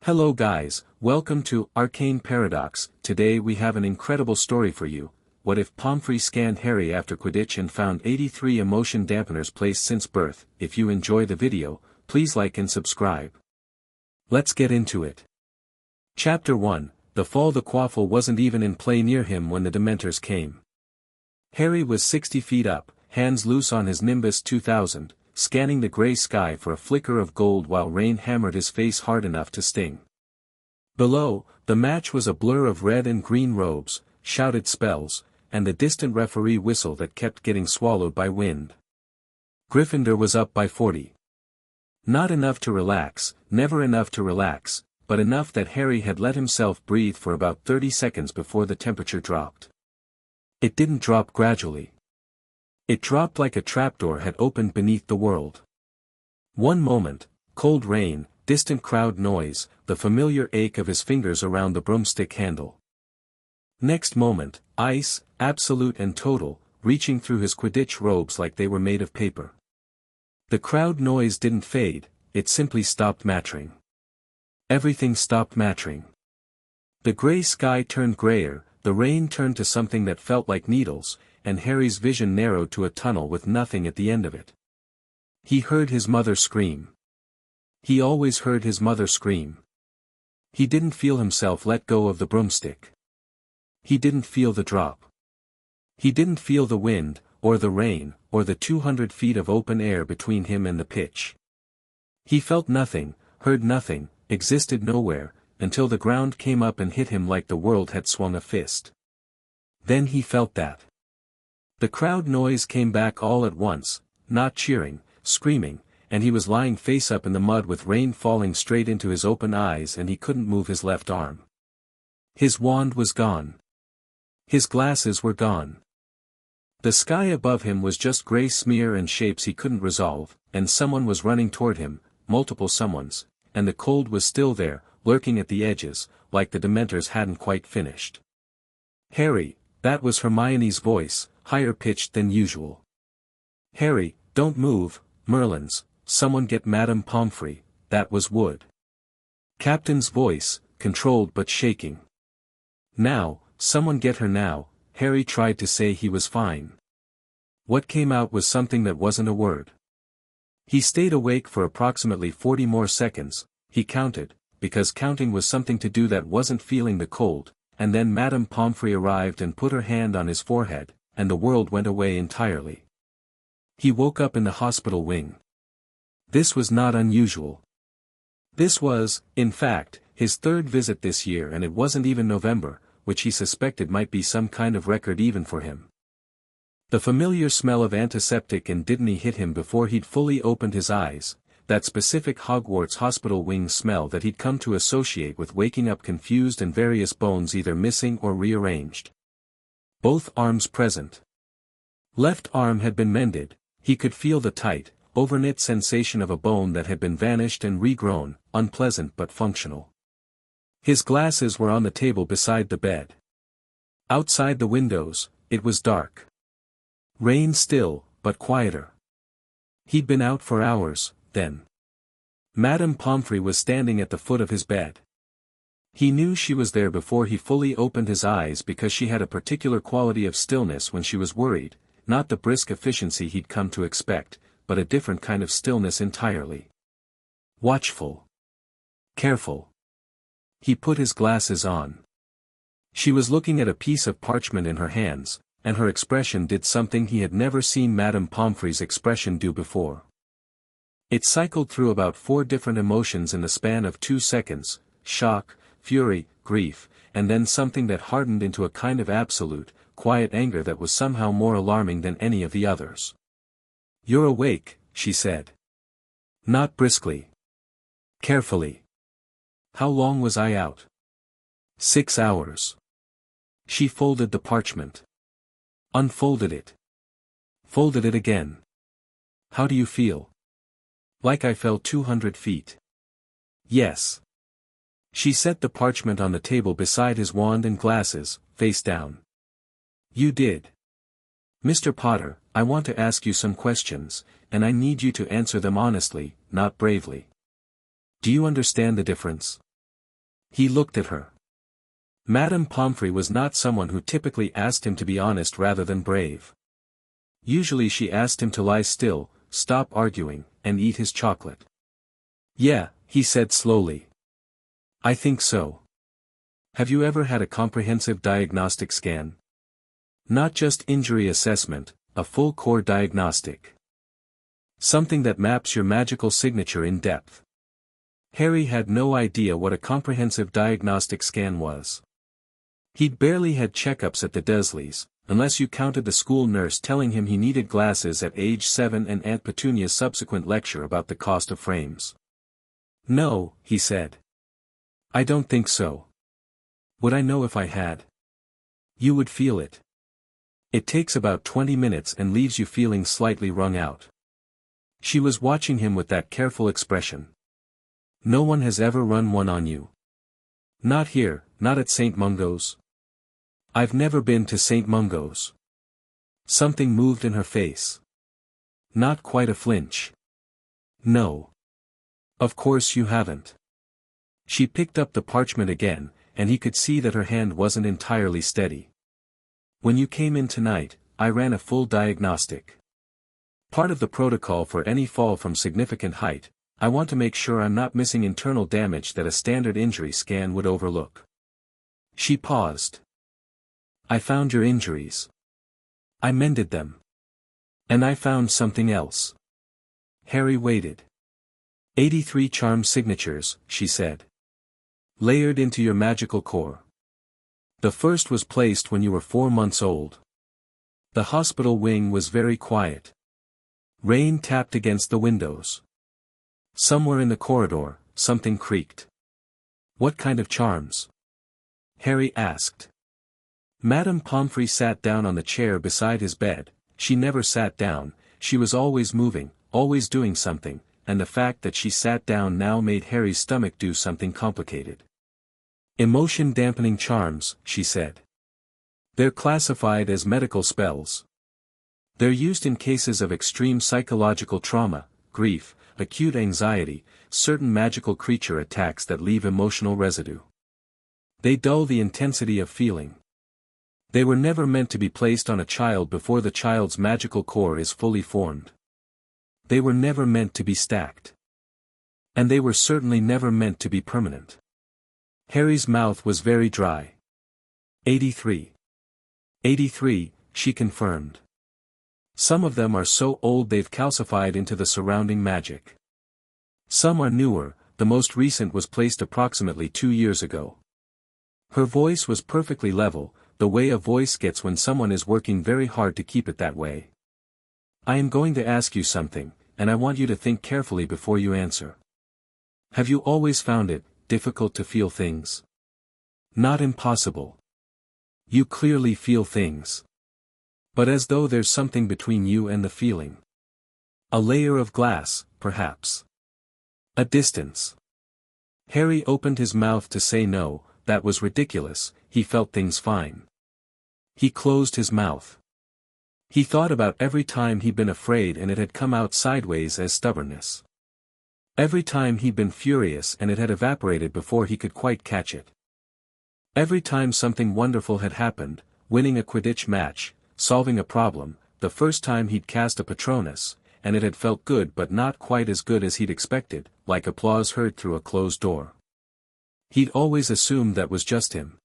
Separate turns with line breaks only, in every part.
Hello guys, welcome to Arcane Paradox. Today we have an incredible story for you. What if Pomfrey scanned Harry after Quidditch and found 83 emotion dampeners placed since birth? If you enjoy the video, please like and subscribe. Let's get into it. Chapter 1, The Fall. The Quaffle wasn't even in play near him when the Dementors came. Harry was 60 feet up, hands loose on his Nimbus 2000, scanning the grey sky for a flicker of gold while rain hammered his face hard enough to sting. Below, the match was a blur of red and green robes, shouted spells, and the distant referee whistle that kept getting swallowed by wind. Gryffindor was up by 40. Not enough to relax, never enough to relax, but enough that Harry had let himself breathe for about 30 seconds before the temperature dropped. It didn't drop gradually. It dropped like a trapdoor had opened beneath the world. One moment, cold rain, distant crowd noise, the familiar ache of his fingers around the broomstick handle. Next moment, ice, absolute and total, reaching through his Quidditch robes like they were made of paper. The crowd noise didn't fade, it simply stopped mattering. Everything stopped mattering. The grey sky turned greyer, the rain turned to something that felt like needles, and Harry's vision narrowed to a tunnel with nothing at the end of it. He heard his mother scream. He always heard his mother scream. He didn't feel himself let go of the broomstick. He didn't feel the drop. He didn't feel the wind, or the rain, or the 200 feet of open air between him and the pitch. He felt nothing, heard nothing, existed nowhere, until the ground came up and hit him like the world had swung a fist. Then he felt that. The crowd noise came back all at once, not cheering, screaming, and he was lying face up in the mud with rain falling straight into his open eyes and he couldn't move his left arm. His wand was gone. His glasses were gone. The sky above him was just grey smear and shapes he couldn't resolve, and someone was running toward him, multiple someones, and the cold was still there, lurking at the edges, like the Dementors hadn't quite finished. Harry, that was Hermione's voice, higher pitched than usual. Harry, don't move, Merlin's, someone get Madame Pomfrey, that was Wood. Captain's voice, controlled but shaking. Now, someone get her now, Harry tried to say he was fine. What came out was something that wasn't a word. He stayed awake for approximately 40 more seconds, he counted, because counting was something to do that wasn't feeling the cold, and then Madame Pomfrey arrived and put her hand on his forehead, and the world went away entirely. He woke up in the hospital wing. This was not unusual. This was, in fact, his third visit this year and it wasn't even November, which he suspected might be some kind of record even for him. The familiar smell of antiseptic and dignity hit him before he'd fully opened his eyes, that specific Hogwarts hospital wing smell that he'd come to associate with waking up confused and various bones either missing or rearranged. Both arms present. Left arm had been mended, he could feel the tight, overknit sensation of a bone that had been vanished and regrown, unpleasant but functional. His glasses were on the table beside the bed. Outside the windows, it was dark. Rain still, but quieter. He'd been out for hours, then. Madame Pomfrey was standing at the foot of his bed. He knew she was there before he fully opened his eyes because she had a particular quality of stillness when she was worried, not the brisk efficiency he'd come to expect, but a different kind of stillness entirely. Watchful. Careful. He put his glasses on. She was looking at a piece of parchment in her hands, and her expression did something he had never seen Madame Pomfrey's expression do before. It cycled through about 4 different emotions in the span of 2 seconds, shock, fury, grief, and then something that hardened into a kind of absolute, quiet anger that was somehow more alarming than any of the others. "You're awake," she said. Not briskly. Carefully. "How long was I out?" 6 hours. She folded the parchment. Unfolded it. Folded it again. "How do you feel?" "Like I fell 200 feet. "Yes." She set the parchment on the table beside his wand and glasses, face down. "You did. Mr. Potter, I want to ask you some questions, and I need you to answer them honestly, not bravely. Do you understand the difference?" He looked at her. Madame Pomfrey was not someone who typically asked him to be honest rather than brave. Usually she asked him to lie still, stop arguing, and eat his chocolate. Yeah, he said slowly. I think so. Have you ever had a comprehensive diagnostic scan? Not just injury assessment, a full core diagnostic. Something that maps your magical signature in depth. Harry had no idea what a comprehensive diagnostic scan was. He'd barely had checkups at the Dursleys, unless you counted the school nurse telling him he needed glasses at age 7 and Aunt Petunia's subsequent lecture about the cost of frames. No, he said. I don't think so. Would I know if I had? You would feel it. It takes about 20 minutes and leaves you feeling slightly wrung out. She was watching him with that careful expression. No one has ever run one on you. Not here, not at St. Mungo's. I've never been to St. Mungo's. Something moved in her face. Not quite a flinch. No. Of course you haven't. She picked up the parchment again, and he could see that her hand wasn't entirely steady. When you came in tonight, I ran a full diagnostic. Part of the protocol for any fall from significant height, I want to make sure I'm not missing internal damage that a standard injury scan would overlook. She paused. I found your injuries. I mended them. And I found something else. Harry waited. 83 charm signatures, she said. Layered into your magical core. The first was placed when you were 4 months old. The hospital wing was very quiet. Rain tapped against the windows. Somewhere in the corridor, something creaked. What kind of charms? Harry asked. Madame Pomfrey sat down on the chair beside his bed. She never sat down, she was always moving, always doing something, and the fact that she sat down now made Harry's stomach do something complicated. Emotion-dampening charms, she said. They're classified as medical spells. They're used in cases of extreme psychological trauma, grief, acute anxiety, certain magical creature attacks that leave emotional residue. They dull the intensity of feeling. They were never meant to be placed on a child before the child's magical core is fully formed. They were never meant to be stacked. And they were certainly never meant to be permanent. Harry's mouth was very dry. 83. 83, she confirmed. Some of them are so old they've calcified into the surrounding magic. Some are newer, the most recent was placed approximately 2 years ago. Her voice was perfectly level, the way a voice gets when someone is working very hard to keep it that way. I am going to ask you something, and I want you to think carefully before you answer. Have you always found it difficult to feel things? Not impossible. You clearly feel things. But as though there's something between you and the feeling. A layer of glass, perhaps. A distance. Harry opened his mouth to say no, that was ridiculous, he felt things fine. He closed his mouth. He thought about every time he'd been afraid and it had come out sideways as stubbornness. Every time he'd been furious and it had evaporated before he could quite catch it. Every time something wonderful had happened, winning a Quidditch match, solving a problem, the first time he'd cast a Patronus, and it had felt good but not quite as good as he'd expected, like applause heard through a closed door. He'd always assumed that was just him.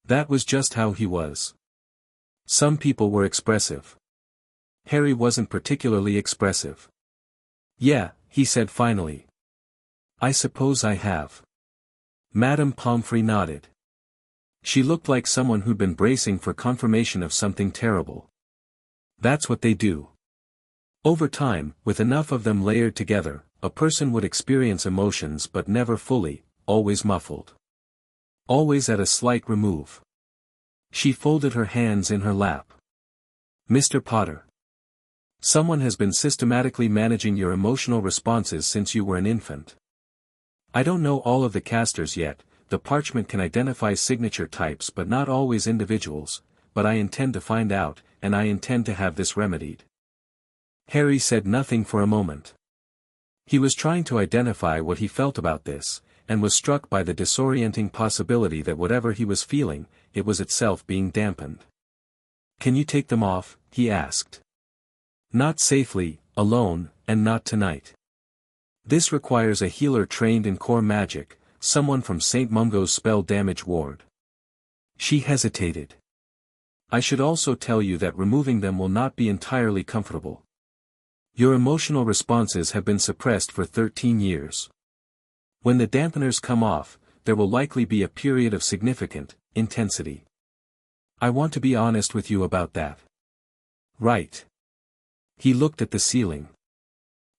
That was just how he was. Some people were expressive. Harry wasn't particularly expressive. Yeah, he said finally. I suppose I have. Madame Pomfrey nodded. She looked like someone who'd been bracing for confirmation of something terrible. That's what they do. Over time, with enough of them layered together, a person would experience emotions but never fully, always muffled. Always at a slight remove. She folded her hands in her lap. Mr. Potter. Someone has been systematically managing your emotional responses since you were an infant. I don't know all of the casters yet, the parchment can identify signature types but not always individuals, but I intend to find out, and I intend to have this remedied. Harry said nothing for a moment. He was trying to identify what he felt about this, and was struck by the disorienting possibility that whatever he was feeling, it was itself being dampened. "Can you take them off?" he asked. "Not safely, alone, and not tonight. This requires a healer trained in core magic, someone from St. Mungo's spell damage ward." She hesitated. "I should also tell you that removing them will not be entirely comfortable. Your emotional responses have been suppressed for 13 years. When the dampeners come off, there will likely be a period of significant intensity. I want to be honest with you about that." "Right." He looked at the ceiling.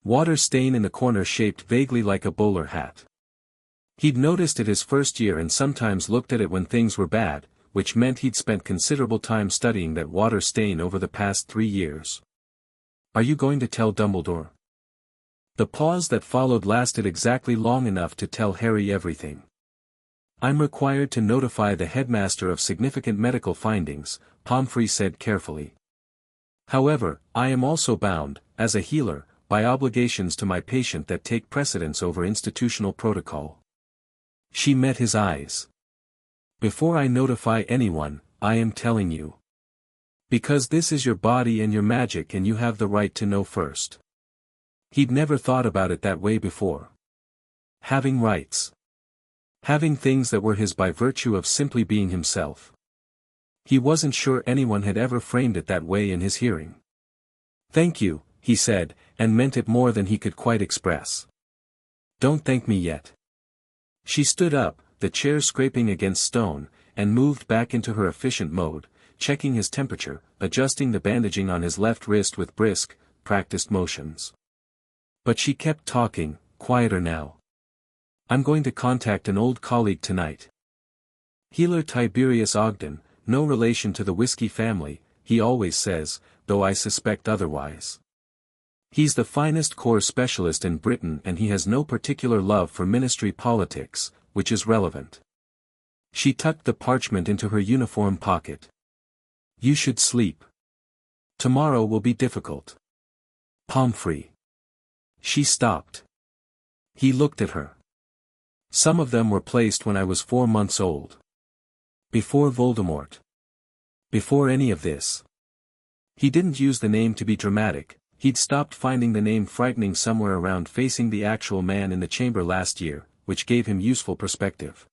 Water stain in the corner shaped vaguely like a bowler hat. He'd noticed it his first year and sometimes looked at it when things were bad, which meant he'd spent considerable time studying that water stain over the past 3 years. "Are you going to tell Dumbledore?" The pause that followed lasted exactly long enough to tell Harry everything. "I'm required to notify the headmaster of significant medical findings," Pomfrey said carefully. "However, I am also bound, as a healer, by obligations to my patient that take precedence over institutional protocol." She met his eyes. "Before I notify anyone, I am telling you. Because this is your body and your magic and you have the right to know first." He'd never thought about it that way before. Having rights. Having things that were his by virtue of simply being himself. He wasn't sure anyone had ever framed it that way in his hearing. "Thank you," he said, and meant it more than he could quite express. "Don't thank me yet." She stood up, the chair scraping against stone, and moved back into her efficient mode, checking his temperature, adjusting the bandaging on his left wrist with brisk, practiced motions. But she kept talking, quieter now. "I'm going to contact an old colleague tonight. Healer Tiberius Ogden, no relation to the Whiskey family, he always says, though I suspect otherwise. He's the finest core specialist in Britain and he has no particular love for ministry politics, which is relevant." She tucked the parchment into her uniform pocket. "You should sleep. Tomorrow will be difficult. Pomfrey." She stopped. He looked at her. "Some of them were placed when I was 4 months old. Before Voldemort. Before any of this." He didn't use the name to be dramatic, he'd stopped finding the name frightening somewhere around facing the actual man in the chamber last year, which gave him useful perspective.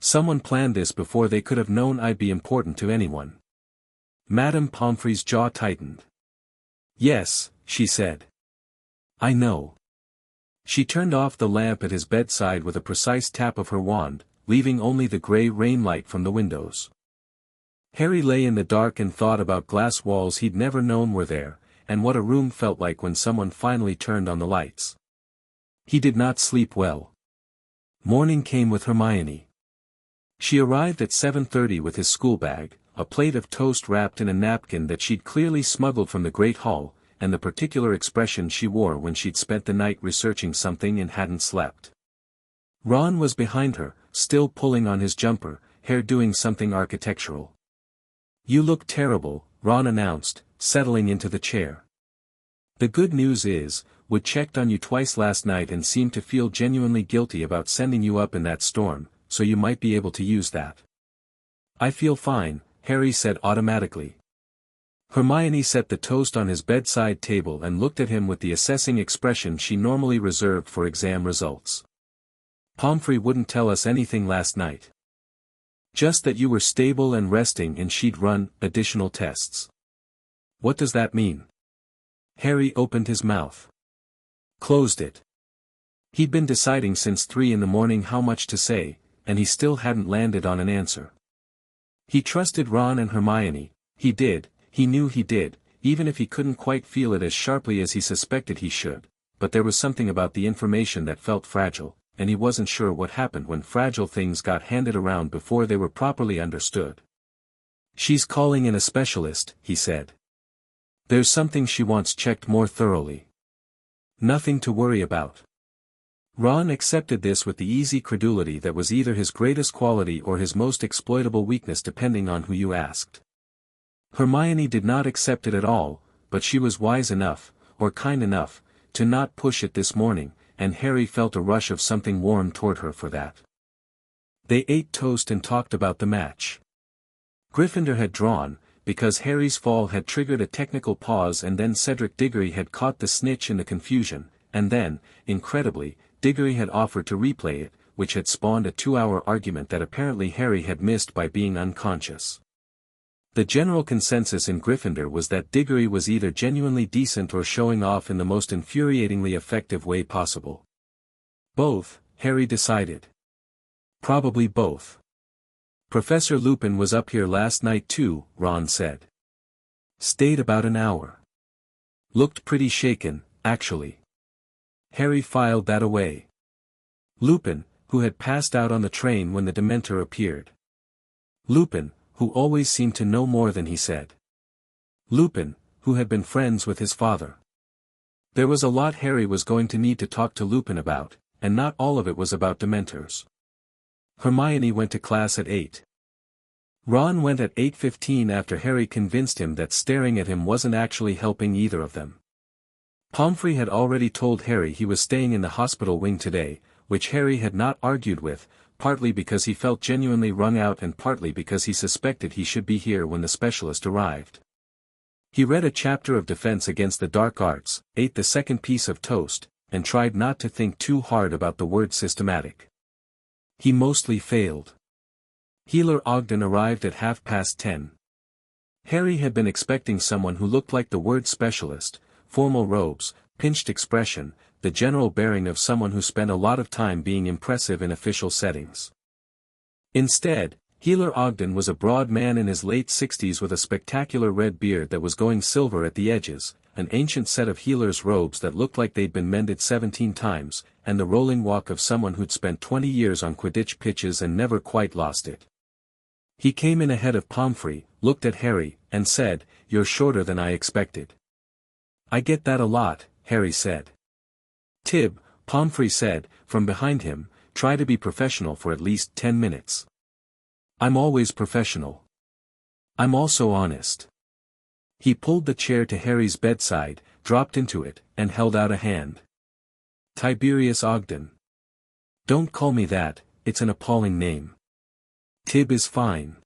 "Someone planned this before they could have known I'd be important to anyone." Madame Pomfrey's jaw tightened. "Yes," she said. "I know." She turned off the lamp at his bedside with a precise tap of her wand, leaving only the grey rain light from the windows. Harry lay in the dark and thought about glass walls he'd never known were there, and what a room felt like when someone finally turned on the lights. He did not sleep well. Morning came with Hermione. She arrived at 7:30 with his school bag, a plate of toast wrapped in a napkin that she'd clearly smuggled from the Great Hall, and the particular expression she wore when she'd spent the night researching something and hadn't slept. Ron was behind her, still pulling on his jumper, hair doing something architectural. "You look terrible," Ron announced, settling into the chair. "The good news is, Wood checked on you twice last night and seemed to feel genuinely guilty about sending you up in that storm, so you might be able to use that." "I feel fine," Harry said automatically. Hermione set the toast on his bedside table and looked at him with the assessing expression she normally reserved for exam results. "Pomfrey wouldn't tell us anything last night. Just that you were stable and resting and she'd run additional tests." "What does that mean?" Harry opened his mouth. Closed it. He'd been deciding since 3 in the morning how much to say, and he still hadn't landed on an answer. He trusted Ron and Hermione, he knew he did, even if he couldn't quite feel it as sharply as he suspected he should, but there was something about the information that felt fragile, and he wasn't sure what happened when fragile things got handed around before they were properly understood. "She's calling in a specialist," he said. "There's something she wants checked more thoroughly. Nothing to worry about." Ron accepted this with the easy credulity that was either his greatest quality or his most exploitable weakness depending on who you asked. Hermione did not accept it at all, but she was wise enough, or kind enough, to not push it this morning, and Harry felt a rush of something warm toward her for that. They ate toast and talked about the match. Gryffindor had drawn, because Harry's fall had triggered a technical pause, and then Cedric Diggory had caught the snitch in the confusion, and then, incredibly, Diggory had offered to replay it, which had spawned a 2-hour argument that apparently Harry had missed by being unconscious. The general consensus in Gryffindor was that Diggory was either genuinely decent or showing off in the most infuriatingly effective way possible. Both, Harry decided. Probably both. Professor Lupin was up here last night too, Ron said. Stayed about an hour. Looked pretty shaken, actually. Harry filed that away. Lupin, who had passed out on the train when the Dementor appeared. Lupin, who always seemed to know more than he said. Lupin, who had been friends with his father. There was a lot Harry was going to need to talk to Lupin about, and not all of it was about Dementors. Hermione went to class at 8. Ron went at 8:15 after Harry convinced him that staring at him wasn't actually helping either of them. Pomfrey had already told Harry he was staying in the hospital wing today, which Harry had not argued with, partly because he felt genuinely wrung out and partly because he suspected he should be here when the specialist arrived. He read a chapter of Defense Against the Dark Arts, ate the second piece of toast, and tried not to think too hard about the word systematic. He mostly failed. Healer Ogden arrived at 10:30. Harry had been expecting someone who looked like the word specialist, formal robes, pinched expression, the general bearing of someone who spent a lot of time being impressive in official settings. Instead, Healer Ogden was a broad man in his late 60s with a spectacular red beard that was going silver at the edges, an ancient set of healer's robes that looked like they'd been mended 17 times, and the rolling walk of someone who'd spent 20 years on Quidditch pitches and never quite lost it. He came in ahead of Pomfrey, looked at Harry, and said, "You're shorter than I expected." "I get that a lot," Harry said. "Tib," Pomfrey said, from behind him, "try to be professional for at least 10 minutes. I'm always professional. I'm also honest." He pulled the chair to Harry's bedside, dropped into it, and held out a hand. "Tiberius Ogden." "Don't call me that, it's an appalling name." "Tib is fine.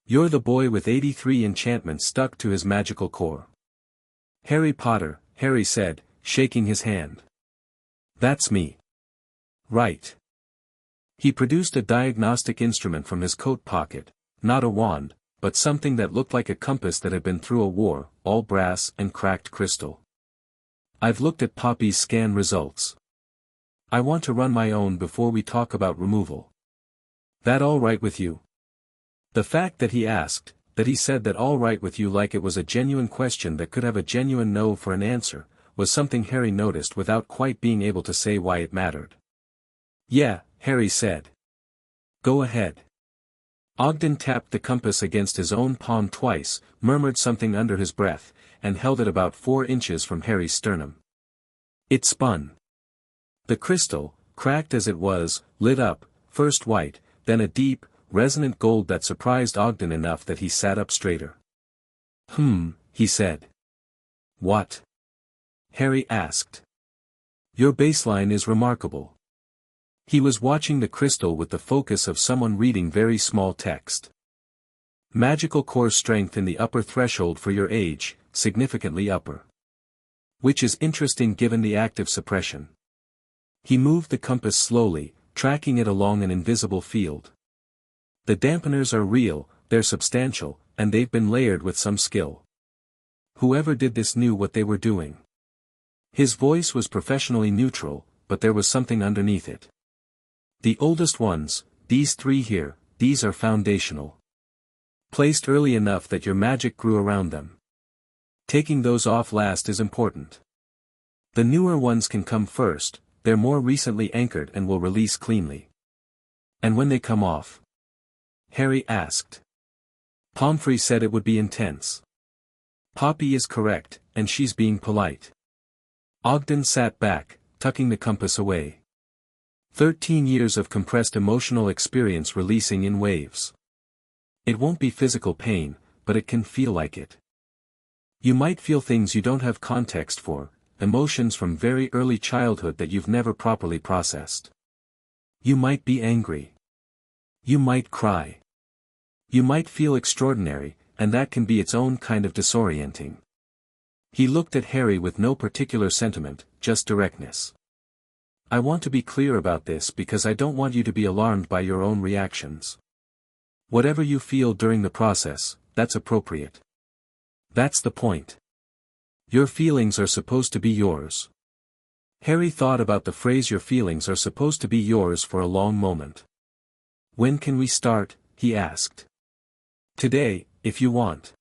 You're the boy with 83 enchantments stuck to his magical core." "Harry Potter," Harry said, shaking his hand. "That's me." "Right." He produced a diagnostic instrument from his coat pocket, not a wand, but something that looked like a compass that had been through a war, all brass and cracked crystal. "I've looked at Poppy's scan results. I want to run my own before we talk about removal. That all right with you?" The fact that he asked, that he said that all right with you like it was a genuine question that could have a genuine no for an answer, was something Harry noticed without quite being able to say why it mattered. "Yeah," Harry said. "Go ahead." Ogden tapped the compass against his own palm twice, murmured something under his breath, and held it about 4 inches from Harry's sternum. It spun. The crystal, cracked as it was, lit up, first white, then a deep, resonant gold that surprised Ogden enough that he sat up straighter. He said. "What?" Harry asked. "Your baseline is remarkable." He was watching the crystal with the focus of someone reading very small text. "Magical core strength in the upper threshold for your age, significantly upper. Which is interesting given the active suppression." He moved the compass slowly, tracking it along an invisible field. "The dampeners are real, they're substantial, and they've been layered with some skill. Whoever did this knew what they were doing." His voice was professionally neutral, but there was something underneath it. "The oldest ones, these 3 here, these are foundational. Placed early enough that your magic grew around them. Taking those off last is important. The newer ones can come first, they're more recently anchored and will release cleanly." "And when they come off?" Harry asked. Pomfrey said it would be intense. "Poppy is correct, and she's being polite." Ogden sat back, tucking the compass away. 13 years of compressed emotional experience releasing in waves. It won't be physical pain, but it can feel like it. You might feel things you don't have context for, emotions from very early childhood that you've never properly processed. You might be angry. You might cry. You might feel extraordinary, and that can be its own kind of disorienting. He looked at Harry with no particular sentiment, just directness. I want to be clear about this because I don't want you to be alarmed by your own reactions. Whatever you feel during the process, that's appropriate. That's the point. Your feelings are supposed to be yours. Harry thought about the phrase "your feelings are supposed to be yours" for a long moment. When can we start? He asked. Today, if you want.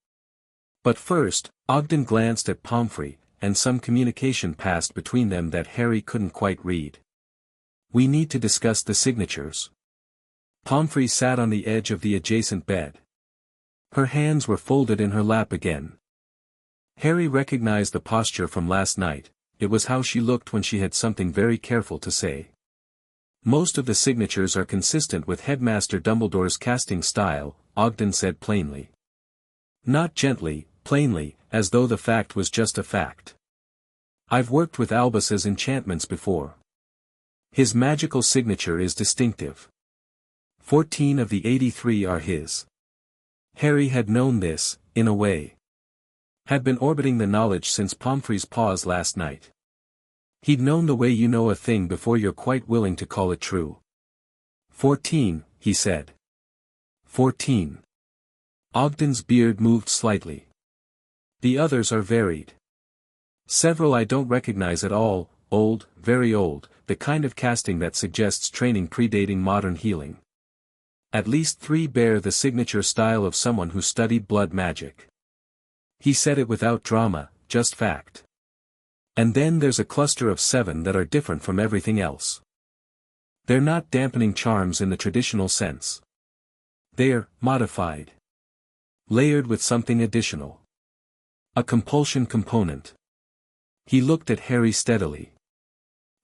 But first, Ogden glanced at Pomfrey, and some communication passed between them that Harry couldn't quite read. We need to discuss the signatures. Pomfrey sat on the edge of the adjacent bed. Her hands were folded in her lap again. Harry recognized the posture from last night. It was how she looked when she had something very careful to say. Most of the signatures are consistent with Headmaster Dumbledore's casting style, Ogden said plainly. Not gently, plainly, as though the fact was just a fact. I've worked with Albus's enchantments before. His magical signature is distinctive. 14 of the 83 are his. Harry had known this, in a way. Had been orbiting the knowledge since Pomfrey's pause last night. He'd known the way you know a thing before you're quite willing to call it true. 14, he said. 14. Ogden's beard moved slightly. The others are varied. Several I don't recognize at all, old, very old, the kind of casting that suggests training predating modern healing. At least 3 bear the signature style of someone who studied blood magic. He said it without drama, just fact. And then there's a cluster of 7 that are different from everything else. They're not dampening charms in the traditional sense. They're modified. Layered with something additional. A compulsion component. He looked at Harry steadily.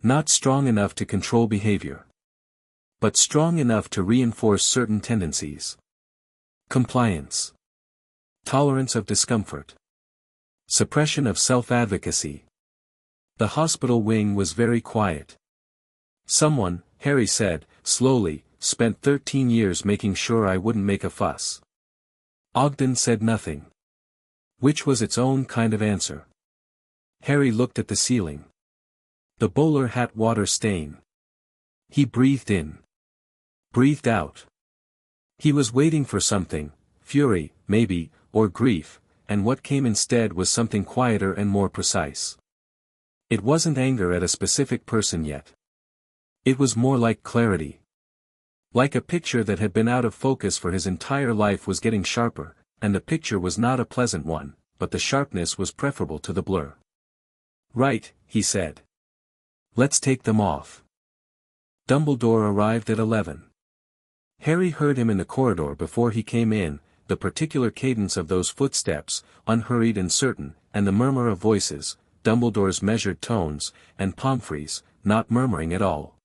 Not strong enough to control behavior. But strong enough to reinforce certain tendencies. Compliance. Tolerance of discomfort. Suppression of self-advocacy. The hospital wing was very quiet. Someone, Harry said, slowly, spent 13 years making sure I wouldn't make a fuss. Ogden said nothing. Which was its own kind of answer. Harry looked at the ceiling. The bowler hat water stain. He breathed in. Breathed out. He was waiting for something, fury, maybe, or grief, and what came instead was something quieter and more precise. It wasn't anger at a specific person yet. It was more like clarity. Like a picture that had been out of focus for his entire life was getting sharper, and the picture was not a pleasant one, but the sharpness was preferable to the blur. Right, he said. Let's take them off. Dumbledore arrived at 11. Harry heard him in the corridor before he came in, the particular cadence of those footsteps, unhurried and certain, and the murmur of voices, Dumbledore's measured tones, and Pomfrey's, not murmuring at all.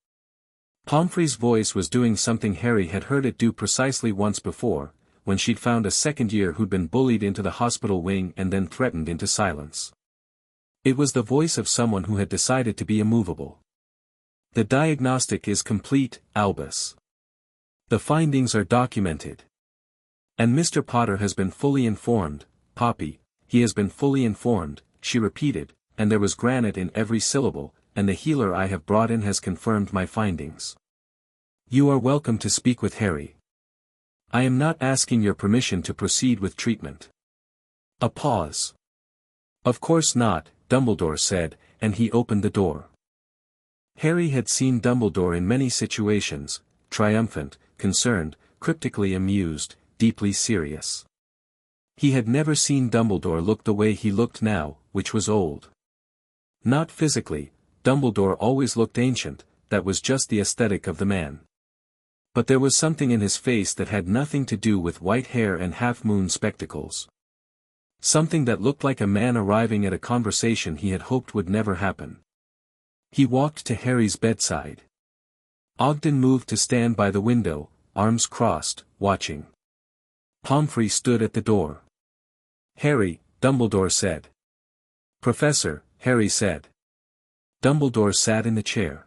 Pomfrey's voice was doing something Harry had heard it do precisely once before, when she'd found a second year who'd been bullied into the hospital wing and then threatened into silence. It was the voice of someone who had decided to be immovable. The diagnostic is complete, Albus. The findings are documented. And Mr. Potter has been fully informed, Poppy, he has been fully informed, she repeated, and there was granite in every syllable, and the healer I have brought in has confirmed my findings. You are welcome to speak with Harry. I am not asking your permission to proceed with treatment. A pause. Of course not, Dumbledore said, and he opened the door. Harry had seen Dumbledore in many situations, triumphant, concerned, cryptically amused, deeply serious. He had never seen Dumbledore look the way he looked now, which was old. Not physically, Dumbledore always looked ancient, that was just the aesthetic of the man. But there was something in his face that had nothing to do with white hair and half-moon spectacles. Something that looked like a man arriving at a conversation he had hoped would never happen. He walked to Harry's bedside. Ogden moved to stand by the window, arms crossed, watching. Pomfrey stood at the door. Harry, Dumbledore said. Professor, Harry said. Dumbledore sat in the chair.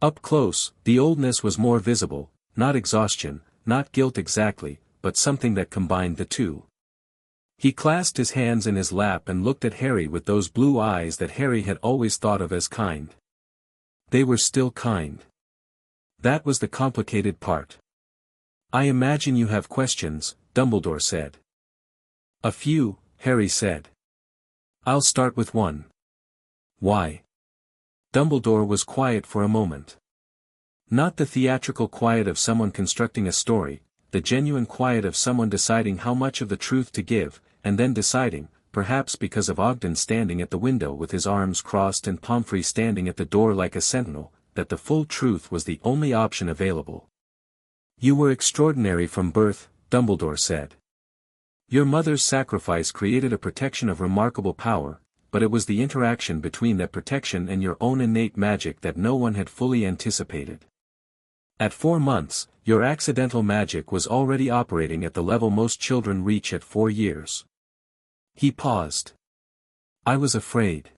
Up close, the oldness was more visible, not exhaustion, not guilt exactly, but something that combined the two. He clasped his hands in his lap and looked at Harry with those blue eyes that Harry had always thought of as kind. They were still kind. That was the complicated part. "I imagine you have questions," Dumbledore said. "A few," Harry said. "I'll start with one. Why?" Dumbledore was quiet for a moment. Not the theatrical quiet of someone constructing a story, the genuine quiet of someone deciding how much of the truth to give, and then deciding, perhaps because of Ogden standing at the window with his arms crossed and Pomfrey standing at the door like a sentinel, that the full truth was the only option available. "You were extraordinary from birth," Dumbledore said. "Your mother's sacrifice created a protection of remarkable power, but it was the interaction between that protection and your own innate magic that no one had fully anticipated. At 4 months, your accidental magic was already operating at the level most children reach at 4 years. He paused. "I was afraid.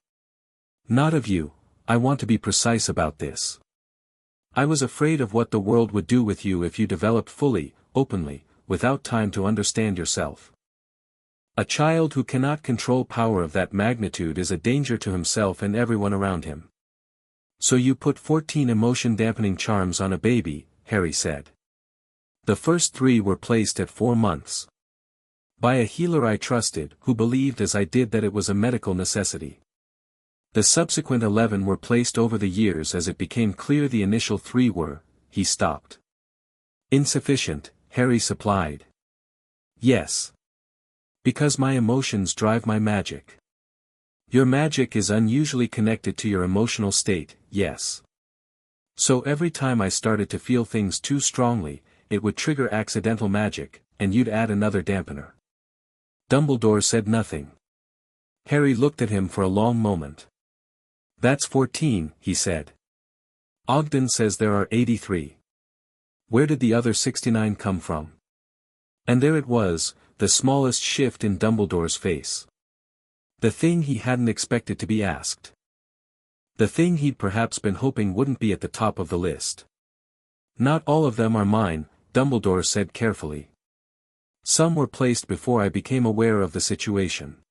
Not of you, I want to be precise about this. I was afraid of what the world would do with you if you developed fully, openly, without time to understand yourself. A child who cannot control power of that magnitude is a danger to himself and everyone around him. So you put 14 emotion-dampening charms on a baby," Harry said. "The first 3 were placed at 4 months. By a healer I trusted, who believed as I did that it was a medical necessity. The subsequent 11 were placed over the years as it became clear the initial 3 were," he stopped. "Insufficient," Harry supplied. "Yes. Because my emotions drive my magic. Your magic is unusually connected to your emotional state, yes. So every time I started to feel things too strongly, it would trigger accidental magic, and you'd add another dampener." Dumbledore said nothing. Harry looked at him for a long moment. "That's 14, he said. "Ogden says there are 83. Where did the other 69 come from?" And there it was, the smallest shift in Dumbledore's face. The thing he hadn't expected to be asked. The thing he'd perhaps been hoping wouldn't be at the top of the list. "Not all of them are mine," Dumbledore said carefully. "Some were placed before I became aware of the situation.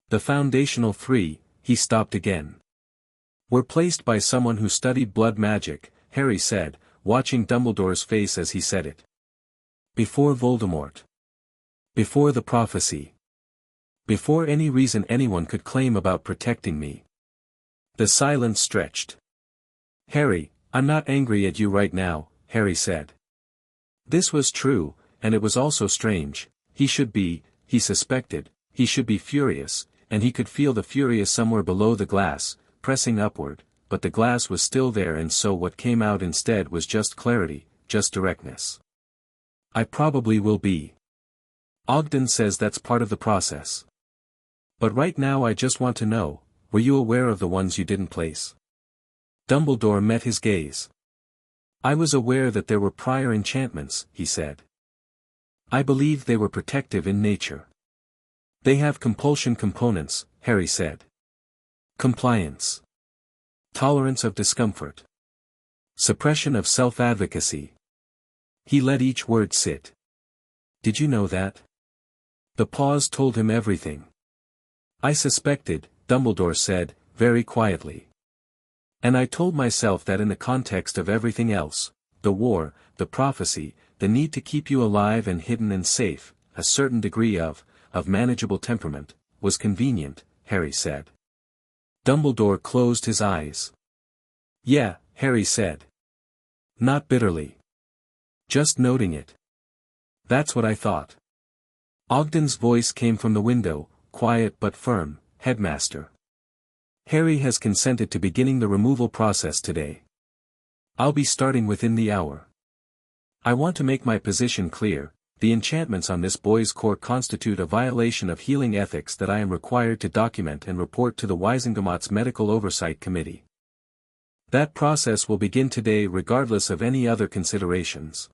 The foundational 3, he stopped again. "Were placed by someone who studied blood magic," Harry said, watching Dumbledore's face as he said it. "Before Voldemort. Before the prophecy. Before any reason anyone could claim about protecting me." The silence stretched. "Harry, I'm not angry at you right now," Harry said. This was true, and it was also strange. He suspected, he should be furious, and he could feel the fury somewhere below the glass, pressing upward, but the glass was still there, and so what came out instead was just clarity, just directness. "I probably will be. Ogden says that's part of the process. But right now I just want to know, were you aware of the ones you didn't place?" Dumbledore met his gaze. "I was aware that there were prior enchantments," he said. "I believed they were protective in nature." "They have compulsion components," Harry said. "Compliance. Tolerance of discomfort. Suppression of self-advocacy." He let each word sit. "Did you know that?" The pause told him everything. "I suspected," Dumbledore said, very quietly. "And I told myself that in the context of everything else, the war, the prophecy, the need to keep you alive and hidden and safe, a certain degree of manageable temperament, was convenient," Harry said. Dumbledore closed his eyes. "Yeah," Harry said. Not bitterly. Just noting it. "That's what I thought." Ogden's voice came from the window, quiet but firm. "Headmaster. Harry has consented to beginning the removal process today. I'll be starting within the hour. I want to make my position clear. The enchantments on this boy's core constitute a violation of healing ethics that I am required to document and report to the Wisengamot's Medical Oversight Committee. That process will begin today regardless of any other considerations."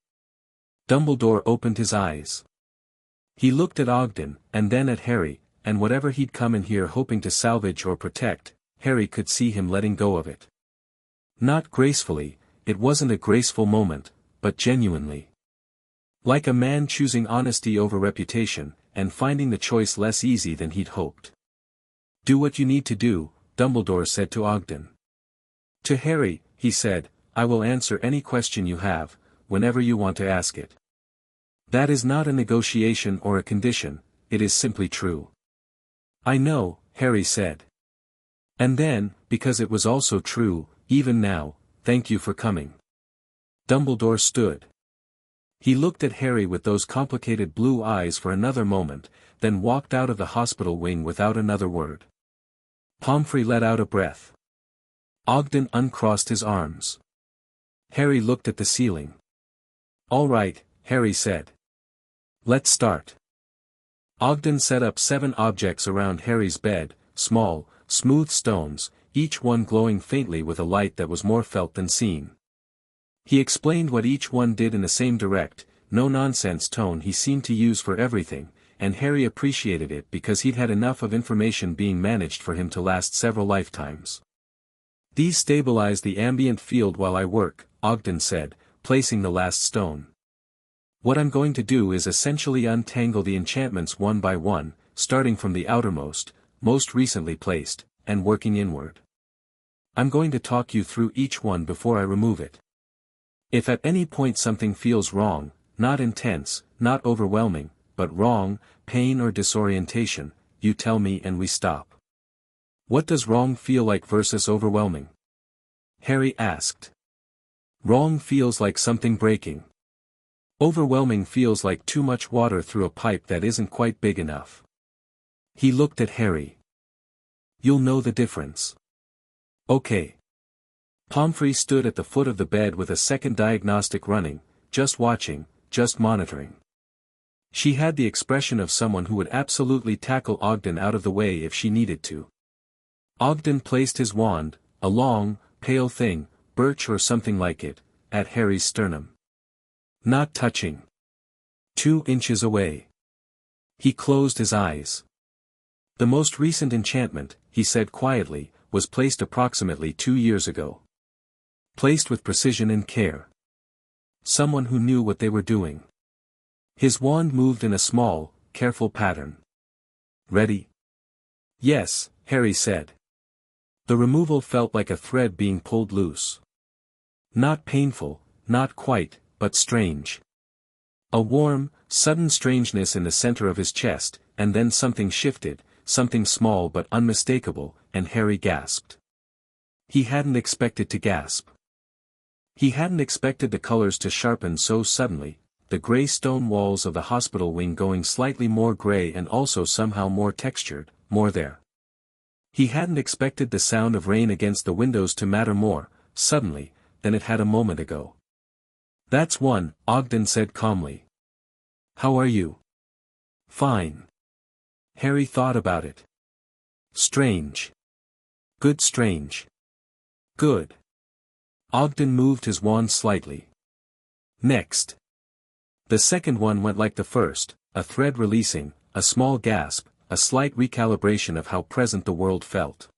Dumbledore opened his eyes. He looked at Ogden, and then at Harry, and whatever he'd come in here hoping to salvage or protect, Harry could see him letting go of it. Not gracefully, it wasn't a graceful moment, but genuinely. Like a man choosing honesty over reputation, and finding the choice less easy than he'd hoped. "Do what you need to do," Dumbledore said to Ogden. To Harry, he said, "I will answer any question you have, whenever you want to ask it. That is not a negotiation or a condition, it is simply true." "I know," Harry said. And then, because it was also true, even now, "Thank you for coming." Dumbledore stood. He looked at Harry with those complicated blue eyes for another moment, then walked out of the hospital wing without another word. Pomfrey let out a breath. Ogden uncrossed his arms. Harry looked at the ceiling. "All right," Harry said. "Let's start." Ogden set up 7 objects around Harry's bed, small, smooth stones, each one glowing faintly with a light that was more felt than seen. He explained what each one did in the same direct, no-nonsense tone he seemed to use for everything, and Harry appreciated it because he'd had enough of information being managed for him to last several lifetimes. "These stabilize the ambient field while I work," Ogden said, placing the last stone. "What I'm going to do is essentially untangle the enchantments one by one, starting from the outermost, most recently placed, and working inward. I'm going to talk you through each one before I remove it. If at any point something feels wrong, not intense, not overwhelming, but wrong, pain or disorientation, you tell me and we stop." "What does wrong feel like versus overwhelming?" Harry asked. "Wrong feels like something breaking. Overwhelming feels like too much water through a pipe that isn't quite big enough." He looked at Harry. "You'll know the difference." "Okay." Pomfrey stood at the foot of the bed with a second diagnostic running, just watching, just monitoring. She had the expression of someone who would absolutely tackle Ogden out of the way if she needed to. Ogden placed his wand, a long, pale thing, birch or something like it, at Harry's sternum. Not touching. 2 inches away. He closed his eyes. "The most recent enchantment," he said quietly, "was placed approximately 2 years ago. Placed with precision and care. Someone who knew what they were doing." His wand moved in a small, careful pattern. "Ready?" "Yes," Harry said. The removal felt like a thread being pulled loose. Not painful, not quite, but strange. A warm, sudden strangeness in the center of his chest, and then something shifted, something small but unmistakable, and Harry gasped. He hadn't expected to gasp. He hadn't expected the colors to sharpen so suddenly, the gray stone walls of the hospital wing going slightly more gray and also somehow more textured, more there. He hadn't expected the sound of rain against the windows to matter more, suddenly, than it had a moment ago. "That's one," Ogden said calmly. "How are you?" "Fine." Harry thought about it. "Strange. Good strange. Good." Ogden moved his wand slightly. "Next." The second one went like the first, a thread releasing, a small gasp, a slight recalibration of how present the world felt.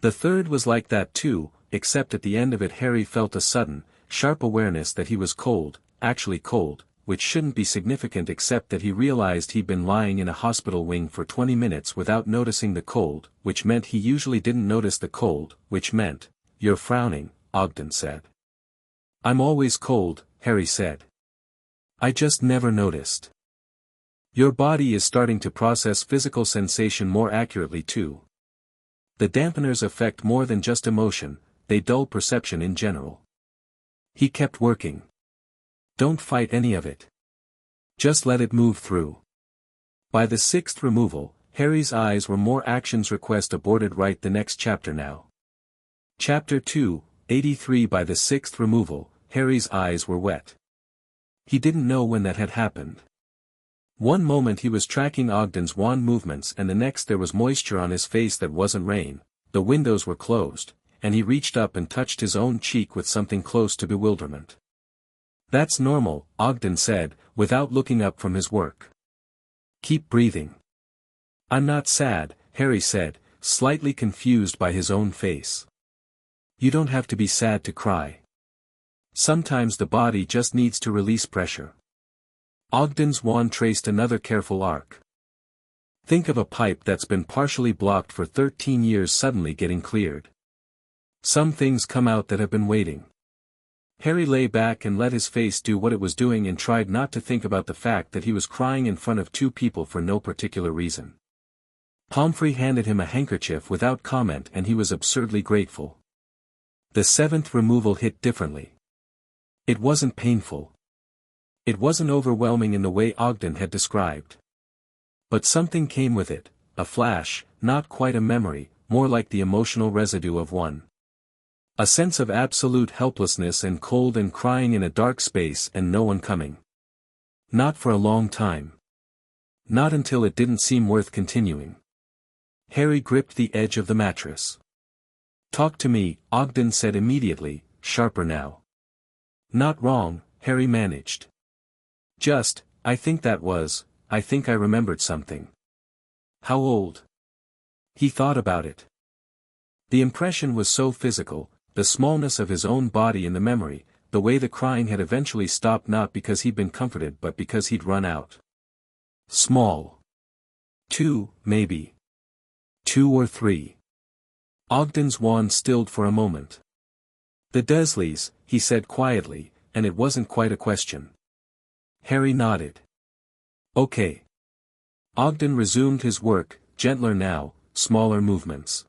The third was like that too, except at the end of it Harry felt a sudden, sharp awareness that he was cold, actually cold, which shouldn't be significant except that he realized he'd been lying in a hospital wing for 20 minutes without noticing the cold, which meant he usually didn't notice the cold, which meant, "You're frowning," Ogden said. "I'm always cold," Harry said. "I just never noticed." "Your body is starting to process physical sensation more accurately too. The dampeners affect more than just emotion, they dull perception in general." He kept working. "Don't fight any of it. Just let it move through." By the 6th removal, Harry's eyes were more actions request aborted. Write the next chapter now. Chapter 2, 83. By the 6th removal, Harry's eyes were wet. He didn't know when that had happened. One moment he was tracking Ogden's wand movements and the next there was moisture on his face that wasn't rain, the windows were closed, and he reached up and touched his own cheek with something close to bewilderment. "That's normal," Ogden said, without looking up from his work. "Keep breathing." "I'm not sad," Harry said, slightly confused by his own face. You don't have to be sad to cry. Sometimes the body just needs to release pressure. Ogden's wand traced another careful arc. Think of a pipe that's been partially blocked for 13 years suddenly getting cleared. Some things come out that have been waiting. Harry lay back and let his face do what it was doing and tried not to think about the fact that he was crying in front of two people for no particular reason. Pomfrey handed him a handkerchief without comment and he was absurdly grateful. The seventh removal hit differently. It wasn't painful. It wasn't overwhelming in the way Ogden had described. But something came with it, a flash, not quite a memory, more like the emotional residue of one. A sense of absolute helplessness and cold and crying in a dark space and no one coming. Not for a long time. Not until it didn't seem worth continuing. Harry gripped the edge of the mattress. Talk to me, Ogden said immediately, sharper now. Not wrong, Harry managed. I think I remembered something. How old? He thought about it. The impression was so physical, the smallness of his own body in the memory, the way the crying had eventually stopped not because he'd been comforted but because he'd run out. Small. 2, maybe. 2 or 3. Ogden's wand stilled for a moment. The Dursleys, he said quietly, and it wasn't quite a question. Harry nodded. Okay. Ogden resumed his work, gentler now, smaller movements.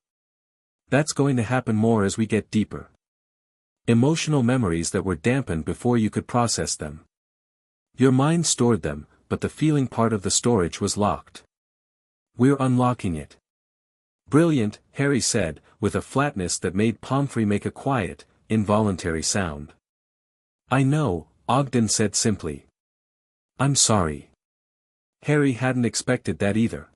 That's going to happen more as we get deeper. Emotional memories that were dampened before you could process them. Your mind stored them, but the feeling part of the storage was locked. We're unlocking it. Brilliant, Harry said, with a flatness that made Pomfrey make a quiet, involuntary sound. I know, Ogden said simply. I'm sorry. Harry hadn't expected that either.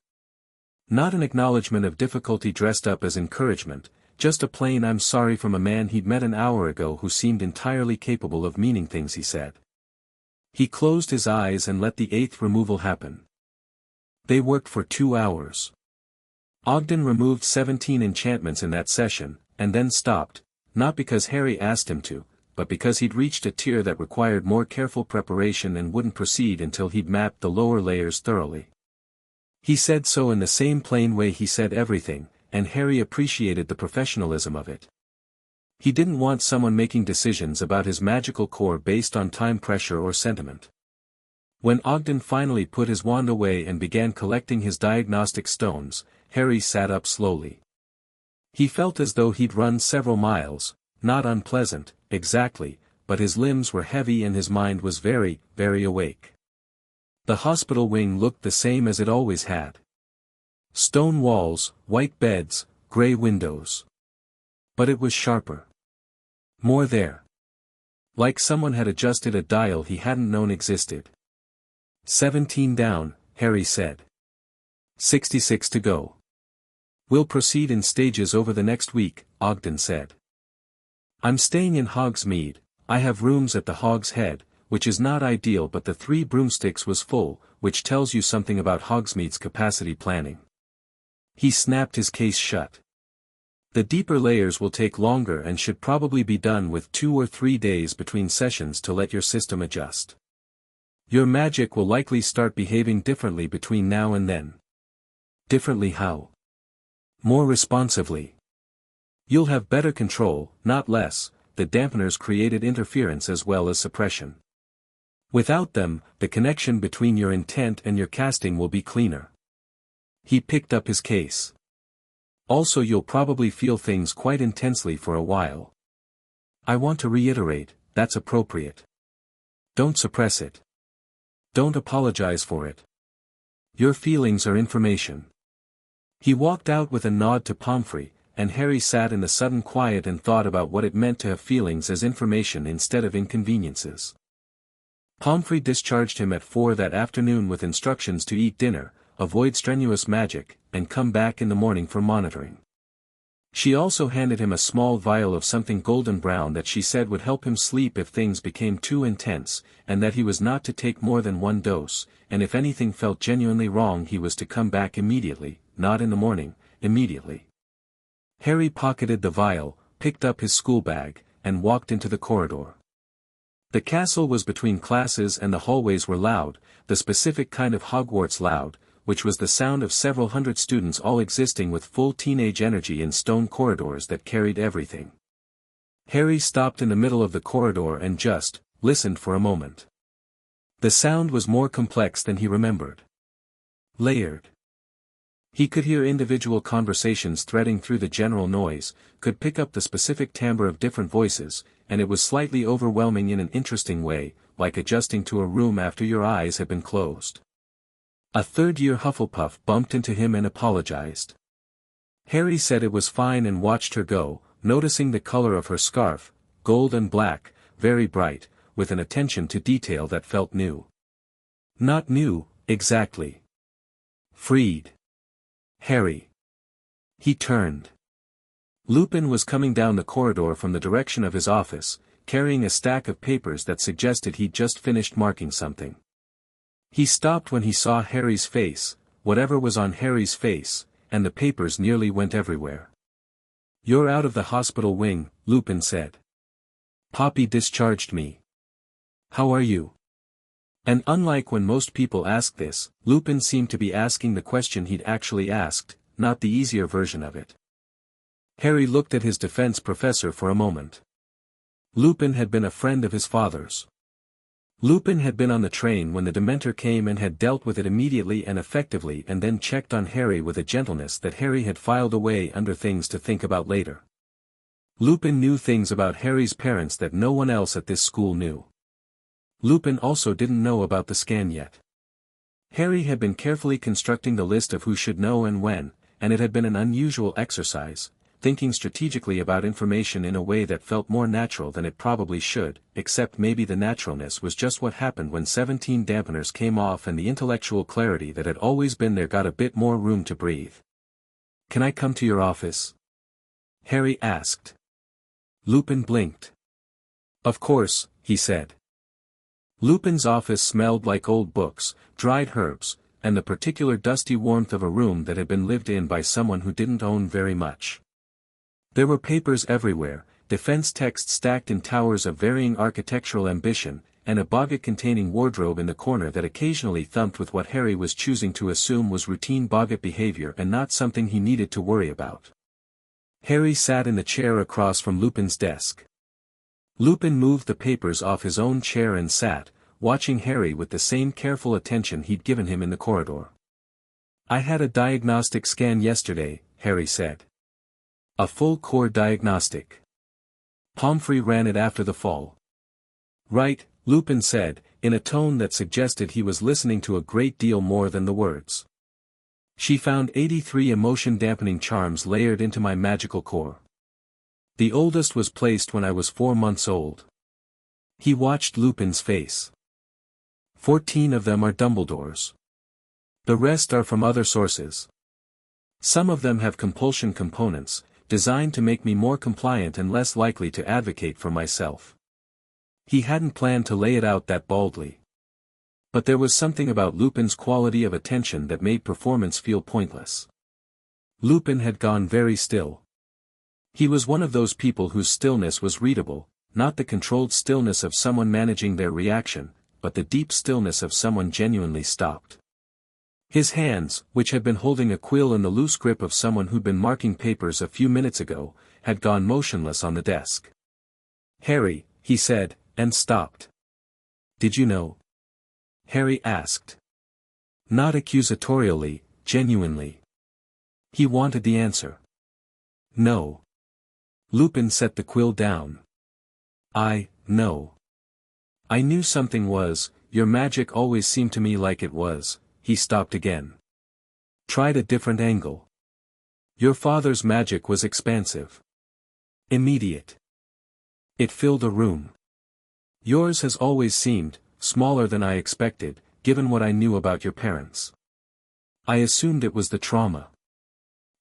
Not an acknowledgement of difficulty dressed up as encouragement, just a plain I'm sorry from a man he'd met an hour ago who seemed entirely capable of meaning things he said. He closed his eyes and let the 8th removal happen. They worked for 2 hours. Ogden removed 17 enchantments in that session, and then stopped, not because Harry asked him to, but because he'd reached a tier that required more careful preparation and wouldn't proceed until he'd mapped the lower layers thoroughly. He said so in the same plain way he said everything, and Harry appreciated the professionalism of it. He didn't want someone making decisions about his magical core based on time pressure or sentiment. When Ogden finally put his wand away and began collecting his diagnostic stones, Harry sat up slowly. He felt as though he'd run several miles, not unpleasant, exactly, but his limbs were heavy and his mind was very, very awake. The hospital wing looked the same as it always had. Stone walls, white beds, gray windows. But it was sharper. More there. Like someone had adjusted a dial he hadn't known existed. 17 down, Harry said. 66 to go. We'll proceed in stages over the next week, Ogden said. I'm staying in Hogsmeade. I have rooms at the Hog's Head, which is not ideal, but the 3 broomsticks was full, which tells you something about Hogsmeade's capacity planning. He snapped his case shut. The deeper layers will take longer and should probably be done with 2 or 3 days between sessions to let your system adjust. Your magic will likely start behaving differently between now and then. Differently how? More responsively. You'll have better control, not less. The dampeners created interference as well as suppression. Without them, the connection between your intent and your casting will be cleaner. He picked up his case. Also, you'll probably feel things quite intensely for a while. I want to reiterate, that's appropriate. Don't suppress it. Don't apologize for it. Your feelings are information. He walked out with a nod to Pomfrey, and Harry sat in the sudden quiet and thought about what it meant to have feelings as information instead of inconveniences. Pomfrey discharged him at 4 that afternoon with instructions to eat dinner, avoid strenuous magic, and come back in the morning for monitoring. She also handed him a small vial of something golden brown that she said would help him sleep if things became too intense, and that he was not to take more than 1 dose, and if anything felt genuinely wrong he was to come back immediately, not in the morning, immediately. Harry pocketed the vial, picked up his school bag, and walked into the corridor. The castle was between classes and the hallways were loud, the specific kind of Hogwarts loud, which was the sound of several hundred students all existing with full teenage energy in stone corridors that carried everything. Harry stopped in the middle of the corridor and just listened for a moment. The sound was more complex than he remembered. Layered. He could hear individual conversations threading through the general noise, could pick up the specific timbre of different voices, and it was slightly overwhelming in an interesting way, like adjusting to a room after your eyes had been closed. A third-year Hufflepuff bumped into him and apologized. Harry said it was fine and watched her go, noticing the color of her scarf, gold and black, very bright, with an attention to detail that felt new. Not new, exactly. Freed. Harry. He turned. Lupin was coming down the corridor from the direction of his office, carrying a stack of papers that suggested he'd just finished marking something. He stopped when he saw Harry's face, whatever was on Harry's face, and the papers nearly went everywhere. "You're out of the hospital wing," Lupin said. "Poppy discharged me. How are you?" And unlike when most people ask this, Lupin seemed to be asking the question he'd actually asked, not the easier version of it. Harry looked at his defense professor for a moment. Lupin had been a friend of his father's. Lupin had been on the train when the Dementor came and had dealt with it immediately and effectively and then checked on Harry with a gentleness that Harry had filed away under things to think about later. Lupin knew things about Harry's parents that no one else at this school knew. Lupin also didn't know about the scan yet. Harry had been carefully constructing the list of who should know and when, and it had been an unusual exercise, thinking strategically about information in a way that felt more natural than it probably should, except maybe the naturalness was just what happened when 17 dampeners came off and the intellectual clarity that had always been there got a bit more room to breathe. "Can I come to your office?" Harry asked. Lupin blinked. "Of course," he said. Lupin's office smelled like old books, dried herbs, and the particular dusty warmth of a room that had been lived in by someone who didn't own very much. There were papers everywhere, defense texts stacked in towers of varying architectural ambition, and a boggart-containing wardrobe in the corner that occasionally thumped with what Harry was choosing to assume was routine boggart behavior and not something he needed to worry about. Harry sat in the chair across from Lupin's desk. Lupin moved the papers off his own chair and sat, watching Harry with the same careful attention he'd given him in the corridor. "I had a diagnostic scan yesterday," Harry said. "A full core diagnostic. Pomfrey ran it after the fall." "Right," Lupin said, in a tone that suggested he was listening to a great deal more than the words. "She found 83 emotion-dampening charms layered into my magical core. The oldest was placed when I was 4 months old." He watched Lupin's face. 14 of them are Dumbledore's. The rest are from other sources. Some of them have compulsion components, designed to make me more compliant and less likely to advocate for myself." He hadn't planned to lay it out that baldly. But there was something about Lupin's quality of attention that made performance feel pointless. Lupin had gone very still. He was one of those people whose stillness was readable, not the controlled stillness of someone managing their reaction, but the deep stillness of someone genuinely stopped. His hands, which had been holding a quill in the loose grip of someone who'd been marking papers a few minutes ago, had gone motionless on the desk. "Harry," he said, and stopped. "Did you know?" Harry asked. Not accusatorially, genuinely. He wanted the answer. "No." Lupin set the quill down. "No. I knew something was, your magic always seemed to me like it was." He stopped again. Tried a different angle. "Your father's magic was expansive. Immediate. It filled a room. Yours has always seemed, smaller than I expected, given what I knew about your parents. I assumed it was the trauma.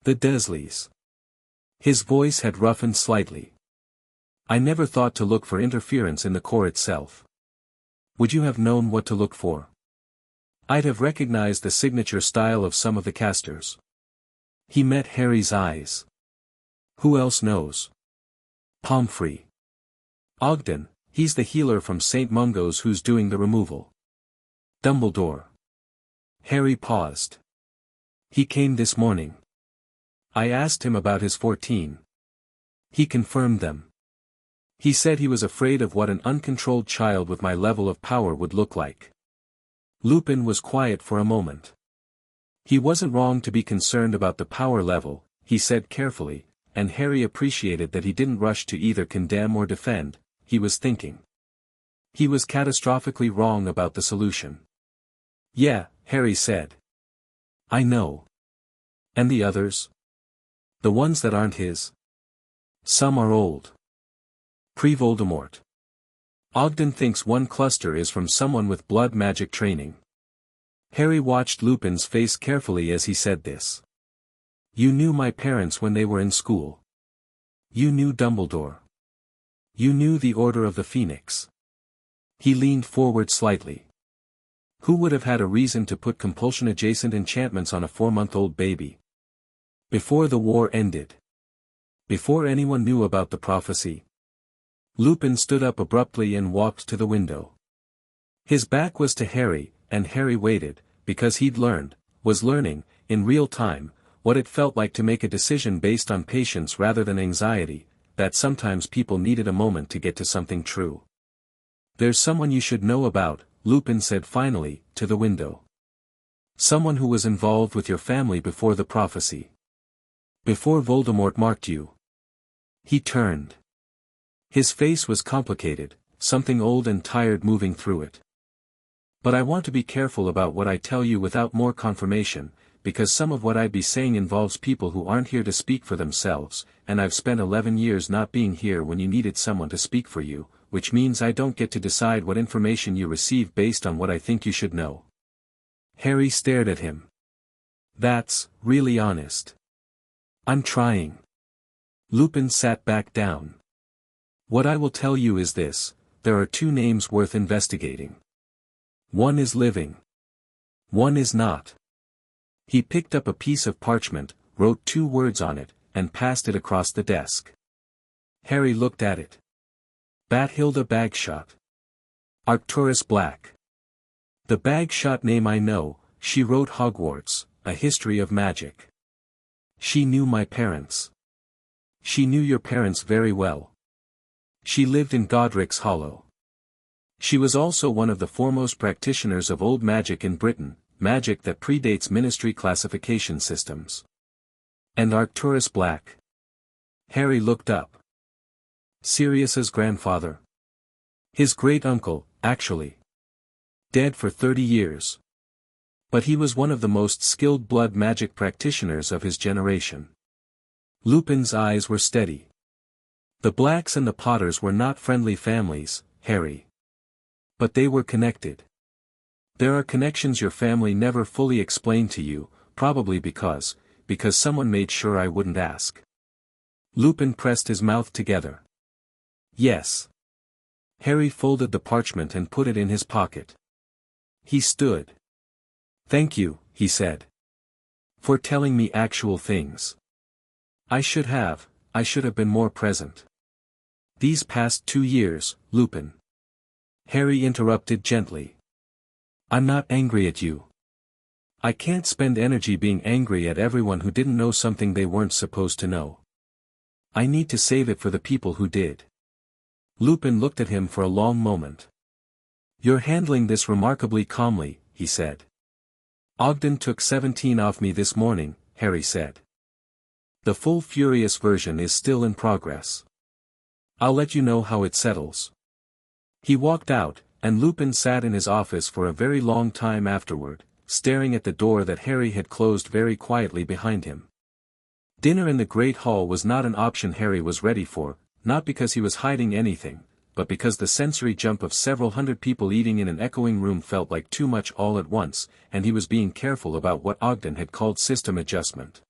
The Dursleys." His voice had roughened slightly. "I never thought to look for interference in the core itself. Would you have known what to look for? I'd have recognized the signature style of some of the casters." He met Harry's eyes. Who else knows? Pomfrey. Ogden, he's the healer from St. Mungo's who's doing the removal. Dumbledore. Harry paused. He came this morning. I asked him about his 14. He confirmed them. He said he was afraid of what an uncontrolled child with my level of power would look like. Lupin was quiet for a moment. He wasn't wrong to be concerned about the power level, he said carefully, and Harry appreciated that he didn't rush to either condemn or defend. He was thinking. He was catastrophically wrong about the solution. Yeah, Harry said. I know. And the others? The ones that aren't his? Some are old. Pre-Voldemort. Ogden thinks one cluster is from someone with blood magic training. Harry watched Lupin's face carefully as he said this. You knew my parents when they were in school. You knew Dumbledore. You knew the Order of the Phoenix. He leaned forward slightly. Who would have had a reason to put compulsion-adjacent enchantments on a 4-month-old baby? Before the war ended. Before anyone knew about the prophecy. Lupin stood up abruptly and walked to the window. His back was to Harry, and Harry waited, because was learning, in real time, what it felt like to make a decision based on patience rather than anxiety, that sometimes people needed a moment to get to something true. There's someone you should know about, Lupin said finally, to the window. Someone who was involved with your family before the prophecy. Before Voldemort marked you. He turned. His face was complicated, something old and tired moving through it. But I want to be careful about what I tell you without more confirmation, because some of what I'd be saying involves people who aren't here to speak for themselves, and I've spent 11 years not being here when you needed someone to speak for you, which means I don't get to decide what information you receive based on what I think you should know. Harry stared at him. That's really honest. I'm trying. Lupin sat back down. What I will tell you is this, there are 2 names worth investigating. One is living. One is not. He picked up a piece of parchment, wrote 2 words on it, and passed it across the desk. Harry looked at it. Bathilda Bagshot. Arcturus Black. The Bagshot name I know, she wrote Hogwarts, A History of Magic. She knew my parents. She knew your parents very well. She lived in Godric's Hollow. She was also one of the foremost practitioners of old magic in Britain, magic that predates ministry classification systems. And Arcturus Black. Harry looked up. Sirius's grandfather. His great-uncle, actually. Dead for 30 years. But he was one of the most skilled blood magic practitioners of his generation. Lupin's eyes were steady. The Blacks and the Potters were not friendly families, Harry. But they were connected. There are connections your family never fully explained to you, probably because someone made sure I wouldn't ask. Lupin pressed his mouth together. Yes. Harry folded the parchment and put it in his pocket. He stood. Thank you, he said. For telling me actual things. I should have been more present. These past 2 years, Lupin. Harry interrupted gently. I'm not angry at you. I can't spend energy being angry at everyone who didn't know something they weren't supposed to know. I need to save it for the people who did. Lupin looked at him for a long moment. You're handling this remarkably calmly, he said. Ogden took 17 off me this morning, Harry said. The full furious version is still in progress. I'll let you know how it settles. He walked out, and Lupin sat in his office for a very long time afterward, staring at the door that Harry had closed very quietly behind him. Dinner in the Great Hall was not an option Harry was ready for, not because he was hiding anything, but because the sensory jump of several hundred people eating in an echoing room felt like too much all at once, and he was being careful about what Ogden had called system adjustment.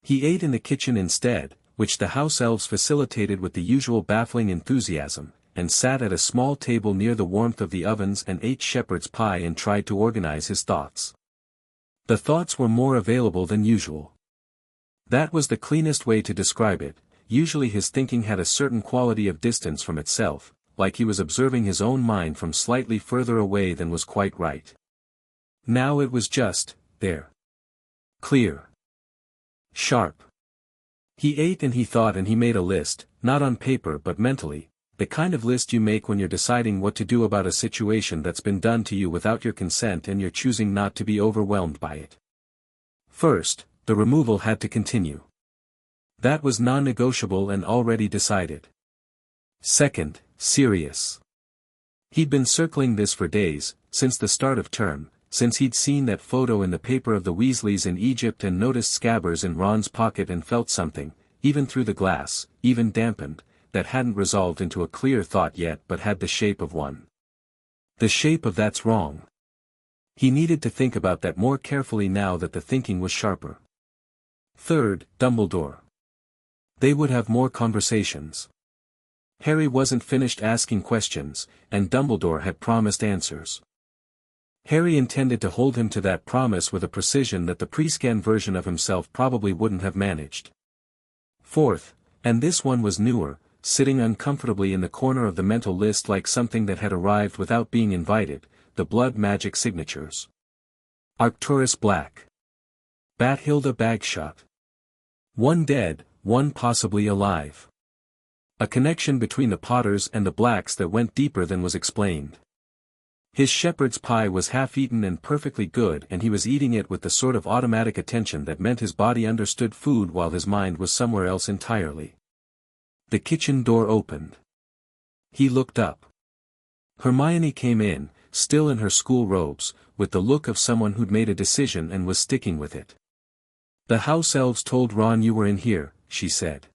He ate in the kitchen instead, which the house elves facilitated with the usual baffling enthusiasm, and sat at a small table near the warmth of the ovens and ate shepherd's pie and tried to organize his thoughts. The thoughts were more available than usual. That was the cleanest way to describe it. Usually his thinking had a certain quality of distance from itself, like he was observing his own mind from slightly further away than was quite right. Now it was just, there. Clear. Sharp. He ate and he thought and he made a list, not on paper but mentally, the kind of list you make when you're deciding what to do about a situation that's been done to you without your consent and you're choosing not to be overwhelmed by it. First, the removal had to continue. That was non-negotiable and already decided. Second, serious. He'd been circling this for days, since the start of term, since he'd seen that photo in the paper of the Weasleys in Egypt and noticed Scabbers in Ron's pocket and felt something, even through the glass, even dampened, that hadn't resolved into a clear thought yet but had the shape of one. The shape of that's wrong. He needed to think about that more carefully now that the thinking was sharper. Third, Dumbledore. They would have more conversations. Harry wasn't finished asking questions, and Dumbledore had promised answers. Harry intended to hold him to that promise with a precision that the pre-scan version of himself probably wouldn't have managed. Fourth, and this one was newer, sitting uncomfortably in the corner of the mental list like something that had arrived without being invited, the blood magic signatures. Arcturus Black. Bathilda Bagshot. One dead, one possibly alive. A connection between the Potters and the Blacks that went deeper than was explained. His shepherd's pie was half-eaten and perfectly good and he was eating it with the sort of automatic attention that meant his body understood food while his mind was somewhere else entirely. The kitchen door opened. He looked up. Hermione came in, still in her school robes, with the look of someone who'd made a decision and was sticking with it. "The house elves told Ron you were in here," she said.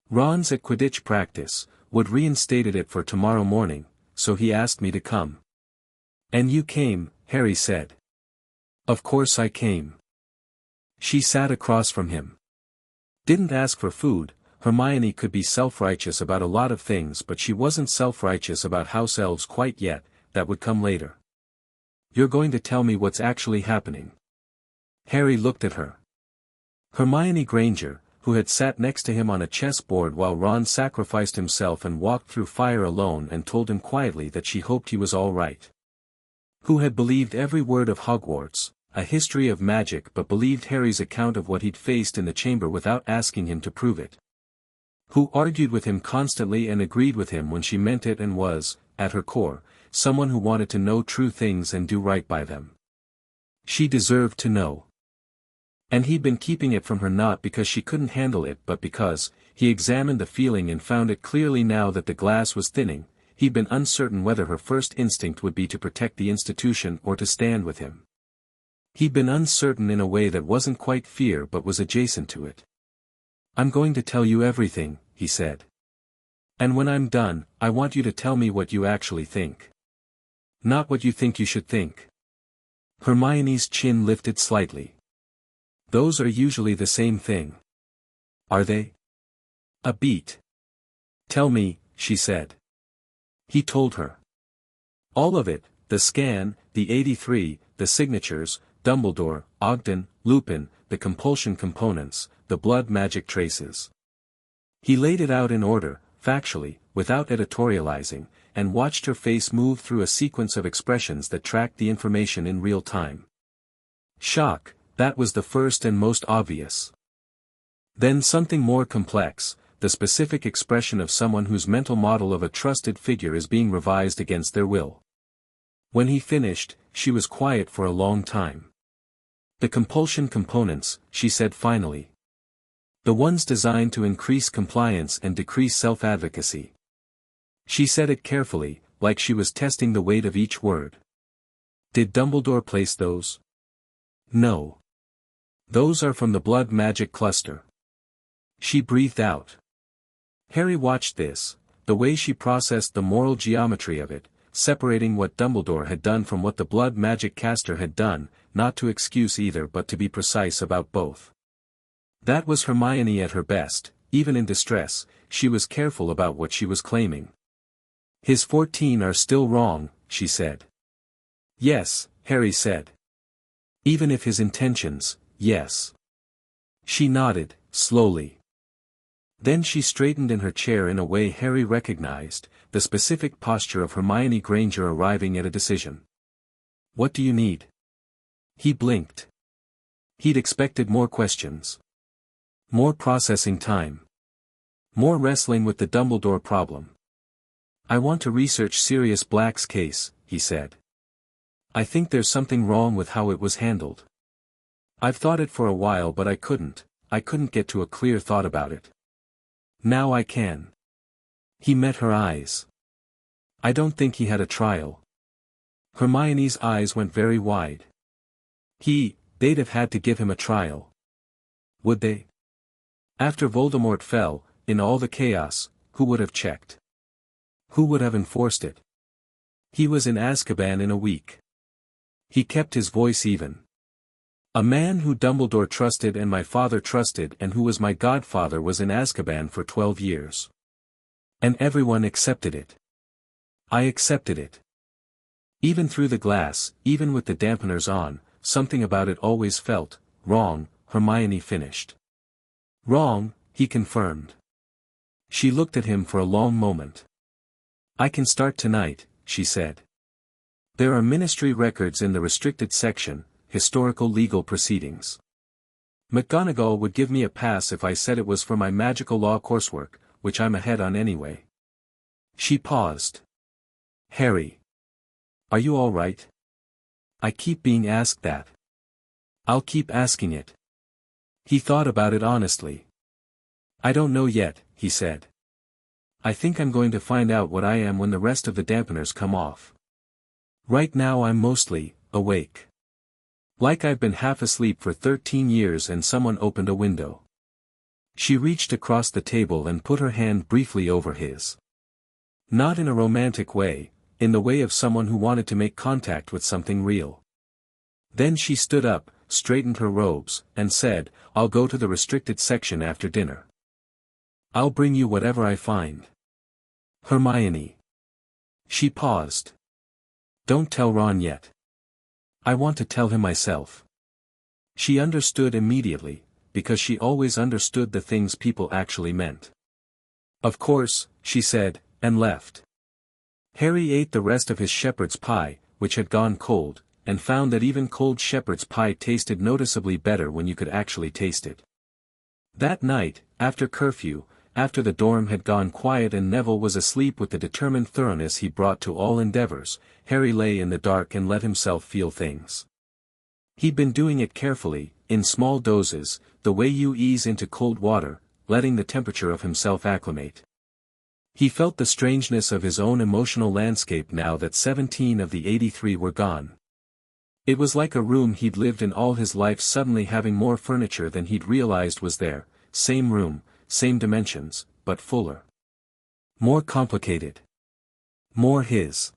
"Ron's at Quidditch practice, Wood reinstated it for tomorrow morning, so he asked me to come." "And you came," Harry said. "Of course I came." She sat across from him. Didn't ask for food. Hermione could be self-righteous about a lot of things but she wasn't self-righteous about house elves quite yet, that would come later. "You're going to tell me what's actually happening." Harry looked at her. Hermione Granger, who had sat next to him on a chessboard while Ron sacrificed himself and walked through fire alone and told him quietly that she hoped he was all right. Who had believed every word of Hogwarts, a history of magic but believed Harry's account of what he'd faced in the chamber without asking him to prove it. Who argued with him constantly and agreed with him when she meant it and was, at her core, someone who wanted to know true things and do right by them. She deserved to know. And he'd been keeping it from her not because she couldn't handle it but because, he examined the feeling and found it clearly now that the glass was thinning, he'd been uncertain whether her first instinct would be to protect the institution or to stand with him. He'd been uncertain in a way that wasn't quite fear but was adjacent to it. "I'm going to tell you everything," he said. "And when I'm done, I want you to tell me what you actually think. Not what you think you should think." Hermione's chin lifted slightly. "Those are usually the same thing." "Are they?" "A bit." "Tell me," she said. He told her. All of it, the scan, the 83, the signatures, Dumbledore, Ogden, Lupin, the compulsion components, the blood magic traces. He laid it out in order, factually, without editorializing, and watched her face move through a sequence of expressions that tracked the information in real time. Shock, that was the first and most obvious. Then something more complex, the specific expression of someone whose mental model of a trusted figure is being revised against their will. When he finished, she was quiet for a long time. "The compulsion components," she said finally. "The ones designed to increase compliance and decrease self-advocacy." She said it carefully, like she was testing the weight of each word. "Did Dumbledore place those?" "No. Those are from the blood magic cluster." She breathed out. Harry watched this, the way she processed the moral geometry of it, separating what Dumbledore had done from what the blood magic caster had done, not to excuse either but to be precise about both. That was Hermione at her best, even in distress, she was careful about what she was claiming. "His 14 are still wrong," she said. "Yes," Harry said. "Even if his intentions, yes." She nodded, slowly. Then she straightened in her chair in a way Harry recognized, the specific posture of Hermione Granger arriving at a decision. "What do you need?" He blinked. He'd expected more questions. More processing time. More wrestling with the Dumbledore problem. "I want to research Sirius Black's case," he said. "I think there's something wrong with how it was handled. I've thought it for a while but I couldn't get to a clear thought about it. Now I can." He met her eyes. "I don't think he had a trial." Hermione's eyes went very wide. They'd have had to give him a trial. Would they? After Voldemort fell, in all the chaos, who would have checked? Who would have enforced it? He was in Azkaban in a week. He kept his voice even. "A man who Dumbledore trusted and my father trusted and who was my godfather was in Azkaban for 12 years. And everyone accepted it. I accepted it. Even through the glass, even with the dampeners on, something about it always felt wrong," Hermione finished. "Wrong," he confirmed. She looked at him for a long moment. "I can start tonight," she said. "There are ministry records in the restricted section, historical legal proceedings. McGonagall would give me a pass if I said it was for my magical law coursework, which I'm ahead on anyway." She paused. "Harry. Are you all right? I keep being asked that. I'll keep asking it." He thought about it honestly. "I don't know yet," he said. "I think I'm going to find out what I am when the rest of the dampeners come off. Right now I'm mostly awake. Like I've been half asleep for 13 years and someone opened a window." She reached across the table and put her hand briefly over his. Not in a romantic way, in the way of someone who wanted to make contact with something real. Then she stood up, straightened her robes, and said, "I'll go to the restricted section after dinner. I'll bring you whatever I find." "Hermione." She paused. "Don't tell Ron yet. I want to tell him myself." She understood immediately, because she always understood the things people actually meant. "Of course," she said, and left. Harry ate the rest of his shepherd's pie, which had gone cold, and found that even cold shepherd's pie tasted noticeably better when you could actually taste it. That night, after curfew, after the dorm had gone quiet and Neville was asleep with the determined thoroughness he brought to all endeavors, Harry lay in the dark and let himself feel things. He'd been doing it carefully, in small doses, the way you ease into cold water, letting the temperature of himself acclimate. He felt the strangeness of his own emotional landscape now that 17 of the 83 were gone. It was like a room he'd lived in all his life suddenly having more furniture than he'd realized was there, same room, same dimensions, but fuller. More complicated. More his.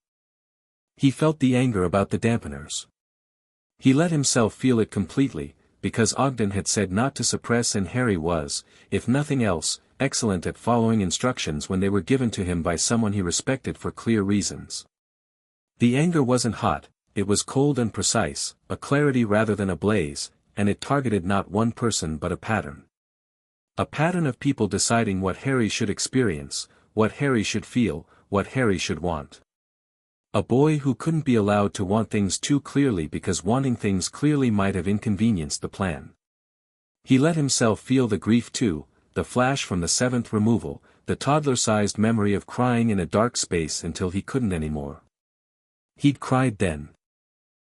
He felt the anger about the dampeners. He let himself feel it completely, because Ogden had said not to suppress and Harry was, if nothing else, excellent at following instructions when they were given to him by someone he respected for clear reasons. The anger wasn't hot, it was cold and precise, a clarity rather than a blaze, and it targeted not one person but a pattern. A pattern of people deciding what Harry should experience, what Harry should feel, what Harry should want. A boy who couldn't be allowed to want things too clearly because wanting things clearly might have inconvenienced the plan. He let himself feel the grief too, the flash from the seventh removal, the toddler-sized memory of crying in a dark space until he couldn't anymore. He'd cried then.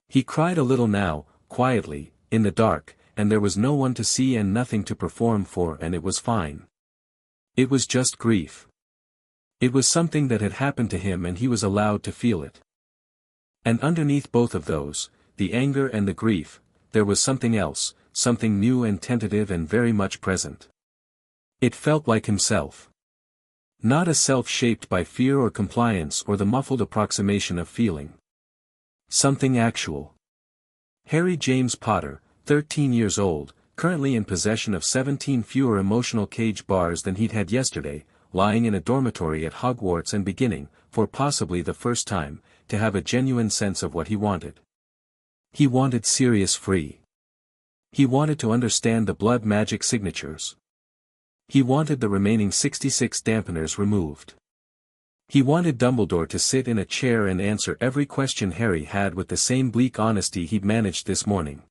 He cried a little now, quietly, in the dark, and there was no one to see and nothing to perform for and it was fine. It was just grief. It was something that had happened to him and he was allowed to feel it. And underneath both of those, the anger and the grief, there was something else, something new and tentative and very much present. It felt like himself. Not a self shaped by fear or compliance or the muffled approximation of feeling. Something actual. Harry James Potter, 13 years old, currently in possession of 17 fewer emotional cage bars than he'd had yesterday, lying in a dormitory at Hogwarts and beginning, for possibly the first time, to have a genuine sense of what he wanted. He wanted Sirius free. He wanted to understand the blood magic signatures. He wanted the remaining 66 dampeners removed. He wanted Dumbledore to sit in a chair and answer every question Harry had with the same bleak honesty he'd managed this morning.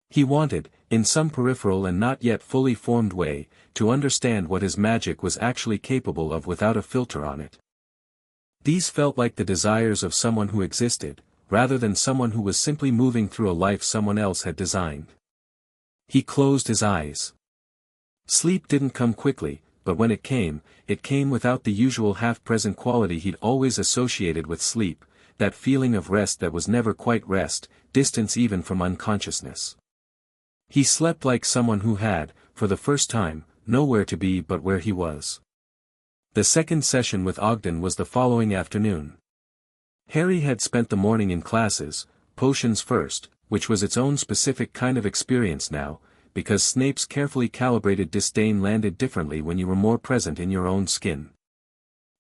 He wanted, in some peripheral and not yet fully formed way, to understand what his magic was actually capable of without a filter on it. These felt like the desires of someone who existed, rather than someone who was simply moving through a life someone else had designed. He closed his eyes. Sleep didn't come quickly, but when it came without the usual half-present quality he'd always associated with sleep, that feeling of rest that was never quite rest, distance even from unconsciousness. He slept like someone who had, for the first time, nowhere to be but where he was. The second session with Ogden was the following afternoon. Harry had spent the morning in classes, potions first, which was its own specific kind of experience now, because Snape's carefully calibrated disdain landed differently when you were more present in your own skin.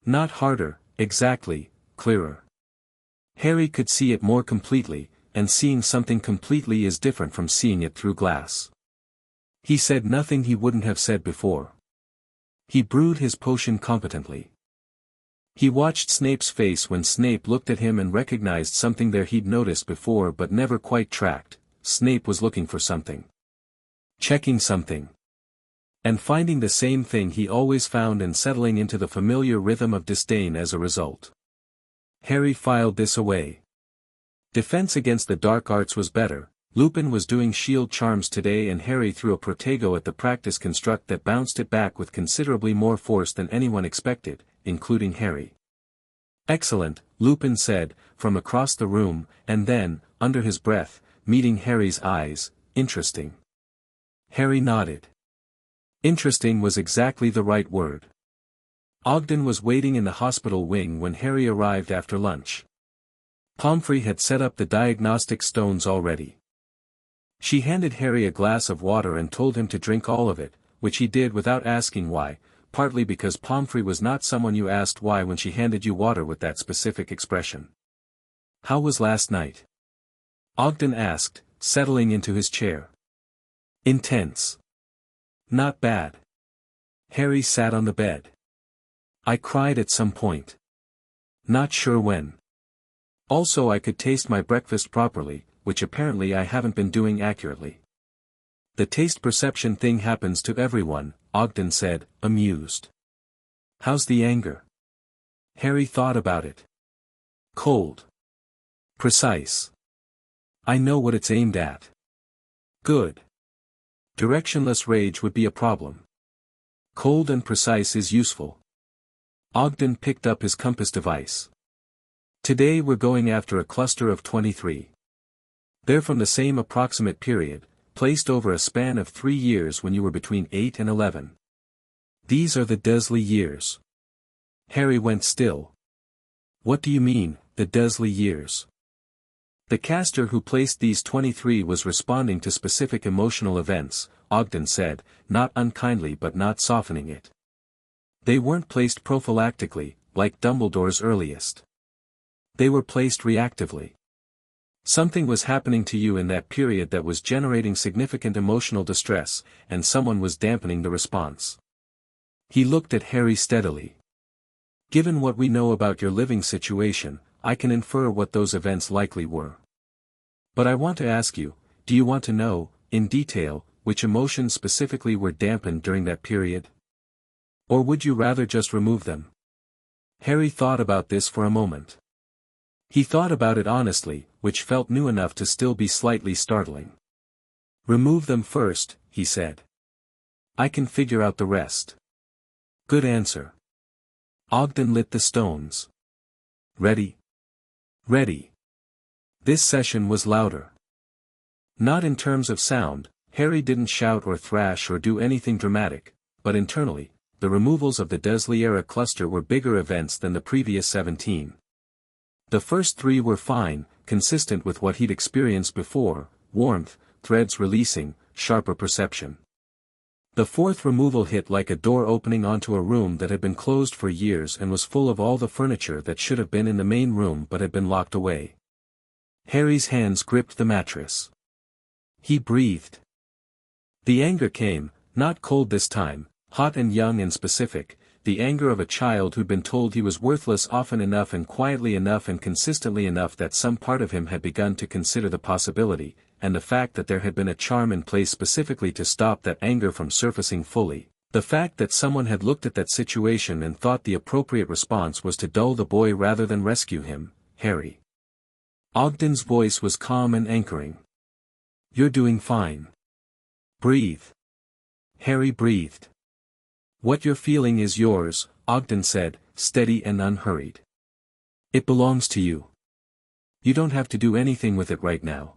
Not harder, exactly, clearer. Harry could see it more completely, and seeing something completely is different from seeing it through glass. He said nothing he wouldn't have said before. He brewed his potion competently. He watched Snape's face when Snape looked at him and recognized something there he'd noticed before but never quite tracked. Snape was looking for something. Checking something. And finding the same thing he always found and settling into the familiar rhythm of disdain as a result. Harry filed this away. Defense against the dark arts was better. Lupin was doing shield charms today and Harry threw a protego at the practice construct that bounced it back with considerably more force than anyone expected, including Harry. Excellent, Lupin said, from across the room, and then, under his breath, meeting Harry's eyes, interesting. Harry nodded. Interesting was exactly the right word. Ogden was waiting in the hospital wing when Harry arrived after lunch. Pomfrey had set up the diagnostic stones already. She handed Harry a glass of water and told him to drink all of it, which he did without asking why, partly because Pomfrey was not someone you asked why when she handed you water with that specific expression. How was last night? Ogden asked, settling into his chair. Intense. Not bad. Harry sat on the bed. I cried at some point. Not sure when. Also I could taste my breakfast properly, which apparently I haven't been doing accurately. The taste perception thing happens to everyone, Ogden said, amused. How's the anger? Harry thought about it. Cold. Precise. I know what it's aimed at. Good. Directionless rage would be a problem. Cold and precise is useful. Ogden picked up his compass device. Today we're going after a cluster of 23. They're from the same approximate period, placed over a span of 3 years when you were between 8 and 11. These are the Dursley years. Harry went still. What do you mean, the Dursley years? The caster who placed these 23 was responding to specific emotional events, Ogden said, not unkindly but not softening it. They weren't placed prophylactically, like Dumbledore's earliest. They were placed reactively. Something was happening to you in that period that was generating significant emotional distress, and someone was dampening the response. He looked at Harry steadily. Given what we know about your living situation, I can infer what those events likely were. But I want to ask you, do you want to know, in detail, which emotions specifically were dampened during that period? Or would you rather just remove them? Harry thought about this for a moment. He thought about it honestly, which felt new enough to still be slightly startling. Remove them first, he said. I can figure out the rest. Good answer. Ogden lit the stones. Ready? Ready. This session was louder. Not in terms of sound, Harry didn't shout or thrash or do anything dramatic, but internally, the removals of the Dursley-era cluster were bigger events than the previous 17. The first 3 were fine, consistent with what he'd experienced before, warmth, threads releasing, sharper perception. The 4th removal hit like a door opening onto a room that had been closed for years and was full of all the furniture that should have been in the main room but had been locked away. Harry's hands gripped the mattress. He breathed. The anger came, not cold this time, hot and young and specific, the anger of a child who'd been told he was worthless often enough and quietly enough and consistently enough that some part of him had begun to consider the possibility, and the fact that there had been a charm in place specifically to stop that anger from surfacing fully. The fact that someone had looked at that situation and thought the appropriate response was to dull the boy rather than rescue him, Harry. Ogden's voice was calm and anchoring. "You're doing fine. Breathe." Harry breathed. "What you're feeling is yours," Ogden said, steady and unhurried. "It belongs to you. You don't have to do anything with it right now."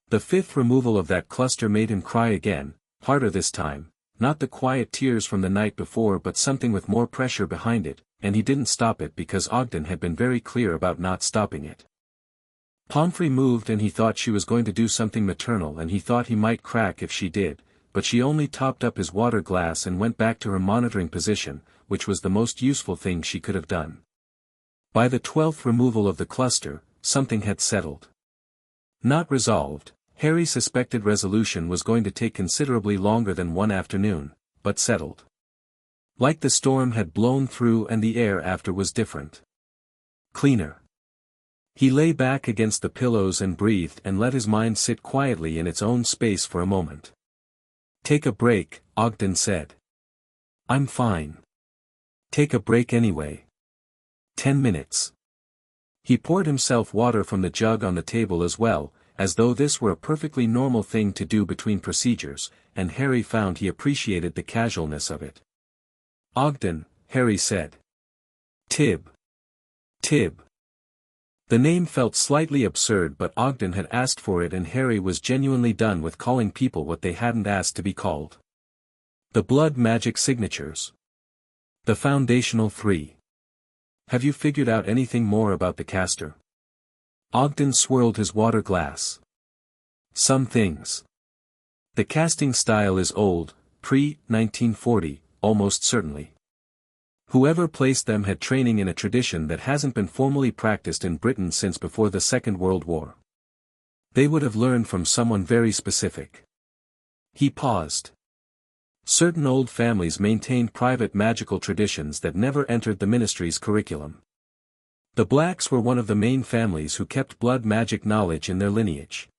The fifth removal of that cluster made him cry again, harder this time, not the quiet tears from the night before but something with more pressure behind it, and he didn't stop it because Ogden had been very clear about not stopping it. Pomfrey moved and he thought she was going to do something maternal and he thought he might crack if she did, but she only topped up his water glass and went back to her monitoring position, which was the most useful thing she could have done. By the 12th removal of the cluster, something had settled. Not resolved, Harry suspected resolution was going to take considerably longer than one afternoon, but settled. Like the storm had blown through and the air after was different. Cleaner. He lay back against the pillows and breathed and let his mind sit quietly in its own space for a moment. "Take a break," Ogden said. "I'm fine." "Take a break anyway." 10 minutes. He poured himself water from the jug on the table as well, as though this were a perfectly normal thing to do between procedures, and Harry found he appreciated the casualness of it. "Ogden," Harry said. "Tib. Tib." The name felt slightly absurd but Ogden had asked for it and Harry was genuinely done with calling people what they hadn't asked to be called. The blood magic signatures. The foundational 3. "Have you figured out anything more about the caster?" Ogden swirled his water glass. "Some things. The casting style is old, pre-1940, almost certainly. Whoever placed them had training in a tradition that hasn't been formally practiced in Britain since before the Second World War. They would have learned from someone very specific." He paused. Certain old families maintained private magical traditions that never entered the ministry's curriculum. The Blacks were one of the main families who kept blood magic knowledge in their lineage.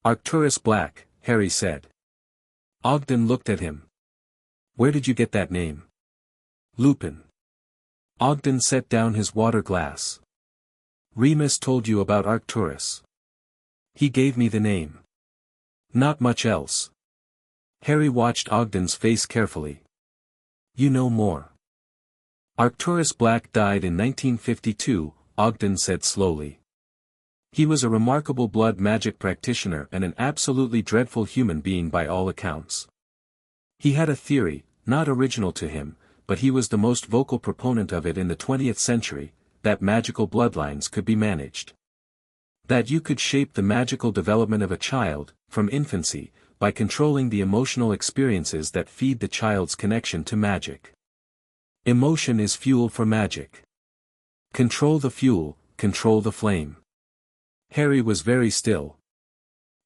"Arcturus Black," Harry said. Ogden looked at him. "Where did you get that name?" "Lupin." Ogden set down his water glass. "Remus told you about Arcturus. He gave me the name. Not much else." Harry watched Ogden's face carefully. "You know more." "Arcturus Black died in 1952, Ogden said slowly. "He was a remarkable blood magic practitioner and an absolutely dreadful human being by all accounts. He had a theory, not original to him, but he was the most vocal proponent of it in the 20th century, that magical bloodlines could be managed. That you could shape the magical development of a child, from infancy, by controlling the emotional experiences that feed the child's connection to magic. Emotion is fuel for magic. Control the fuel, control the flame." Harry was very still.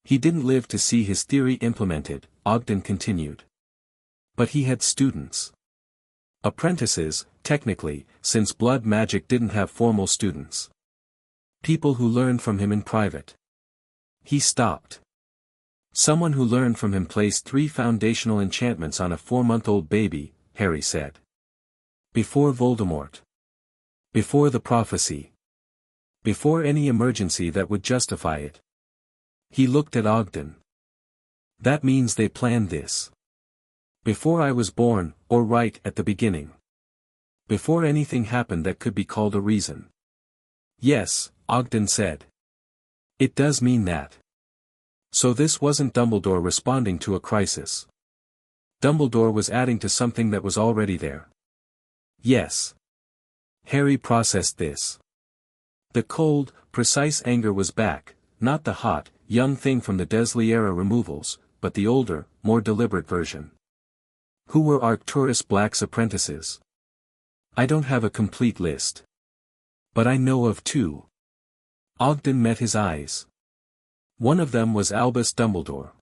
"He didn't live to see his theory implemented," Ogden continued. "But he had students. Apprentices, technically, since blood magic didn't have formal students. People who learned from him in private." He stopped. "Someone who learned from him placed 3 foundational enchantments on a 4-month-old baby," Harry said. "Before Voldemort. Before the prophecy. Before any emergency that would justify it." He looked at Ogden. "That means they planned this. Before I was born, or right at the beginning. Before anything happened that could be called a reason." "Yes," Ogden said. "It does mean that. So this wasn't Dumbledore responding to a crisis. Dumbledore was adding to something that was already there." "Yes." Harry processed this. The cold, precise anger was back, not the hot, young thing from the Desley-era removals, but the older, more deliberate version. "Who were Arcturus Black's apprentices?" "I don't have a complete list. But I know of 2. Ogden met his eyes. "One of them was Albus Dumbledore.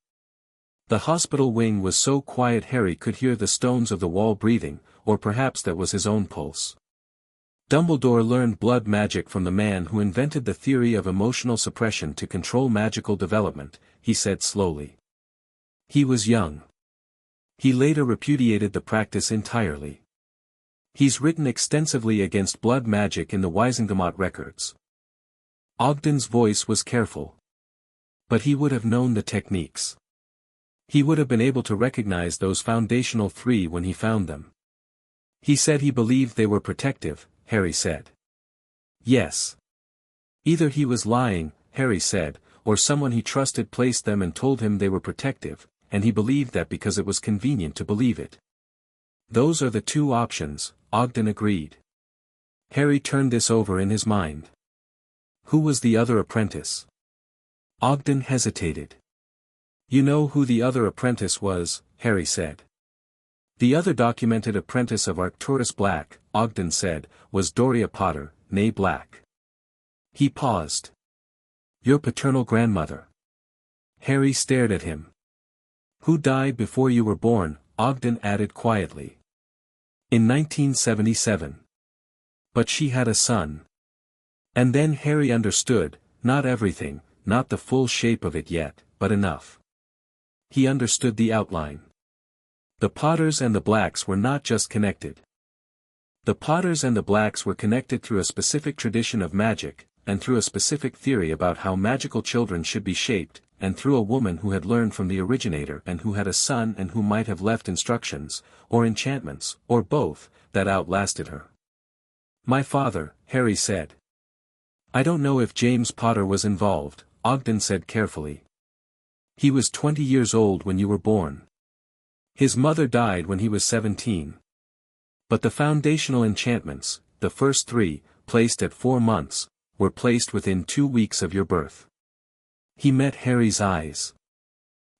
The hospital wing was so quiet Harry could hear the stones of the wall breathing, or perhaps that was his own pulse. Dumbledore learned blood magic from the man who invented the theory of emotional suppression to control magical development, he said slowly. He was young. He later repudiated the practice entirely. He's written extensively against blood magic in the Wisengamot records. Ogden's voice was careful. But he would have known the techniques. He would have been able to recognize those foundational three when he found them. He said he believed they were protective, Harry said. Yes. Either he was lying, Harry said, or someone he trusted placed them and told him they were protective, and he believed that because it was convenient to believe it. Those are the two options, Ogden agreed. Harry turned this over in his mind. Who was the other apprentice? Ogden hesitated. You know who the other apprentice was, Harry said. The other documented apprentice of Arcturus Black, Ogden said, was Doria Potter, née Black. He paused. Your paternal grandmother. Harry stared at him. Who died before you were born, Ogden added quietly. In 1977. But she had a son. And then Harry understood, not everything, not the full shape of it yet, but enough. He understood the outline. The Potters and the Blacks were not just connected. The Potters and the Blacks were connected through a specific tradition of magic, and through a specific theory about how magical children should be shaped, and through a woman who had learned from the originator and who had a son and who might have left instructions, or enchantments, or both, that outlasted her. My father, Harry said. I don't know if James Potter was involved, Ogden said carefully. He was 20 years old when you were born. His mother died when he was 17. But the foundational enchantments, the first three, placed at 4 months, were placed within 2 weeks of your birth. He met Harry's eyes.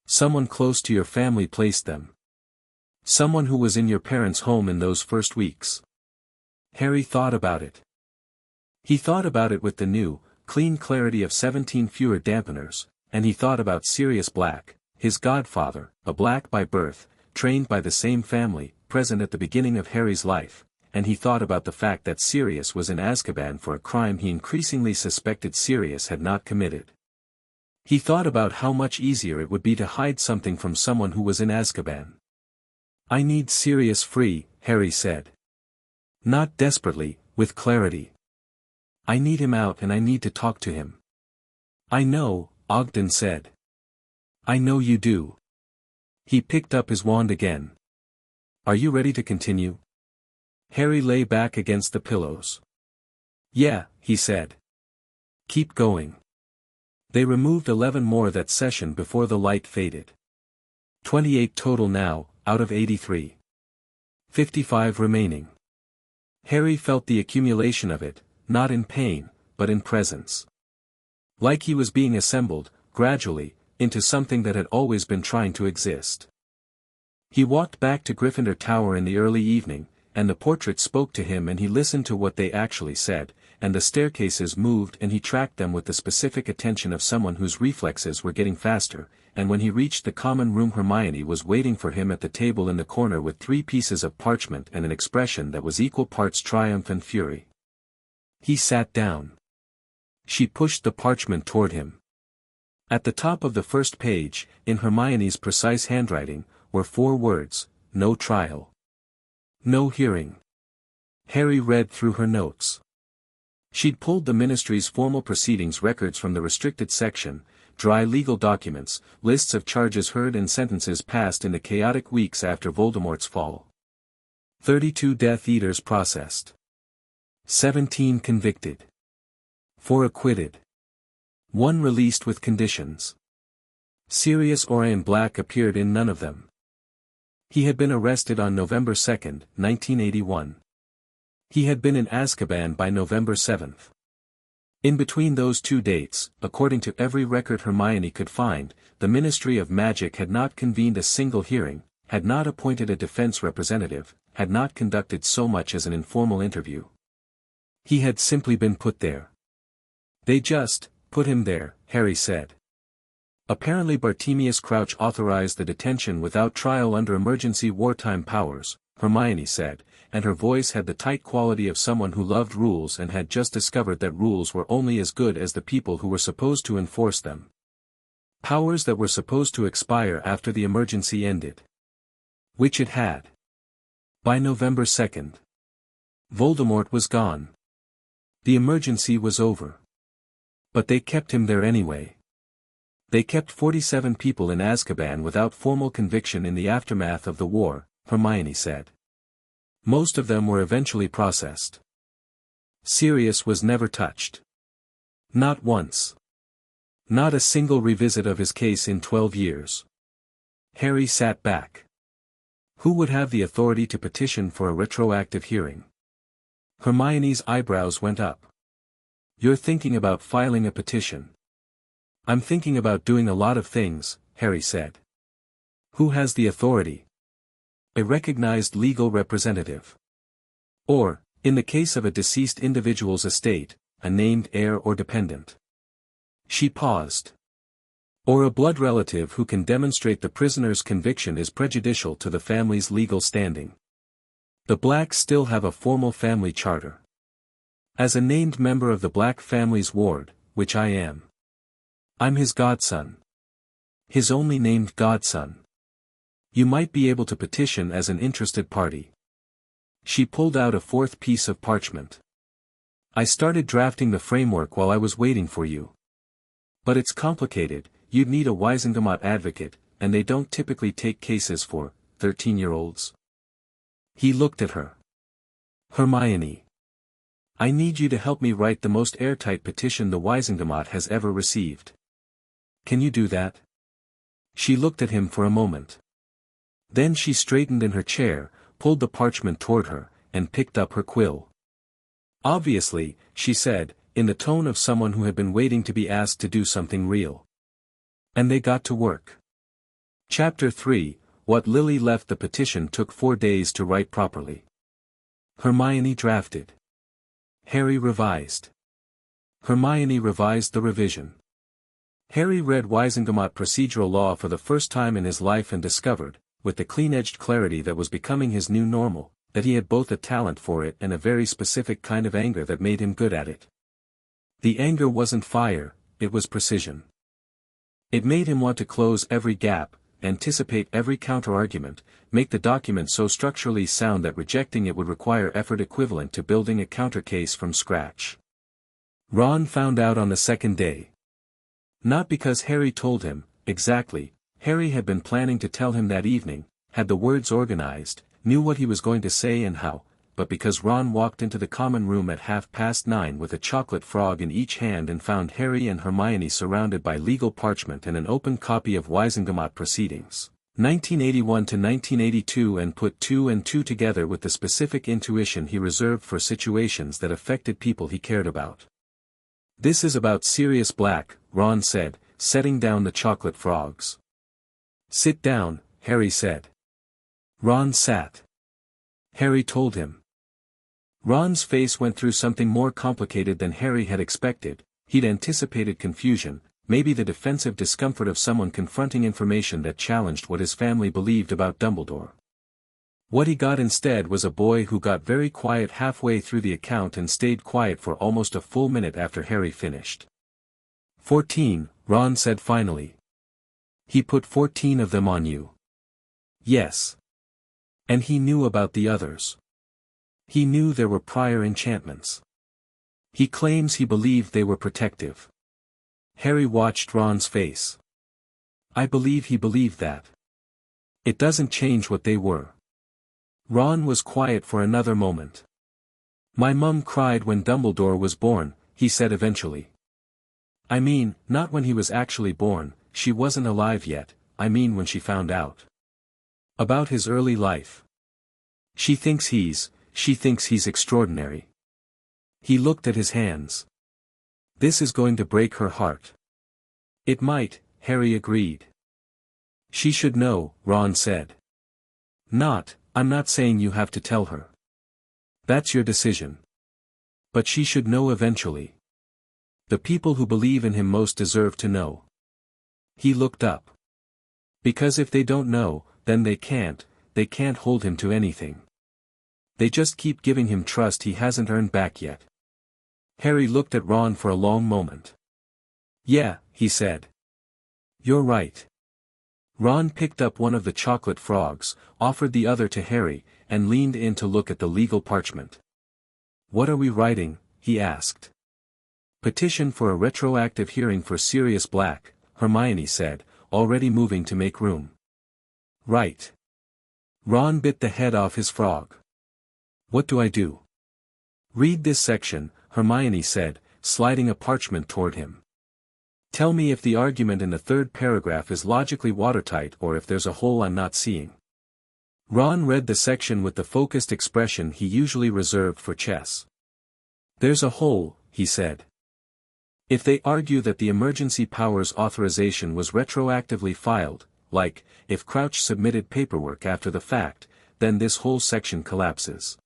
Someone close to your family placed them. Someone who was in your parents' home in those first weeks. Harry thought about it. He thought about it with the new, clean clarity of 17 fewer dampeners, and he thought about Sirius Black, his godfather, a Black by birth, trained by the same family, present at the beginning of Harry's life, and he thought about the fact that Sirius was in Azkaban for a crime he increasingly suspected Sirius had not committed. He thought about how much easier it would be to hide something from someone who was in Azkaban. I need Sirius free, Harry said. Not desperately, with clarity. I need him out and I need to talk to him. I know, Ogden said. I know you do. He picked up his wand again. Are you ready to continue? Harry lay back against the pillows. Yeah, he said. Keep going. They removed 11 more that session before the light faded. 28 total now, out of 83. 55 remaining. Harry felt the accumulation of it, not in pain, but in presence. Like he was being assembled, gradually, into something that had always been trying to exist. He walked back to Gryffindor Tower in the early evening, and the portraits spoke to him and he listened to what they actually said, and the staircases moved and he tracked them with the specific attention of someone whose reflexes were getting faster, and when he reached the common room Hermione was waiting for him at the table in the corner with 3 pieces of parchment and an expression that was equal parts triumph and fury. He sat down. She pushed the parchment toward him. At the top of the first page, in Hermione's precise handwriting, were 4 words, no trial. No hearing. Harry read through her notes. She'd pulled the ministry's formal proceedings records from the restricted section, dry legal documents, lists of charges heard and sentences passed in the chaotic weeks after Voldemort's fall. 32 Death Eaters processed. 17 convicted. 4 acquitted. 1 released with conditions. Sirius Orion Black appeared in none of them. He had been arrested on November 2, 1981. He had been in Azkaban by November 7. In between those 2 dates, according to every record Hermione could find, the Ministry of Magic had not convened a single hearing, had not appointed a defense representative, had not conducted so much as an informal interview. He had simply been put there. They just put him there, Harry said. Apparently Bartemius Crouch authorized the detention without trial under emergency wartime powers, Hermione said, and her voice had the tight quality of someone who loved rules and had just discovered that rules were only as good as the people who were supposed to enforce them. Powers that were supposed to expire after the emergency ended. Which it had. By November 2nd. Voldemort was gone. The emergency was over. But they kept him there anyway. They kept 47 people in Azkaban without formal conviction in the aftermath of the war, Hermione said. Most of them were eventually processed. Sirius was never touched. Not once. Not a single revisit of his case in 12 years. Harry sat back. Who would have the authority to petition for a retroactive hearing? Hermione's eyebrows went up. You're thinking about filing a petition. I'm thinking about doing a lot of things, Harry said. Who has the authority? A recognized legal representative. Or, in the case of a deceased individual's estate, a named heir or dependent. She paused. Or a blood relative who can demonstrate the prisoner's conviction is prejudicial to the family's legal standing. The Blacks still have a formal family charter. As a named member of the Black family's ward, which I am. I'm his godson. His only named godson. You might be able to petition as an interested party. She pulled out a fourth piece of parchment. I started drafting the framework while I was waiting for you. But it's complicated, you'd need a Wisengamot advocate, and they don't typically take cases for 13-year-olds. He looked at her. Hermione. I need you to help me write the most airtight petition the Wisengamot has ever received. Can you do that? She looked at him for a moment. Then she straightened in her chair, pulled the parchment toward her, and picked up her quill. Obviously, she said, in the tone of someone who had been waiting to be asked to do something real. And they got to work. Chapter 3, What Lily Left. The petition took 4 days to write properly. Hermione drafted. Harry revised. Hermione revised the revision. Harry read Wisengamot procedural law for the first time in his life and discovered, with the clean-edged clarity that was becoming his new normal, that he had both a talent for it and a very specific kind of anger that made him good at it. The anger wasn't fire, it was precision. It made him want to close every gap, anticipate every counter-argument, make the document so structurally sound that rejecting it would require effort equivalent to building a counter-case from scratch. Ron found out on the second day. Not because Harry told him, exactly. Harry had been planning to tell him that evening, had the words organized, knew what he was going to say and how, but because Ron walked into the common room at 9:30 with a chocolate frog in each hand and found Harry and Hermione surrounded by legal parchment and an open copy of Wisengamot Proceedings, 1981 to 1982, and put 2 and 2 together with the specific intuition he reserved for situations that affected people he cared about. This is about Sirius Black, Ron said, setting down the chocolate frogs. Sit down, Harry said. Ron sat. Harry told him. Ron's face went through something more complicated than Harry had expected. He'd anticipated confusion, maybe the defensive discomfort of someone confronting information that challenged what his family believed about Dumbledore. What he got instead was a boy who got very quiet halfway through the account and stayed quiet for almost a full minute after Harry finished. 14, Ron said finally. He put 14 of them on you. Yes. And he knew about the others. He knew there were prior enchantments. He claims he believed they were protective. Harry watched Ron's face. I believe he believed that. It doesn't change what they were. Ron was quiet for another moment. My mum cried when Dumbledore was born, he said eventually. I mean, not when he was actually born, she wasn't alive yet, I mean when she found out. About his early life. She thinks he's extraordinary. He looked at his hands. This is going to break her heart. It might, Harry agreed. She should know, Ron said. I'm not saying you have to tell her. That's your decision. But she should know eventually. The people who believe in him most deserve to know. He looked up. Because if they don't know, then they can't hold him to anything. They just keep giving him trust he hasn't earned back yet. Harry looked at Ron for a long moment. Yeah, he said. You're right. Ron picked up one of the chocolate frogs, offered the other to Harry, and leaned in to look at the legal parchment. What are we writing? He asked. Petition for a retroactive hearing for Sirius Black, Hermione said, already moving to make room. Right. Ron bit the head off his frog. What do I do? Read this section, Hermione said, sliding a parchment toward him. Tell me if the argument in the third paragraph is logically watertight or if there's a hole I'm not seeing. Ron read the section with the focused expression he usually reserved for chess. There's a hole, he said. If they argue that the emergency powers authorization was retroactively filed, like, if Crouch submitted paperwork after the fact, then this whole section collapses.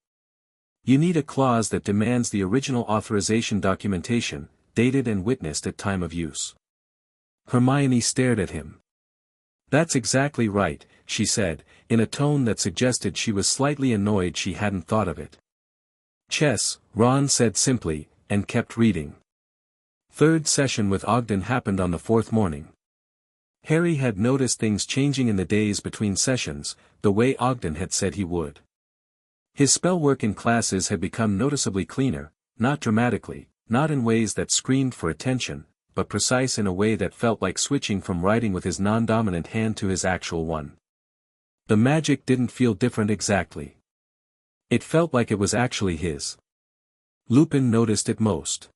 You need a clause that demands the original authorization documentation, dated and witnessed at time of use. Hermione stared at him. That's exactly right, she said, in a tone that suggested she was slightly annoyed she hadn't thought of it. Chess, Ron said simply, and kept reading. Third session with Ogden happened on the fourth morning. Harry had noticed things changing in the days between sessions, the way Ogden had said he would. His spellwork in classes had become noticeably cleaner, not dramatically, not in ways that screamed for attention, but precise in a way that felt like switching from writing with his non-dominant hand to his actual one. The magic didn't feel different exactly. It felt like it was actually his. Lupin noticed it most.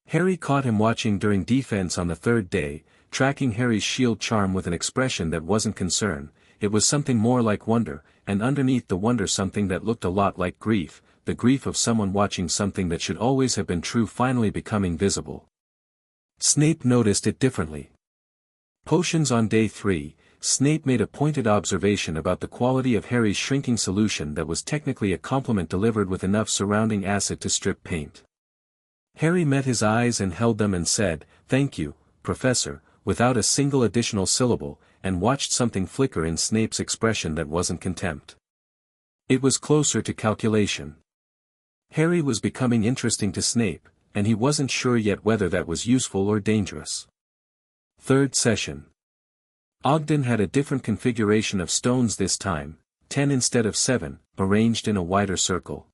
Harry caught him watching during defense on the third day, tracking Harry's shield charm with an expression that wasn't concern. It was something more like wonder, and underneath the wonder something that looked a lot like grief, the grief of someone watching something that should always have been true finally becoming visible. Snape noticed it differently. Potions on day 3, Snape made a pointed observation about the quality of Harry's shrinking solution that was technically a compliment delivered with enough surrounding acid to strip paint. Harry met his eyes and held them and said, "Thank you, Professor," without a single additional syllable, and watched something flicker in Snape's expression that wasn't contempt. It was closer to calculation. Harry was becoming interesting to Snape, and he wasn't sure yet whether that was useful or dangerous. Third session. Ogden had a different configuration of stones this time, 10 instead of 7, arranged in a wider circle.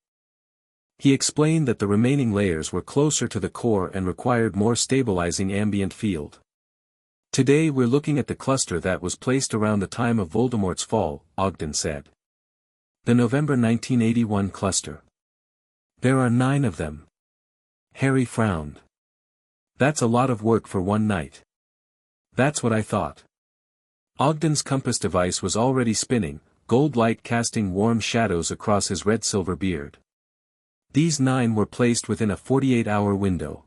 He explained that the remaining layers were closer to the core and required more stabilizing ambient field. Today we're looking at the cluster that was placed around the time of Voldemort's fall, Ogden said. The November 1981 cluster. There are 9 of them. Harry frowned. That's a lot of work for one night. That's what I thought. Ogden's compass device was already spinning, gold light casting warm shadows across his red-silver beard. These 9 were placed within a 48-hour window.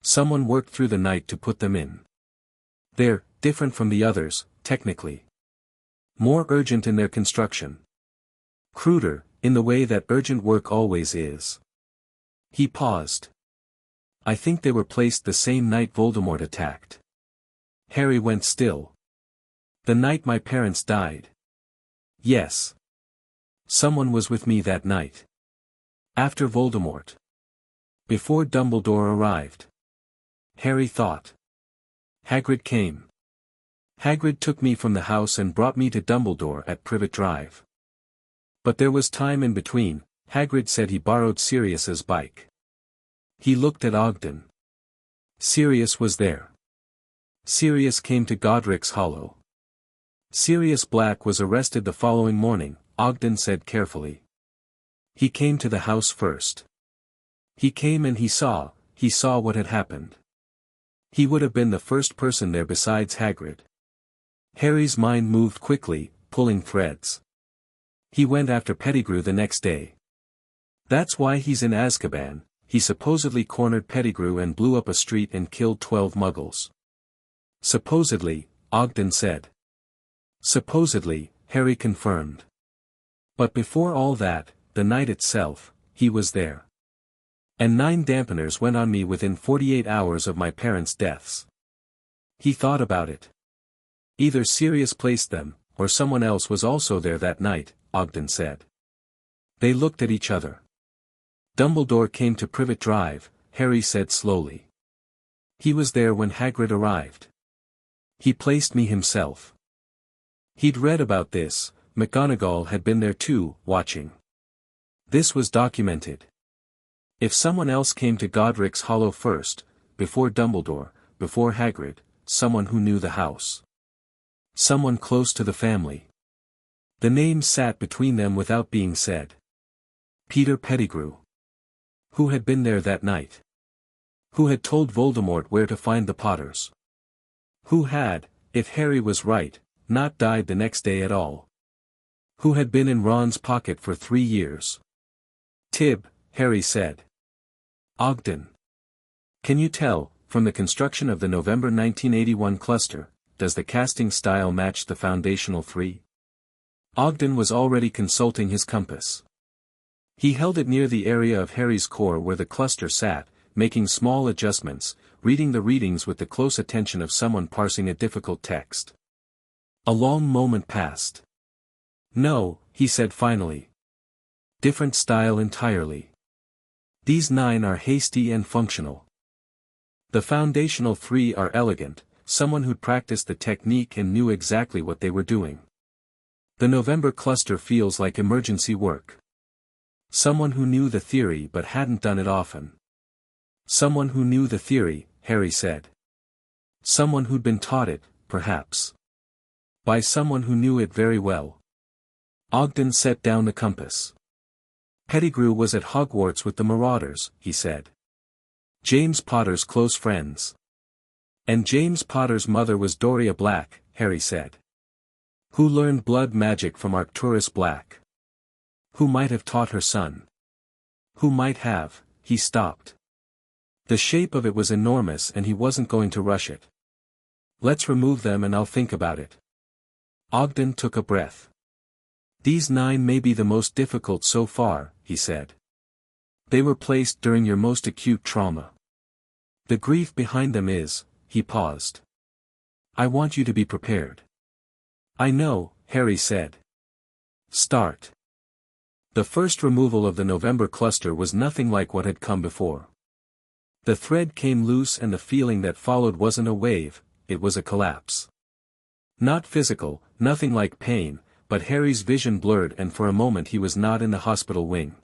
Someone worked through the night to put them in. They're different from the others, technically. More urgent in their construction. Cruder, in the way that urgent work always is. He paused. I think they were placed the same night Voldemort attacked. Harry went still. The night my parents died. Yes. Someone was with me that night. After Voldemort. Before Dumbledore arrived. Harry thought. Hagrid came. Hagrid took me from the house and brought me to Dumbledore at Privet Drive. But there was time in between. Hagrid said he borrowed Sirius's bike. He looked at Ogden. Sirius was there. Sirius came to Godric's Hollow. Sirius Black was arrested the following morning, Ogden said carefully. He came to the house first. He came and he saw what had happened. He would have been the first person there besides Hagrid. Harry's mind moved quickly, pulling threads. He went after Pettigrew the next day. That's why he's in Azkaban. He supposedly cornered Pettigrew and blew up a street and killed 12 muggles. Supposedly, Ogden said. Supposedly, Harry confirmed. But before all that, the night itself, he was there. And 9 dampeners went on me within 48 hours of my parents' deaths. He thought about it. Either Sirius placed them, or someone else was also there that night, Ogden said. They looked at each other. Dumbledore came to Privet Drive, Harry said slowly. He was there when Hagrid arrived. He placed me himself. He'd read about this, McGonagall had been there too, watching. This was documented. If someone else came to Godric's Hollow first, before Dumbledore, before Hagrid, someone who knew the house. Someone close to the family. The name sat between them without being said. Peter Pettigrew. Who had been there that night? Who had told Voldemort where to find the Potters? Who had, if Harry was right, not died the next day at all? Who had been in Ron's pocket for 3 years? Tib, Harry said. Ogden. Can you tell, from the construction of the November 1981 cluster, does the casting style match the foundational 3? Ogden was already consulting his compass. He held it near the area of Harry's core where the cluster sat, making small adjustments, reading the readings with the close attention of someone parsing a difficult text. A long moment passed. No, he said finally. Different style entirely. These 9 are hasty and functional. The foundational 3 are elegant, someone who'd practiced the technique and knew exactly what they were doing. The November cluster feels like emergency work. Someone who knew the theory but hadn't done it often. Someone who knew the theory, Harry said. Someone who'd been taught it, perhaps. By someone who knew it very well. Ogden set down the compass. Pettigrew was at Hogwarts with the Marauders, he said. James Potter's close friends. And James Potter's mother was Doria Black, Harry said. Who learned blood magic from Arcturus Black. Who might have taught her son. Who might have, he stopped. The shape of it was enormous and he wasn't going to rush it. Let's remove them and I'll think about it. Ogden took a breath. These 9 may be the most difficult so far, he said. They were placed during your most acute trauma. The grief behind them is, he paused. I want you to be prepared. I know, Harry said. Start. The first removal of the November cluster was nothing like what had come before. The thread came loose and the feeling that followed wasn't a wave, it was a collapse. Not physical, nothing like pain, but Harry's vision blurred and for a moment he was not in the hospital wing.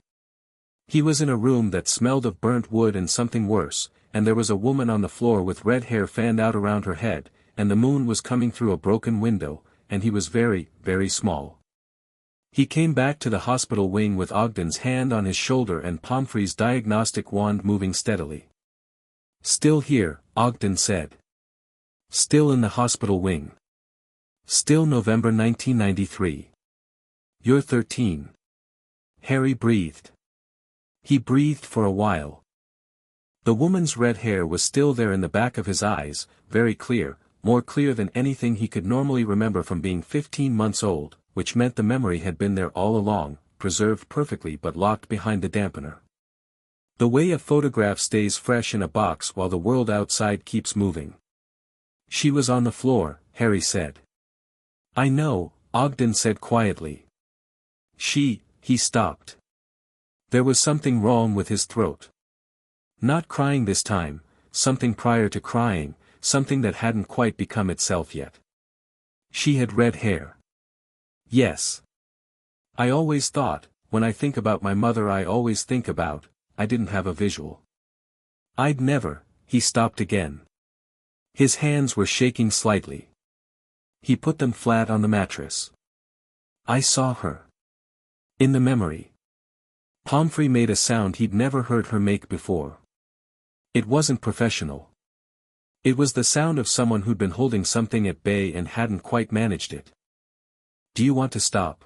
He was in a room that smelled of burnt wood and something worse, and there was a woman on the floor with red hair fanned out around her head, and the moon was coming through a broken window, and he was very, very small. He came back to the hospital wing with Ogden's hand on his shoulder and Pomfrey's diagnostic wand moving steadily. Still here, Ogden said. Still in the hospital wing. Still November 1993. You're 13. Harry breathed. He breathed for a while. The woman's red hair was still there in the back of his eyes, very clear, more clear than anything he could normally remember from being 15 months old, which meant the memory had been there all along, preserved perfectly but locked behind the dampener. The way a photograph stays fresh in a box while the world outside keeps moving. She was on the floor, Harry said. I know, Ogden said quietly. He stopped. There was something wrong with his throat. Not crying this time, something prior to crying, something that hadn't quite become itself yet. She had red hair. Yes. I always thought, when I think about my mother I always think about, I didn't have a visual. I'd never, he stopped again. His hands were shaking slightly. He put them flat on the mattress. I saw her. In the memory. Pomfrey made a sound he'd never heard her make before. It wasn't professional. It was the sound of someone who'd been holding something at bay and hadn't quite managed it. Do you want to stop?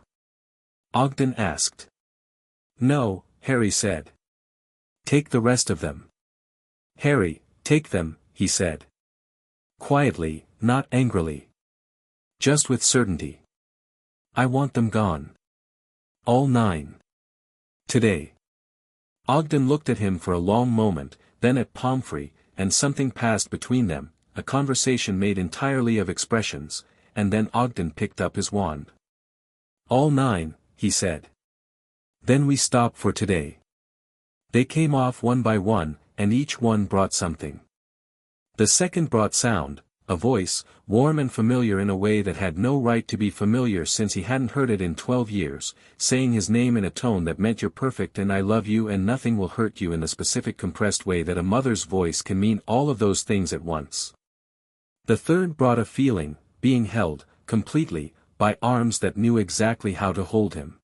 Ogden asked. No, Harry said. Take the rest of them. Harry, take them, he said. Quietly, not angrily. Just with certainty. I want them gone. All 9. Today. Ogden looked at him for a long moment, then at Pomfrey, and something passed between them, a conversation made entirely of expressions, and then Ogden picked up his wand. "All 9, he said. "Then we stop for today." They came off one by one, and each one brought something. The second brought sound, a voice, warm and familiar in a way that had no right to be familiar since he hadn't heard it in 12 years, saying his name in a tone that meant "you're perfect and I love you and nothing will hurt you" in the specific compressed way that a mother's voice can mean all of those things at once. The third brought a feeling, being held, completely, by arms that knew exactly how to hold him.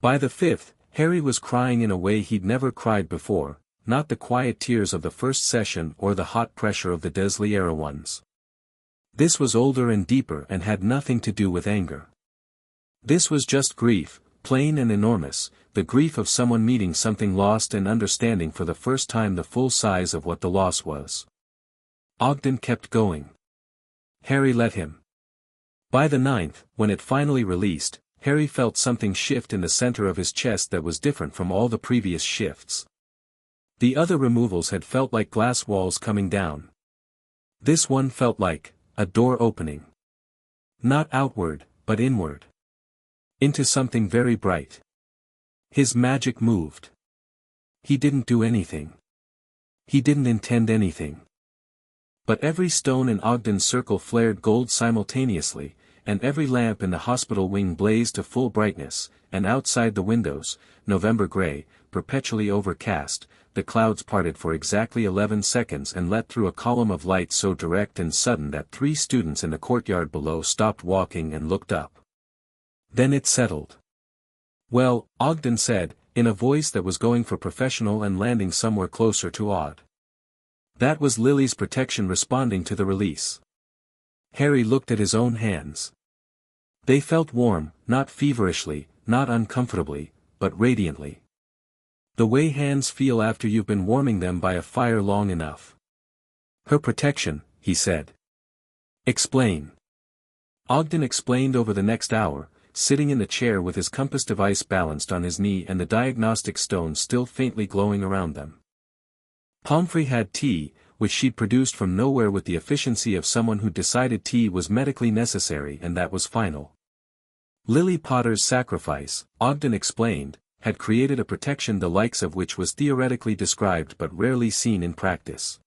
By the fifth, Harry was crying in a way he'd never cried before, not the quiet tears of the first session or the hot pressure of the Deathly era ones. This was older and deeper and had nothing to do with anger. This was just grief, plain and enormous, the grief of someone meeting something lost and understanding for the first time the full size of what the loss was. Ogden kept going. Harry let him. By the 9th, when it finally released, Harry felt something shift in the center of his chest that was different from all the previous shifts. The other removals had felt like glass walls coming down. This one felt like a door opening. Not outward, but inward. Into something very bright. His magic moved. He didn't do anything. He didn't intend anything. But every stone in Ogden's circle flared gold simultaneously, and every lamp in the hospital wing blazed to full brightness, and outside the windows, November gray, perpetually overcast, the clouds parted for exactly 11 seconds and let through a column of light so direct and sudden that 3 students in the courtyard below stopped walking and looked up. Then it settled. "Well," Ogden said, in a voice that was going for professional and landing somewhere closer to awed. That was Lily's protection responding to the release. Harry looked at his own hands. They felt warm, not feverishly, not uncomfortably, but radiantly. The way hands feel after you've been warming them by a fire long enough. "Her protection," he said. "Explain." Ogden explained over the next hour, sitting in the chair with his compass device balanced on his knee and the diagnostic stones still faintly glowing around them. Pomfrey had tea, which she'd produced from nowhere with the efficiency of someone who decided tea was medically necessary and that was final. Lily Potter's sacrifice, Ogden explained, had created a protection the likes of which was theoretically described but rarely seen in practice.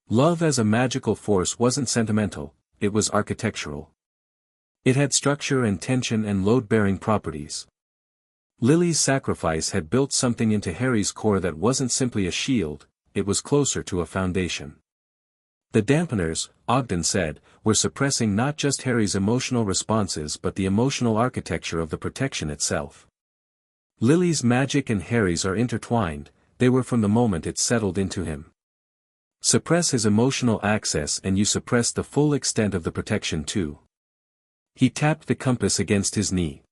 Love as a magical force wasn't sentimental, it was architectural. It had structure and tension and load-bearing properties. Lily's sacrifice had built something into Harry's core that wasn't simply a shield, it was closer to a foundation. The Dampeners, Ogden said, were suppressing not just Harry's emotional responses but the emotional architecture of the protection itself. Lily's magic and Harry's are intertwined, they were from the moment it settled into him. Suppress his emotional access and you suppress the full extent of the protection too. He tapped the compass against his knee.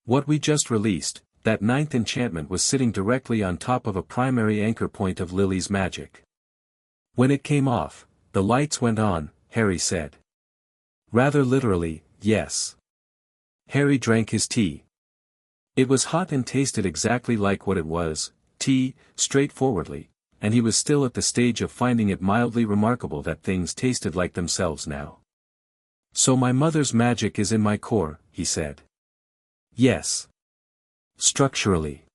What we just released, that 9th enchantment was sitting directly on top of a primary anchor point of Lily's magic. When it came off, the lights went on, Harry said. Rather literally, yes. Harry drank his tea. It was hot and tasted exactly like what it was, tea, straightforwardly, and he was still at the stage of finding it mildly remarkable that things tasted like themselves now. "So my mother's magic is in my core," he said. "Yes. Structurally.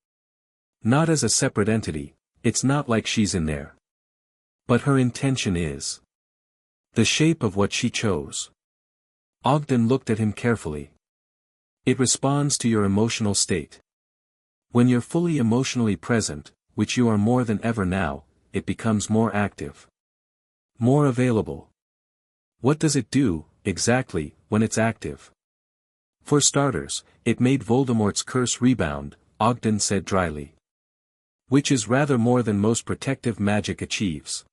Not as a separate entity, it's not like she's in there. But her intention is. The shape of what she chose." Ogden looked at him carefully. "It responds to your emotional state. When you're fully emotionally present, which you are more than ever now, it becomes more active. More available. What does it do, exactly, when it's active? For starters, it made Voldemort's curse rebound," Ogden said dryly. "Which is rather more than most protective magic achieves.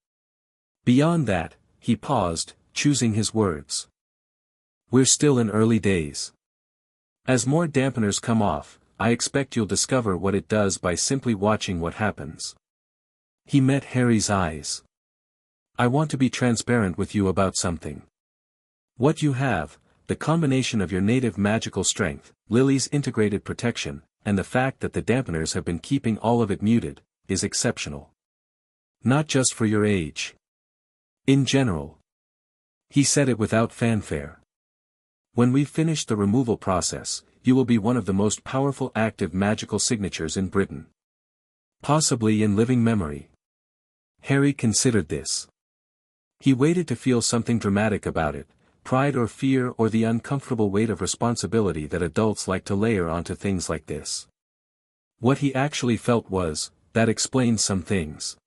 Beyond that," he paused, choosing his words. "We're still in early days. As more dampeners come off, I expect you'll discover what it does by simply watching what happens." He met Harry's eyes. "I want to be transparent with you about something. What you have, the combination of your native magical strength, Lily's integrated protection, and the fact that the dampeners have been keeping all of it muted, is exceptional. Not just for your age. In general. He said it without fanfare. When we've finished the removal process, you will be one of the most powerful active magical signatures in Britain. Possibly in living memory. Harry considered this. He waited to feel something dramatic about it, pride or fear or the uncomfortable weight of responsibility that adults like to layer onto things like this. What he actually felt was, that explains some things.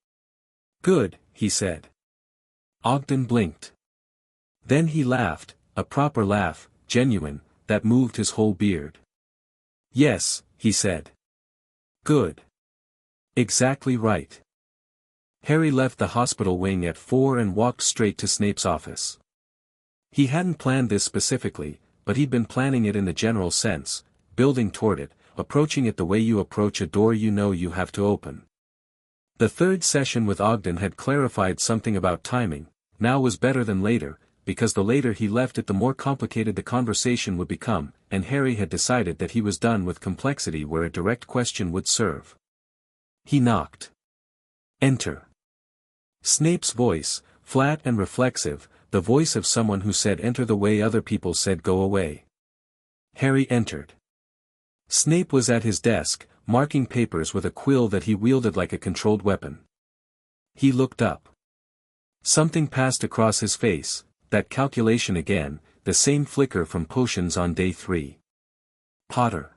Good, he said. Ogden blinked. Then he laughed, a proper laugh, genuine, that moved his whole beard. Yes, he said. Good. Exactly right. Harry left the hospital wing at 4 and walked straight to Snape's office. He hadn't planned this specifically, but he'd been planning it in the general sense, building toward it, approaching it the way you approach a door you know you have to open. The third session with Ogden had clarified something about timing. Now was better than later, because the later he left it the more complicated the conversation would become, and Harry had decided that he was done with complexity where a direct question would serve. He knocked. Enter. Snape's voice, flat and reflexive, the voice of someone who said enter the way other people said go away. Harry entered. Snape was at his desk, marking papers with a quill that he wielded like a controlled weapon. He looked up. Something passed across his face, that calculation again, the same flicker from potions on day 3. Potter.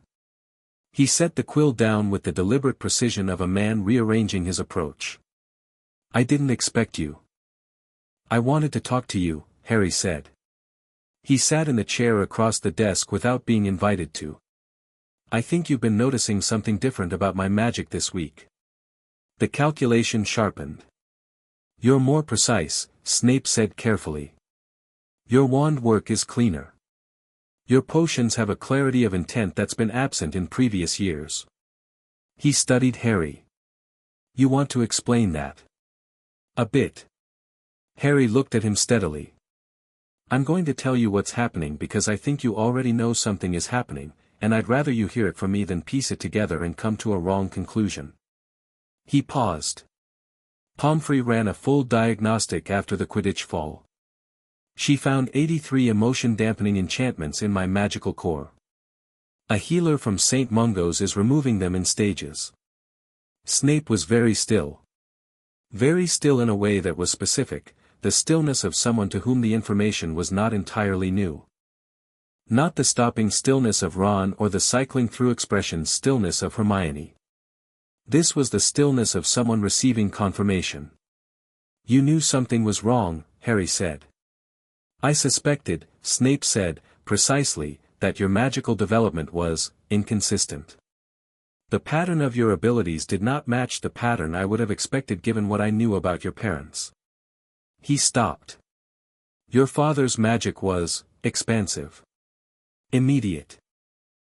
He set the quill down with the deliberate precision of a man rearranging his approach. I didn't expect you. I wanted to talk to you, Harry said. He sat in the chair across the desk without being invited to. I think you've been noticing something different about my magic this week. The calculation sharpened. You're more precise, Snape said carefully. Your wand work is cleaner. Your potions have a clarity of intent that's been absent in previous years. He studied Harry. You want to explain that? A bit. Harry looked at him steadily. I'm going to tell you what's happening because I think you already know something is happening, and I'd rather you hear it from me than piece it together and come to a wrong conclusion. He paused. Pomfrey ran a full diagnostic after the Quidditch fall. She found 83 emotion-dampening enchantments in my magical core. A healer from St. Mungo's is removing them in stages. Snape was very still. Very still in a way that was specific, the stillness of someone to whom the information was not entirely new. Not the stopping stillness of Ron or the cycling through expressions stillness of Hermione. This was the stillness of someone receiving confirmation. You knew something was wrong, Harry said. I suspected, Snape said, precisely, that your magical development was inconsistent. The pattern of your abilities did not match the pattern I would have expected given what I knew about your parents. He stopped. Your father's magic was expansive. Immediate.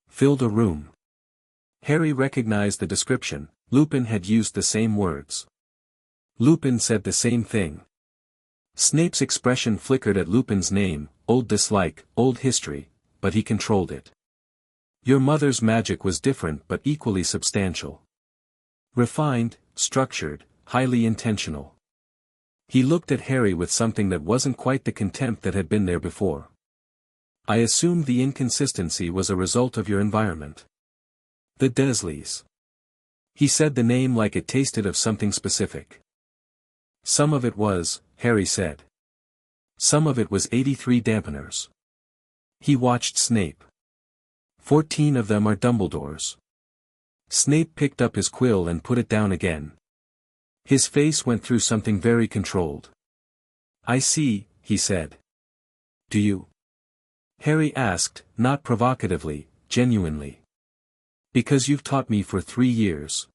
Filled a room. Harry recognized the description. Lupin had used the same words. Lupin said the same thing. Snape's expression flickered at Lupin's name, old dislike, old history, but he controlled it. Your mother's magic was different but equally substantial. Refined, structured, highly intentional. He looked at Harry with something that wasn't quite the contempt that had been there before. I assumed the inconsistency was a result of your environment. The Dursleys. He said the name like it tasted of something specific. Some of it was, Harry said. Some of it was 83 Dampeners. He watched Snape. 14 of them are Dumbledores. Snape picked up his quill and put it down again. His face went through something very controlled. I see, he said. Do you? Harry asked, not provocatively, genuinely. Because you've taught me for 3 years.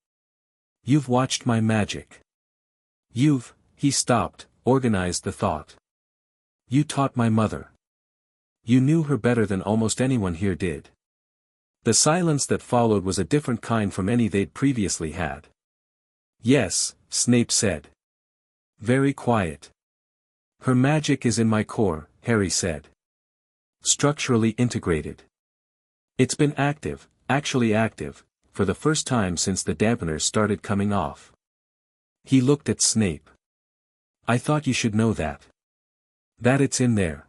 You've watched my magic. He stopped, organized the thought. You taught my mother. You knew her better than almost anyone here did. The silence that followed was a different kind from any they'd previously had. Yes, Snape said. Very quiet. Her magic is in my core, Harry said. Structurally integrated. It's been active, actually active, for the first time since the dampeners started coming off. He looked at Snape. I thought you should know that. That it's in there.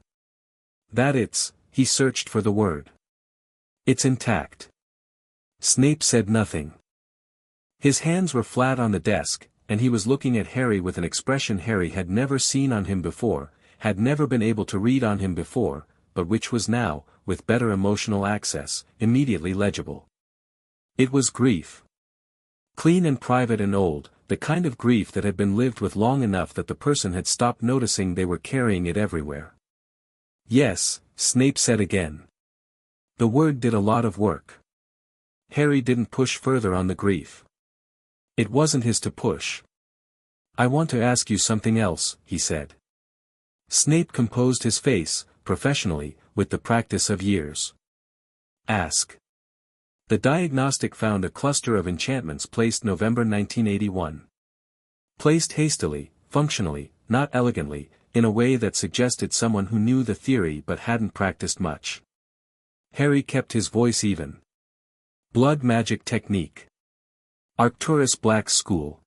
That it's, he searched for the word. It's intact. Snape said nothing. His hands were flat on the desk, and he was looking at Harry with an expression Harry had never seen on him before, had never been able to read on him before, but which was now, with better emotional access, immediately legible. It was grief. Clean and private and old, the kind of grief that had been lived with long enough that the person had stopped noticing they were carrying it everywhere. Yes, Snape said again. The word did a lot of work. Harry didn't push further on the grief. It wasn't his to push. I want to ask you something else, he said. Snape composed his face, professionally, with the practice of years. Ask. The Diagnostic found a cluster of enchantments placed November 1981. Placed hastily, functionally, not elegantly, in a way that suggested someone who knew the theory but hadn't practiced much. Harry kept his voice even. Blood magic technique. Arcturus Black's school.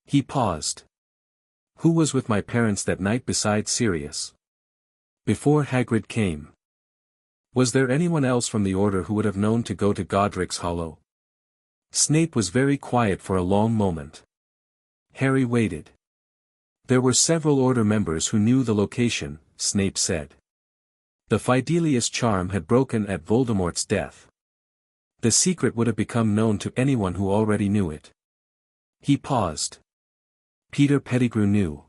He paused. Who was with my parents that night besides Sirius? Before Hagrid came. Was there anyone else from the Order who would have known to go to Godric's Hollow? Snape was very quiet for a long moment. Harry waited. There were several Order members who knew the location, Snape said. The Fidelius charm had broken at Voldemort's death. The secret would have become known to anyone who already knew it. He paused. Peter Pettigrew knew.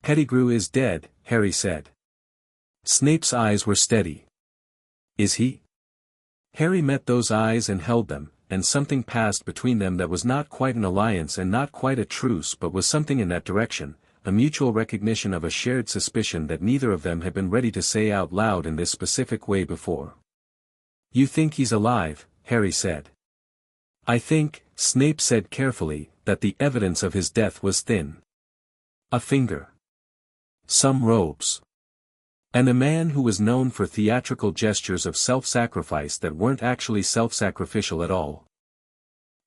Pettigrew is dead, Harry said. Snape's eyes were steady. Is he? Harry met those eyes and held them, and something passed between them that was not quite an alliance and not quite a truce but was something in that direction, a mutual recognition of a shared suspicion that neither of them had been ready to say out loud in this specific way before. You think he's alive, Harry said. I think, Snape said carefully, that the evidence of his death was thin. A finger. Some robes. And a man who was known for theatrical gestures of self-sacrifice that weren't actually self-sacrificial at all.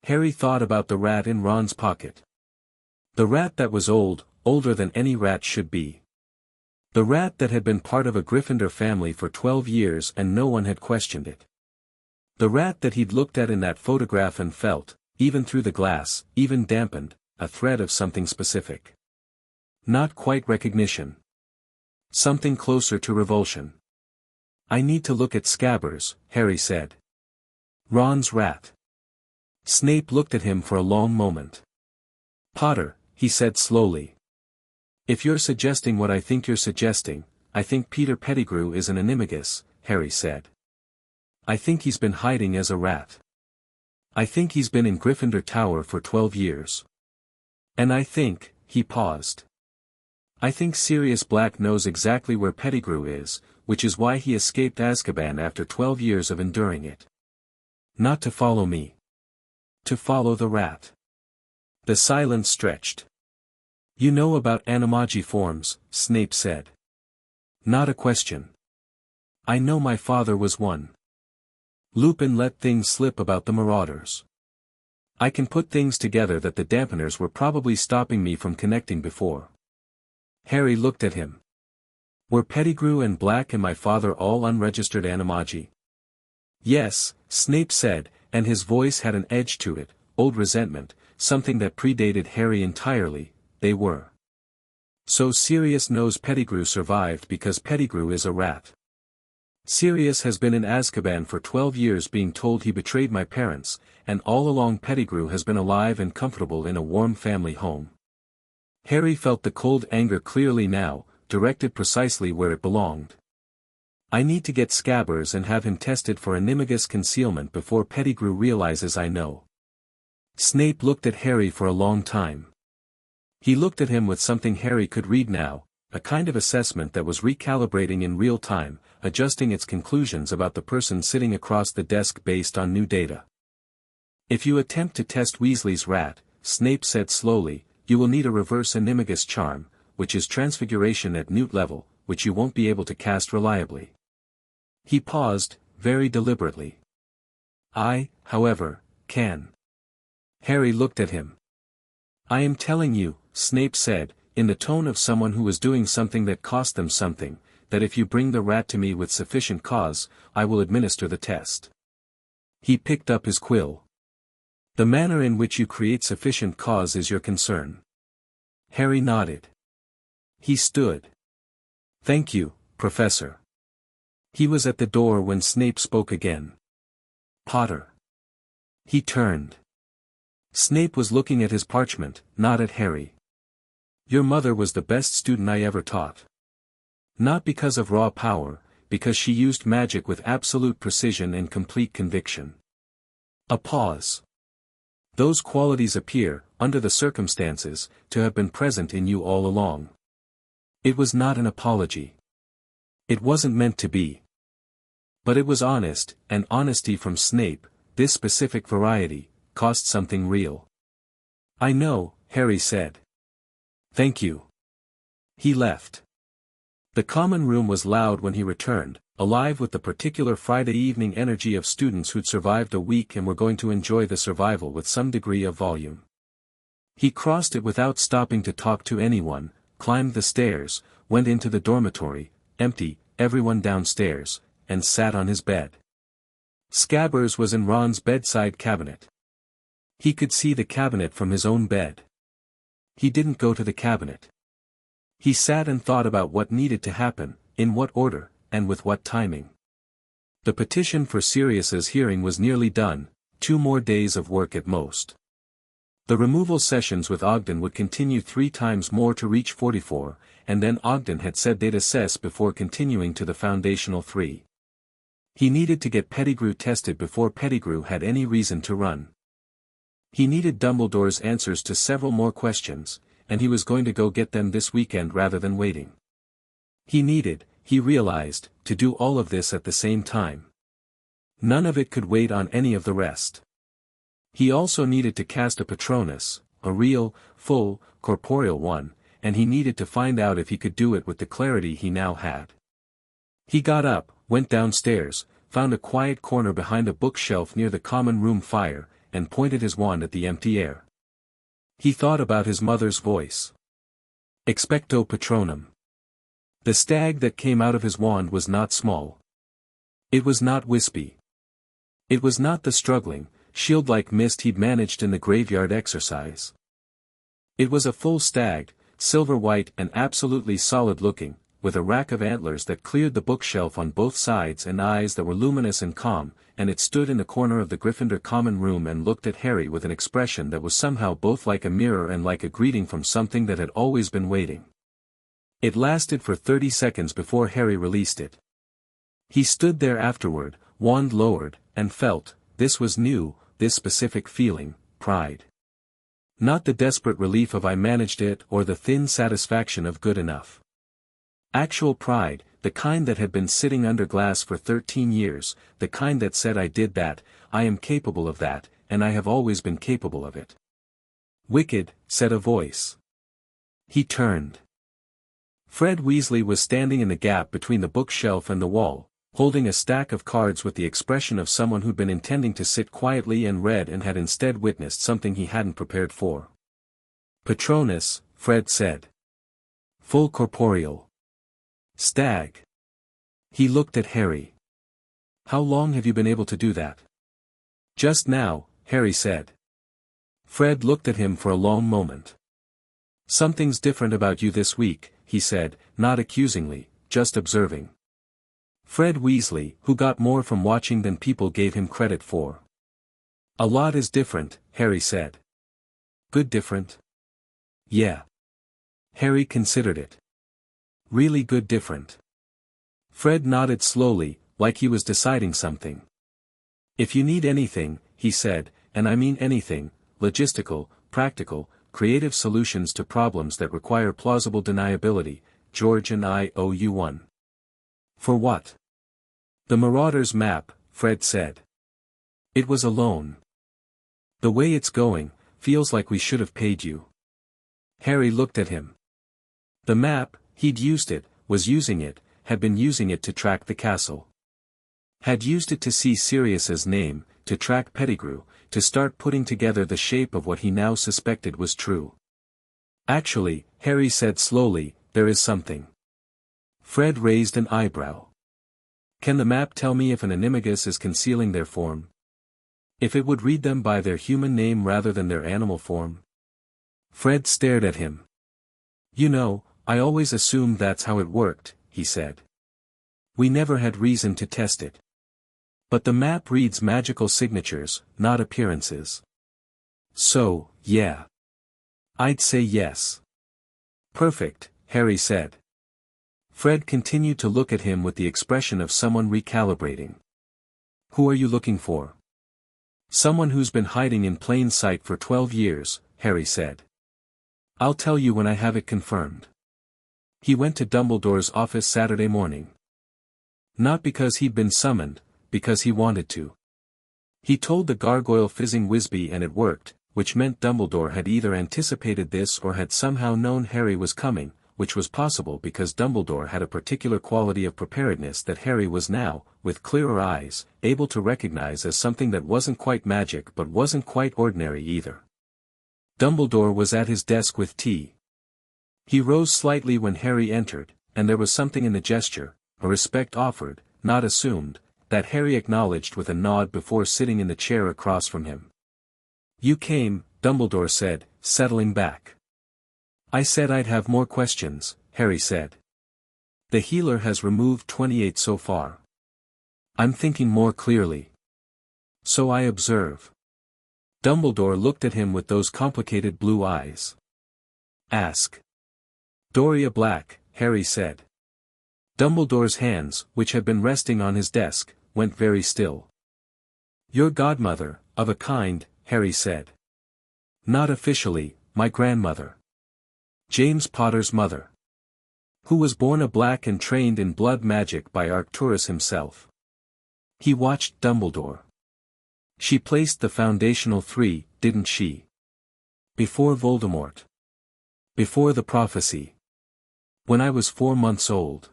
Harry thought about the rat in Ron's pocket. The rat that was old, older than any rat should be. The rat that had been part of a Gryffindor family for 12 years and no one had questioned it. The rat that he'd looked at in that photograph and felt, even through the glass, even dampened, a thread of something specific. Not quite recognition. Something closer to revulsion. I need to look at Scabbers, Harry said. Ron's rat. Snape looked at him for a long moment. Potter, he said slowly. If you're suggesting what I think you're suggesting, I think Peter Pettigrew is an animagus, Harry said. I think he's been hiding as a rat. I think he's been in Gryffindor Tower for 12 years. And I think, he paused. I think Sirius Black knows exactly where Pettigrew is, which is why he escaped Azkaban after 12 years of enduring it. Not to follow me. To follow the rat. The silence stretched. You know about animagi forms, Snape said. Not a question. I know my father was one. Lupin let things slip about the Marauders. I can put things together that the Dampeners were probably stopping me from connecting before. Harry looked at him. Were Pettigrew and Black and my father all unregistered animagi? Yes, Snape said, and his voice had an edge to it, old resentment, something that predated Harry entirely, they were. So Sirius knows Pettigrew survived because Pettigrew is a rat. Sirius has been in Azkaban for 12 years being told he betrayed my parents, and all along Pettigrew has been alive and comfortable in a warm family home. Harry felt the cold anger clearly now, directed precisely where it belonged. I need to get Scabbers and have him tested for animagus concealment before Pettigrew realizes I know. Snape looked at Harry for a long time. He looked at him with something Harry could read now, a kind of assessment that was recalibrating in real time, adjusting its conclusions about the person sitting across the desk based on new data. If you attempt to test Weasley's rat, Snape said slowly, you will need a reverse animagus charm, which is transfiguration at newt level, which you won't be able to cast reliably. He paused, very deliberately. I, however, can. Harry looked at him. I am telling you, Snape said, in the tone of someone who was doing something that cost them something, that if you bring the rat to me with sufficient cause, I will administer the test. He picked up his quill. The manner in which you create sufficient cause is your concern. Harry nodded. He stood. Thank you, Professor. He was at the door when Snape spoke again. Potter. He turned. Snape was looking at his parchment, not at Harry. Your mother was the best student I ever taught. Not because of raw power, because she used magic with absolute precision and complete conviction. A pause. Those qualities appear, under the circumstances, to have been present in you all along. It was not an apology. It wasn't meant to be. But it was honest, and honesty from Snape, this specific variety, cost something real. I know, Harry said. Thank you. He left. The common room was loud when he returned, alive with the particular Friday evening energy of students who'd survived a week and were going to enjoy the survival with some degree of volume. He crossed it without stopping to talk to anyone, climbed the stairs, went into the dormitory, empty, everyone downstairs, and sat on his bed. Scabbers was in Ron's bedside cabinet. He could see the cabinet from his own bed. He didn't go to the cabinet. He sat and thought about what needed to happen, in what order, and with what timing. The petition for Sirius's hearing was nearly done, 2 more days of work at most. The removal sessions with Ogden would continue 3 times more to reach 44, and then Ogden had said they'd assess before continuing to the foundational 3. He needed to get Pettigrew tested before Pettigrew had any reason to run. He needed Dumbledore's answers to several more questions, and he was going to go get them this weekend rather than waiting. He needed, he realized, to do all of this at the same time. None of it could wait on any of the rest. He also needed to cast a Patronus, a real, full, corporeal one, and he needed to find out if he could do it with the clarity he now had. He got up, went downstairs, found a quiet corner behind a bookshelf near the common room fire, and pointed his wand at the empty air. He thought about his mother's voice. Expecto Patronum. The stag that came out of his wand was not small. It was not wispy. It was not the struggling, shield-like mist he'd managed in the graveyard exercise. It was a full stag, silver-white and absolutely solid-looking, with a rack of antlers that cleared the bookshelf on both sides and eyes that were luminous and calm, and it stood in the corner of the Gryffindor common room and looked at Harry with an expression that was somehow both like a mirror and like a greeting from something that had always been waiting. It lasted for 30 seconds before Harry released it. He stood there afterward, wand lowered, and felt, this was new, this specific feeling, pride. Not the desperate relief of I managed it or the thin satisfaction of good enough. Actual pride, the kind that had been sitting under glass for 13 years, the kind that said I did that, I am capable of that, and I have always been capable of it. Wicked, said a voice. He turned. Fred Weasley was standing in the gap between the bookshelf and the wall, holding a stack of cards with the expression of someone who'd been intending to sit quietly and read and had instead witnessed something he hadn't prepared for. Patronus, Fred said. Full corporeal. Stag. He looked at Harry. How long have you been able to do that? Just now, Harry said. Fred looked at him for a long moment. Something's different about you this week, he said, not accusingly, just observing. Fred Weasley, who got more from watching than people gave him credit for. A lot is different, Harry said. Good different? Yeah. Harry considered it. Really good different. Fred nodded slowly, like he was deciding something. If you need anything, he said, and I mean anything, logistical, practical, creative solutions to problems that require plausible deniability, George and I owe you one. For what? The Marauders map, Fred said. It was a loan. The way it's going, feels like we should have paid you. Harry looked at him. The map, he'd used it, was using it, had been using it to track the castle. Had used it to see Sirius's name, to track Pettigrew, to start putting together the shape of what he now suspected was true. Actually, Harry said slowly, there is something. Fred raised an eyebrow. Can the map tell me if an animagus is concealing their form? If it would read them by their human name rather than their animal form? Fred stared at him. You know, I always assumed that's how it worked, he said. We never had reason to test it. But the map reads magical signatures, not appearances. So, yeah. I'd say yes. Perfect, Harry said. Fred continued to look at him with the expression of someone recalibrating. Who are you looking for? Someone who's been hiding in plain sight for 12 years, Harry said. I'll tell you when I have it confirmed. He went to Dumbledore's office Saturday morning. Not because he'd been summoned, because he wanted to. He told the gargoyle fizzing Whisby and it worked, which meant Dumbledore had either anticipated this or had somehow known Harry was coming, which was possible because Dumbledore had a particular quality of preparedness that Harry was now, with clearer eyes, able to recognize as something that wasn't quite magic but wasn't quite ordinary either. Dumbledore was at his desk with tea. He rose slightly when Harry entered, and there was something in the gesture, a respect offered, not assumed, that Harry acknowledged with a nod before sitting in the chair across from him. You came, Dumbledore said, settling back. I said I'd have more questions, Harry said. The healer has removed 28 so far. I'm thinking more clearly. So I observe. Dumbledore looked at him with those complicated blue eyes. Ask. Doria Black, Harry said. Dumbledore's hands, which had been resting on his desk, went very still. Your godmother, of a kind, Harry said. Not officially, my grandmother. James Potter's mother. Who was born a black and trained in blood magic by Arcturus himself. He watched Dumbledore. She placed the foundational 3, didn't she? Before Voldemort. Before the prophecy. When I was 4 months old.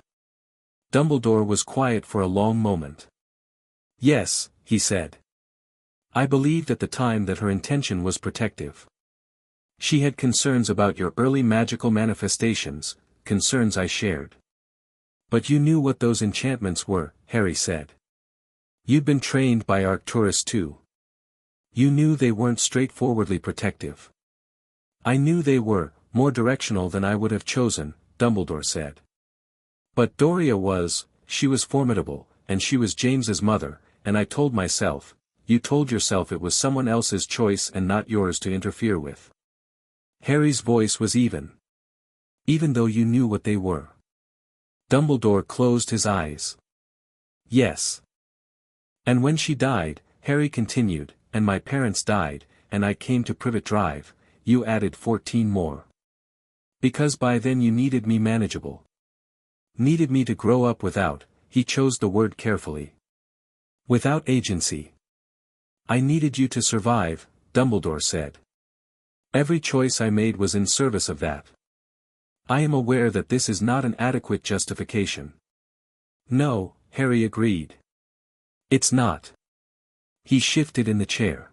Dumbledore was quiet for a long moment. Yes, he said. I believed at the time that her intention was protective. She had concerns about your early magical manifestations, concerns I shared. But you knew what those enchantments were, Harry said. You'd been trained by Arcturus too. You knew they weren't straightforwardly protective. I knew they were, more directional than I would have chosen, Dumbledore said. But Doria was, she was formidable, and she was James's mother, and I told myself, you told yourself it was someone else's choice and not yours to interfere with. Harry's voice was even. Even though you knew what they were. Dumbledore closed his eyes. Yes. And when she died, Harry continued, and my parents died, and I came to Privet Drive, you added 14 more. Because by then you needed me manageable. Needed me to grow up without, he chose the word carefully. Without agency. I needed you to survive, Dumbledore said. Every choice I made was in service of that. I am aware that this is not an adequate justification. No, Harry agreed. It's not. He shifted in the chair.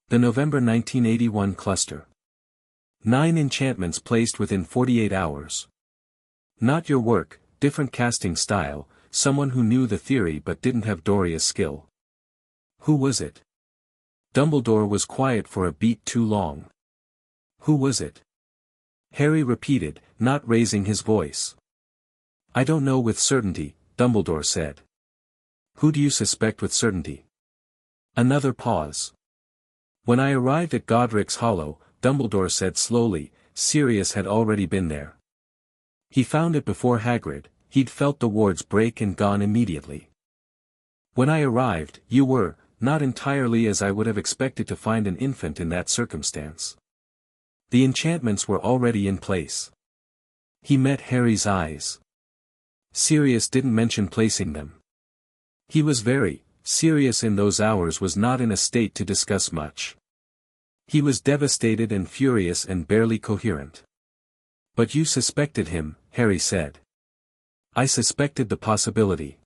The November 1981 cluster. 9 enchantments placed within 48 hours. Not your work, different casting style, someone who knew the theory but didn't have Doria's skill. Who was it? Dumbledore was quiet for a beat too long. Who was it? Harry repeated, not raising his voice. I don't know with certainty, Dumbledore said. Who do you suspect with certainty? Another pause. When I arrived at Godric's Hollow, Dumbledore said slowly, Sirius had already been there. He found it before Hagrid, he'd felt the wards break and gone immediately. When I arrived, you were, not entirely as I would have expected to find an infant in that circumstance. The enchantments were already in place. He met Harry's eyes. Sirius didn't mention placing them. He was very, Sirius in those hours was not in a state to discuss much. He was devastated and furious and barely coherent. But you suspected him, Harry said. I suspected the possibility.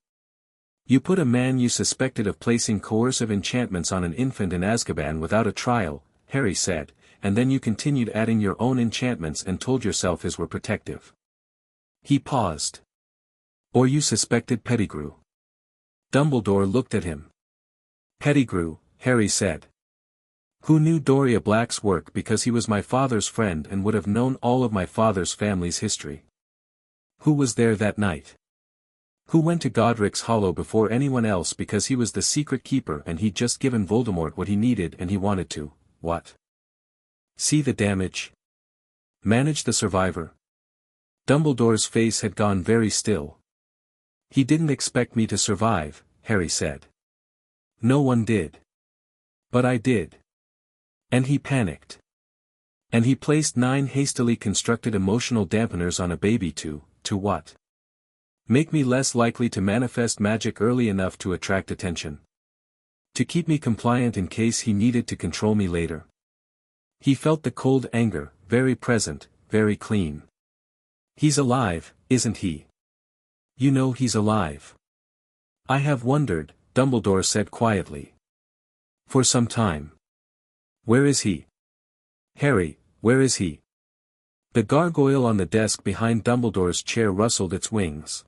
You put a man you suspected of placing coercive enchantments on an infant in Azkaban without a trial, Harry said, and then you continued adding your own enchantments and told yourself his were protective. He paused. Or you suspected Pettigrew. Dumbledore looked at him. Pettigrew, Harry said. Who knew Doria Black's work because he was my father's friend and would have known all of my father's family's history? Who was there that night? Who went to Godric's Hollow before anyone else because he was the secret keeper and he'd just given Voldemort what he needed and he wanted to, what? See the damage? Manage the survivor? Dumbledore's face had gone very still. He didn't expect me to survive, Harry said. No one did. But I did. And he panicked. And he placed 9 hastily constructed emotional dampeners on a baby to what? Make me less likely to manifest magic early enough to attract attention. To keep me compliant in case he needed to control me later. He felt the cold anger, very present, very clean. He's alive, isn't he? You know he's alive. I have wondered, Dumbledore said quietly. For some time. Where is he? Harry, where is he? The gargoyle on the desk behind Dumbledore's chair rustled its wings.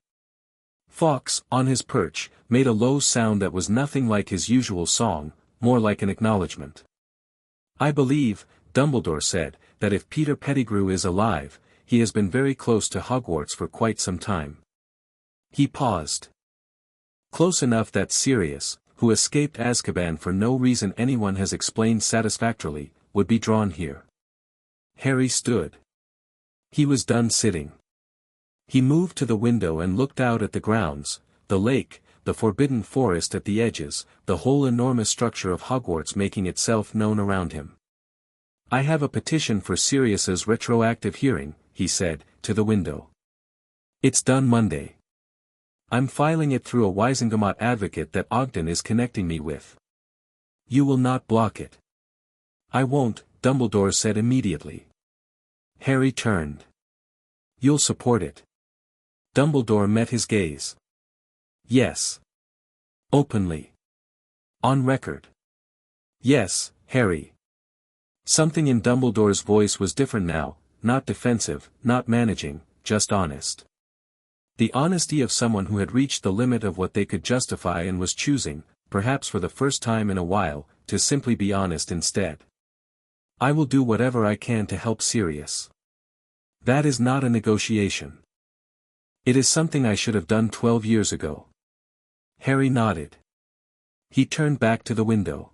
Fawkes, on his perch, made a low sound that was nothing like his usual song, more like an acknowledgement. I believe, Dumbledore said, that if Peter Pettigrew is alive, he has been very close to Hogwarts for quite some time. He paused. Close enough that Sirius, who escaped Azkaban for no reason anyone has explained satisfactorily, would be drawn here. Harry stood. He was done sitting. He moved to the window and looked out at the grounds, the lake, the forbidden forest at the edges, the whole enormous structure of Hogwarts making itself known around him. I have a petition for Sirius's retroactive hearing, he said, to the window. It's done Monday. I'm filing it through a Wisengamot advocate that Ogden is connecting me with. You will not block it. I won't, Dumbledore said immediately. Harry turned. You'll support it. Dumbledore met his gaze. Yes. Openly. On record. Yes, Harry. Something in Dumbledore's voice was different now, not defensive, not managing, just honest. The honesty of someone who had reached the limit of what they could justify and was choosing, perhaps for the first time in a while, to simply be honest instead. I will do whatever I can to help Sirius. That is not a negotiation. It is something I should have done 12 years ago. Harry nodded. He turned back to the window.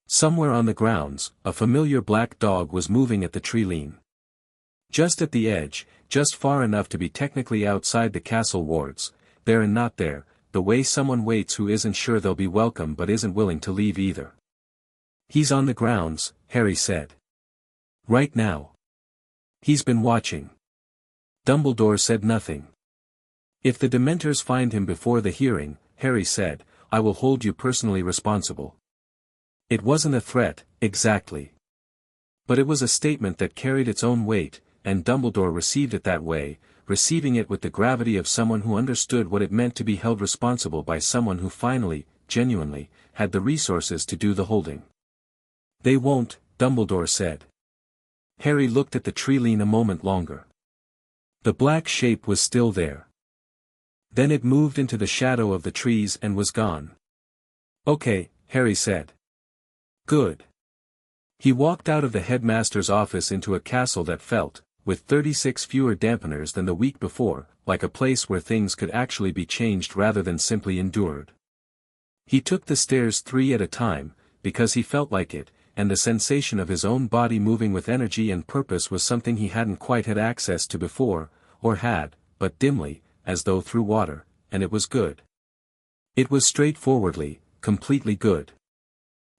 Somewhere on the grounds, a familiar black dog was moving at the tree-line. Just at the edge, just far enough to be technically outside the castle wards, there and not there, the way someone waits who isn't sure they'll be welcome but isn't willing to leave either. He's on the grounds, Harry said. Right now. He's been watching. Dumbledore said nothing. If the Dementors find him before the hearing, Harry said, I will hold you personally responsible. It wasn't a threat, exactly. But it was a statement that carried its own weight, and Dumbledore received it that way, receiving it with the gravity of someone who understood what it meant to be held responsible by someone who finally, genuinely, had the resources to do the holding. They won't, Dumbledore said. Harry looked at the tree-line a moment longer. The black shape was still there. Then it moved into the shadow of the trees and was gone. Okay, Harry said. Good. He walked out of the headmaster's office into a castle that felt, with 36 fewer dampeners than the week before, like a place where things could actually be changed rather than simply endured. He took the stairs 3 at a time, because he felt like it, and the sensation of his own body moving with energy and purpose was something he hadn't quite had access to before, or had, but dimly, as though through water, and it was good. It was straightforwardly, completely good.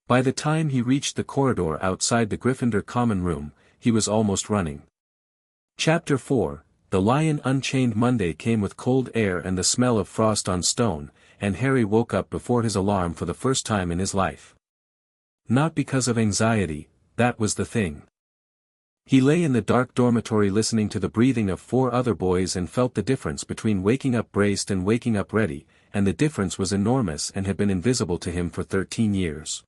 By the time he reached the corridor outside the Gryffindor common room, he was almost running. Chapter 4, The Lion Unchained. Monday came with cold air and the smell of frost on stone, and Harry woke up before his alarm for the first time in his life. Not because of anxiety, that was the thing. He lay in the dark dormitory listening to the breathing of 4 other boys and felt the difference between waking up braced and waking up ready, and the difference was enormous and had been invisible to him for 13 years.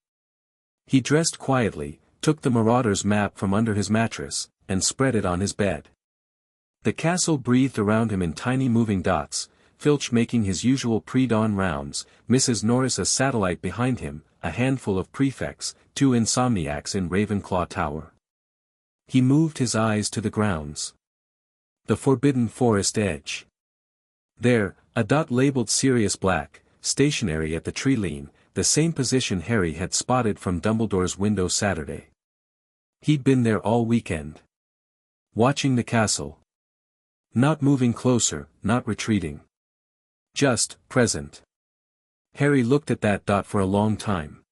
He dressed quietly, took the marauder's map from under his mattress, and spread it on his bed. The castle breathed around him in tiny moving dots, Filch making his usual pre-dawn rounds, Mrs. Norris a satellite behind him, a handful of prefects, 2 insomniacs in Ravenclaw Tower. He moved his eyes to the grounds. The forbidden forest edge. There, a dot labeled Sirius Black, stationary at the tree lean, the same position Harry had spotted from Dumbledore's window Saturday. He'd been there all weekend. Watching the castle. Not moving closer, not retreating. Just, present. Harry looked at that dot for a long time.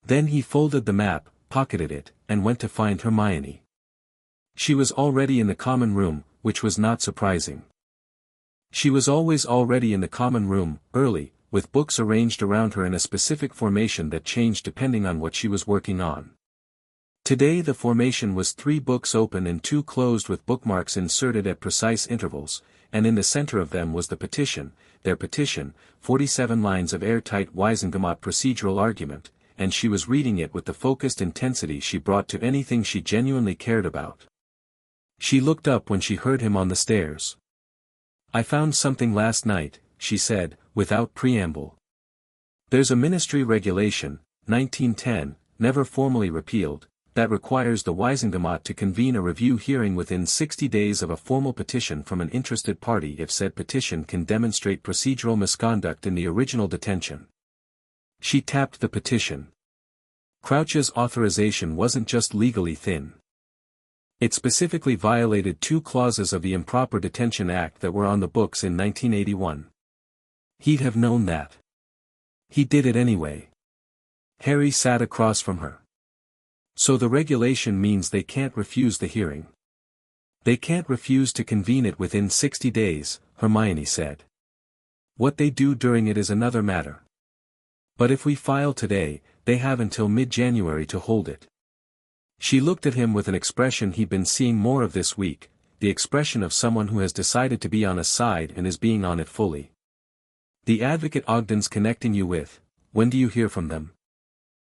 Then he folded the map, pocketed it, and went to find Hermione. She was already in the common room, which was not surprising. She was always already in the common room, early, with books arranged around her in a specific formation that changed depending on what she was working on. Today the formation was 3 books open and 2 closed with bookmarks inserted at precise intervals, and in the center of them was the petition, their petition, 47 lines of airtight Wisengamot procedural argument, and she was reading it with the focused intensity she brought to anything she genuinely cared about. She looked up when she heard him on the stairs. "I found something last night," she said, without preamble. "There's a ministry regulation, 1910, never formally repealed, that requires the Wisengamot to convene a review hearing within 60 days of a formal petition from an interested party if said petition can demonstrate procedural misconduct in the original detention." She tapped the petition. Crouch's authorization wasn't just legally thin. It specifically violated 2 clauses of the Improper Detention Act that were on the books in 1981. He'd have known that. He did it anyway. Harry sat across from her. "So the regulation means they can't refuse the hearing." "They can't refuse to convene it within 60 days, Hermione said. "What they do during it is another matter. But if we file today, they have until mid-January to hold it." She looked at him with an expression he'd been seeing more of this week, the expression of someone who has decided to be on a side and is being on it fully. "The advocate Ogden's connecting you with, when do you hear from them?"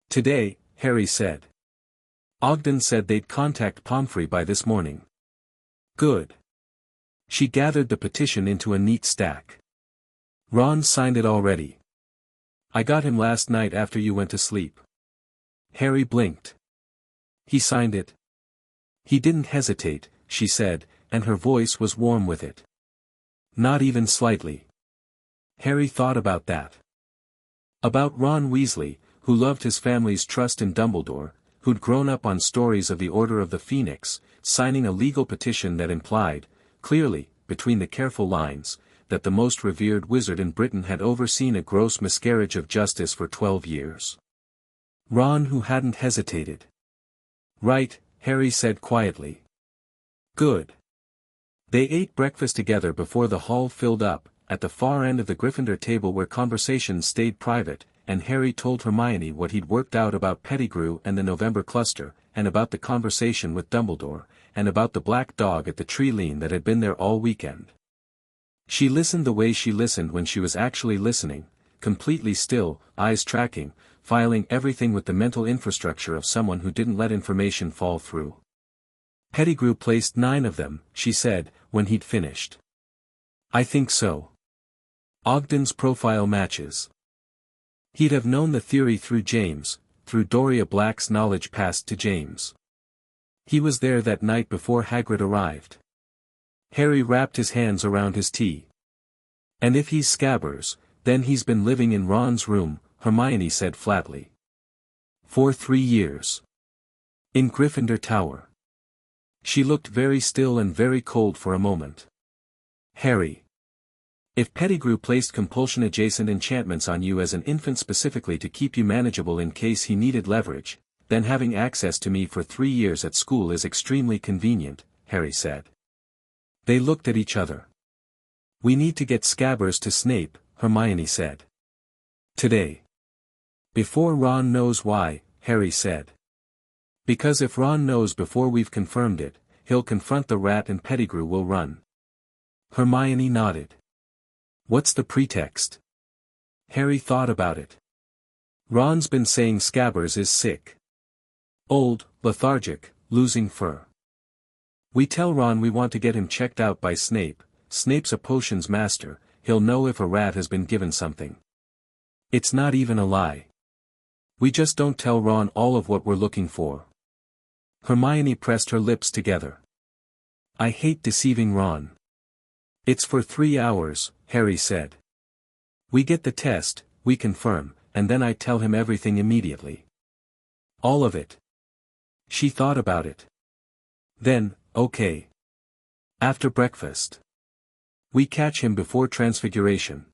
"Today," Harry said. "Ogden said they'd contact Pomfrey by this morning." "Good." She gathered the petition into a neat stack. "Ron signed it already. I got him last night after you went to sleep." Harry blinked. "He signed it?" "He didn't hesitate," she said, and her voice was warm with it. "Not even slightly." Harry thought about that. About Ron Weasley, who loved his family's trust in Dumbledore, who'd grown up on stories of the Order of the Phoenix, signing a legal petition that implied, clearly, between the careful lines, that the most revered wizard in Britain had overseen a gross miscarriage of justice for 12 years. Ron who hadn't hesitated. "Right," Harry said quietly. "Good." They ate breakfast together before the hall filled up, at the far end of the Gryffindor table where conversations stayed private, and Harry told Hermione what he'd worked out about Pettigrew and the November cluster, and about the conversation with Dumbledore, and about the black dog at the tree lean that had been there all weekend. She listened the way she listened when she was actually listening, completely still, eyes tracking, filing everything with the mental infrastructure of someone who didn't let information fall through. "Pettigrew placed 9 of them," she said, when he'd finished. "I think so. Ogden's profile matches." He'd have known the theory through James, through Doria Black's knowledge passed to James. He was there that night before Hagrid arrived. Harry wrapped his hands around his tea. "And if he's Scabbers, then he's been living in Ron's room," Hermione said flatly. "For 3 years. In Gryffindor Tower." She looked very still and very cold for a moment. "Harry. If Pettigrew placed compulsion-adjacent enchantments on you as an infant specifically to keep you manageable in case he needed leverage, then having access to me for 3 years at school is extremely convenient," Harry said. They looked at each other. "We need to get Scabbers to Snape," Hermione said. "Today. Before Ron knows why," Harry said. "Because if Ron knows before we've confirmed it, he'll confront the rat and Pettigrew will run." Hermione nodded. "What's the pretext?" Harry thought about it. "Ron's been saying Scabbers is sick." Old, lethargic, losing fur. We tell Ron we want to get him checked out by Snape. Snape's a potions master, he'll know if a rat has been given something. It's not even a lie. We just don't tell Ron all of what we're looking for. Hermione pressed her lips together. I hate deceiving Ron. It's for 3 hours, Harry said. We get the test, we confirm, and then I tell him everything immediately. All of it. She thought about it. Then, okay. After breakfast. We catch him before transfiguration.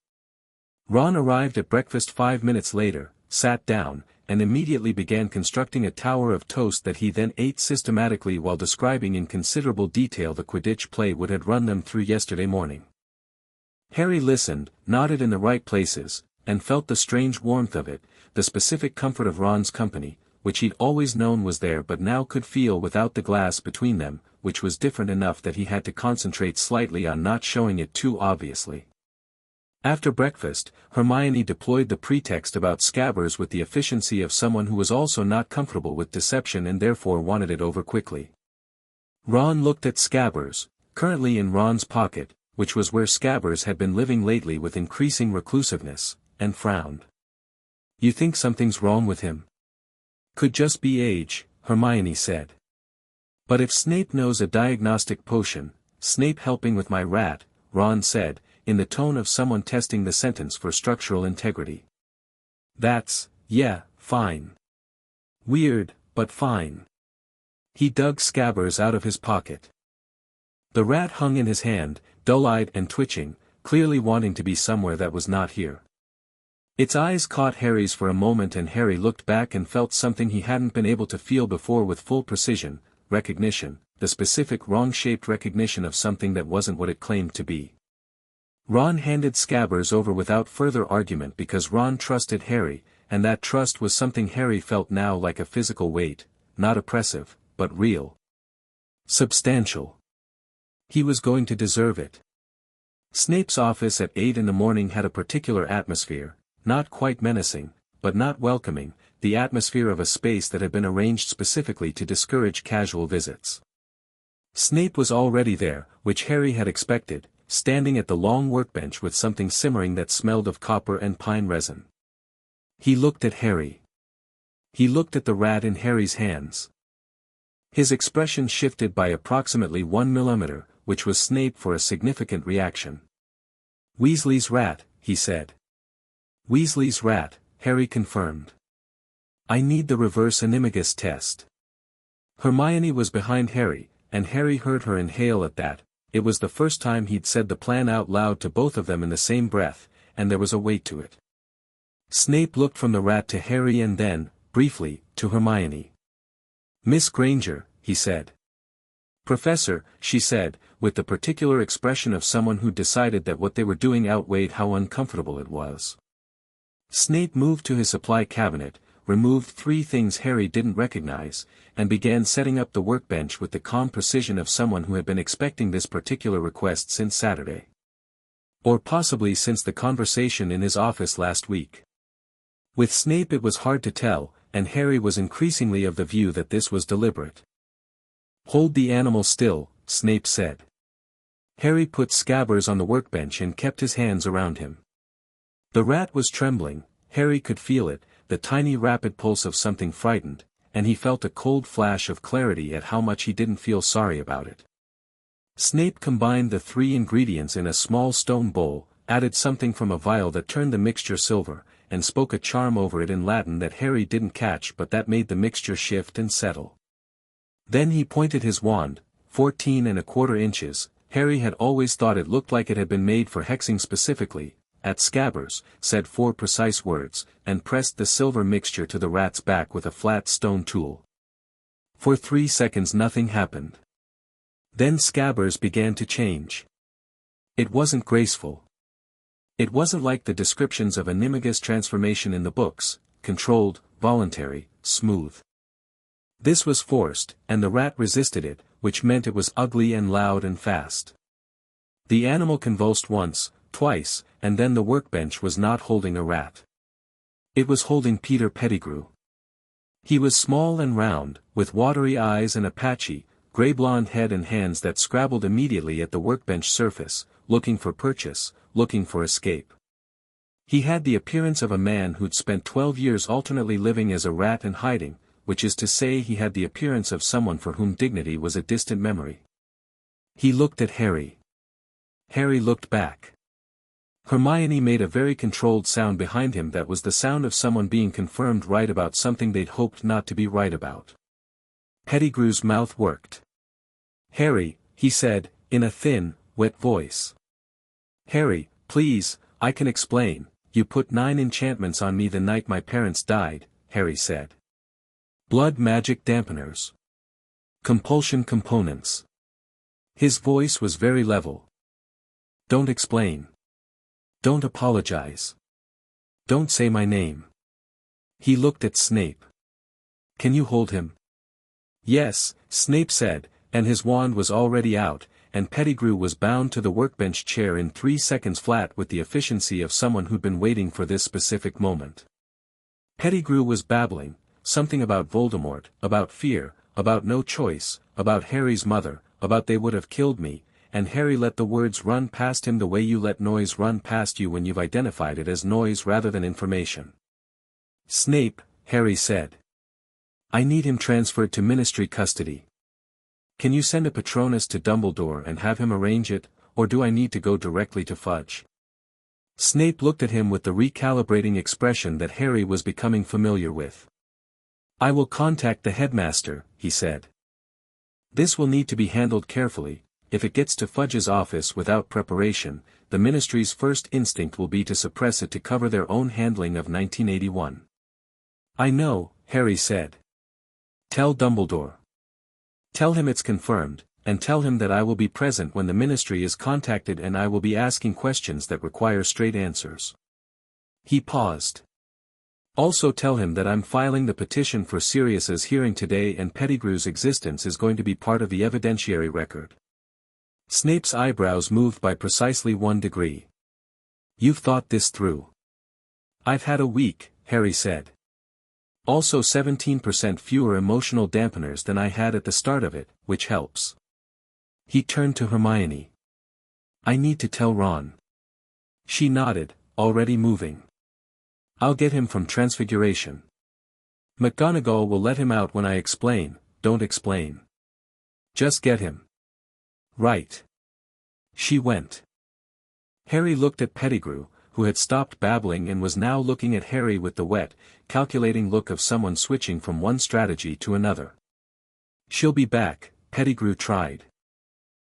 Ron arrived at breakfast 5 minutes later, sat down, and immediately began constructing a tower of toast that he then ate systematically while describing in considerable detail the Quidditch play Wood had run them through yesterday morning. Harry listened, nodded in the right places, and felt the strange warmth of it, the specific comfort of Ron's company, which he'd always known was there but now could feel without the glass between them, which was different enough that he had to concentrate slightly on not showing it too obviously. After breakfast, Hermione deployed the pretext about Scabbers with the efficiency of someone who was also not comfortable with deception and therefore wanted it over quickly. Ron looked at Scabbers, currently in Ron's pocket, which was where Scabbers had been living lately with increasing reclusiveness, and frowned. You think something's wrong with him? Could just be age, Hermione said. But if Snape knows a diagnostic potion, Snape helping with my rat, Ron said, in the tone of someone testing the sentence for structural integrity. That's, yeah, fine. Weird, but fine. He dug Scabbers out of his pocket. The rat hung in his hand, dull-eyed and twitching, clearly wanting to be somewhere that was not here. Its eyes caught Harry's for a moment and Harry looked back and felt something he hadn't been able to feel before with full precision, recognition, the specific wrong-shaped recognition of something that wasn't what it claimed to be. Ron handed Scabbers over without further argument because Ron trusted Harry, and that trust was something Harry felt now like a physical weight, not oppressive, but real. Substantial. He was going to deserve it. Snape's office at 8 in the morning had a particular atmosphere, not quite menacing, but not welcoming, the atmosphere of a space that had been arranged specifically to discourage casual visits. Snape was already there, which Harry had expected, standing at the long workbench with something simmering that smelled of copper and pine resin. He looked at Harry. He looked at the rat in Harry's hands. His expression shifted by approximately 1 millimeter, which was Snape for a significant reaction. Weasley's rat, he said. Weasley's rat, Harry confirmed. I need the reverse animagus test. Hermione was behind Harry, and Harry heard her inhale at that. It was the first time he'd said the plan out loud to both of them in the same breath, and there was a weight to it. Snape looked from the rat to Harry and then, briefly, to Hermione. Miss Granger, he said. Professor, she said, with the particular expression of someone who decided that what they were doing outweighed how uncomfortable it was. Snape moved to his supply cabinet, removed 3 things Harry didn't recognize, and began setting up the workbench with the calm precision of someone who had been expecting this particular request since Saturday. Or possibly since the conversation in his office last week. With Snape it was hard to tell, and Harry was increasingly of the view that this was deliberate. Hold the animal still, Snape said. Harry put Scabbers on the workbench and kept his hands around him. The rat was trembling, Harry could feel it, the tiny rapid pulse of something frightened, and he felt a cold flash of clarity at how much he didn't feel sorry about it. Snape combined the 3 ingredients in a small stone bowl, added something from a vial that turned the mixture silver, and spoke a charm over it in Latin that Harry didn't catch but that made the mixture shift and settle. Then he pointed his wand, 14¼ inches, Harry had always thought it looked like it had been made for hexing specifically, at Scabbers, said 4 precise words, and pressed the silver mixture to the rat's back with a flat stone tool. For 3 seconds nothing happened. Then Scabbers began to change. It wasn't graceful. It wasn't like the descriptions of animagus transformation in the books, controlled, voluntary, smooth. This was forced, and the rat resisted it, which meant it was ugly and loud and fast. The animal convulsed once, twice, and then the workbench was not holding a rat. It was holding Peter Pettigrew. He was small and round, with watery eyes and a patchy, grey-blonde head and hands that scrabbled immediately at the workbench surface, looking for purchase, looking for escape. He had the appearance of a man who'd spent 12 years alternately living as a rat and hiding, which is to say he had the appearance of someone for whom dignity was a distant memory. He looked at Harry. Harry looked back. Hermione made a very controlled sound behind him that was the sound of someone being confirmed right about something they'd hoped not to be right about. Pettigrew's mouth worked. "Harry," he said, in a thin, wet voice. "Harry, please, I can explain. You put 9 enchantments on me the night my parents died," Harry said. "Blood magic dampeners. Compulsion components." His voice was very level. "Don't explain. Don't apologize. Don't say my name." He looked at Snape. "Can you hold him?" "Yes," Snape said, and his wand was already out, and Pettigrew was bound to the workbench chair in 3 seconds flat with the efficiency of someone who'd been waiting for this specific moment. Pettigrew was babbling, something about Voldemort, about fear, about no choice, about Harry's mother, about they would have killed me, and Harry let the words run past him the way you let noise run past you when you've identified it as noise rather than information. "Snape," Harry said. "I need him transferred to ministry custody. Can you send a Patronus to Dumbledore and have him arrange it, or do I need to go directly to Fudge?" Snape looked at him with the recalibrating expression that Harry was becoming familiar with. "I will contact the headmaster," he said. "This will need to be handled carefully. If it gets to Fudge's office without preparation, the ministry's first instinct will be to suppress it to cover their own handling of 1981. "I know," Harry said. "Tell Dumbledore. Tell him it's confirmed, and tell him that I will be present when the ministry is contacted and I will be asking questions that require straight answers." He paused. "Also tell him that I'm filing the petition for Sirius's hearing today and Pettigrew's existence is going to be part of the evidentiary record." Snape's eyebrows moved by precisely 1 degree. "You've thought this through." "I've had a week," Harry said. "Also 17% fewer emotional dampeners than I had at the start of it, which helps." He turned to Hermione. "I need to tell Ron." She nodded, already moving. "I'll get him from Transfiguration. McGonagall will let him out when I explain. Don't explain. Just get him." "Right." She went. Harry looked at Pettigrew, who had stopped babbling and was now looking at Harry with the wet, calculating look of someone switching from one strategy to another. "She'll be back," Pettigrew tried.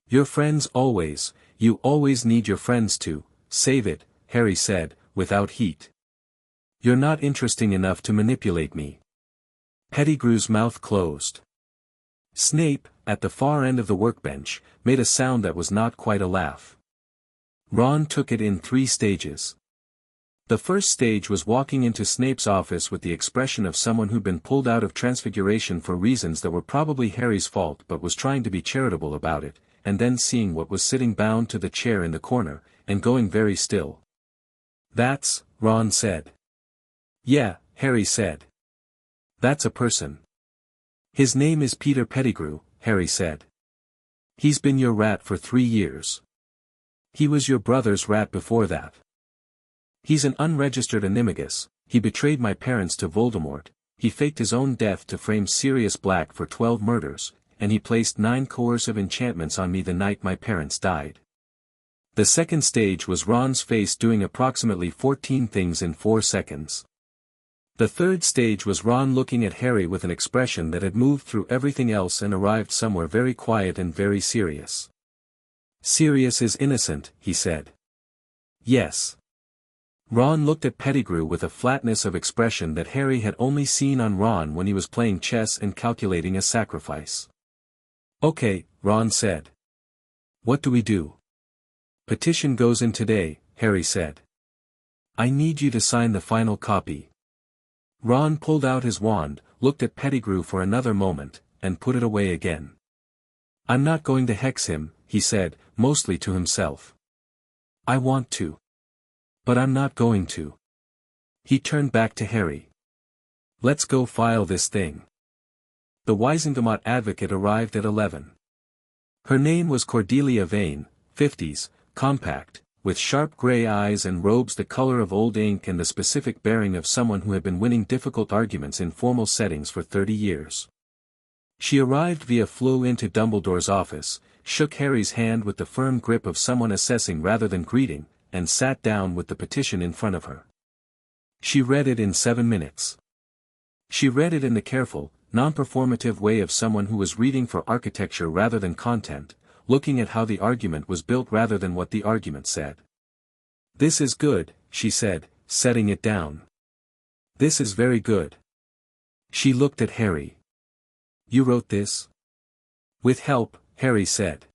"Your friends always, you always need your friends to save it," Harry said, without heat. "You're not interesting enough to manipulate me." Pettigrew's mouth closed. Snape, at the far end of the workbench, made a sound that was not quite a laugh. Ron took it in 3 stages. The first stage was walking into Snape's office with the expression of someone who'd been pulled out of Transfiguration for reasons that were probably Harry's fault but was trying to be charitable about it, and then seeing what was sitting bound to the chair in the corner, and going very still. "That's," Ron said. "Yeah," Harry said. "That's a person. His name is Peter Pettigrew," Harry said. "He's been your rat for 3 years. He was your brother's rat before that. He's an unregistered animagus. He betrayed my parents to Voldemort, he faked his own death to frame Sirius Black for 12 murders, and he placed 9 coercive enchantments on me the night my parents died." The second stage was Ron's face doing approximately 14 things in 4 seconds. The third stage was Ron looking at Harry with an expression that had moved through everything else and arrived somewhere very quiet and very serious. "Sirius is innocent," he said. "Yes." Ron looked at Pettigrew with a flatness of expression that Harry had only seen on Ron when he was playing chess and calculating a sacrifice. "Okay," Ron said. "What do we do?" "Petition goes in today," Harry said. "I need you to sign the final copy." Ron pulled out his wand, looked at Pettigrew for another moment, and put it away again. "I'm not going to hex him," he said, mostly to himself. "I want to. But I'm not going to." He turned back to Harry. Let's go file this thing. The Wisengamot advocate arrived at 11. Her name was Cordelia Vane, 50s, compact, with sharp gray eyes and robes the color of old ink and the specific bearing of someone who had been winning difficult arguments in formal settings for 30 years. She arrived via flew into Dumbledore's office, shook Harry's hand with the firm grip of someone assessing rather than greeting, and sat down with the petition in front of her. She read it in 7 minutes. She read it in the careful, non-performative way of someone who was reading for architecture rather than content, looking at how the argument was built rather than what the argument said. "This is good," she said, setting it down. "This is very good." She looked at Harry. "You wrote this?" "With help," Harry said.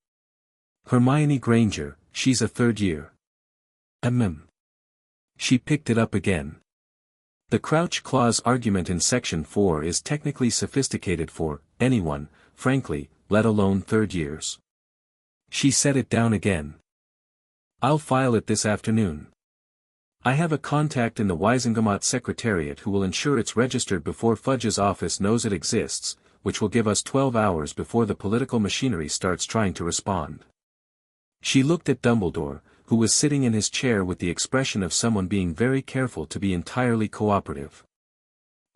"Hermione Granger, she's a third year." She picked it up again. The crouch clause argument in section 4 is technically sophisticated for anyone, frankly, let alone third years. She set it down again. "I'll file it this afternoon. I have a contact in the Wisengamot Secretariat who will ensure it's registered before Fudge's office knows it exists, which will give us 12 hours before the political machinery starts trying to respond." She looked at Dumbledore, who was sitting in his chair with the expression of someone being very careful to be entirely cooperative.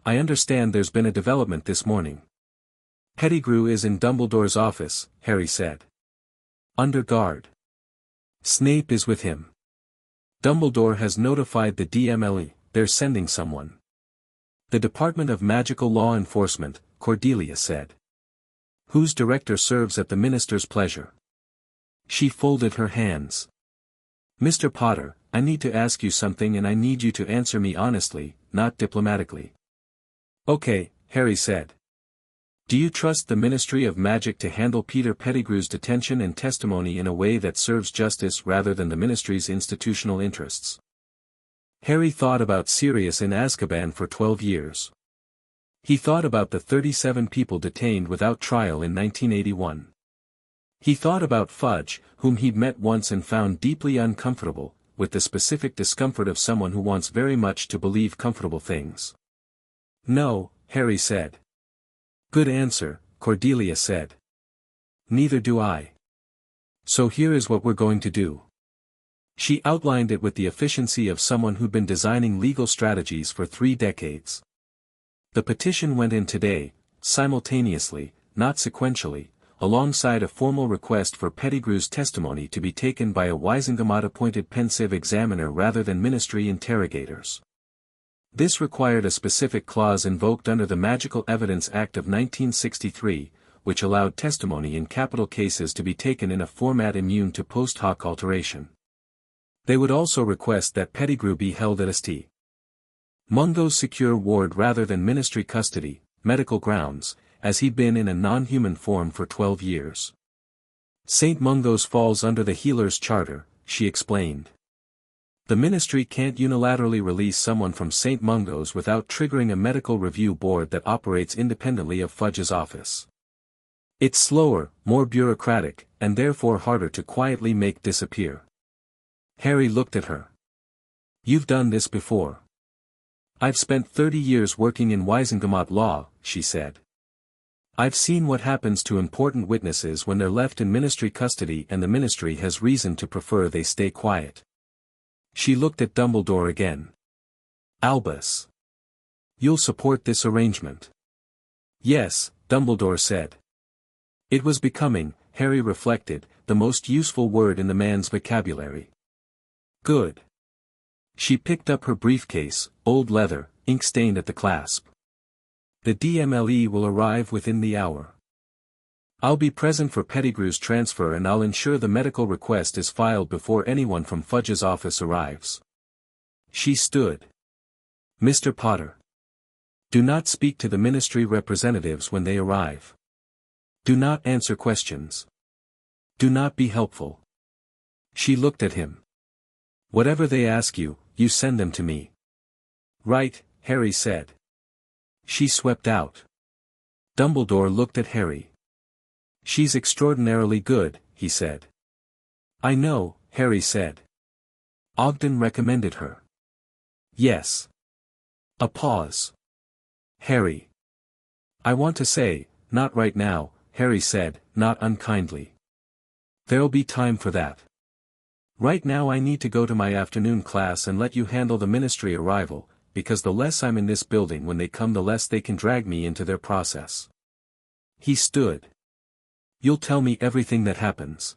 "I understand there's been a development this morning." "Pettigrew is in Dumbledore's office," Harry said. "Under guard. Snape is with him. Dumbledore has notified the DMLE, they're sending someone." "The Department of Magical Law Enforcement," Cordelia said. "Whose director serves at the minister's pleasure." She folded her hands. "Mr. Potter, I need to ask you something and I need you to answer me honestly, not diplomatically." "Okay," Harry said. "Do you trust the Ministry of Magic to handle Peter Pettigrew's detention and testimony in a way that serves justice rather than the Ministry's institutional interests?" Harry thought about Sirius in Azkaban for 12 years. He thought about the 37 people detained without trial in 1981. He thought about Fudge, whom he'd met once and found deeply uncomfortable, with the specific discomfort of someone who wants very much to believe comfortable things. "No," Harry said. "Good answer," Cordelia said. "Neither do I. So here is what we're going to do." She outlined it with the efficiency of someone who'd been designing legal strategies for 3 decades. The petition went in today, simultaneously, not sequentially, alongside a formal request for Pettigrew's testimony to be taken by a Wisengamot-appointed pensive examiner rather than ministry interrogators. This required a specific clause invoked under the Magical Evidence Act of 1963, which allowed testimony in capital cases to be taken in a format immune to post hoc alteration. They would also request that Pettigrew be held at St. Mungo's secure ward rather than ministry custody, medical grounds, as he'd been in a non-human form for 12 years. St. Mungo's falls under the Healer's Charter, she explained. The ministry can't unilaterally release someone from St. Mungo's without triggering a medical review board that operates independently of Fudge's office. It's slower, more bureaucratic, and therefore harder to quietly make disappear. Harry looked at her. "You've done this before." "I've spent 30 years working in Wisengamot law," she said. "I've seen what happens to important witnesses when they're left in ministry custody and the ministry has reason to prefer they stay quiet." She looked at Dumbledore again. "Albus. You'll support this arrangement?" "Yes," Dumbledore said. It was becoming, Harry reflected, the most useful word in the man's vocabulary. "Good." She picked up her briefcase, old leather, ink-stained at the clasp. "The DMLE will arrive within the hour. I'll be present for Pettigrew's transfer and I'll ensure the medical request is filed before anyone from Fudge's office arrives." She stood. "Mr. Potter. Do not speak to the ministry representatives when they arrive. Do not answer questions. Do not be helpful." She looked at him. "Whatever they ask you, you send them to me." "Right," Harry said. She swept out. Dumbledore looked at Harry. "She's extraordinarily good," he said. "I know," Harry said. "Ogden recommended her." "Yes." A pause. Harry. I want to say, not right now, Harry said, not unkindly. There'll be time for that. Right now I need to go to my afternoon class and let you handle the ministry arrival, because the less I'm in this building when they come the less they can drag me into their process. He stood. You'll tell me everything that happens.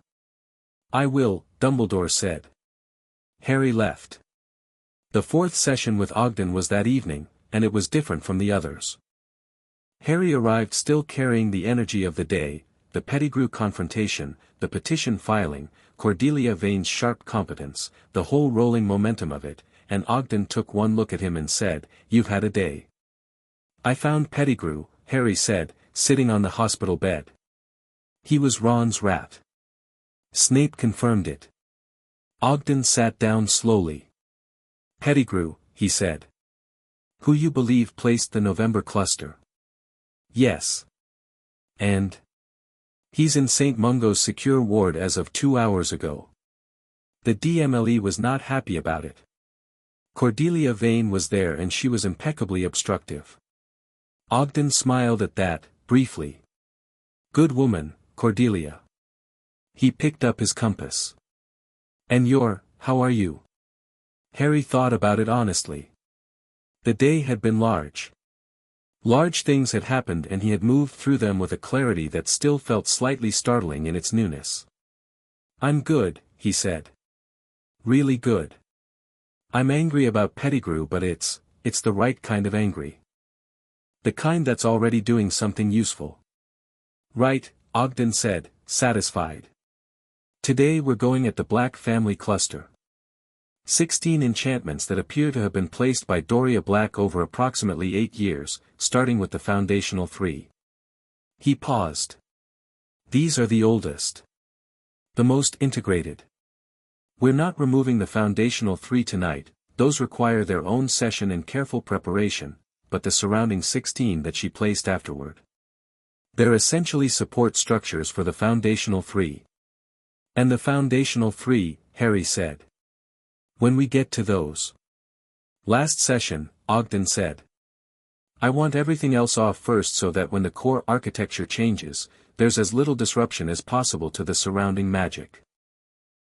I will, Dumbledore said. Harry left. The fourth session with Ogden was that evening, and it was different from the others. Harry arrived still carrying the energy of the day, the Pettigrew confrontation, the petition filing, Cordelia Vane's sharp competence, the whole rolling momentum of it, and Ogden took one look at him and said, "You've had a day." "I found Pettigrew," Harry said, sitting on the hospital bed. "He was Ron's rat." Snape confirmed it. Ogden sat down slowly. "Pettigrew," he said. "Who you believe placed the November cluster?" "Yes." "And?" "He's in St. Mungo's secure ward as of 2 hours ago." The DMLE was not happy about it. Cordelia Vane was there and she was impeccably obstructive. Ogden smiled at that, briefly. "Good woman, Cordelia." He picked up his compass. "And how are you?" Harry thought about it honestly. The day had been large. Large things had happened and he had moved through them with a clarity that still felt slightly startling in its newness. "I'm good," he said. "Really good. I'm angry about Pettigrew, but it's the right kind of angry. The kind that's already doing something useful." "Right," Ogden said, satisfied. "Today we're going at the Black family cluster. 16 enchantments that appear to have been placed by Doria Black over approximately 8 years, starting with the foundational 3. He paused. "These are the oldest. The most integrated. We're not removing the foundational 3 tonight, those require their own session and careful preparation, but the surrounding 16 that she placed afterward. They're essentially support structures for the foundational 3. And the foundational 3, Harry said. When we get to those. Last session, Ogden said. I want everything else off first so that when the core architecture changes, there's as little disruption as possible to the surrounding magic.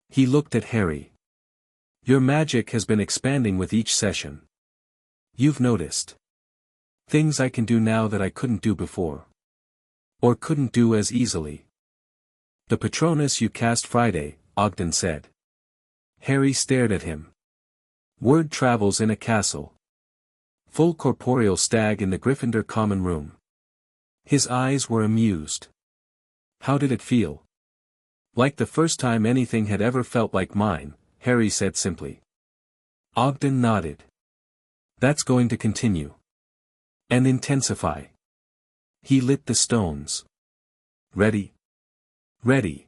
He looked at Harry. Your magic has been expanding with each session. You've noticed. Things I can do now that I couldn't do before. Or couldn't do as easily. The Patronus you cast Friday, Ogden said. Harry stared at him. Word travels in a castle. Full corporeal stag in the Gryffindor common room. His eyes were amused. How did it feel? Like the first time anything had ever felt like mine, Harry said simply. Ogden nodded. That's going to continue. And intensify. He lit the stones. Ready? Ready.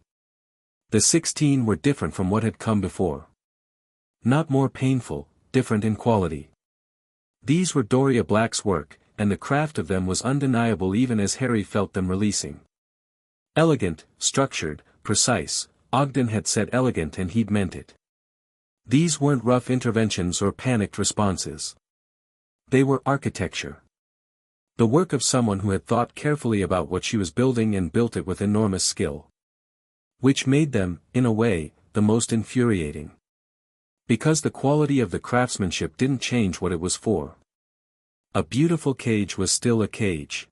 The 16 were different from what had come before. Not more painful, different in quality. These were Doria Black's work, and the craft of them was undeniable even as Harry felt them releasing. Elegant, structured, precise, Ogden had said elegant and he'd meant it. These weren't rough interventions or panicked responses. They were architecture. The work of someone who had thought carefully about what she was building and built it with enormous skill. Which made them, in a way, the most infuriating. Because the quality of the craftsmanship didn't change what it was for. A beautiful cage was still a cage.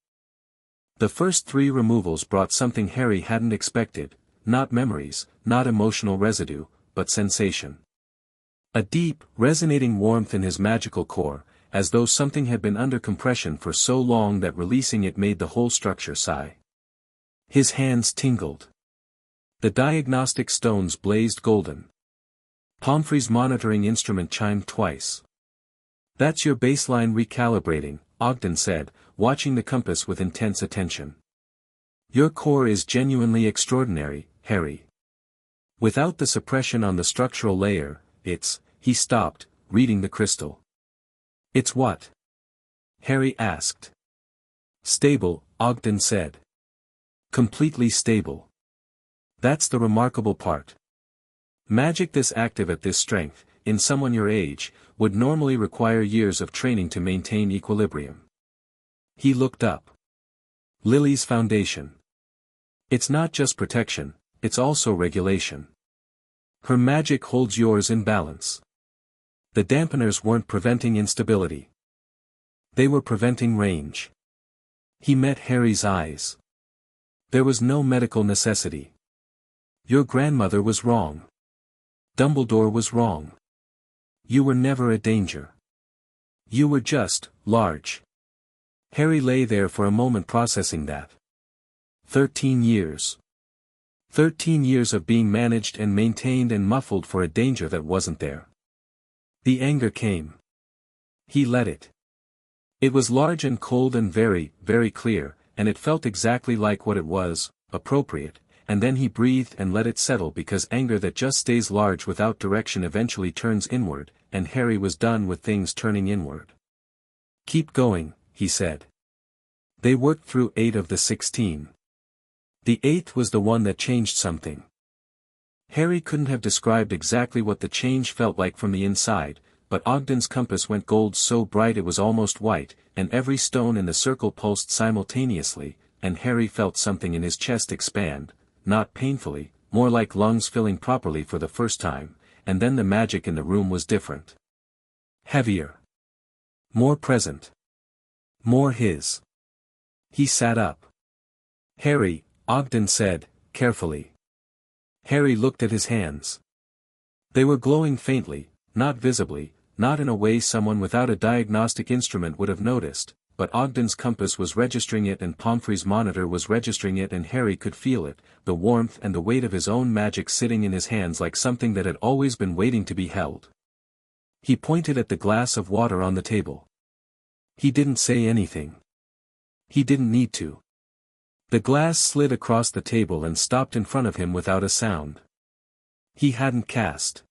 The first 3 removals brought something Harry hadn't expected, not memories, not emotional residue, but sensation. A deep, resonating warmth in his magical core, as though something had been under compression for so long that releasing it made the whole structure sigh. His hands tingled. The diagnostic stones blazed golden. Pomfrey's monitoring instrument chimed twice. That's your baseline recalibrating, Ogden said, watching the compass with intense attention. Your core is genuinely extraordinary, Harry. Without the suppression on the structural layer, he stopped, reading the crystal. It's what? Harry asked. Stable, Ogden said. Completely stable. That's the remarkable part. Magic this active at this strength, in someone your age, would normally require years of training to maintain equilibrium. He looked up. Lily's foundation. It's not just protection, it's also regulation. Her magic holds yours in balance. The dampeners weren't preventing instability. They were preventing range. He met Harry's eyes. There was no medical necessity. Your grandmother was wrong. Dumbledore was wrong. You were never a danger. You were just, large. Harry lay there for a moment processing that. 13 years. 13 years of being managed and maintained and muffled for a danger that wasn't there. The anger came. He let it. It was large and cold and very, very clear, and it felt exactly like what it was, appropriate, and then he breathed and let it settle because anger that just stays large without direction eventually turns inward, and Harry was done with things turning inward. Keep going, he said. They worked through 8 of the 16. The 8th was the one that changed something. Harry couldn't have described exactly what the change felt like from the inside, but Ogden's compass went gold so bright it was almost white, and every stone in the circle pulsed simultaneously, and Harry felt something in his chest expand, not painfully, more like lungs filling properly for the first time, and then the magic in the room was different. Heavier. More present. More his. He sat up. Harry, Ogden said, carefully. Harry looked at his hands. They were glowing faintly, not visibly, not in a way someone without a diagnostic instrument would have noticed, but Ogden's compass was registering it and Pomfrey's monitor was registering it and Harry could feel it, the warmth and the weight of his own magic sitting in his hands like something that had always been waiting to be held. He pointed at the glass of water on the table. He didn't say anything. He didn't need to. The glass slid across the table and stopped in front of him without a sound. He hadn't cast.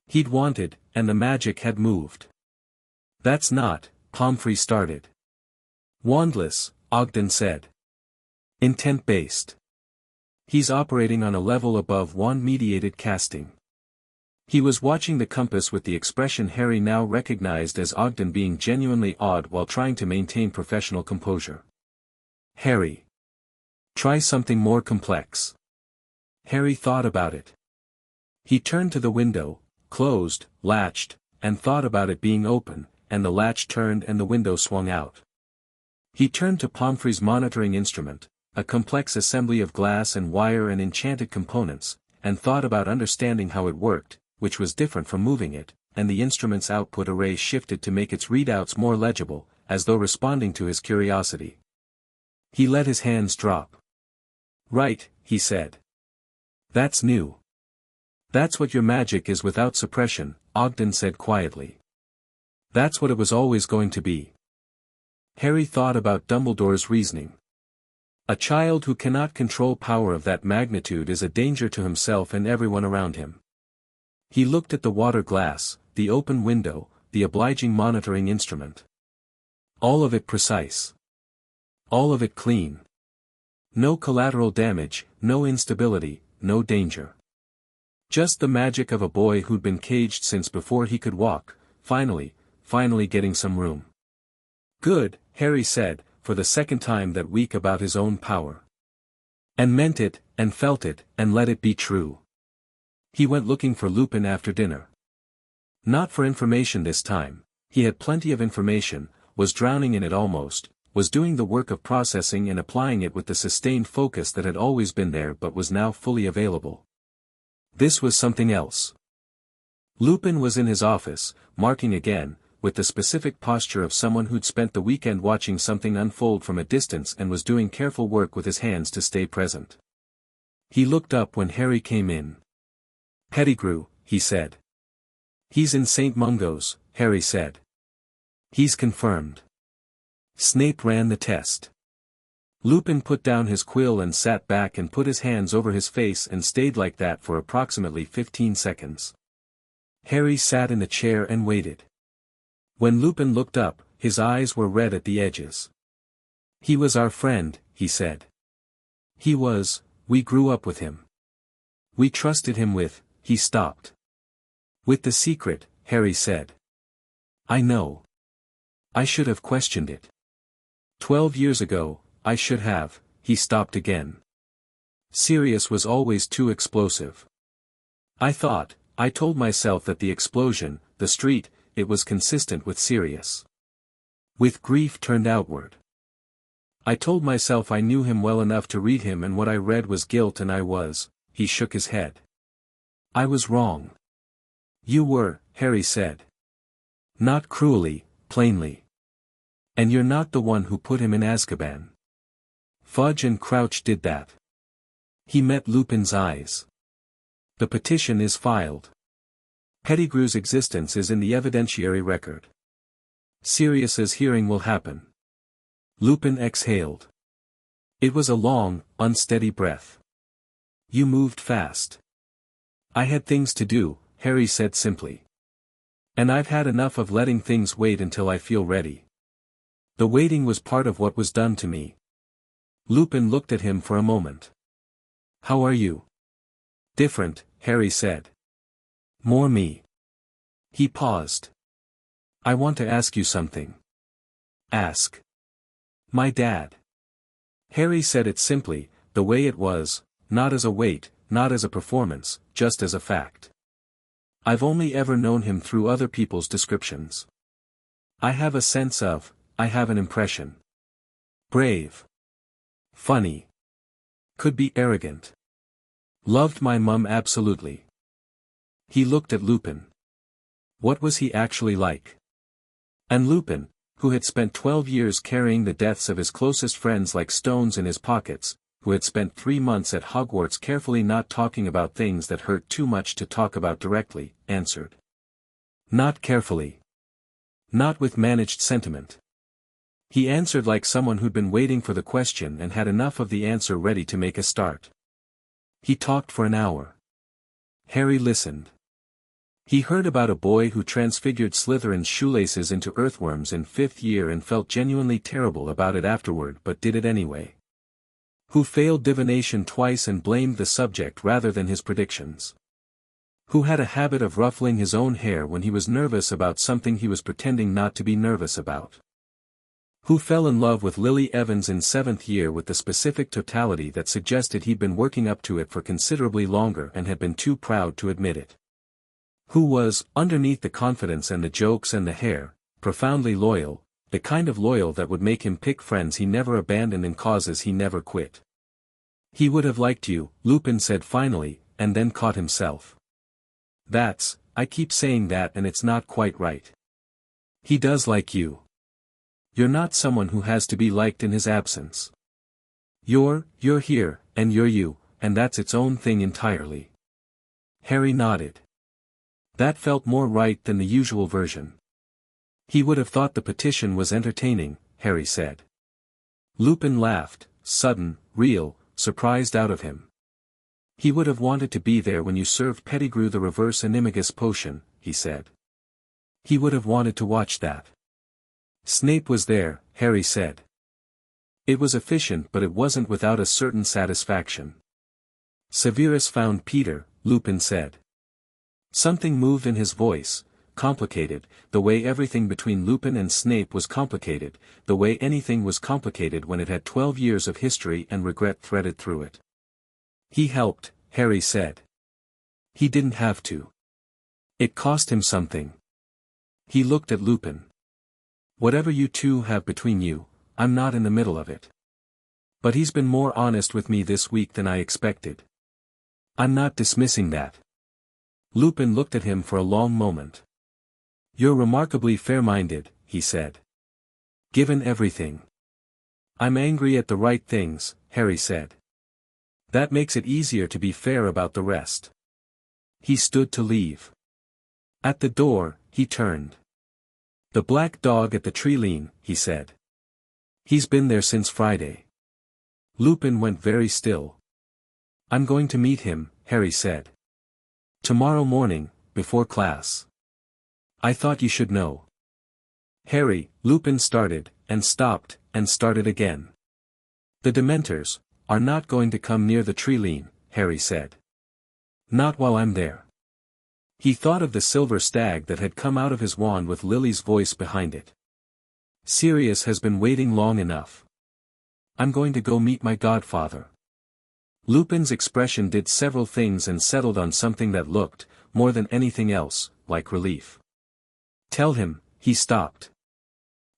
He'd wanted, and the magic had moved. That's not, Pomfrey started. Wandless, Ogden said. Intent-based. He's operating on a level above wand-mediated casting. He was watching the compass with the expression Harry now recognized as Ogden being genuinely odd while trying to maintain professional composure. Harry. Try something more complex. Harry thought about it. He turned to the window, closed, latched, and thought about it being open, and the latch turned and the window swung out. He turned to Pomfrey's monitoring instrument, a complex assembly of glass and wire and enchanted components, and thought about understanding how it worked, which was different from moving it, and the instrument's output array shifted to make its readouts more legible, as though responding to his curiosity. He let his hands drop. Right, he said. That's new. That's what your magic is without suppression, Ogden said quietly. That's what it was always going to be. Harry thought about Dumbledore's reasoning. A child who cannot control power of that magnitude is a danger to himself and everyone around him. He looked at the water glass, the open window, the obliging monitoring instrument. All of it precise. All of it clean. No collateral damage, no instability, no danger. Just the magic of a boy who'd been caged since before he could walk, finally getting some room. Good, Harry said, for the second time that week about his own power. And meant it, and felt it, and let it be true. He went looking for Lupin after dinner. Not for information this time, he had plenty of information, was drowning in it almost, was doing the work of processing and applying it with the sustained focus that had always been there but was now fully available. This was something else. Lupin was in his office, marking again, with the specific posture of someone who'd spent the weekend watching something unfold from a distance and was doing careful work with his hands to stay present. He looked up when Harry came in. Pettigrew, he said. He's in St. Mungo's, Harry said. He's confirmed. Snape ran the test. Lupin put down his quill and sat back and put his hands over his face and stayed like that for approximately 15 seconds. Harry sat in the chair and waited. When Lupin looked up, his eyes were red at the edges. He was our friend, he said. He was, we grew up with him. We trusted him with, he stopped. With the secret, Harry said. I know. I should have questioned it. 12 years ago, I should have, he stopped again. Sirius was always too explosive. I told myself that the explosion, the street, it was consistent with Sirius. With grief turned outward. I told myself I knew him well enough to read him, and what I read was guilt, and he shook his head. I was wrong. You were, Harry said. Not cruelly, plainly. And you're not the one who put him in Azkaban. Fudge and Crouch did that. He met Lupin's eyes. The petition is filed. Pettigrew's existence is in the evidentiary record. Sirius's hearing will happen. Lupin exhaled. It was a long, unsteady breath. You moved fast. I had things to do, Harry said simply. And I've had enough of letting things wait until I feel ready. The waiting was part of what was done to me. Lupin looked at him for a moment. How are you? Different, Harry said. More me. He paused. I want to ask you something. Ask. My dad. Harry said it simply, the way it was, not as a weight, not as a performance, just as a fact. I've only ever known him through other people's descriptions. I have an impression. Brave. Funny. Could be arrogant. Loved my mum absolutely. He looked at Lupin. What was he actually like? And Lupin, who had spent 12 years carrying the deaths of his closest friends like stones in his pockets, who had spent 3 months at Hogwarts carefully not talking about things that hurt too much to talk about directly, answered. Not carefully. Not with managed sentiment. He answered like someone who'd been waiting for the question and had enough of the answer ready to make a start. He talked for an hour. Harry listened. He heard about a boy who transfigured Slytherin's shoelaces into earthworms in 5th year and felt genuinely terrible about it afterward but did it anyway. Who failed divination twice and blamed the subject rather than his predictions. Who had a habit of ruffling his own hair when he was nervous about something he was pretending not to be nervous about. Who fell in love with Lily Evans in 7th year with the specific totality that suggested he'd been working up to it for considerably longer and had been too proud to admit it. Who was, underneath the confidence and the jokes and the hair, profoundly loyal, the kind of loyal that would make him pick friends he never abandoned and causes he never quit. He would have liked you, Lupin said finally, and then caught himself. I keep saying that and it's not quite right. He does like you. You're not someone who has to be liked in his absence. You're here, and you're you, and that's its own thing entirely. Harry nodded. That felt more right than the usual version. He would have thought the petition was entertaining, Harry said. Lupin laughed, sudden, real, surprised out of him. He would have wanted to be there when you served Pettigrew the reverse animagus potion, he said. He would have wanted to watch that. Snape was there, Harry said. It was efficient but it wasn't without a certain satisfaction. Severus found Peter, Lupin said. Something moved in his voice, complicated, the way everything between Lupin and Snape was complicated, the way anything was complicated when it had 12 years of history and regret threaded through it. He helped, Harry said. He didn't have to. It cost him something. He looked at Lupin. Whatever you two have between you, I'm not in the middle of it. But he's been more honest with me this week than I expected. I'm not dismissing that. Lupin looked at him for a long moment. You're remarkably fair-minded, he said. Given everything. I'm angry at the right things, Harry said. That makes it easier to be fair about the rest. He stood to leave. At the door, he turned. The black dog at the tree-line, he said. He's been there since Friday. Lupin went very still. I'm going to meet him, Harry said. Tomorrow morning, before class. I thought you should know. Harry, Lupin started, and stopped, and started again. The Dementors are not going to come near the tree-line, Harry said. Not while I'm there. He thought of the silver stag that had come out of his wand with Lily's voice behind it. Sirius has been waiting long enough. I'm going to go meet my godfather. Lupin's expression did several things and settled on something that looked, more than anything else, like relief. Tell him, he stopped.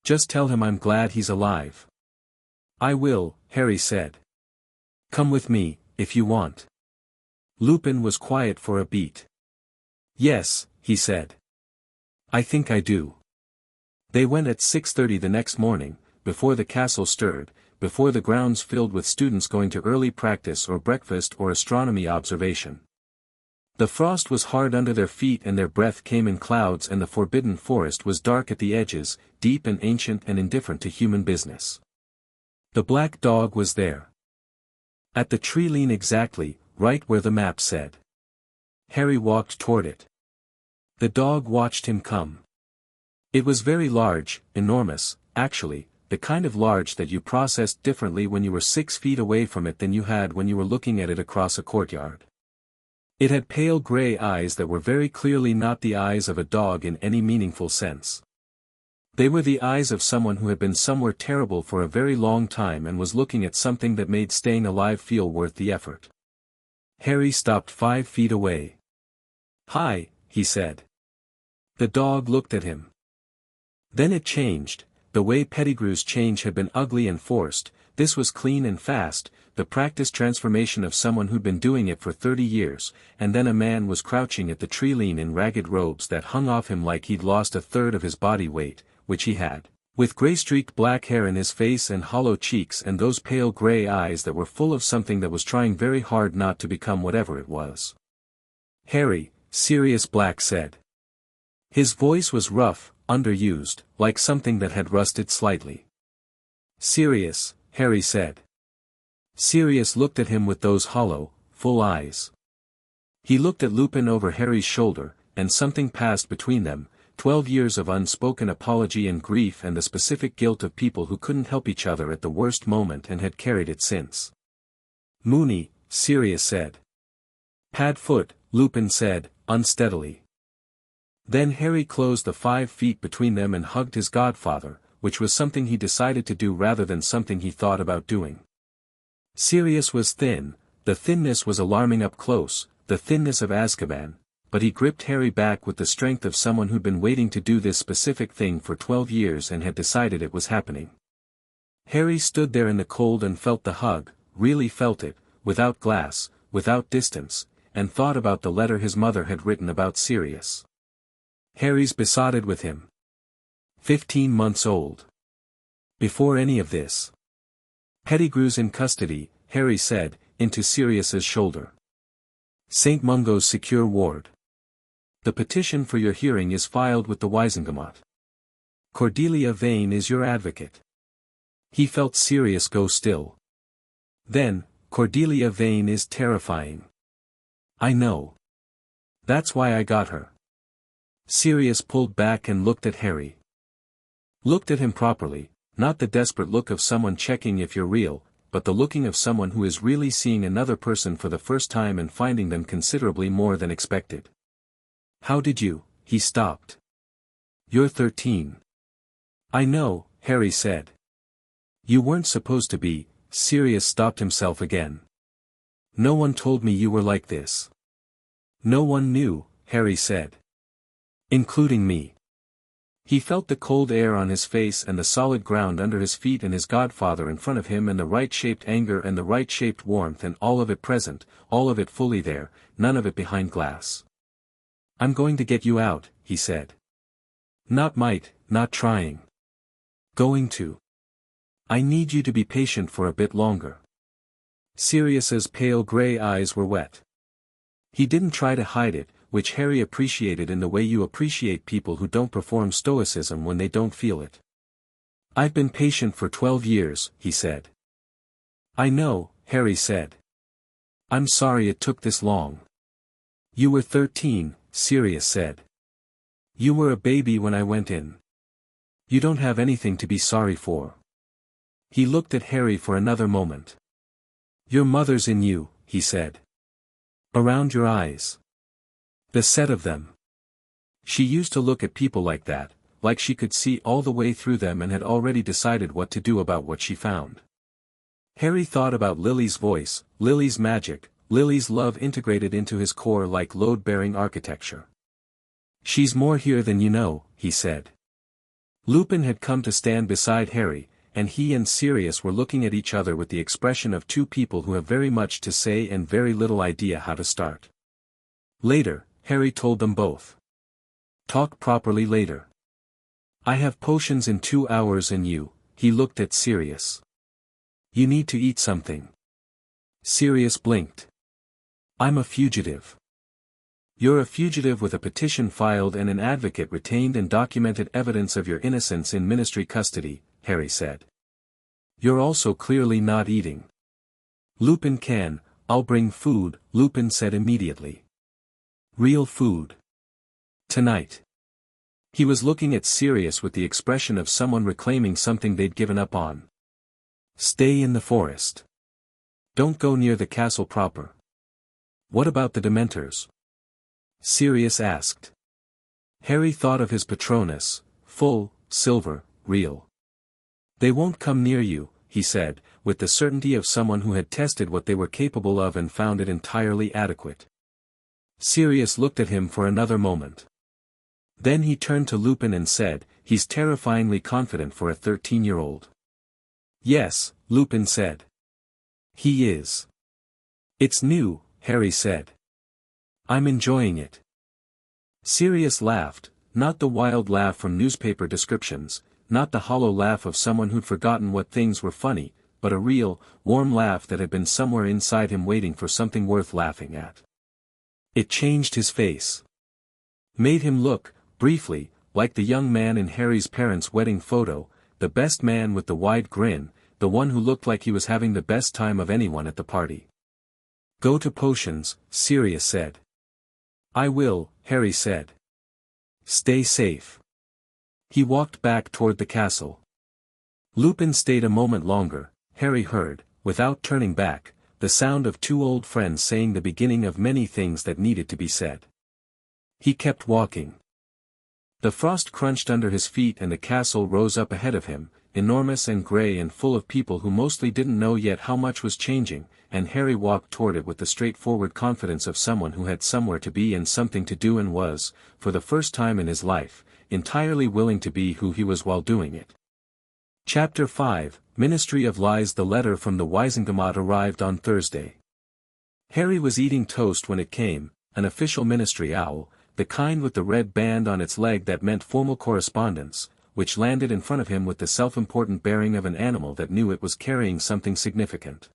Just tell him I'm glad he's alive. I will, Harry said. Come with me, if you want. Lupin was quiet for a beat. Yes, he said. I think I do. They went at 6:30 the next morning, before the castle stirred, before the grounds filled with students going to early practice or breakfast or astronomy observation. The frost was hard under their feet and their breath came in clouds and the forbidden forest was dark at the edges, deep and ancient and indifferent to human business. The black dog was there. At the tree lean exactly, right where the map said. Harry walked toward it. The dog watched him come. It was very large, enormous, actually, the kind of large that you processed differently when you were 6 feet away from it than you had when you were looking at it across a courtyard. It had pale gray eyes that were very clearly not the eyes of a dog in any meaningful sense. They were the eyes of someone who had been somewhere terrible for a very long time and was looking at something that made staying alive feel worth the effort. Harry stopped 5 feet away. Hi, he said. The dog looked at him. Then it changed. The way Pettigrew's change had been ugly and forced, this was clean and fast, the practiced transformation of someone who'd been doing it for 30 years, and then a man was crouching at the tree lean in ragged robes that hung off him like he'd lost a third of his body weight, which he had, with gray-streaked black hair in his face and hollow cheeks and those pale gray eyes that were full of something that was trying very hard not to become whatever it was. Harry, Sirius Black said. His voice was rough, underused, like something that had rusted slightly. Sirius, Harry said. Sirius looked at him with those hollow, full eyes. He looked at Lupin over Harry's shoulder, and something passed between them, 12 years of unspoken apology and grief and the specific guilt of people who couldn't help each other at the worst moment and had carried it since. Moony, Sirius said. Pad foot, Lupin said, unsteadily. Then Harry closed the 5 feet between them and hugged his godfather, which was something he decided to do rather than something he thought about doing. Sirius was thin, the thinness was alarming up close, the thinness of Azkaban, but he gripped Harry back with the strength of someone who'd been waiting to do this specific thing for 12 years and had decided it was happening. Harry stood there in the cold and felt the hug, really felt it, without glass, without distance, and thought about the letter his mother had written about Sirius. Harry's besotted with him. 15 months old. Before any of this. Pettigrew's in custody, Harry said, into Sirius's shoulder. St. Mungo's secure ward. The petition for your hearing is filed with the Wisengamot. Cordelia Vane is your advocate. He felt Sirius go still. Then, Cordelia Vane is terrifying. I know. That's why I got her. Sirius pulled back and looked at Harry. Looked at him properly, not the desperate look of someone checking if you're real, but the looking of someone who is really seeing another person for the first time and finding them considerably more than expected. How did you? He stopped. You're 13. I know, Harry said. You weren't supposed to be. Sirius stopped himself again. No one told me you were like this. No one knew, Harry said. Including me. He felt the cold air on his face and the solid ground under his feet and his godfather in front of him and the right-shaped anger and the right-shaped warmth and all of it present, all of it fully there, none of it behind glass. I'm going to get you out, he said. Not might, not trying. Going to. I need you to be patient for a bit longer. Sirius's pale gray eyes were wet. He didn't try to hide it, which Harry appreciated in the way you appreciate people who don't perform stoicism when they don't feel it. I've been patient for 12 years, he said. I know, Harry said. I'm sorry it took this long. You were 13, Sirius said. You were a baby when I went in. You don't have anything to be sorry for. He looked at Harry for another moment. Your mother's in you, he said. Around your eyes. The set of them. She used to look at people like that, like she could see all the way through them and had already decided what to do about what she found. Harry thought about Lily's voice, Lily's magic, Lily's love integrated into his core like load-bearing architecture. "She's more here than you know," he said. Lupin had come to stand beside Harry, and he and Sirius were looking at each other with the expression of two people who have very much to say and very little idea how to start. Later, Harry told them both. "Talk properly later. I have potions in 2 hours and you," he looked at Sirius. "You need to eat something." Sirius blinked. "I'm a fugitive." "You're a fugitive with a petition filed and an advocate retained and documented evidence of your innocence in ministry custody," Harry said. "You're also clearly not eating." "Lupin can, I'll bring food," Lupin said immediately. "Real food. Tonight." He was looking at Sirius with the expression of someone reclaiming something they'd given up on. "Stay in the forest. Don't go near the castle proper." "What about the Dementors?" Sirius asked. Harry thought of his Patronus, full, silver, real. "They won't come near you," he said, with the certainty of someone who had tested what they were capable of and found it entirely adequate. Sirius looked at him for another moment. Then he turned to Lupin and said, "He's terrifyingly confident for a 13-year-old. "Yes," Lupin said. "He is." "It's new," Harry said. "I'm enjoying it." Sirius laughed, not the wild laugh from newspaper descriptions, not the hollow laugh of someone who'd forgotten what things were funny, but a real, warm laugh that had been somewhere inside him waiting for something worth laughing at. It changed his face. Made him look, briefly, like the young man in Harry's parents' wedding photo, the best man with the wide grin, the one who looked like he was having the best time of anyone at the party. "Go to potions," Sirius said. "I will," Harry said. "Stay safe." He walked back toward the castle. Lupin stayed a moment longer. Harry heard, without turning back, the sound of two old friends saying the beginning of many things that needed to be said. He kept walking. The frost crunched under his feet and the castle rose up ahead of him, enormous and grey and full of people who mostly didn't know yet how much was changing, and Harry walked toward it with the straightforward confidence of someone who had somewhere to be and something to do and was, for the first time in his life, entirely willing to be who he was while doing it. Chapter 5, Ministry of Lies. The letter from the Wisengamot arrived on Thursday. Harry was eating toast when it came, an official ministry owl, the kind with the red band on its leg that meant formal correspondence, which landed in front of him with the self-important bearing of an animal that knew it was carrying something significant.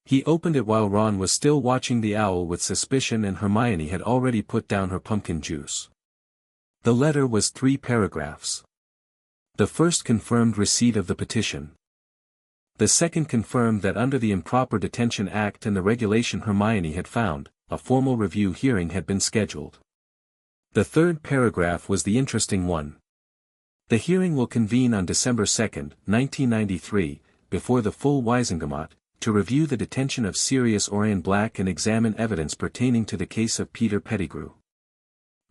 He opened it while Ron was still watching the owl with suspicion and Hermione had already put down her pumpkin juice. The letter was 3 paragraphs. The first confirmed receipt of the petition. The second confirmed that under the Improper Detention Act and the regulation Hermione had found, a formal review hearing had been scheduled. The third paragraph was the interesting one. The hearing will convene on December 2, 1993, before the full Wisengamot, to review the detention of Sirius Orion Black and examine evidence pertaining to the case of Peter Pettigrew.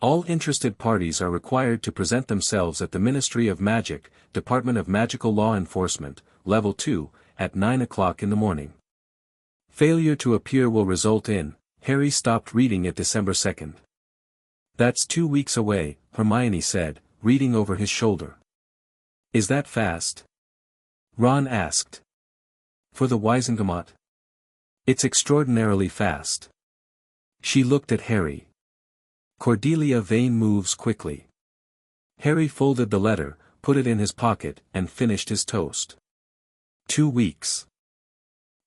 All interested parties are required to present themselves at the Ministry of Magic, Department of Magical Law Enforcement, Level 2, at 9 o'clock in the morning. Failure to appear will result in. Harry stopped reading at December 2. "That's 2 weeks away," Hermione said, reading over his shoulder. "Is that fast?" Ron asked. "For the Wisengamot?" "It's extraordinarily fast." She looked at Harry. Cordelia Vane moves quickly. Harry folded the letter, put it in his pocket, and finished his toast. 2 weeks.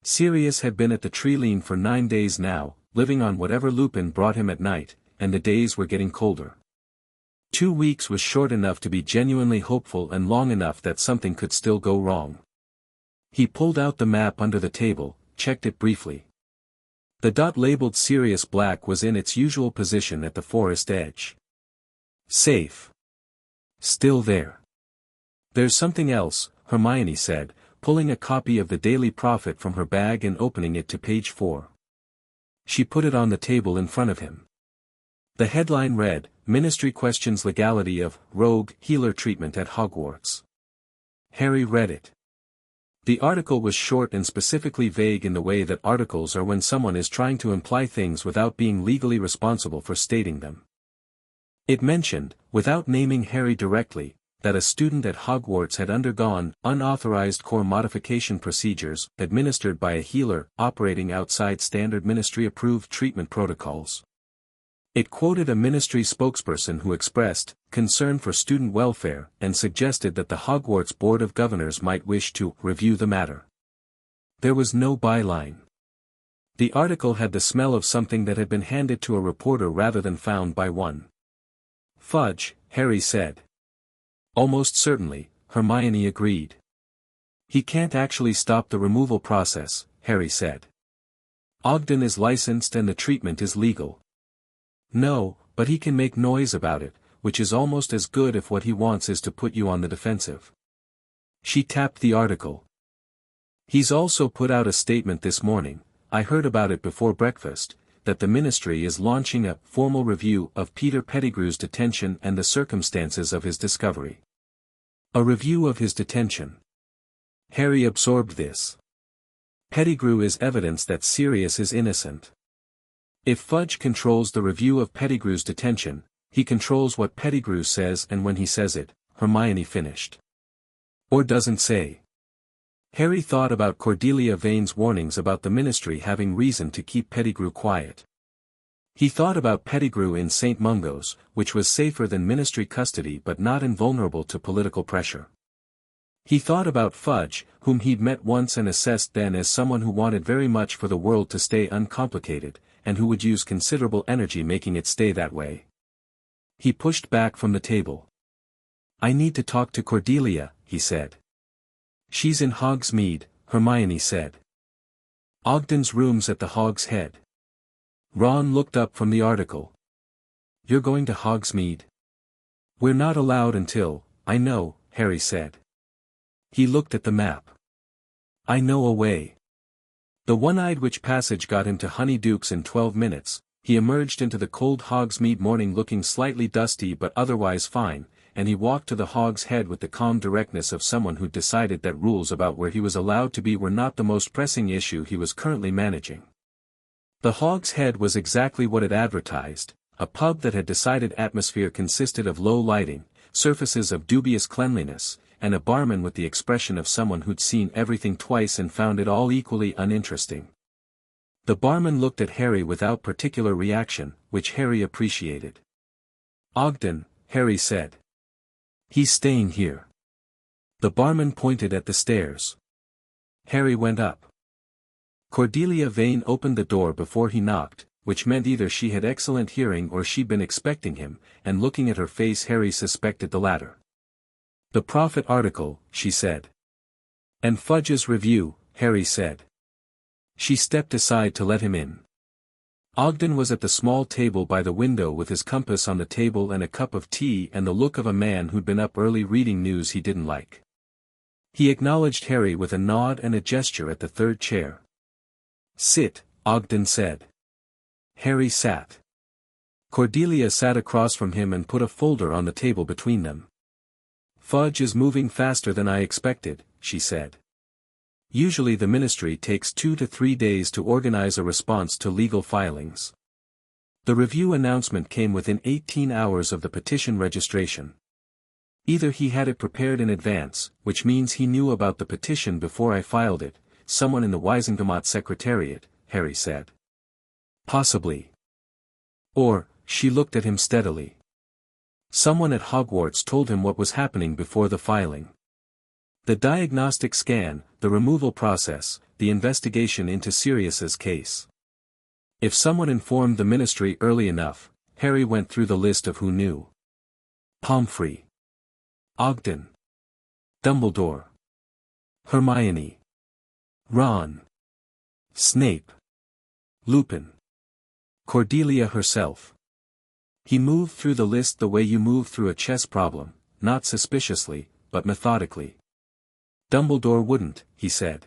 Sirius had been at the Treeline for 9 days now, living on whatever Lupin brought him at night, and the days were getting colder. 2 weeks was short enough to be genuinely hopeful and long enough that something could still go wrong. He pulled out the map under the table, checked it briefly. The dot labeled Sirius Black was in its usual position at the forest edge. Safe. Still there. "There's something else," Hermione said, pulling a copy of the Daily Prophet from her bag and opening it to page 4. She put it on the table in front of him. The headline read, Ministry questions legality of rogue healer treatment at Hogwarts. Harry read it. The article was short and specifically vague in the way that articles are when someone is trying to imply things without being legally responsible for stating them. It mentioned, without naming Harry directly, that a student at Hogwarts had undergone unauthorized core modification procedures administered by a healer operating outside standard ministry-approved treatment protocols. It quoted a ministry spokesperson who expressed concern for student welfare and suggested that the Hogwarts Board of Governors might wish to review the matter. There was no byline. The article had the smell of something that had been handed to a reporter rather than found by one. Fudge, Harry said. Almost certainly, Hermione agreed. He can't actually stop the removal process, Harry said. Ogden is licensed and the treatment is legal. No, but he can make noise about it, which is almost as good if what he wants is to put you on the defensive. She tapped the article. He's also put out a statement this morning, I heard about it before breakfast, that the ministry is launching a formal review of Peter Pettigrew's detention and the circumstances of his discovery. A review of his detention. Harry absorbed this. Pettigrew is evidence that Sirius is innocent. If Fudge controls the review of Pettigrew's detention, he controls what Pettigrew says and when he says it, Hermione finished. Or doesn't say. Harry thought about Cordelia Vane's warnings about the ministry having reason to keep Pettigrew quiet. He thought about Pettigrew in St. Mungo's, which was safer than ministry custody but not invulnerable to political pressure. He thought about Fudge, whom he'd met once and assessed then as someone who wanted very much for the world to stay uncomplicated, and who would use considerable energy making it stay that way. He pushed back from the table. I need to talk to Cordelia, he said. She's in Hogsmeade, Hermione said. Ogden's room's at the Hog's Head. Ron looked up from the article. You're going to Hogsmeade? We're not allowed until, I know, Harry said. He looked at the map. I know a way. The one-eyed witch passage got him to Honeyduke's in 12 minutes, he emerged into the cold Hogsmeade morning looking slightly dusty but otherwise fine, and he walked to the Hog's Head with the calm directness of someone who'd decided that rules about where he was allowed to be were not the most pressing issue he was currently managing. The Hog's Head was exactly what it advertised, a pub that had decided atmosphere consisted of low lighting, surfaces of dubious cleanliness, and a barman with the expression of someone who'd seen everything twice and found it all equally uninteresting. The barman looked at Harry without particular reaction, which Harry appreciated. Ogden, Harry said. He's staying here. The barman pointed at the stairs. Harry went up. Cordelia Vane opened the door before he knocked, which meant either she had excellent hearing or she'd been expecting him, and looking at her face Harry suspected the latter. The Prophet article, she said. And Fudge's review, Harry said. She stepped aside to let him in. Ogden was at the small table by the window with his compass on the table and a cup of tea and the look of a man who'd been up early reading news he didn't like. He acknowledged Harry with a nod and a gesture at the third chair. Sit, Ogden said. Harry sat. Cordelia sat across from him and put a folder on the table between them. Fudge is moving faster than I expected, she said. Usually the ministry takes 2 to 3 days to organize a response to legal filings. The review announcement came within 18 hours of the petition registration. Either he had it prepared in advance, which means he knew about the petition before I filed it, someone in the Wisengamot Secretariat, Harry said. Possibly. Or, she looked at him steadily. Someone at Hogwarts told him what was happening before the filing. The diagnostic scan, the removal process, the investigation into Sirius's case. If someone informed the ministry early enough, Harry went through the list of who knew. Pomfrey. Ogden. Dumbledore. Hermione. Ron. Snape. Lupin. Cordelia herself. He moved through the list the way you move through a chess problem, not suspiciously, but methodically. Dumbledore wouldn't, he said.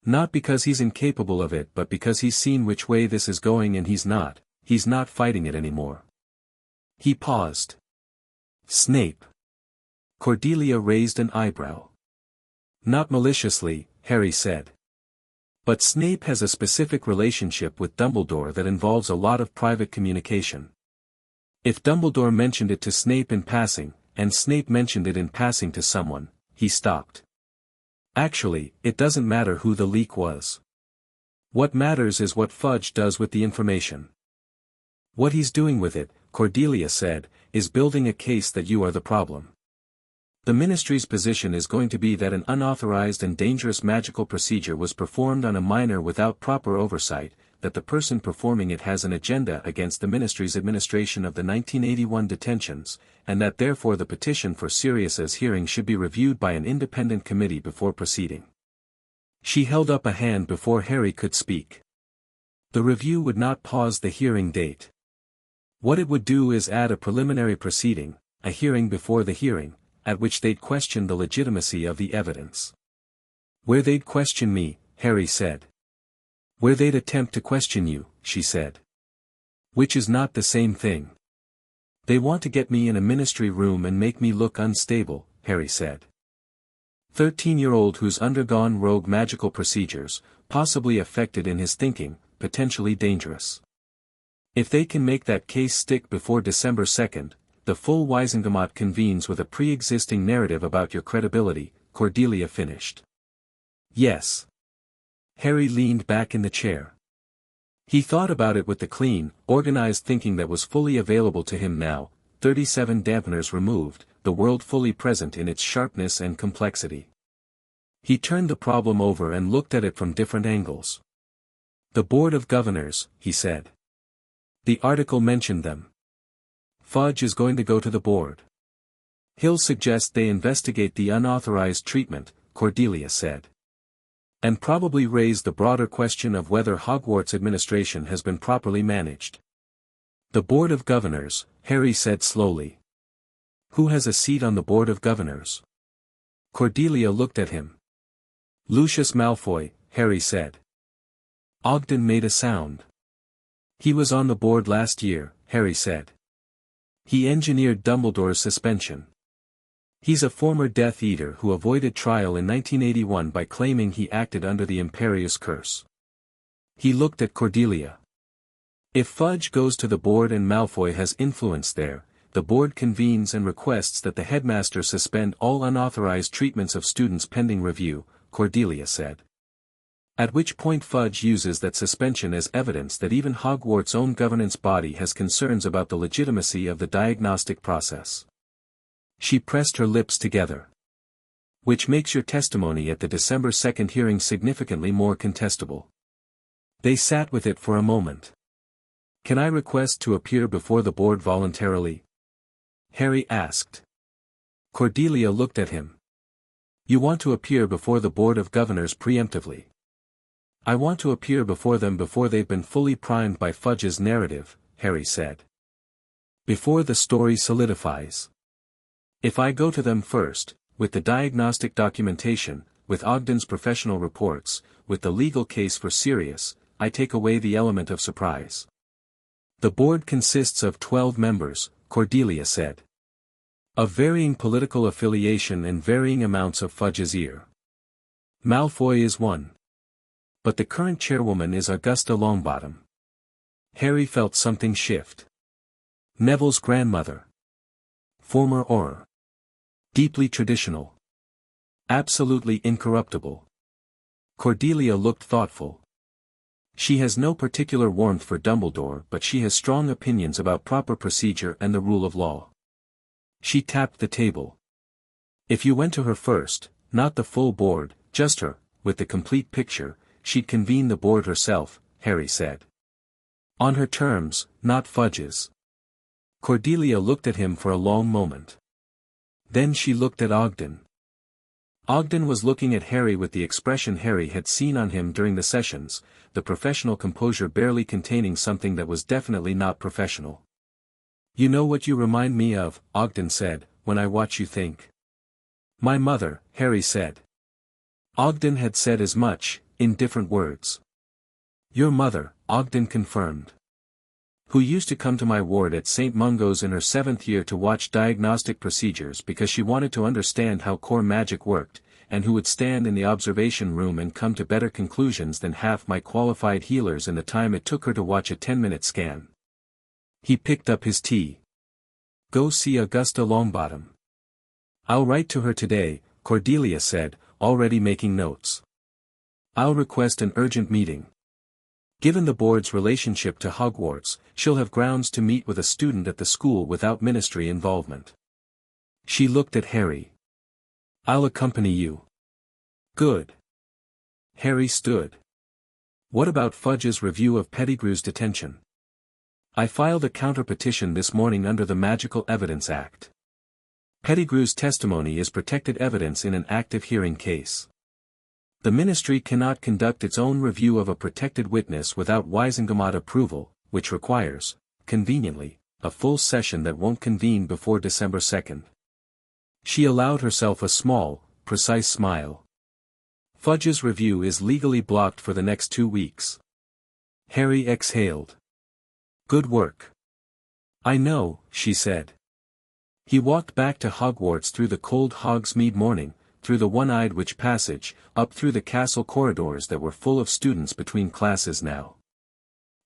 Not because he's incapable of it but because he's seen which way this is going and he's not fighting it anymore. He paused. Snape. Cordelia raised an eyebrow. Not maliciously, Harry said. But Snape has a specific relationship with Dumbledore that involves a lot of private communication. If Dumbledore mentioned it to Snape in passing, and Snape mentioned it in passing to someone, he stopped. Actually, it doesn't matter who the leak was. What matters is what Fudge does with the information. What he's doing with it, Cordelia said, is building a case that you are the problem. The Ministry's position is going to be that an unauthorized and dangerous magical procedure was performed on a minor without proper oversight, that the person performing it has an agenda against the Ministry's administration of the 1981 detentions, and that therefore the petition for Sirius's hearing should be reviewed by an independent committee before proceeding. She held up a hand before Harry could speak. The review would not pause the hearing date. What it would do is add a preliminary proceeding, a hearing before the hearing, at which they'd question the legitimacy of the evidence. Where they'd question me, Harry said. Where they'd attempt to question you, she said. Which is not the same thing. They want to get me in a ministry room and make me look unstable, Harry said. 13-year-old who's undergone rogue magical procedures, possibly affected in his thinking, potentially dangerous. If they can make that case stick before December 2nd, the full Wisengamot convenes with a pre-existing narrative about your credibility, Cordelia finished. Yes. Harry leaned back in the chair. He thought about it with the clean, organized thinking that was fully available to him now, 37 dampeners removed, the world fully present in its sharpness and complexity. He turned the problem over and looked at it from different angles. The Board of Governors, he said. The article mentioned them. Fudge is going to go to the board. He'll suggest they investigate the unauthorized treatment, Cordelia said. And probably raise the broader question of whether Hogwarts administration has been properly managed. The Board of Governors, Harry said slowly. Who has a seat on the Board of Governors? Cordelia looked at him. Lucius Malfoy, Harry said. Ogden made a sound. He was on the board last year, Harry said. He engineered Dumbledore's suspension. He's a former Death Eater who avoided trial in 1981 by claiming he acted under the Imperious Curse. He looked at Cordelia. If Fudge goes to the board and Malfoy has influence there, the board convenes and requests that the headmaster suspend all unauthorized treatments of students pending review, Cordelia said. At which point Fudge uses that suspension as evidence that even Hogwarts' own governance body has concerns about the legitimacy of the diagnostic process. She pressed her lips together. Which makes your testimony at the December 2nd hearing significantly more contestable. They sat with it for a moment. Can I request to appear before the board voluntarily? Harry asked. Cordelia looked at him. You want to appear before the Board of Governors preemptively. I want to appear before them before they've been fully primed by Fudge's narrative, Harry said. Before the story solidifies. If I go to them first, with the diagnostic documentation, with Ogden's professional reports, with the legal case for Sirius, I take away the element of surprise. The board consists of 12 members, Cordelia said. Of varying political affiliation and varying amounts of Fudge's ear. Malfoy is one. But the current chairwoman is Augusta Longbottom. Harry felt something shift. Neville's grandmother. Former Auror. Deeply traditional. Absolutely incorruptible. Cordelia looked thoughtful. She has no particular warmth for Dumbledore, but she has strong opinions about proper procedure and the rule of law. She tapped the table. If you went to her first, not the full board, just her, with the complete picture, she'd convene the board herself, Harry said. On her terms, not Fudge's. Cordelia looked at him for a long moment. Then she looked at Ogden. Ogden was looking at Harry with the expression Harry had seen on him during the sessions, the professional composure barely containing something that was definitely not professional. You know what you remind me of, Ogden said, when I watch you think. My mother, Harry said. Ogden had said as much, in different words. Your mother, Ogden confirmed. who used to come to my ward at St. Mungo's in her 7th year to watch diagnostic procedures because she wanted to understand how core magic worked, and who would stand in the observation room and come to better conclusions than half my qualified healers in the time it took her to watch a 10-minute scan. He picked up his tea. Go see Augusta Longbottom. I'll write to her today, Cordelia said, already making notes. I'll request an urgent meeting. Given the board's relationship to Hogwarts, she'll have grounds to meet with a student at the school without ministry involvement. She looked at Harry. I'll accompany you. Good. Harry stood. What about Fudge's review of Pettigrew's detention? I filed a counter-petition this morning under the Magical Evidence Act. Pettigrew's testimony is protected evidence in an active hearing case. The ministry cannot conduct its own review of a protected witness without Wisengamot approval, which requires, conveniently, a full session that won't convene before December 2nd. She allowed herself a small, precise smile. Fudge's review is legally blocked for the next 2 weeks. Harry exhaled. Good work. I know, she said. He walked back to Hogwarts through the cold Hogsmeade morning, through the one-eyed witch passage, up through the castle corridors that were full of students between classes now.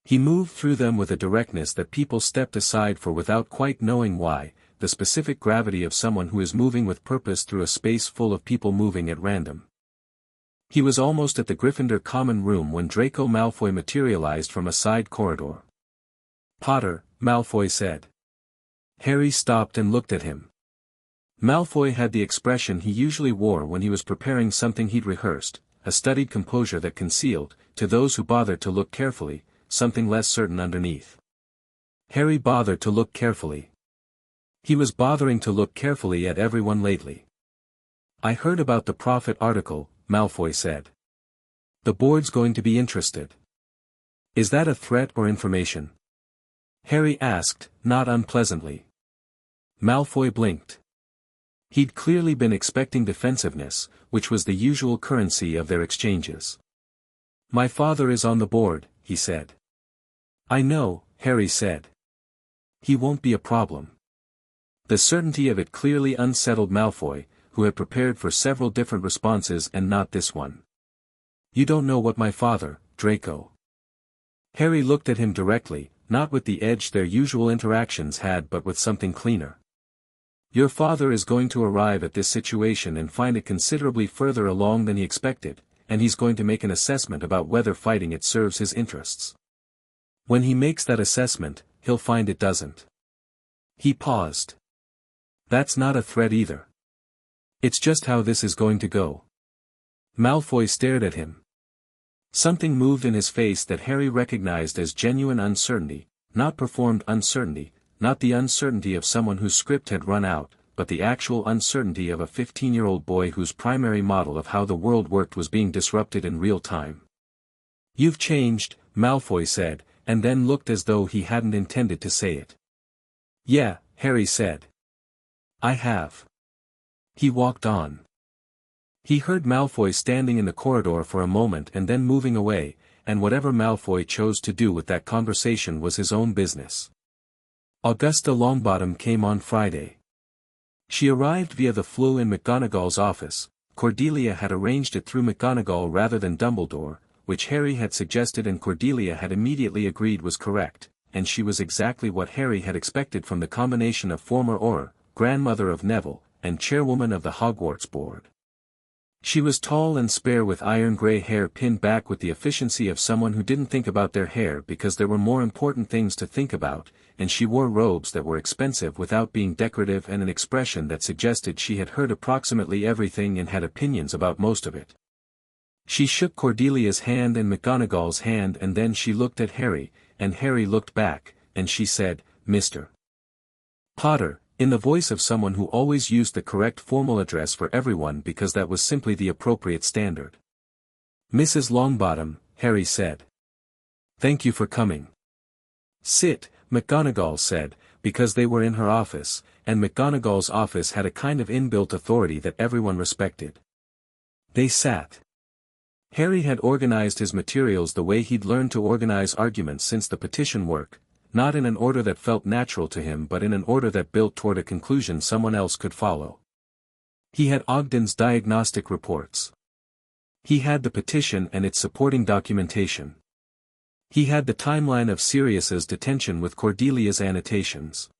He moved through them with a directness that people stepped aside for without quite knowing why, the specific gravity of someone who is moving with purpose through a space full of people moving at random. He was almost at the Gryffindor common room when Draco Malfoy materialized from a side corridor. Potter, Malfoy said. Harry stopped and looked at him. Malfoy had the expression he usually wore when he was preparing something he'd rehearsed, a studied composure that concealed, to those who bothered to look carefully, something less certain underneath. Harry bothered to look carefully. He was bothering to look carefully at everyone lately. I heard about the Prophet article, Malfoy said. The board's going to be interested. Is that a threat or information? Harry asked, not unpleasantly. Malfoy blinked. He'd clearly been expecting defensiveness, which was the usual currency of their exchanges. My father is on the board, he said. I know, Harry said. He won't be a problem. The certainty of it clearly unsettled Malfoy, who had prepared for several different responses and not this one. You don't know what my father, Draco. Harry looked at him directly, not with the edge their usual interactions had but with something cleaner. Your father is going to arrive at this situation and find it considerably further along than he expected, and he's going to make an assessment about whether fighting it serves his interests. When he makes that assessment, he'll find it doesn't. He paused. That's not a threat either. It's just how this is going to go. Malfoy stared at him. Something moved in his face that Harry recognized as genuine uncertainty, not performed uncertainty, not the uncertainty of someone whose script had run out, but the actual uncertainty of a 15-year-old boy whose primary model of how the world worked was being disrupted in real time. You've changed, Malfoy said, and then looked as though he hadn't intended to say it. Yeah, Harry said. I have. He walked on. He heard Malfoy standing in the corridor for a moment and then moving away, and whatever Malfoy chose to do with that conversation was his own business. Augusta Longbottom came on Friday. She arrived via the flu in McGonagall's office. Cordelia had arranged it through McGonagall rather than Dumbledore, which Harry had suggested and Cordelia had immediately agreed was correct, and she was exactly what Harry had expected from the combination of former Auror, grandmother of Neville, and chairwoman of the Hogwarts board. She was tall and spare with iron-gray hair pinned back with the efficiency of someone who didn't think about their hair because there were more important things to think about, and she wore robes that were expensive without being decorative and an expression that suggested she had heard approximately everything and had opinions about most of it. She shook Cordelia's hand and McGonagall's hand and then she looked at Harry, and Harry looked back, and she said, Mr. Potter, in the voice of someone who always used the correct formal address for everyone because that was simply the appropriate standard. Mrs. Longbottom, Harry said. Thank you for coming. Sit, McGonagall said, because they were in her office, and McGonagall's office had a kind of inbuilt authority that everyone respected. They sat. Harry had organized his materials the way he'd learned to organize arguments since the petition work, not in an order that felt natural to him but in an order that built toward a conclusion someone else could follow. He had Ogden's diagnostic reports. He had the petition and its supporting documentation. He had the timeline of Sirius's detention with Cordelia's annotations.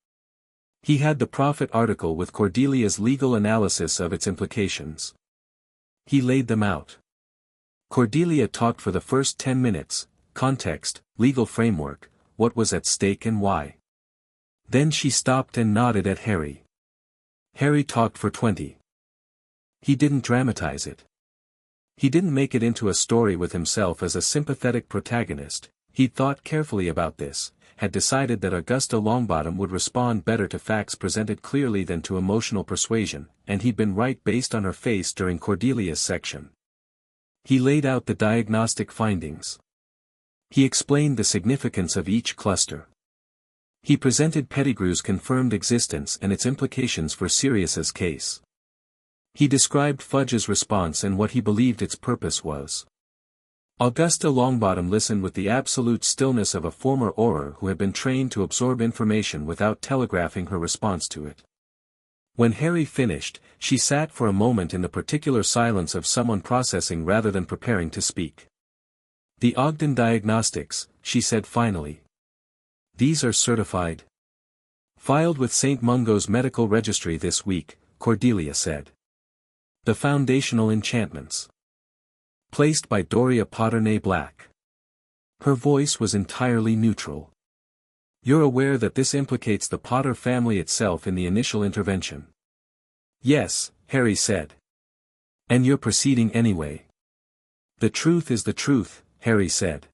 He had the Prophet article with Cordelia's legal analysis of its implications. He laid them out. Cordelia talked for the first 10 minutes, context, legal framework, what was at stake and why. Then she stopped and nodded at Harry. Harry talked for 20. He didn't dramatize it. He didn't make it into a story with himself as a sympathetic protagonist. He'd thought carefully about this, had decided that Augusta Longbottom would respond better to facts presented clearly than to emotional persuasion, and he'd been right based on her face during Cordelia's section. He laid out the diagnostic findings. He explained the significance of each cluster. He presented Pettigrew's confirmed existence and its implications for Sirius's case. He described Fudge's response and what he believed its purpose was. Augusta Longbottom listened with the absolute stillness of a former Auror who had been trained to absorb information without telegraphing her response to it. When Harry finished, she sat for a moment in the particular silence of someone processing rather than preparing to speak. "The Ogden Diagnostics," she said finally. "These are certified. Filed with St. Mungo's medical registry this week," Cordelia said. "The foundational enchantments. Placed by Doria Potternay Black." Her voice was entirely neutral. "You're aware that this implicates the Potter family itself in the initial intervention?" "Yes," Harry said. "And you're proceeding anyway?" "The truth is the truth," Harry said.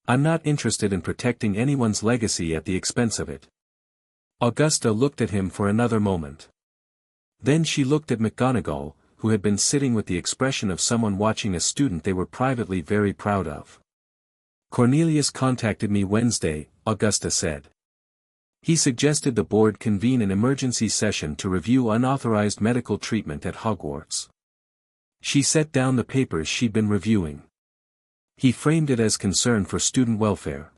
"I'm not interested in protecting anyone's legacy at the expense of it." Augusta looked at him for another moment. Then she looked at McGonagall, who had been sitting with the expression of someone watching a student they were privately very proud of. "Cornelius contacted me Wednesday," Augusta said. "He suggested the board convene an emergency session to review unauthorized medical treatment at Hogwarts." She set down the papers she'd been reviewing. "He framed it as concern for student welfare.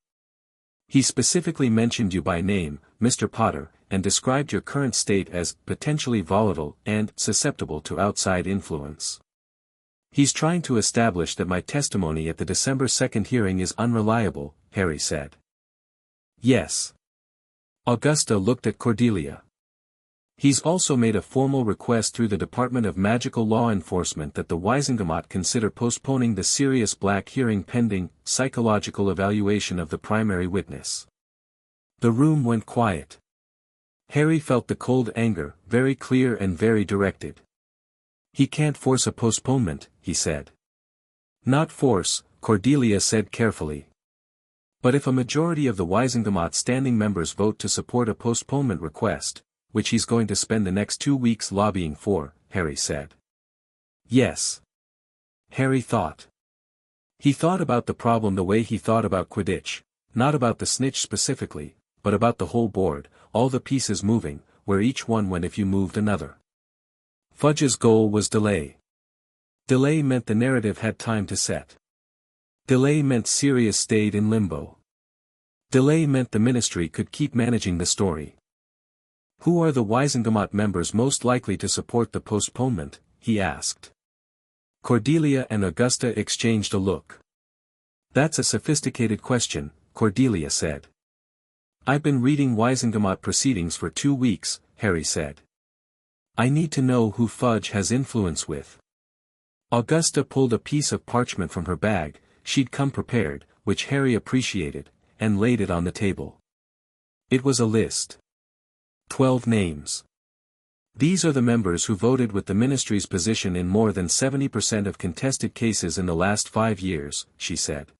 He specifically mentioned you by name, Mr. Potter, and described your current state as potentially volatile and susceptible to outside influence. He's trying to establish that my testimony at the December 2nd hearing is unreliable," Harry said. "Yes." Augusta looked at Cordelia. "He's also made a formal request through the Department of Magical Law Enforcement that the Wisengamot consider postponing the Sirius Black hearing pending psychological evaluation of the primary witness." The room went quiet. Harry felt the cold anger, very clear and very directed. "He can't force a postponement," he said. "Not force," Cordelia said carefully. "But if a majority of the Wisengamot standing members vote to support a postponement request, which he's going to spend the next 2 weeks lobbying for," Harry said. "Yes." Harry thought. He thought about the problem the way he thought about Quidditch, not about the snitch specifically, but about the whole board, all the pieces moving, where each one went if you moved another. Fudge's goal was delay. Delay meant the narrative had time to set. Delay meant Sirius stayed in limbo. Delay meant the ministry could keep managing the story. "Who are the Wisengamot members most likely to support the postponement?" he asked. Cordelia and Augusta exchanged a look. "That's a sophisticated question," Cordelia said. "I've been reading Wisengamot proceedings for 2 weeks," Harry said. "I need to know who Fudge has influence with." Augusta pulled a piece of parchment from her bag, she'd come prepared, which Harry appreciated, and laid it on the table. It was a list. 12 names. "These are the members who voted with the ministry's position in more than 70% of contested cases in the last 5 years, she said.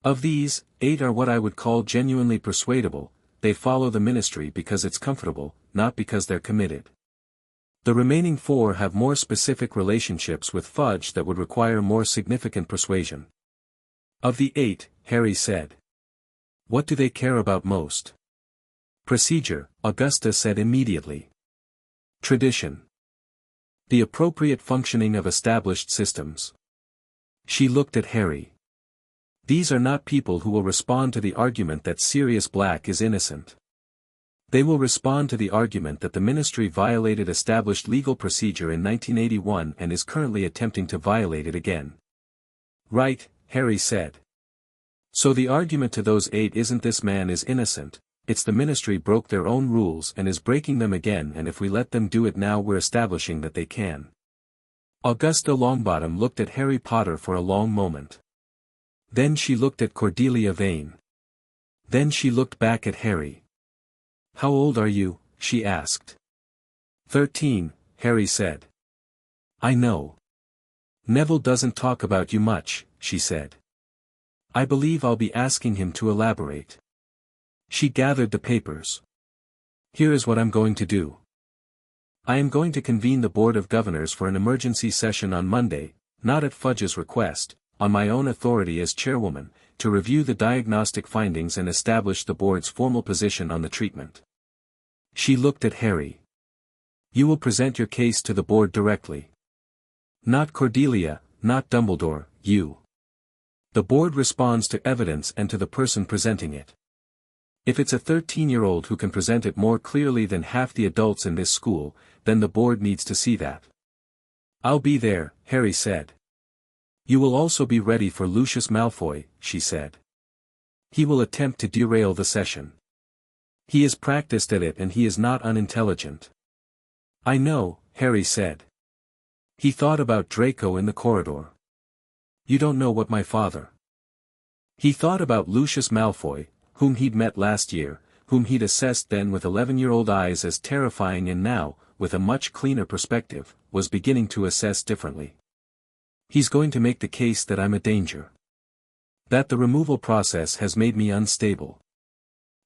Of these, 8 are what I would call genuinely persuadable, they follow the ministry because it's comfortable, not because they're committed. The remaining 4 have more specific relationships with Fudge that would require more significant persuasion." "Of the 8, Harry said. What do they care about most?" "Procedure," Augusta said immediately. "Tradition. The appropriate functioning of established systems." She looked at Harry. These are not people who will respond to the argument that Sirius Black is innocent. They will respond to the argument that the Ministry violated established legal procedure in 1981 and is currently attempting to violate it again. Right, Harry said. So the argument to those 8 isn't this man is innocent, it's the Ministry broke their own rules and is breaking them again, and if we let them do it now we're establishing that they can. Augusta Longbottom looked at Harry Potter for a long moment. Then she looked at Cordelia Vane. Then she looked back at Harry. "How old are you?" she asked. 13, Harry said. "I know. Neville doesn't talk about you much," she said. "I believe I'll be asking him to elaborate." She gathered the papers. "Here is what I'm going to do. I am going to convene the Board of Governors for an emergency session on Monday, not at Fudge's request, on my own authority as chairwoman, to review the diagnostic findings and establish the board's formal position on the treatment." She looked at Harry. "You will present your case to the board directly. Not Cordelia, not Dumbledore, you. The board responds to evidence and to the person presenting it. If it's a 13-year-old who can present it more clearly than half the adults in this school, then the board needs to see that." "I'll be there," Harry said. "You will also be ready for Lucius Malfoy," she said. "He will attempt to derail the session. He is practiced at it and he is not unintelligent." "I know," Harry said. He thought about Draco in the corridor. "You don't know what my father." He thought about Lucius Malfoy, whom he'd met last year, whom he'd assessed then with 11-year-old eyes as terrifying and now, with a much cleaner perspective, was beginning to assess differently. "He's going to make the case that I'm a danger. That the removal process has made me unstable.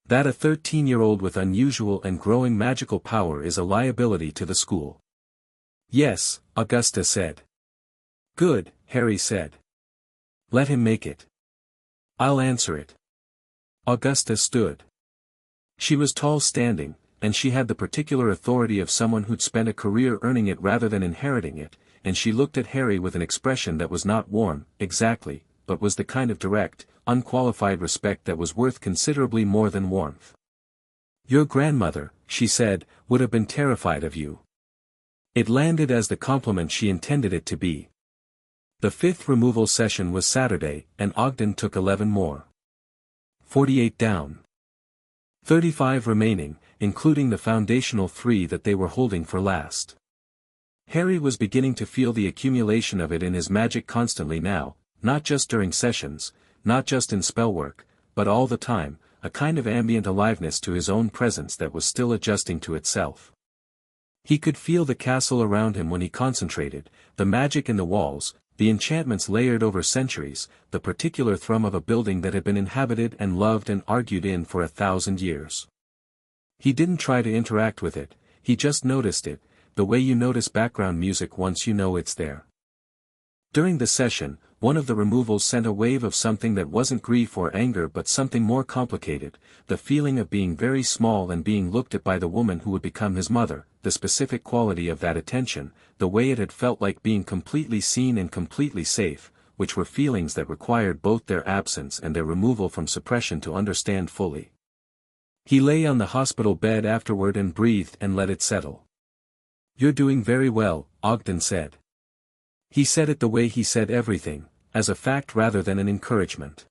That a 13-year-old with unusual and growing magical power is a liability to the school." "Yes," Augusta said. "Good," Harry said. "Let him make it. I'll answer it." Augusta stood. She was tall standing, and she had the particular authority of someone who'd spent a career earning it rather than inheriting it, and she looked at Harry with an expression that was not warm, exactly, but was the kind of direct, unqualified respect that was worth considerably more than warmth. "Your grandmother," she said, "would have been terrified of you." It landed as the compliment she intended it to be. The 5th removal session was Saturday, and Ogden took 11 more. 48 down. 35 remaining, including the foundational 3 that they were holding for last. Harry was beginning to feel the accumulation of it in his magic constantly now, not just during sessions, not just in spellwork, but all the time, a kind of ambient aliveness to his own presence that was still adjusting to itself. He could feel the castle around him when he concentrated, the magic in the walls, the enchantments layered over centuries, the particular thrum of a building that had been inhabited and loved and argued in for 1,000 years. He didn't try to interact with it, he just noticed it, the way you notice background music once you know it's there. During the session, one of the removals sent a wave of something that wasn't grief or anger but something more complicated, the feeling of being very small and being looked at by the woman who would become his mother, the specific quality of that attention, the way it had felt like being completely seen and completely safe, which were feelings that required both their absence and their removal from suppression to understand fully. He lay on the hospital bed afterward and breathed and let it settle. "You're doing very well," Ogden said. He said it the way he said everything, as a fact rather than an encouragement.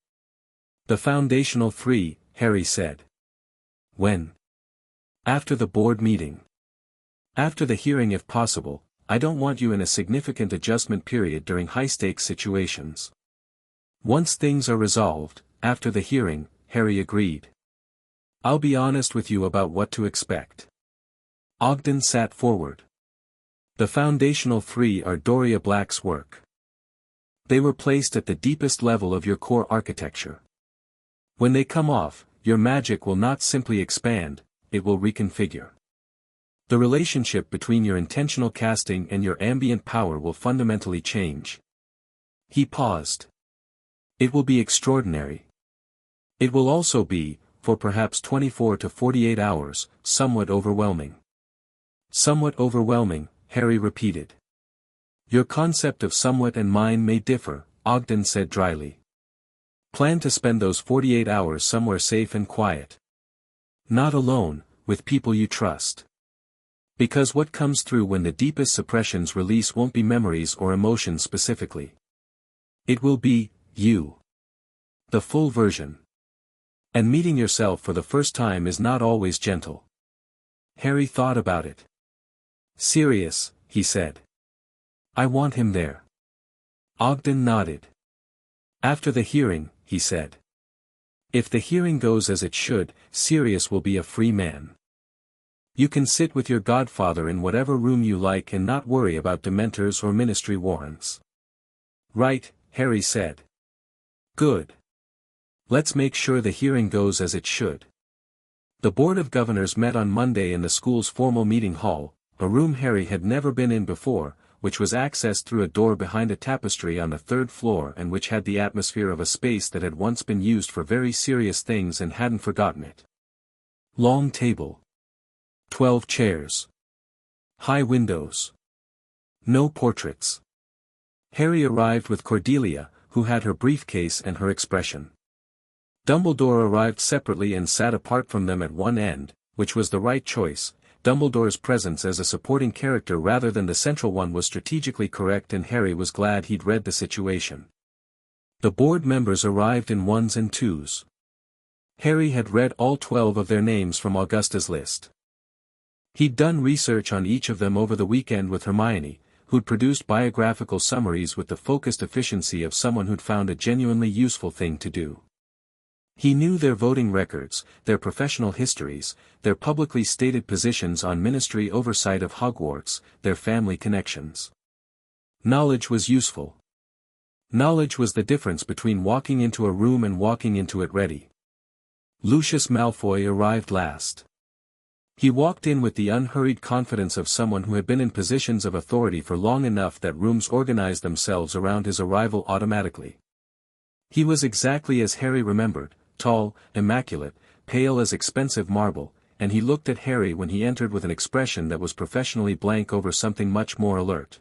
"The foundational 3, Harry said." "When?" "After the board meeting. After the hearing if possible. I don't want you in a significant adjustment period during high-stakes situations." "Once things are resolved, after the hearing," Harry agreed. "I'll be honest with you about what to expect." Ogden sat forward. "The foundational 3 are Doria Black's work. They were placed at the deepest level of your core architecture. When they come off, your magic will not simply expand, it will reconfigure. The relationship between your intentional casting and your ambient power will fundamentally change." He paused. "It will be extraordinary. It will also be, for perhaps 24 to 48 hours, somewhat overwhelming." "Somewhat overwhelming," Harry repeated. "Your concept of somewhat and mine may differ," Ogden said dryly. Plan to spend those 48 hours somewhere safe and quiet. Not alone, with people you trust. Because what comes through when the deepest suppressions release won't be memories or emotions specifically. It will be, you. The full version. And meeting yourself for the first time is not always gentle. Harry thought about it. Sirius, he said. I want him there. Ogden nodded. After the hearing, he said. If the hearing goes as it should, Sirius will be a free man. You can sit with your godfather in whatever room you like and not worry about Dementors or ministry warrants. Right, Harry said. Good. Let's make sure the hearing goes as it should. The Board of Governors met on Monday in the school's formal meeting hall, a room Harry had never been in before, which was accessed through a door behind a tapestry on the third floor and which had the atmosphere of a space that had once been used for very serious things and hadn't forgotten it. Long table. 12 chairs. High windows. No portraits. Harry arrived with Cordelia, who had her briefcase and her expression. Dumbledore arrived separately and sat apart from them at one end, which was the right choice. Dumbledore's presence as a supporting character rather than the central one was strategically correct, and Harry was glad he'd read the situation. The board members arrived in ones and twos. Harry had read all 12 of their names from Augusta's list. He'd done research on each of them over the weekend with Hermione, who'd produced biographical summaries with the focused efficiency of someone who'd found a genuinely useful thing to do. He knew their voting records, their professional histories, their publicly stated positions on ministry oversight of Hogwarts, their family connections. Knowledge was useful. Knowledge was the difference between walking into a room and walking into it ready. Lucius Malfoy arrived last. He walked in with the unhurried confidence of someone who had been in positions of authority for long enough that rooms organized themselves around his arrival automatically. He was exactly as Harry remembered. Tall, immaculate, pale as expensive marble, and he looked at Harry when he entered with an expression that was professionally blank over something much more alert.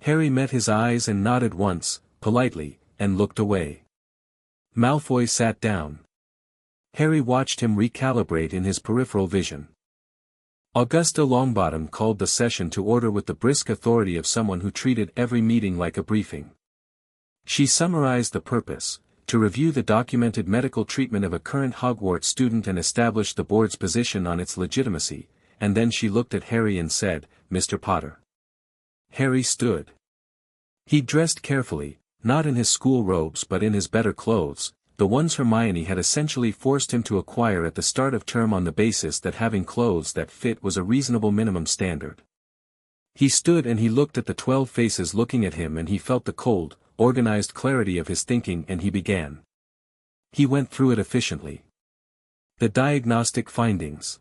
Harry met his eyes and nodded once, politely, and looked away. Malfoy sat down. Harry watched him recalibrate in his peripheral vision. Augusta Longbottom called the session to order with the brisk authority of someone who treated every meeting like a briefing. She summarized the purpose: to review the documented medical treatment of a current Hogwarts student and establish the board's position on its legitimacy, and then she looked at Harry and said, "Mr. Potter." Harry stood. He dressed carefully, not in his school robes but in his better clothes, the ones Hermione had essentially forced him to acquire at the start of term on the basis that having clothes that fit was a reasonable minimum standard. He stood and he looked at the 12 faces looking at him, and he felt the cold, organized clarity of his thinking, and he began. He went through it efficiently. The diagnostic findings.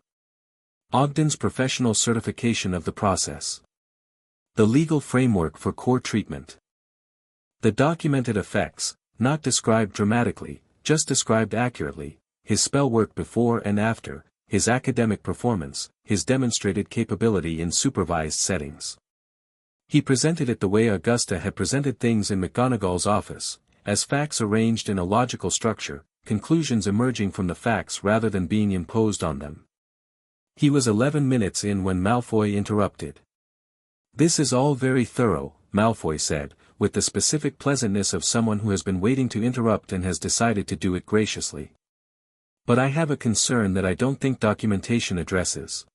Ogden's professional certification of the process. The legal framework for core treatment. The documented effects, not described dramatically, just described accurately, his spell work before and after, his academic performance, his demonstrated capability in supervised settings. He presented it the way Augusta had presented things in McGonagall's office, as facts arranged in a logical structure, conclusions emerging from the facts rather than being imposed on them. He was 11 minutes in when Malfoy interrupted. "This is all very thorough," Malfoy said, with the specific pleasantness of someone who has been waiting to interrupt and has decided to do it graciously. "But I have a concern that I don't think documentation addresses."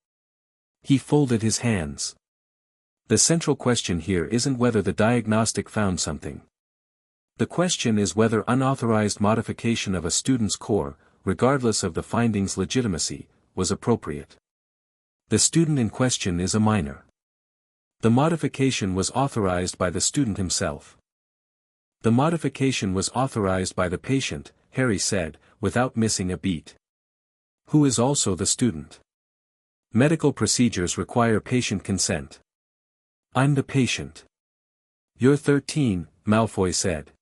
He folded his hands. "The central question here isn't whether the diagnostic found something. The question is whether unauthorized modification of a student's core, regardless of the finding's legitimacy, was appropriate. The student in question is a minor. The modification was authorized by the student himself." "The modification was authorized by the patient," Harry said, without missing a beat. "Who is also the student. Medical procedures require patient consent." "I'm the patient." "You're 13, Malfoy said.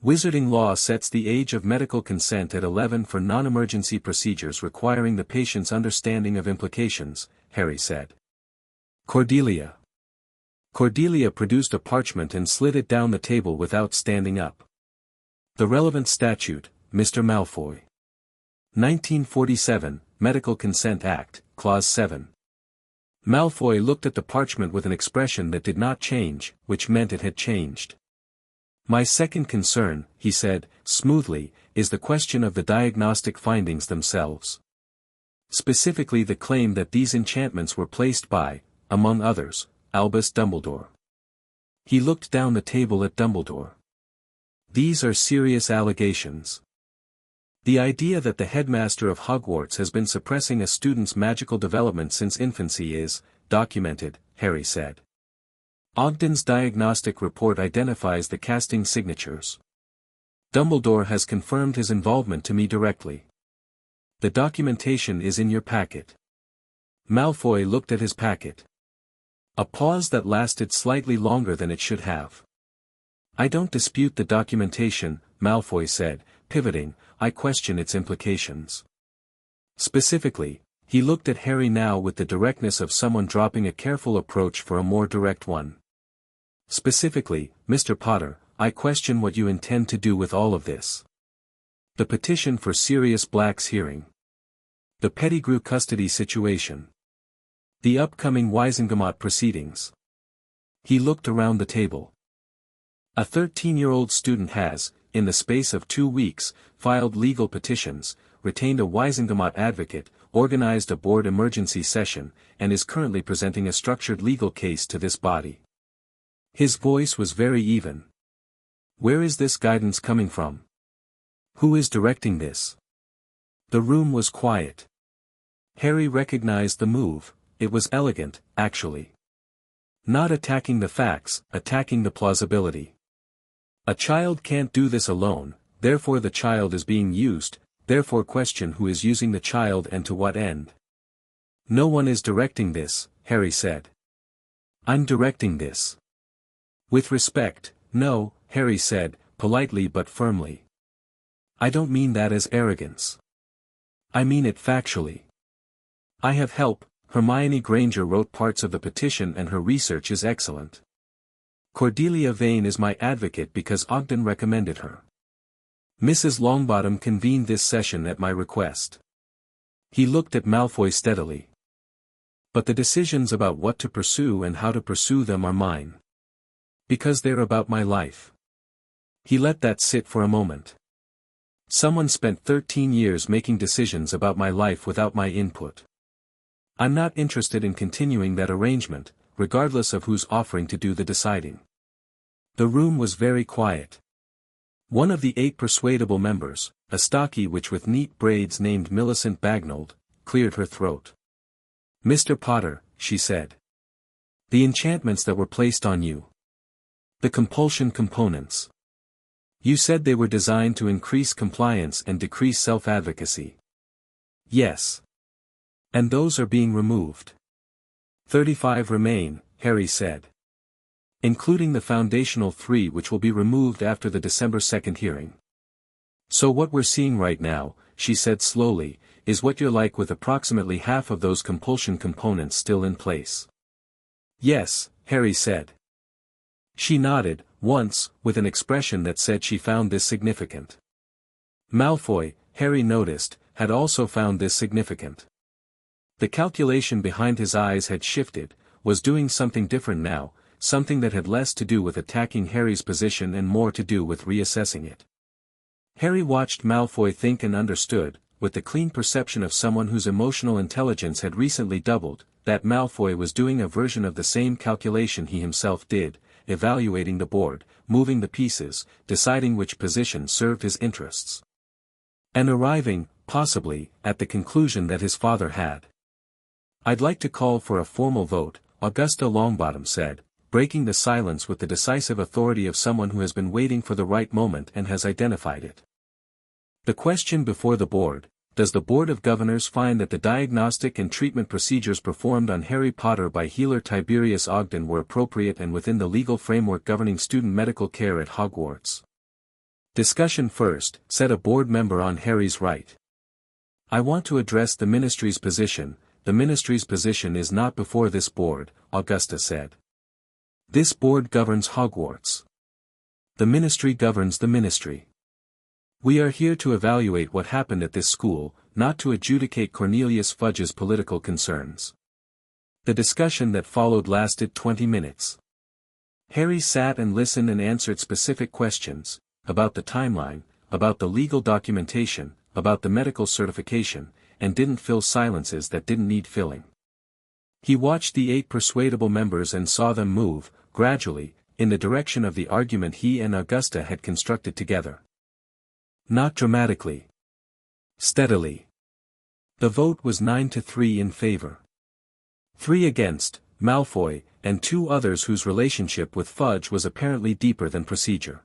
"Wizarding law sets the age of medical consent at 11 for non-emergency procedures requiring the patient's understanding of implications," Harry said. "Cordelia." Cordelia produced a parchment and slid it down the table without standing up. The relevant statute, Mr. Malfoy. 1947, Medical Consent Act, Clause 7. Malfoy looked at the parchment with an expression that did not change, which meant it had changed. My second concern, he said, smoothly, is the question of the diagnostic findings themselves. Specifically the claim that these enchantments were placed by, among others, Albus Dumbledore. He looked down the table at Dumbledore. These are serious allegations. The idea that the headmaster of Hogwarts has been suppressing a student's magical development since infancy is documented, Harry said. Ogden's diagnostic report identifies the casting signatures. Dumbledore has confirmed his involvement to me directly. The documentation is in your packet. Malfoy looked at his packet. A pause that lasted slightly longer than it should have. I don't dispute the documentation, Malfoy said, pivoting, I question its implications. Specifically, he looked at Harry now with the directness of someone dropping a careful approach for a more direct one. Specifically, Mr. Potter, I question what you intend to do with all of this. The petition for Sirius Black's hearing. The Pettigrew custody situation. The upcoming Wisengamot proceedings. He looked around the table. A 13-year-old student has, in the space of 2 weeks, filed legal petitions, retained a Wisengamot advocate, organized a board emergency session, and is currently presenting a structured legal case to this body. His voice was very even. Where is this guidance coming from? Who is directing this? The room was quiet. Harry recognized the move, it was elegant, actually. Not attacking the facts, attacking the plausibility. A child can't do this alone, therefore the child is being used, therefore question who is using the child and to what end. No one is directing this, Harry said. I'm directing this. With respect, no, Harry said, politely but firmly. I don't mean that as arrogance. I mean it factually. I have help, Hermione Granger wrote parts of the petition and her research is excellent. Cordelia Vane is my advocate because Ogden recommended her. Mrs. Longbottom convened this session at my request. He looked at Malfoy steadily. But the decisions about what to pursue and how to pursue them are mine. Because they're about my life. He let that sit for a moment. Someone spent 13 years making decisions about my life without my input. I'm not interested in continuing that arrangement, regardless of who's offering to do the deciding. The room was very quiet. One of the 8 persuadable members, a stocky witch with neat braids named Millicent Bagnold, cleared her throat. Mr. Potter, she said. The enchantments that were placed on you. The compulsion components. You said they were designed to increase compliance and decrease self-advocacy. Yes. And those are being removed. 35 remain, Harry said. Including the foundational 3 which will be removed after the December 2nd hearing. So what we're seeing right now, she said slowly, is what you're like with approximately half of those compulsion components still in place. Yes, Harry said. She nodded, once, with an expression that said she found this significant. Malfoy, Harry noticed, had also found this significant. The calculation behind his eyes had shifted, was doing something different now, something that had less to do with attacking Harry's position and more to do with reassessing it. Harry watched Malfoy think and understood, with the clean perception of someone whose emotional intelligence had recently doubled, that Malfoy was doing a version of the same calculation he himself did, evaluating the board, moving the pieces, deciding which position served his interests. And arriving, possibly, at the conclusion that his father had. I'd like to call for a formal vote, Augusta Longbottom said, breaking the silence with the decisive authority of someone who has been waiting for the right moment and has identified it. The question before the board, does the Board of Governors find that the diagnostic and treatment procedures performed on Harry Potter by healer Tiberius Ogden were appropriate and within the legal framework governing student medical care at Hogwarts? Discussion first, said a board member on Harry's right. I want to address the ministry's position. The ministry's position is not before this board, Augusta said. This board governs Hogwarts. The ministry governs the ministry. We are here to evaluate what happened at this school, not to adjudicate Cornelius Fudge's political concerns. The discussion that followed lasted 20 minutes. Harry sat and listened and answered specific questions, about the timeline, about the legal documentation, about the medical certification, and didn't fill silences that didn't need filling. He watched the 8 persuadable members and saw them move, gradually, in the direction of the argument he and Augusta had constructed together. Not dramatically. Steadily. The vote was 9-3 in favor. 3 against, Malfoy, and 2 others whose relationship with Fudge was apparently deeper than procedure.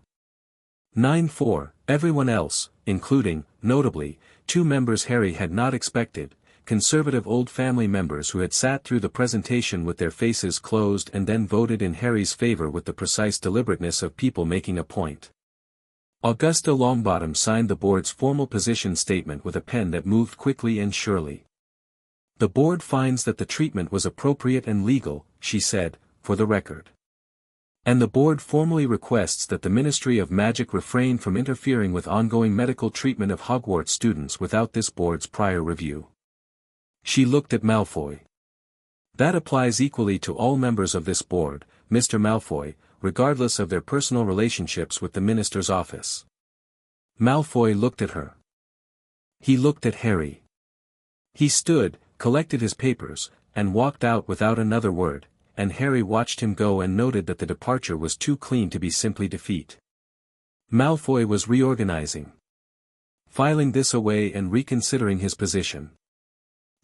9-4, everyone else, including, notably, 2 members Harry had not expected, conservative old family members who had sat through the presentation with their faces closed and then voted in Harry's favor with the precise deliberateness of people making a point. Augusta Longbottom signed the board's formal position statement with a pen that moved quickly and surely. The board finds that the treatment was appropriate and legal, she said, for the record. And the board formally requests that the Ministry of Magic refrain from interfering with ongoing medical treatment of Hogwarts students without this board's prior review. She looked at Malfoy. That applies equally to all members of this board, Mr. Malfoy, regardless of their personal relationships with the minister's office. Malfoy looked at her. He looked at Harry. He stood, collected his papers, and walked out without another word, and Harry watched him go and noted that the departure was too clean to be simply defeat. Malfoy was reorganizing. Filing this away and reconsidering his position.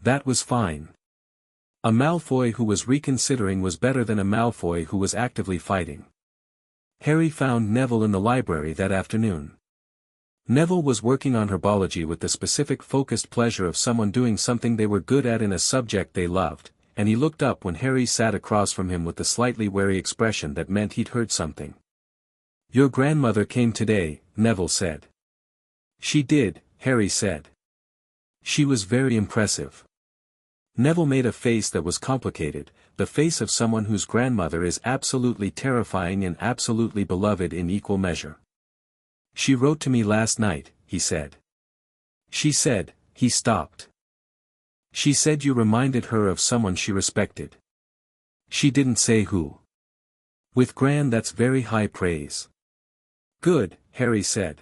That was fine. A Malfoy who was reconsidering was better than a Malfoy who was actively fighting. Harry found Neville in the library that afternoon. Neville was working on herbology with the specific focused pleasure of someone doing something they were good at in a subject they loved, and he looked up when Harry sat across from him with the slightly wary expression that meant he'd heard something. "Your grandmother came today," Neville said. "She did," Harry said. "She was very impressive." Neville made a face that was complicated, the face of someone whose grandmother is absolutely terrifying and absolutely beloved in equal measure. "She wrote to me last night," he said. "She said," he stopped. "She said you reminded her of someone she respected. She didn't say who. With Gran, that's very high praise." "Good," Harry said.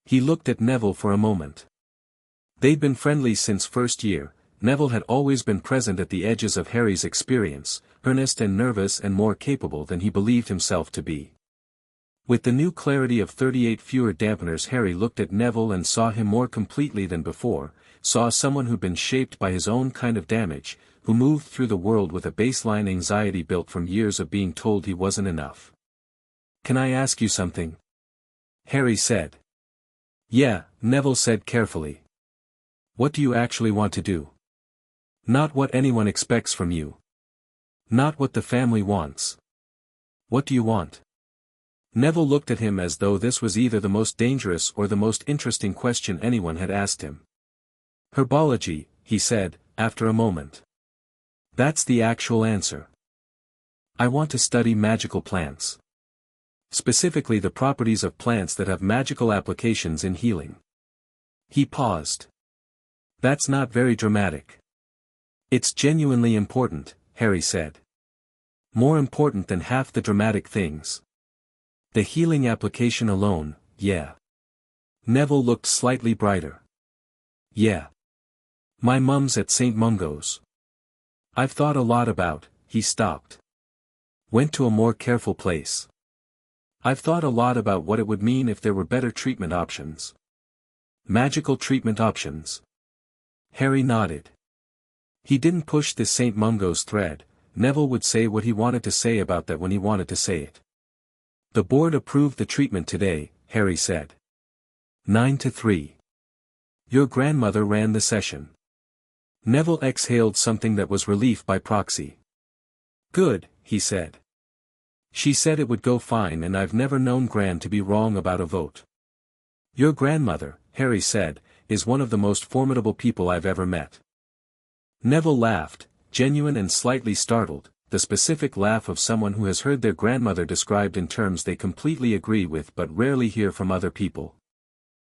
He looked at Neville for a moment. They'd been friendly since first year. Neville had always been present at the edges of Harry's experience, earnest and nervous and more capable than he believed himself to be. With the new clarity of 38 fewer dampeners, Harry looked at Neville and saw him more completely than before, saw someone who'd been shaped by his own kind of damage, who moved through the world with a baseline anxiety built from years of being told he wasn't enough. "Can I ask you something?" Harry said. "Yeah," Neville said carefully. "What do you actually want to do? Not what anyone expects from you. Not what the family wants. What do you want?" Neville looked at him as though this was either the most dangerous or the most interesting question anyone had asked him. "Herbology," he said, after a moment. "That's the actual answer. I want to study magical plants. Specifically the properties of plants that have magical applications in healing." He paused. "That's not very dramatic." "It's genuinely important," Harry said. "More important than half the dramatic things. The healing application alone, yeah." Neville looked slightly brighter. "Yeah. My mum's at St. Mungo's. I've thought a lot about," he stopped. Went to a more careful place. "I've thought a lot about what it would mean if there were better treatment options. Magical treatment options." Harry nodded. He didn't push this St. Mungo's thread. Neville would say what he wanted to say about that when he wanted to say it. "The board approved the treatment today," Harry said. 9-3. Your grandmother ran the session. Neville exhaled something that was relief by proxy. "Good," he said. "She said it would go fine, and I've never known Gran to be wrong about a vote." "Your grandmother," Harry said, "is one of the most formidable people I've ever met." Neville laughed, genuine and slightly startled, the specific laugh of someone who has heard their grandmother described in terms they completely agree with but rarely hear from other people.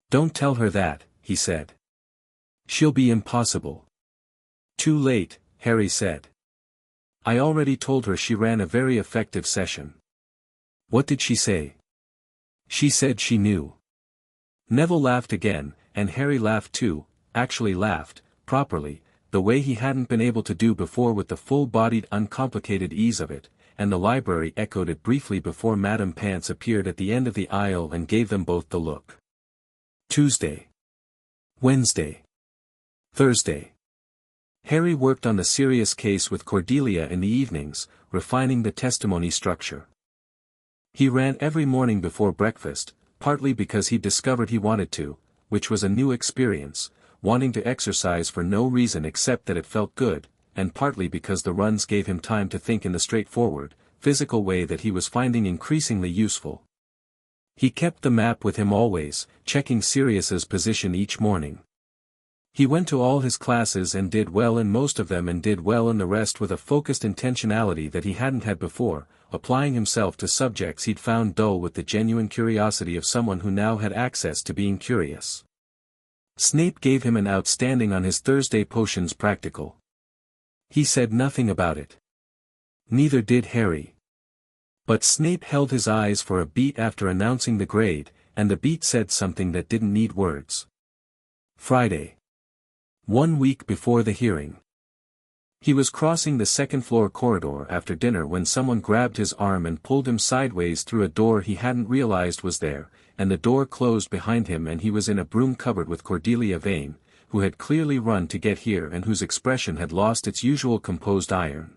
Don't tell her that, he said. She'll be impossible. Too late, Harry said. I already told her she ran a very effective session. What did she say? She said she knew. Neville laughed again, and Harry laughed too, actually laughed, properly, the way he hadn't been able to do before with the full-bodied uncomplicated ease of it, and the library echoed it briefly before Madame Pants appeared at the end of the aisle and gave them both the look. Tuesday. Wednesday. Thursday. Harry worked on the serious case with Cordelia in the evenings, refining the testimony structure. He ran every morning before breakfast, partly because he discovered he wanted to, which was a new experience, wanting to exercise for no reason except that it felt good, and partly because the runs gave him time to think in the straightforward, physical way that he was finding increasingly useful. He kept the map with him always, checking Sirius's position each morning. He went to all his classes and did well in most of them and did well in the rest with a focused intentionality that he hadn't had before, applying himself to subjects he'd found dull with the genuine curiosity of someone who now had access to being curious. Snape gave him an outstanding on his Thursday potions practical. He said nothing about it. Neither did Harry. But Snape held his eyes for a beat after announcing the grade, and the beat said something that didn't need words. Friday. 1 week before the hearing. He was crossing the second-floor corridor after dinner when someone grabbed his arm and pulled him sideways through a door he hadn't realized was there, and the door closed behind him and he was in a broom cupboard with Cordelia Vane, who had clearly run to get here and whose expression had lost its usual composed iron.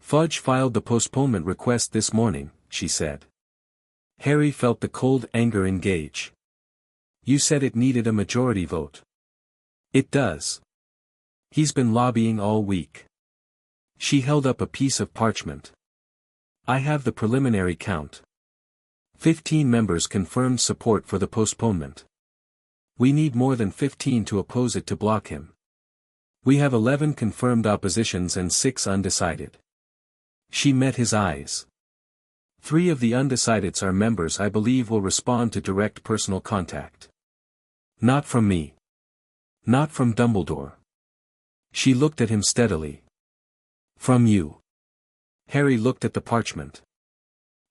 Fudge filed the postponement request this morning, she said. Harry felt the cold anger engage. You said it needed a majority vote. It does. He's been lobbying all week. She held up a piece of parchment. I have the preliminary count. 15 members confirmed support for the postponement. We need more than 15 to oppose it to block him. We have 11 confirmed oppositions and 6 undecided. She met his eyes. 3 of the undecideds are members I believe will respond to direct personal contact. Not from me. Not from Dumbledore. She looked at him steadily. From you. Harry looked at the parchment.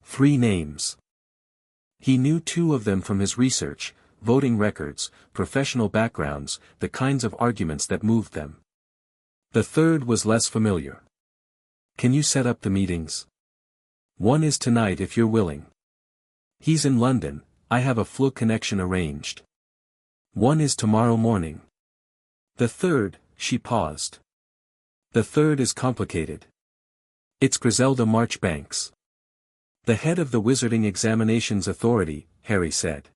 3 names. He knew 2 of them from his research, voting records, professional backgrounds, the kinds of arguments that moved them. The third was less familiar. Can you set up the meetings? One is tonight if you're willing. He's in London, I have a flu connection arranged. One is tomorrow morning. The third, she paused. The third is complicated. It's Griselda Marchbanks. The head of the Wizarding Examinations Authority, Harry said.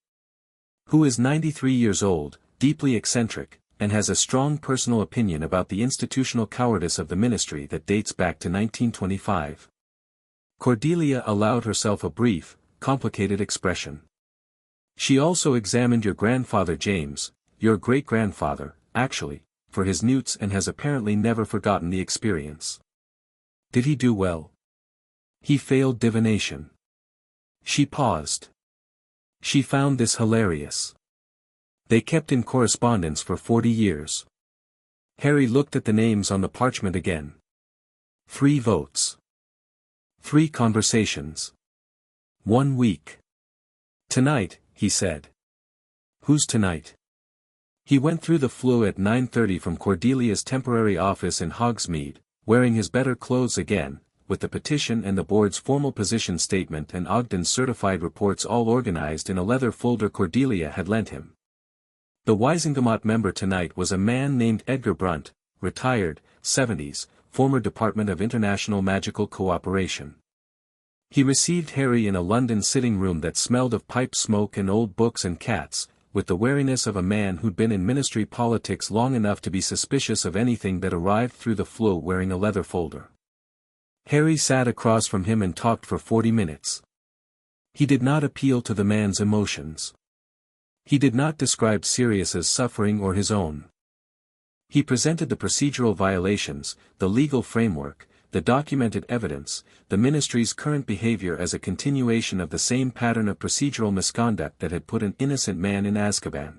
Who is 93 years old, deeply eccentric, and has a strong personal opinion about the institutional cowardice of the ministry that dates back to 1925. Cordelia allowed herself a brief, complicated expression. She also examined your grandfather James, your great-grandfather, actually, for his newts and has apparently never forgotten the experience. Did he do well? He failed divination. She paused. She found this hilarious. They kept in correspondence for 40 years. Harry looked at the names on the parchment again. 3 votes. 3 conversations. 1 week. Tonight, he said. Who's tonight? He went through the flue at 9:30 from Cordelia's temporary office in Hogsmeade, wearing his better clothes again, with the petition and the board's formal position statement and Ogden's certified reports all organized in a leather folder Cordelia had lent him. The Wisingamot member tonight was a man named Edgar Brunt, retired, 70s, former Department of International Magical Cooperation. He received Harry in a London sitting room that smelled of pipe smoke and old books and cats, with the wariness of a man who'd been in ministry politics long enough to be suspicious of anything that arrived through the flue wearing a leather folder. Harry sat across from him and talked for 40 minutes. He did not appeal to the man's emotions. He did not describe Sirius's suffering or his own. He presented the procedural violations, the legal framework, the documented evidence, the ministry's current behavior as a continuation of the same pattern of procedural misconduct that had put an innocent man in Azkaban.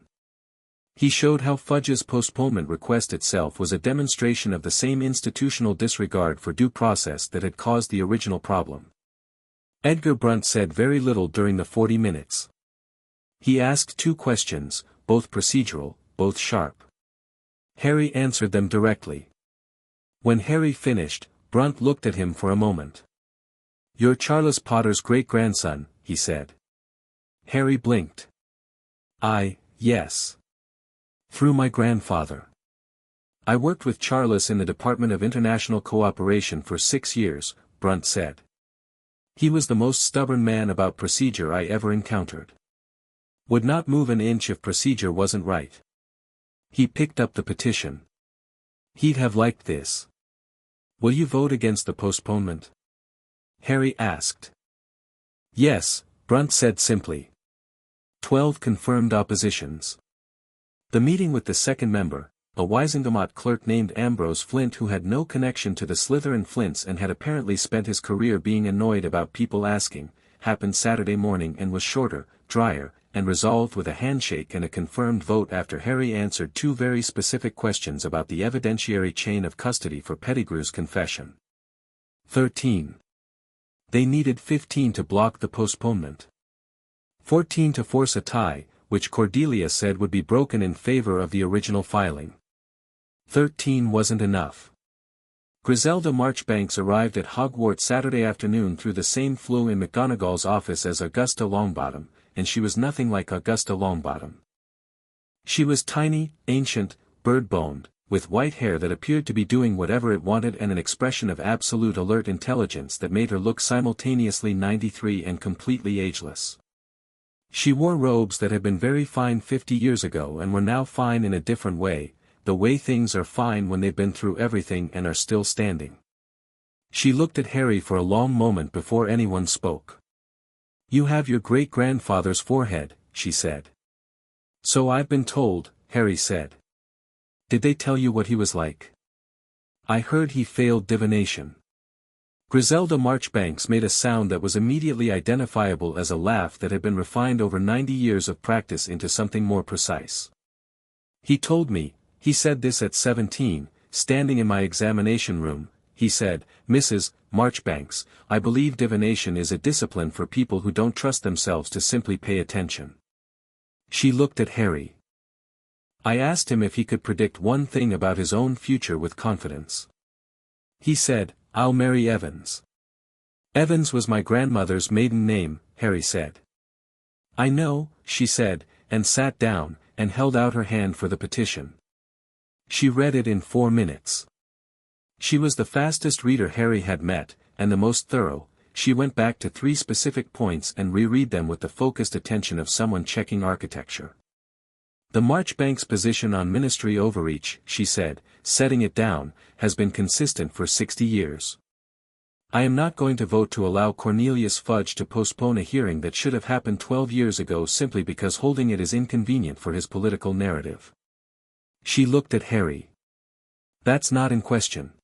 He showed how Fudge's postponement request itself was a demonstration of the same institutional disregard for due process that had caused the original problem. Edgar Brunt said very little during the 40 minutes. He asked 2 questions, both procedural, both sharp. Harry answered them directly. When Harry finished, Brunt looked at him for a moment. "You're Charles Potter's great-grandson," he said. Harry blinked. Yes. Through my grandfather. I worked with Charles in the Department of International Cooperation for 6 years, Brunt said. He was the most stubborn man about procedure I ever encountered. Would not move an inch if procedure wasn't right. He picked up the petition. He'd have liked this. "Will you vote against the postponement?" Harry asked. "Yes," Brunt said simply. 12 confirmed oppositions. The meeting with the second member, a Wisengamot clerk named Ambrose Flint who had no connection to the Slytherin Flints and had apparently spent his career being annoyed about people asking, happened Saturday morning and was shorter, drier, and resolved with a handshake and a confirmed vote after Harry answered 2 very specific questions about the evidentiary chain of custody for Pettigrew's confession. 13. They needed 15 to block the postponement. 14 to force a tie, which Cordelia said would be broken in favor of the original filing. 13 wasn't enough. Griselda Marchbanks arrived at Hogwarts Saturday afternoon through the same flew in McGonagall's office as Augusta Longbottom, and she was nothing like Augusta Longbottom. She was tiny, ancient, bird-boned, with white hair that appeared to be doing whatever it wanted and an expression of absolute alert intelligence that made her look simultaneously 93 and completely ageless. She wore robes that had been very fine 50 years ago and were now fine in a different way, the way things are fine when they've been through everything and are still standing. She looked at Harry for a long moment before anyone spoke. "You have your great-grandfather's forehead," she said. "So I've been told," Harry said. "Did they tell you what he was like?" "I heard he failed divination." Griselda Marchbanks made a sound that was immediately identifiable as a laugh that had been refined over 90 years of practice into something more precise. "He told me, he said this at 17, standing in my examination room, he said, 'Mrs. Marchbanks, I believe divination is a discipline for people who don't trust themselves to simply pay attention.'" She looked at Harry. "I asked him if he could predict one thing about his own future with confidence. He said, 'I'll marry Evans.'" "Evans was my grandmother's maiden name," Harry said. "I know," she said, and sat down, and held out her hand for the petition. She read it in 4 minutes. She was the fastest reader Harry had met, and the most thorough. She went back to 3 specific points and reread them with the focused attention of someone checking architecture. "The Marchbanks position on ministry overreach," she said, setting it down, "has been consistent for 60 years. I am not going to vote to allow Cornelius Fudge to postpone a hearing that should have happened 12 years ago simply because holding it is inconvenient for his political narrative." She looked at Harry. "That's not in question.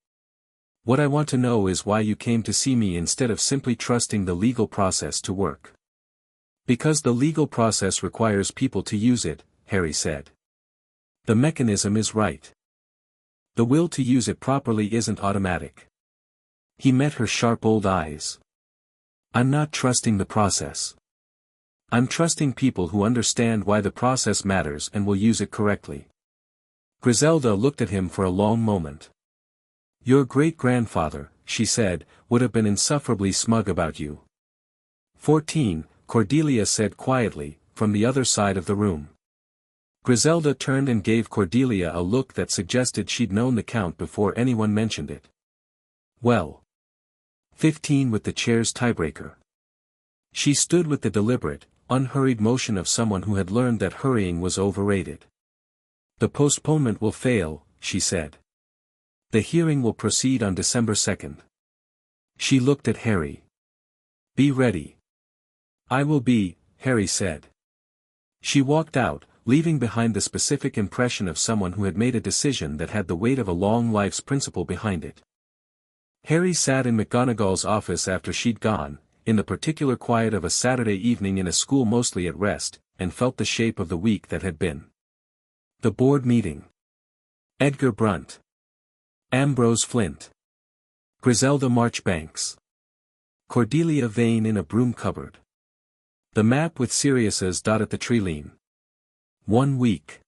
What I want to know is why you came to see me instead of simply trusting the legal process to work." "Because the legal process requires people to use it," Harry said. "The mechanism is right. The will to use it properly isn't automatic." He met her sharp old eyes. "I'm not trusting the process. I'm trusting people who understand why the process matters and will use it correctly." Griselda looked at him for a long moment. "Your great-grandfather," she said, "would have been insufferably smug about you." 14, Cordelia said quietly, from the other side of the room. Griselda turned and gave Cordelia a look that suggested she'd known the count before anyone mentioned it. "Well. 15 with the chair's tiebreaker." She stood with the deliberate, unhurried motion of someone who had learned that hurrying was overrated. "The postponement will fail," she said. "The hearing will proceed on December 2nd. She looked at Harry. "Be ready." "I will be," Harry said. She walked out, leaving behind the specific impression of someone who had made a decision that had the weight of a long life's principle behind it. Harry sat in McGonagall's office after she'd gone, in the particular quiet of a Saturday evening in a school mostly at rest, and felt the shape of the week that had been. The board meeting. Edgar Brunt. Ambrose Flint. Griselda Marchbanks. Cordelia Vane in a broom cupboard. The map with Sirius's dot at the treeline. 1 week.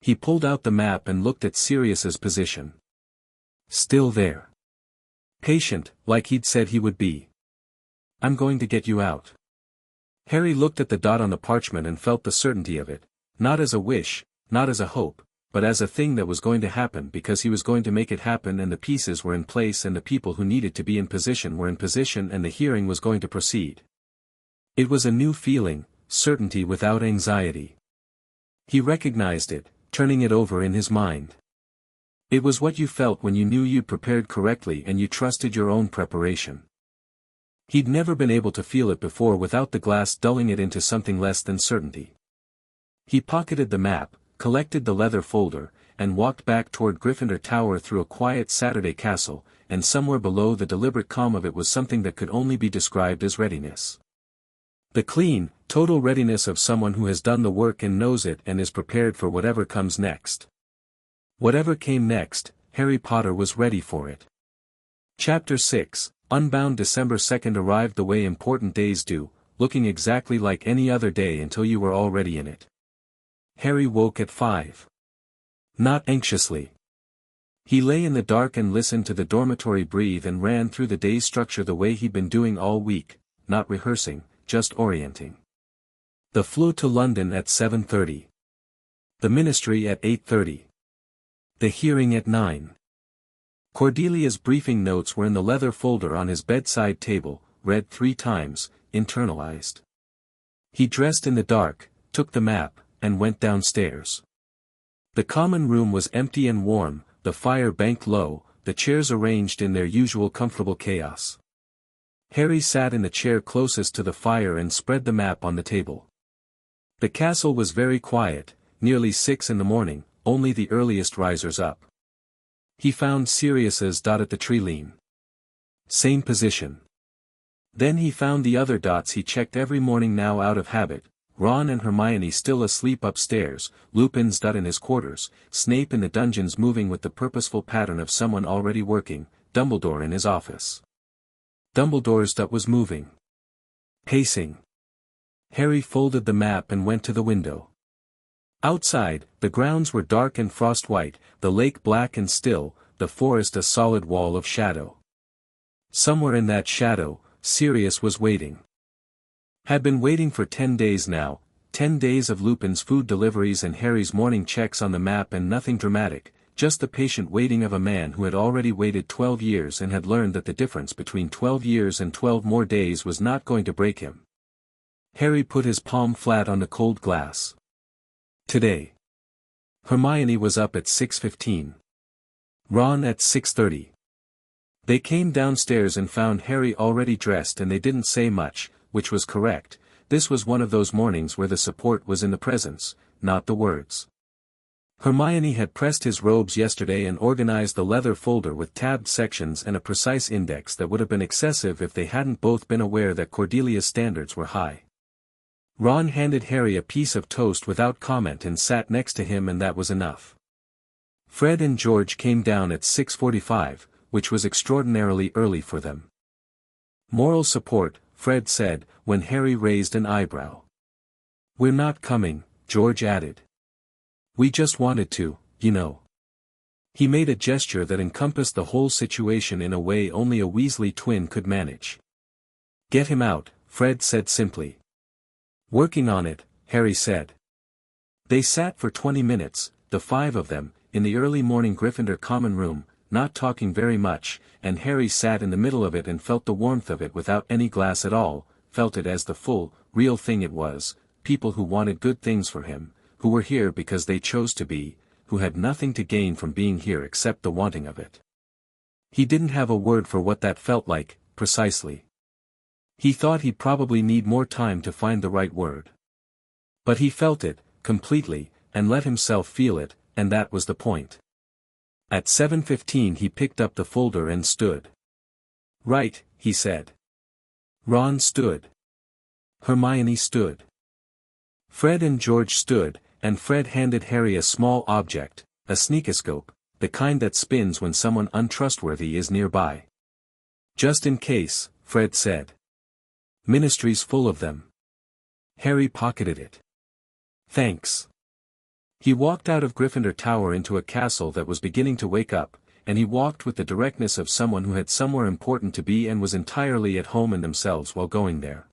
He pulled out the map and looked at Sirius's position. Still there. Patient, like he'd said he would be. I'm going to get you out. Harry looked at the dot on the parchment and felt the certainty of it, not as a wish, not as a hope, but as a thing that was going to happen because he was going to make it happen, and the pieces were in place and the people who needed to be in position were in position and the hearing was going to proceed. It was a new feeling, certainty without anxiety. He recognized it, turning it over in his mind. It was what you felt when you knew you'd prepared correctly and you trusted your own preparation. He'd never been able to feel it before without the glass dulling it into something less than certainty. He pocketed the map, collected the leather folder, and walked back toward Gryffindor Tower through a quiet Saturday castle, and somewhere below the deliberate calm of it was something that could only be described as readiness. The clean, total readiness of someone who has done the work and knows it and is prepared for whatever comes next. Whatever came next, Harry Potter was ready for it. Chapter 6, Unbound. December 2nd arrived the way important days do, looking exactly like any other day until you were already in it. Harry woke at 5. Not anxiously. He lay in the dark and listened to the dormitory breathe and ran through the day's structure the way he'd been doing all week, not rehearsing, just orienting. The flew to London at 7:30. The ministry at 8:30. The hearing at 9. Cordelia's briefing notes were in the leather folder on his bedside table, read 3 times, internalized. He dressed in the dark, took the map, and went downstairs. The common room was empty and warm, the fire banked low, the chairs arranged in their usual comfortable chaos. Harry sat in the chair closest to the fire and spread the map on the table. The castle was very quiet, nearly 6 in the morning, only the earliest risers up. He found Sirius's dot at the treeline. Same position. Then he found the other dots he checked every morning now out of habit, Ron and Hermione still asleep upstairs, Lupin's dot in his quarters, Snape in the dungeons moving with the purposeful pattern of someone already working, Dumbledore in his office. Dumbledore's dot was moving. Pacing. Harry folded the map and went to the window. Outside, the grounds were dark and frost-white, the lake black and still, the forest a solid wall of shadow. Somewhere in that shadow, Sirius was waiting. Had been waiting for 10 days now, 10 days of Lupin's food deliveries and Harry's morning checks on the map, and nothing dramatic, just the patient waiting of a man who had already waited 12 years and had learned that the difference between 12 years and 12 more days was not going to break him. Harry put his palm flat on the cold glass. Today. Hermione was up at 6:15. Ron at 6:30. They came downstairs and found Harry already dressed, and they didn't say much, which was correct. This was one of those mornings where the support was in the presence, not the words. Hermione had pressed his robes yesterday and organized the leather folder with tabbed sections and a precise index that would have been excessive if they hadn't both been aware that Cordelia's standards were high. Ron handed Harry a piece of toast without comment and sat next to him, and that was enough. Fred and George came down at 6:45, which was extraordinarily early for them. Moral support, Fred said, when Harry raised an eyebrow. We're not coming, George added. We just wanted to, you know. He made a gesture that encompassed the whole situation in a way only a Weasley twin could manage. Get him out, Fred said simply. Working on it, Harry said. They sat for 20 minutes, the 5 of them, in the early morning Gryffindor common room, not talking very much, and Harry sat in the middle of it and felt the warmth of it without any glass at all, felt it as the full, real thing it was, people who wanted good things for him, who were here because they chose to be, who had nothing to gain from being here except the wanting of it. He didn't have a word for what that felt like, precisely. He thought he'd probably need more time to find the right word. But he felt it, completely, and let himself feel it, and that was the point. At 7:15 he picked up the folder and stood. Right, he said. Ron stood. Hermione stood. Fred and George stood, and Fred handed Harry a small object, a sneakoscope, the kind that spins when someone untrustworthy is nearby. Just in case, Fred said. Ministry's full of them. Harry pocketed it. Thanks. He walked out of Gryffindor Tower into a castle that was beginning to wake up, and he walked with the directness of someone who had somewhere important to be and was entirely at home in themselves while going there.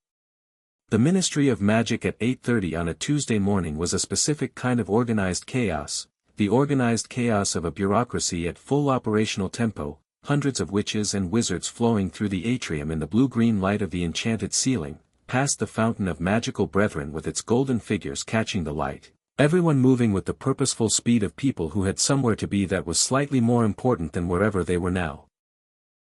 The Ministry of Magic at 8:30 on a Tuesday morning was a specific kind of organized chaos, the organized chaos of a bureaucracy at full operational tempo, hundreds of witches and wizards flowing through the atrium in the blue-green light of the enchanted ceiling, past the fountain of magical brethren with its golden figures catching the light, everyone moving with the purposeful speed of people who had somewhere to be that was slightly more important than wherever they were now.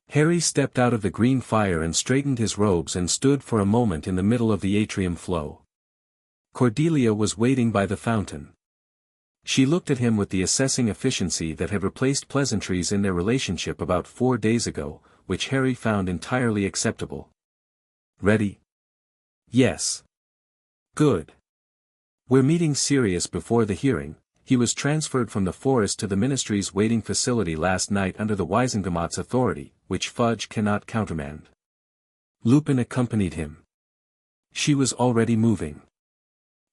Harry stepped out of the green fire and straightened his robes and stood for a moment in the middle of the atrium flow. Cordelia was waiting by the fountain. She looked at him with the assessing efficiency that had replaced pleasantries in their relationship about 4 days ago, which Harry found entirely acceptable. Ready? Yes. Good. We're meeting Sirius before the hearing. He was transferred from the forest to the Ministry's waiting facility last night under the Wisengamot's authority, which Fudge cannot countermand. Lupin accompanied him. She was already moving.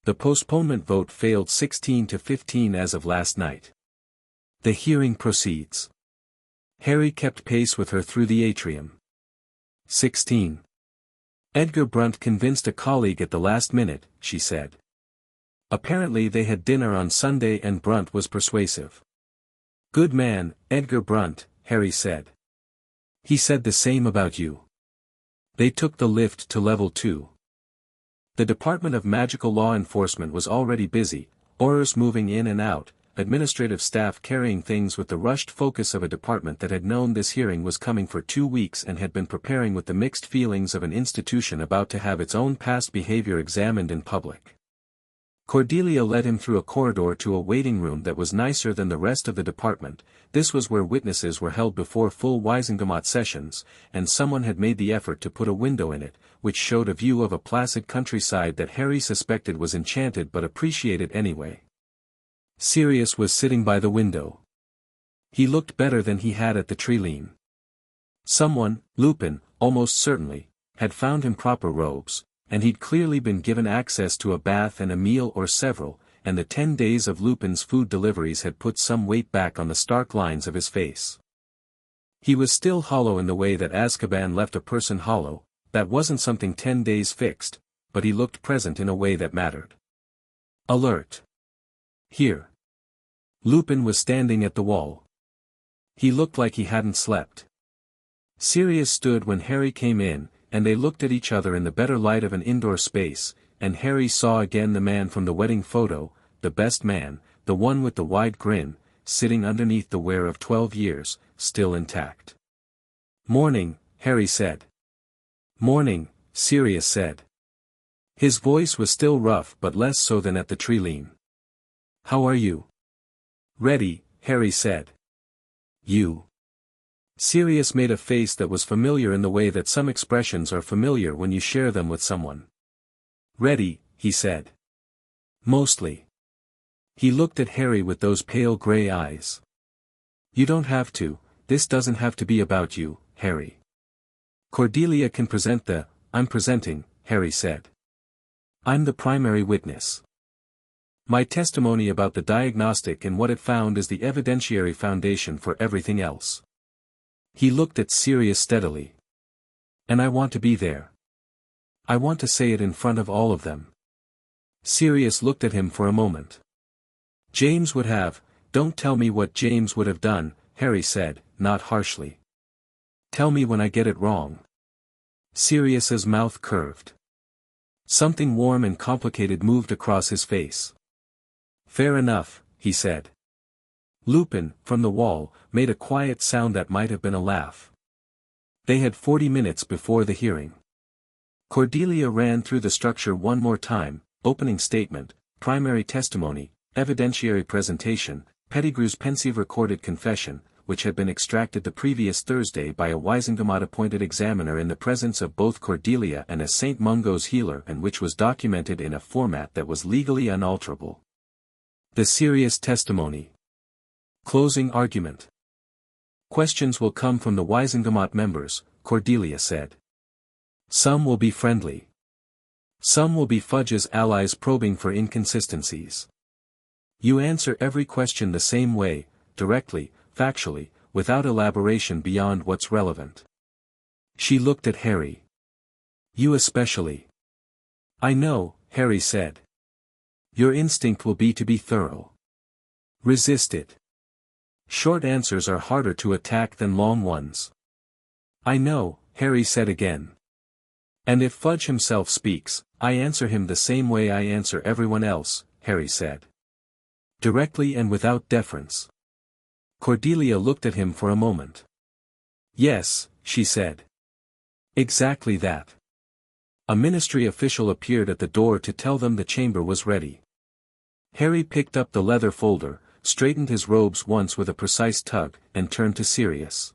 The postponement vote failed 16 to 15 as of last night. The hearing proceeds. Harry kept pace with her through the atrium. 16. Edgar Brunt convinced a colleague at the last minute, she said. Apparently they had dinner on Sunday and Brunt was persuasive. Good man, Edgar Brunt, Harry said. He said the same about you. They took the lift to level 2. The Department of Magical Law Enforcement was already busy, Aurors moving in and out, administrative staff carrying things with the rushed focus of a department that had known this hearing was coming for 2 weeks and had been preparing with the mixed feelings of an institution about to have its own past behavior examined in public. Cordelia led him through a corridor to a waiting room that was nicer than the rest of the department. This was where witnesses were held before full Wisengamot sessions, and someone had made the effort to put a window in it, which showed a view of a placid countryside that Harry suspected was enchanted but appreciated anyway. Sirius was sitting by the window. He looked better than he had at the Trilene. Someone, Lupin, almost certainly, had found him proper robes, and he'd clearly been given access to a bath and a meal or several, and the 10 days of Lupin's food deliveries had put some weight back on the stark lines of his face. He was still hollow in the way that Azkaban left a person hollow. That wasn't something 10 days fixed, but he looked present in a way that mattered. Alert. Here. Lupin was standing at the wall. He looked like he hadn't slept. Sirius stood when Harry came in, and they looked at each other in the better light of an indoor space, and Harry saw again the man from the wedding photo, the best man, the one with the wide grin, sitting underneath the wear of 12 years, still intact. Morning, Harry said. Morning, Sirius said. His voice was still rough but less so than at the Trilene. How are you? Ready, Harry said. You. Sirius made a face that was familiar in the way that some expressions are familiar when you share them with someone. Ready, he said. Mostly. He looked at Harry with those pale gray eyes. You don't have to, this doesn't have to be about you, Harry. Cordelia can present the, I'm presenting, Harry said. I'm the primary witness. My testimony about the diagnostic and what it found is the evidentiary foundation for everything else. He looked at Sirius steadily. And I want to be there. I want to say it in front of all of them. Sirius looked at him for a moment. James would have, don't tell me what James would have done, Harry said, not harshly. Tell me when I get it wrong. Sirius's mouth curved. Something warm and complicated moved across his face. Fair enough, he said. Lupin, from the wall, made a quiet sound that might have been a laugh. They had 40 minutes before the hearing. Cordelia ran through the structure one more time: opening statement, primary testimony, evidentiary presentation, Pettigrew's pensive recorded confession, which had been extracted the previous Thursday by a Wisengamot-appointed examiner in the presence of both Cordelia and a St. Mungo's healer, and which was documented in a format that was legally unalterable. The serious testimony. Closing argument. Questions will come from the Wisengamot members, Cordelia said. Some will be friendly. Some will be Fudge's allies probing for inconsistencies. You answer every question the same way, directly, factually, without elaboration beyond what's relevant. She looked at Harry. You especially. I know, Harry said. Your instinct will be thorough. Resist it. Short answers are harder to attack than long ones. I know, Harry said again. And if Fudge himself speaks, I answer him the same way I answer everyone else, Harry said. Directly and without deference. Cordelia looked at him for a moment. Yes, she said. Exactly that. A ministry official appeared at the door to tell them the chamber was ready. Harry picked up the leather folder, straightened his robes once with a precise tug, and turned to Sirius.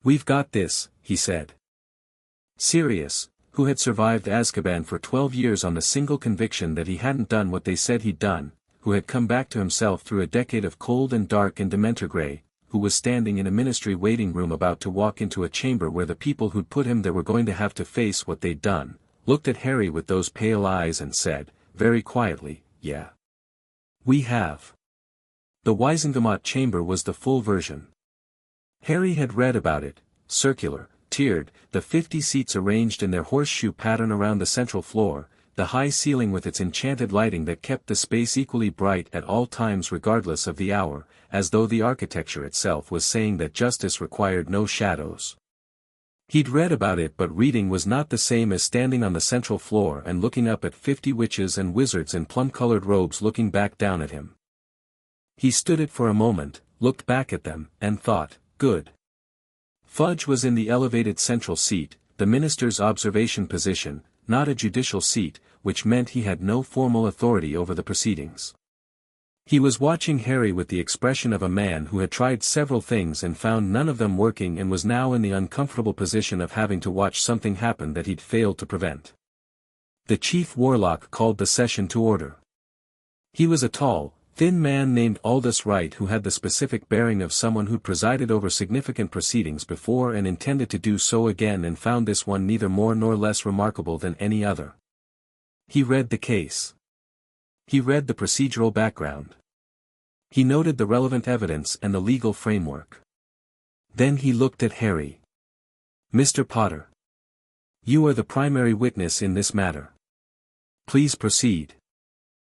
We've got this, he said. Sirius, who had survived Azkaban for 12 years on the single conviction that he hadn't done what they said he'd done, who had come back to himself through a decade of cold and dark and Dementor Grey, who was standing in a ministry waiting room about to walk into a chamber where the people who'd put him there were going to have to face what they'd done, looked at Harry with those pale eyes and said, very quietly, yeah. We have. The Wisengamot chamber was the full version. Harry had read about it, circular, tiered, the 50 seats arranged in their horseshoe pattern around the central floor, the high ceiling with its enchanted lighting that kept the space equally bright at all times regardless of the hour, as though the architecture itself was saying that justice required no shadows. He'd read about it, but reading was not the same as standing on the central floor and looking up at 50 witches and wizards in plum-colored robes looking back down at him. He stood it for a moment, looked back at them, and thought, good. Fudge was in the elevated central seat, the minister's observation position, not a judicial seat, which meant he had no formal authority over the proceedings. He was watching Harry with the expression of a man who had tried several things and found none of them working and was now in the uncomfortable position of having to watch something happen that he'd failed to prevent. The chief warlock called the session to order. He was a tall, thin man named Aldous Wright who had the specific bearing of someone who'd presided over significant proceedings before and intended to do so again and found this one neither more nor less remarkable than any other. He read the case. He read the procedural background. He noted the relevant evidence and the legal framework. Then he looked at Harry. Mr. Potter. You are the primary witness in this matter. Please proceed.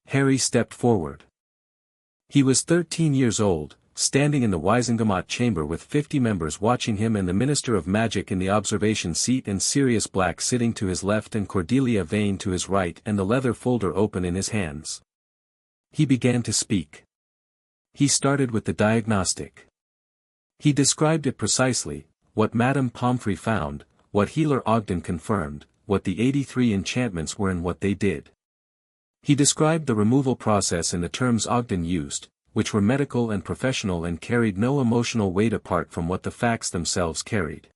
Harry stepped forward. He was 13 years old, standing in the Wisengamot chamber with 50 members watching him and the Minister of Magic in the observation seat and Sirius Black sitting to his left and Cordelia Vane to his right and the leather folder open in his hands. He began to speak. He started with the diagnostic. He described it precisely, what Madame Pomfrey found, what Healer Ogden confirmed, what the 83 enchantments were and what they did. He described the removal process in the terms Ogden used, which were medical and professional and carried no emotional weight apart from what the facts themselves carried.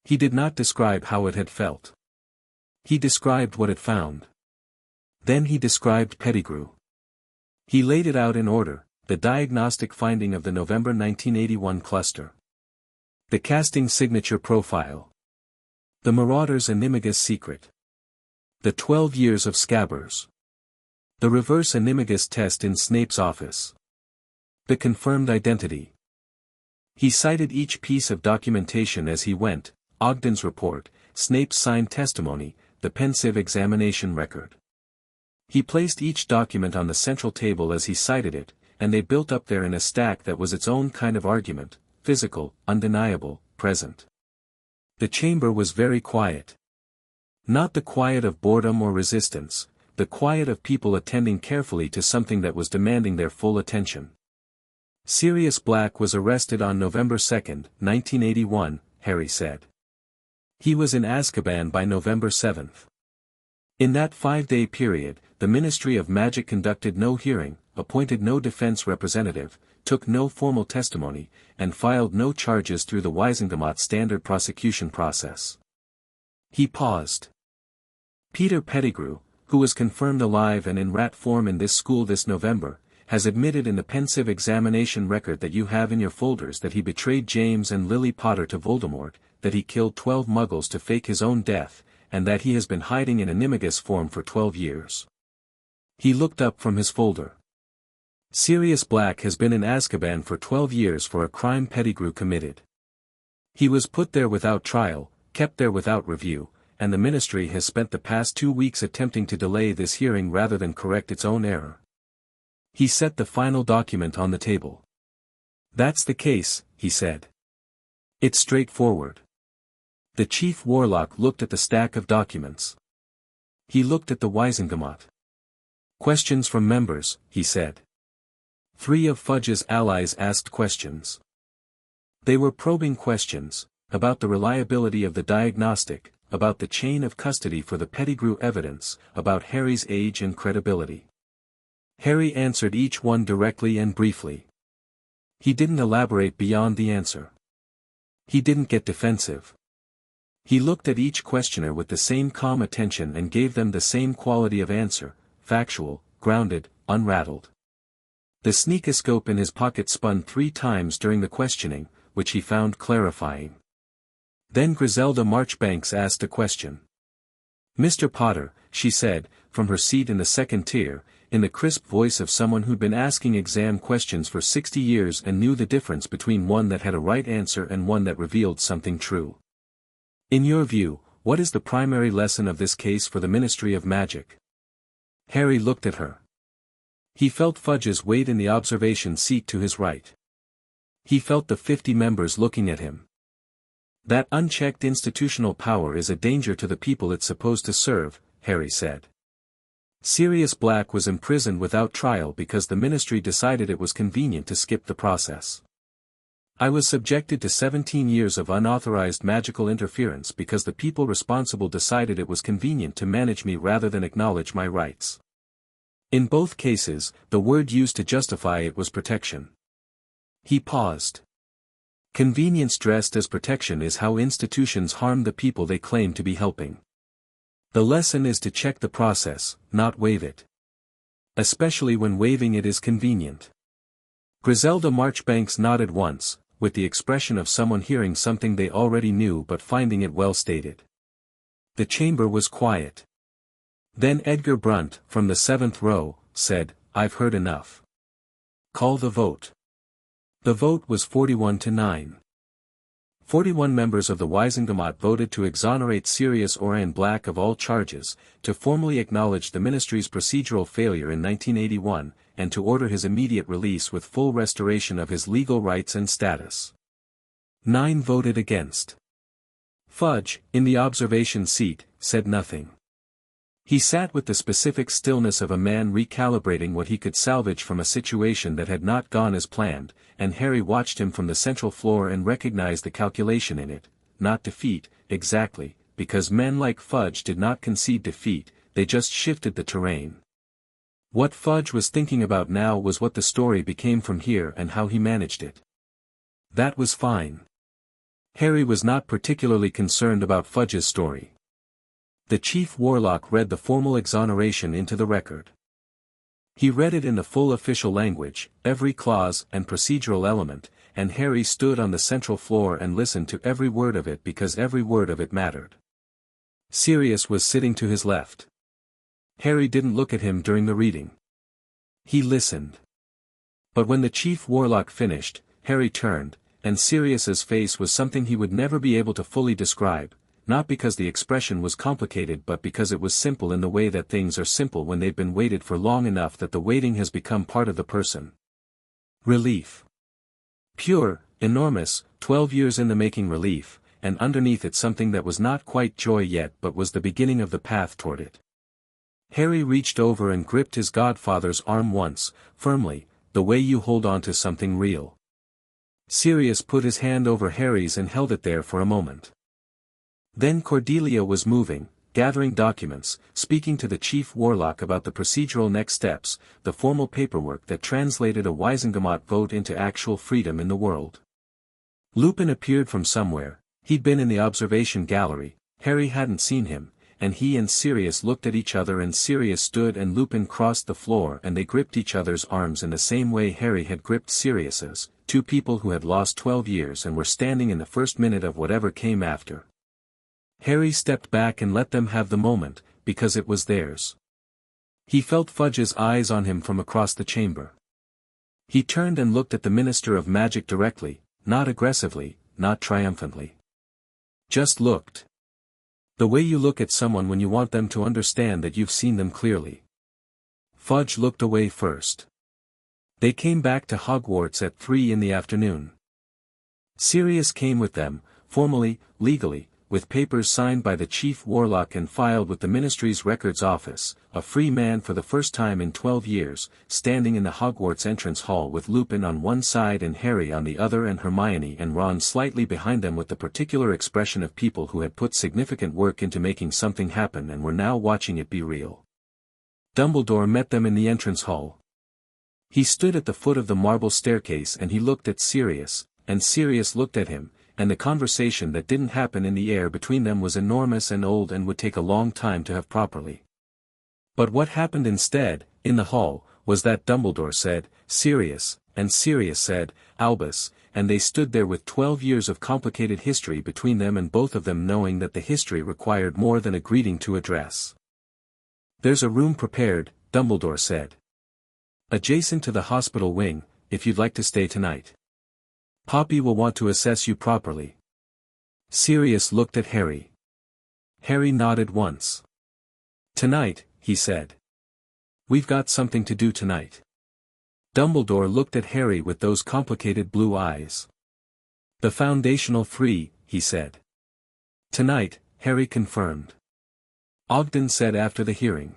He did not describe how it had felt. He described what it found. Then he described Pettigrew. He laid it out in order, the diagnostic finding of the November 1981 cluster. The casting signature profile. The Marauder's Animagus secret. The 12 years of Scabbers. The reverse Animagus test in Snape's office. The confirmed identity. He cited each piece of documentation as he went, Ogden's report, Snape's signed testimony, the pensive examination record. He placed each document on the central table as he cited it, and they built up there in a stack that was its own kind of argument, physical, undeniable, present. The chamber was very quiet. Not the quiet of boredom or resistance, the quiet of people attending carefully to something that was demanding their full attention. Sirius Black was arrested on November 2, 1981, Harry said. He was in Azkaban by November 7. In that 5-day period, the Ministry of Magic conducted no hearing, appointed no defense representative, took no formal testimony, and filed no charges through the Wisengamot standard prosecution process. He paused. Peter Pettigrew, who was confirmed alive and in rat form in this school this November, has admitted in the pensive examination record that you have in your folders that he betrayed James and Lily Potter to Voldemort, that he killed 12 muggles to fake his own death, and that he has been hiding in animagus form for 12 years. He looked up from his folder. Sirius Black has been in Azkaban for 12 years for a crime Pettigrew committed. He was put there without trial, kept there without review, and the Ministry has spent the past 2 weeks attempting to delay this hearing rather than correct its own error. He set the final document on the table. That's the case, he said. It's straightforward. The Chief Warlock looked at the stack of documents. He looked at the Wisengamot. Questions from members, he said. 3 of Fudge's allies asked questions. They were probing questions, about the reliability of the diagnostic, about the chain of custody for the Pettigrew evidence, about Harry's age and credibility. Harry answered each one directly and briefly. He didn't elaborate beyond the answer. He didn't get defensive. He looked at each questioner with the same calm attention and gave them the same quality of answer, factual, grounded, unrattled. The sneakoscope in his pocket spun 3 times during the questioning, which he found clarifying. Then Griselda Marchbanks asked a question. Mr. Potter, she said, from her seat in the second tier, in the crisp voice of someone who'd been asking exam questions for 60 years and knew the difference between one that had a right answer and one that revealed something true. In your view, what is the primary lesson of this case for the Ministry of Magic? Harry looked at her. He felt Fudge's weight in the observation seat to his right. He felt the 50 members looking at him. That unchecked institutional power is a danger to the people it's supposed to serve, Harry said. Sirius Black was imprisoned without trial because the Ministry decided it was convenient to skip the process. I was subjected to 17 years of unauthorized magical interference because the people responsible decided it was convenient to manage me rather than acknowledge my rights. In both cases, the word used to justify it was protection. He paused. Convenience dressed as protection is how institutions harm the people they claim to be helping. The lesson is to check the process, not waive it. Especially when waiving it is convenient. Griselda Marchbanks nodded once, with the expression of someone hearing something they already knew but finding it well stated. The chamber was quiet. Then Edgar Brunt, from the 7th row, said, I've heard enough. Call the vote. The vote was 41-9. 41 members of the Wisengamot voted to exonerate Sirius Orion Black of all charges, to formally acknowledge the Ministry's procedural failure in 1981, and to order his immediate release with full restoration of his legal rights and status. 9 voted against. Fudge, in the observation seat, said nothing. He sat with the specific stillness of a man recalibrating what he could salvage from a situation that had not gone as planned, and Harry watched him from the central floor and recognized the calculation in it, not defeat, exactly, because men like Fudge did not concede defeat, they just shifted the terrain. What Fudge was thinking about now was what the story became from here and how he managed it. That was fine. Harry was not particularly concerned about Fudge's story. The Chief Warlock read the formal exoneration into the record. He read it in the full official language, every clause and procedural element, and Harry stood on the central floor and listened to every word of it because every word of it mattered. Sirius was sitting to his left. Harry didn't look at him during the reading. He listened. But when the Chief Warlock finished, Harry turned, and Sirius's face was something he would never be able to fully describe, not because the expression was complicated but because it was simple in the way that things are simple when they've been waited for long enough that the waiting has become part of the person. Relief. Pure, enormous, 12 years in the making relief, and underneath it something that was not quite joy yet but was the beginning of the path toward it. Harry reached over and gripped his godfather's arm once, firmly, the way you hold on to something real. Sirius put his hand over Harry's and held it there for a moment. Then Cordelia was moving, gathering documents, speaking to the chief warlock about the procedural next steps, the formal paperwork that translated a Wisengamot vote into actual freedom in the world. Lupin appeared from somewhere. He'd been in the observation gallery. Harry hadn't seen him, and he and Sirius looked at each other, and Sirius stood and Lupin crossed the floor, and they gripped each other's arms in the same way Harry had gripped Sirius's, two people who had lost 12 years and were standing in the first minute of whatever came after. Harry stepped back and let them have the moment, because it was theirs. He felt Fudge's eyes on him from across the chamber. He turned and looked at the Minister of Magic directly, not aggressively, not triumphantly. Just looked. The way you look at someone when you want them to understand that you've seen them clearly. Fudge looked away first. They came back to Hogwarts at 3 in the afternoon. Sirius came with them, formally, legally, with papers signed by the chief warlock and filed with the Ministry's records office, a free man for the first time in 12 years, standing in the Hogwarts entrance hall with Lupin on one side and Harry on the other and Hermione and Ron slightly behind them, with the particular expression of people who had put significant work into making something happen and were now watching it be real. Dumbledore met them in the entrance hall. He stood at the foot of the marble staircase and he looked at Sirius, and Sirius looked at him, and the conversation that didn't happen in the air between them was enormous and old and would take a long time to have properly. But what happened instead, in the hall, was that Dumbledore said, "Sirius," and Sirius said, "Albus," and they stood there with 12 years of complicated history between them, and both of them knowing that the history required more than a greeting to address. "There's a room prepared," Dumbledore said. "Adjacent to the hospital wing, if you'd like to stay tonight. Poppy will want to assess you properly." Sirius looked at Harry. Harry nodded once. "Tonight," he said. "We've got something to do tonight." Dumbledore looked at Harry with those complicated blue eyes. "The foundational 3, he said. "Tonight," Harry confirmed. Ogden said after the hearing.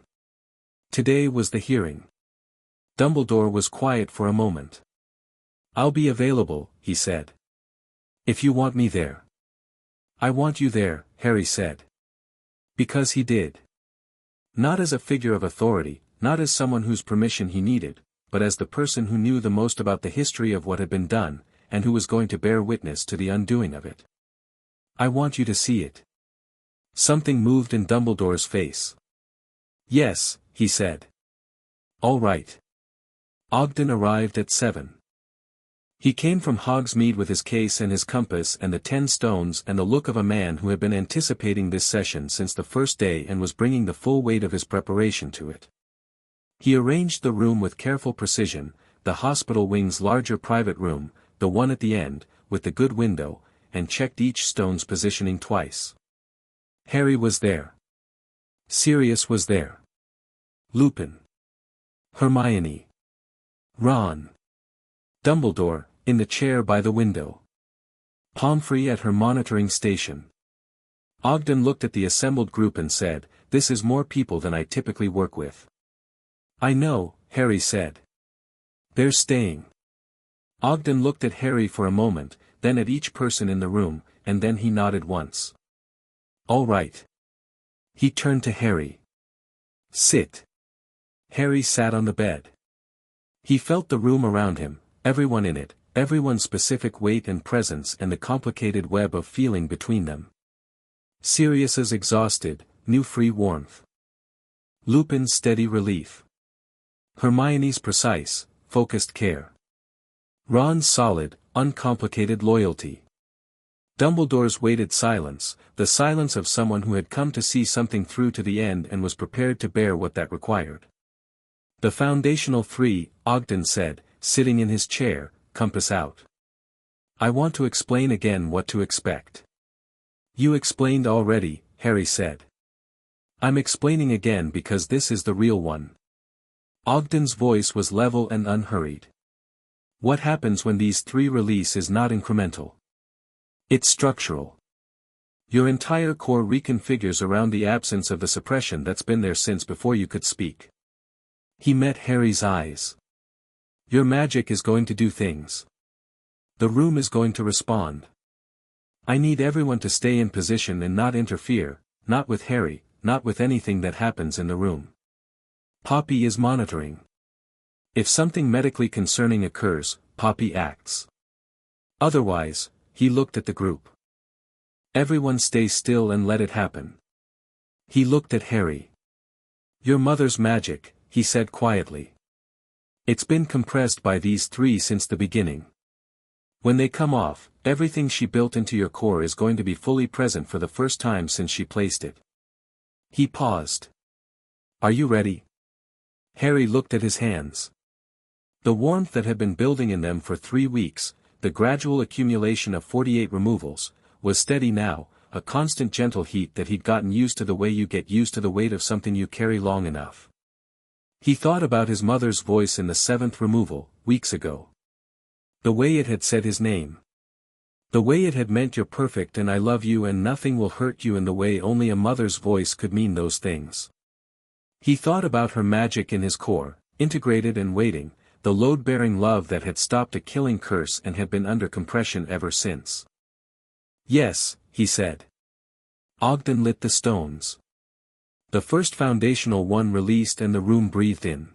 Today was the hearing. Dumbledore was quiet for a moment. "I'll be available," he said. "If you want me there." "I want you there," Harry said. Because he did. Not as a figure of authority, not as someone whose permission he needed, but as the person who knew the most about the history of what had been done, and who was going to bear witness to the undoing of it. "I want you to see it." Something moved in Dumbledore's face. "Yes," he said. "All right." Ogden arrived at 7. He came from Hogsmeade with his case and his compass and the 10 stones and the look of a man who had been anticipating this session since the first day and was bringing the full weight of his preparation to it. He arranged the room with careful precision, the hospital wing's larger private room, the one at the end, with the good window, and checked each stone's positioning twice. Harry was there. Sirius was there. Lupin. Hermione. Ron. Dumbledore, in the chair by the window. Pomfrey at her monitoring station. Ogden looked at the assembled group and said, "This is more people than I typically work with." "I know," Harry said. "They're staying." Ogden looked at Harry for a moment, then at each person in the room, and then he nodded once. "All right." He turned to Harry. "Sit." Harry sat on the bed. He felt the room around him, everyone in it, everyone's specific weight and presence and the complicated web of feeling between them. Sirius's exhausted, new free warmth. Lupin's steady relief. Hermione's precise, focused care. Ron's solid, uncomplicated loyalty. Dumbledore's weighted silence, the silence of someone who had come to see something through to the end and was prepared to bear what that required. "The foundational 3, Ogden said, sitting in his chair, compass out. "I want to explain again what to expect." "You explained already," Harry said. "I'm explaining again because this is the real one." Ogden's voice was level and unhurried. "What happens when these 3 release is not incremental. It's structural. Your entire core reconfigures around the absence of the suppression that's been there since before you could speak." He met Harry's eyes. "Your magic is going to do things. The room is going to respond. I need everyone to stay in position and not interfere, not with Harry, not with anything that happens in the room. Poppy is monitoring. If something medically concerning occurs, Poppy acts. Otherwise, he looked at the group. Everyone stay still and let it happen. He looked at Harry. Your mother's magic, he said quietly. It's been compressed by these three since the beginning. When they come off, everything she built into your core is going to be fully present for the first time since she placed it. He paused. Are you ready? Harry looked at his hands. The warmth that had been building in them for 3 weeks, the gradual accumulation of 48 removals, was steady now, a constant gentle heat that he'd gotten used to the way you get used to the weight of something you carry long enough. He thought about his mother's voice in the 7th removal, weeks ago. The way it had said his name. The way it had meant you're perfect and I love you and nothing will hurt you in the way only a mother's voice could mean those things. He thought about her magic in his core, integrated and waiting, the load-bearing love that had stopped a killing curse and had been under compression ever since. Yes, he said. Ogden lit the stones. The first foundational one released and the room breathed in.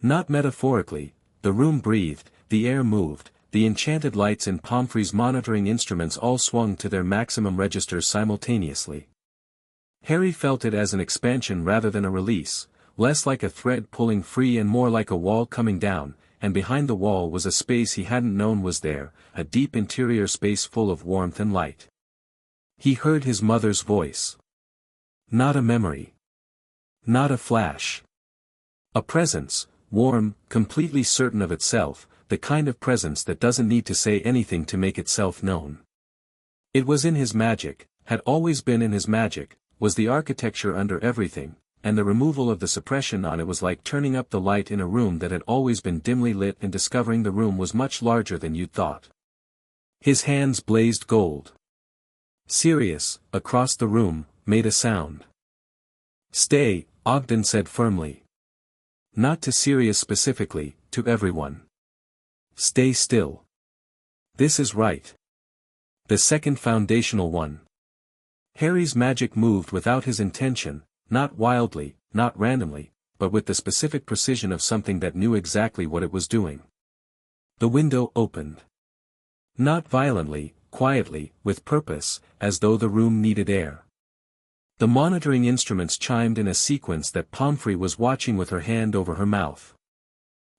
Not metaphorically, the room breathed, the air moved, the enchanted lights in Pomfrey's monitoring instruments all swung to their maximum registers simultaneously. Harry felt it as an expansion rather than a release, less like a thread pulling free and more like a wall coming down, and behind the wall was a space he hadn't known was there, a deep interior space full of warmth and light. He heard his mother's voice. Not a memory. Not a flash. A presence, warm, completely certain of itself, the kind of presence that doesn't need to say anything to make itself known. It was in his magic, had always been in his magic, was the architecture under everything, and the removal of the suppression on it was like turning up the light in a room that had always been dimly lit and discovering the room was much larger than you'd thought. His hands blazed gold. Sirius, across the room, made a sound. Stay, Ogden said firmly. Not to Sirius specifically, to everyone. Stay still. This is right. The second foundational one. Harry's magic moved without his intention, not wildly, not randomly, but with the specific precision of something that knew exactly what it was doing. The window opened. Not violently, quietly, with purpose, as though the room needed air. The monitoring instruments chimed in a sequence that Pomfrey was watching with her hand over her mouth.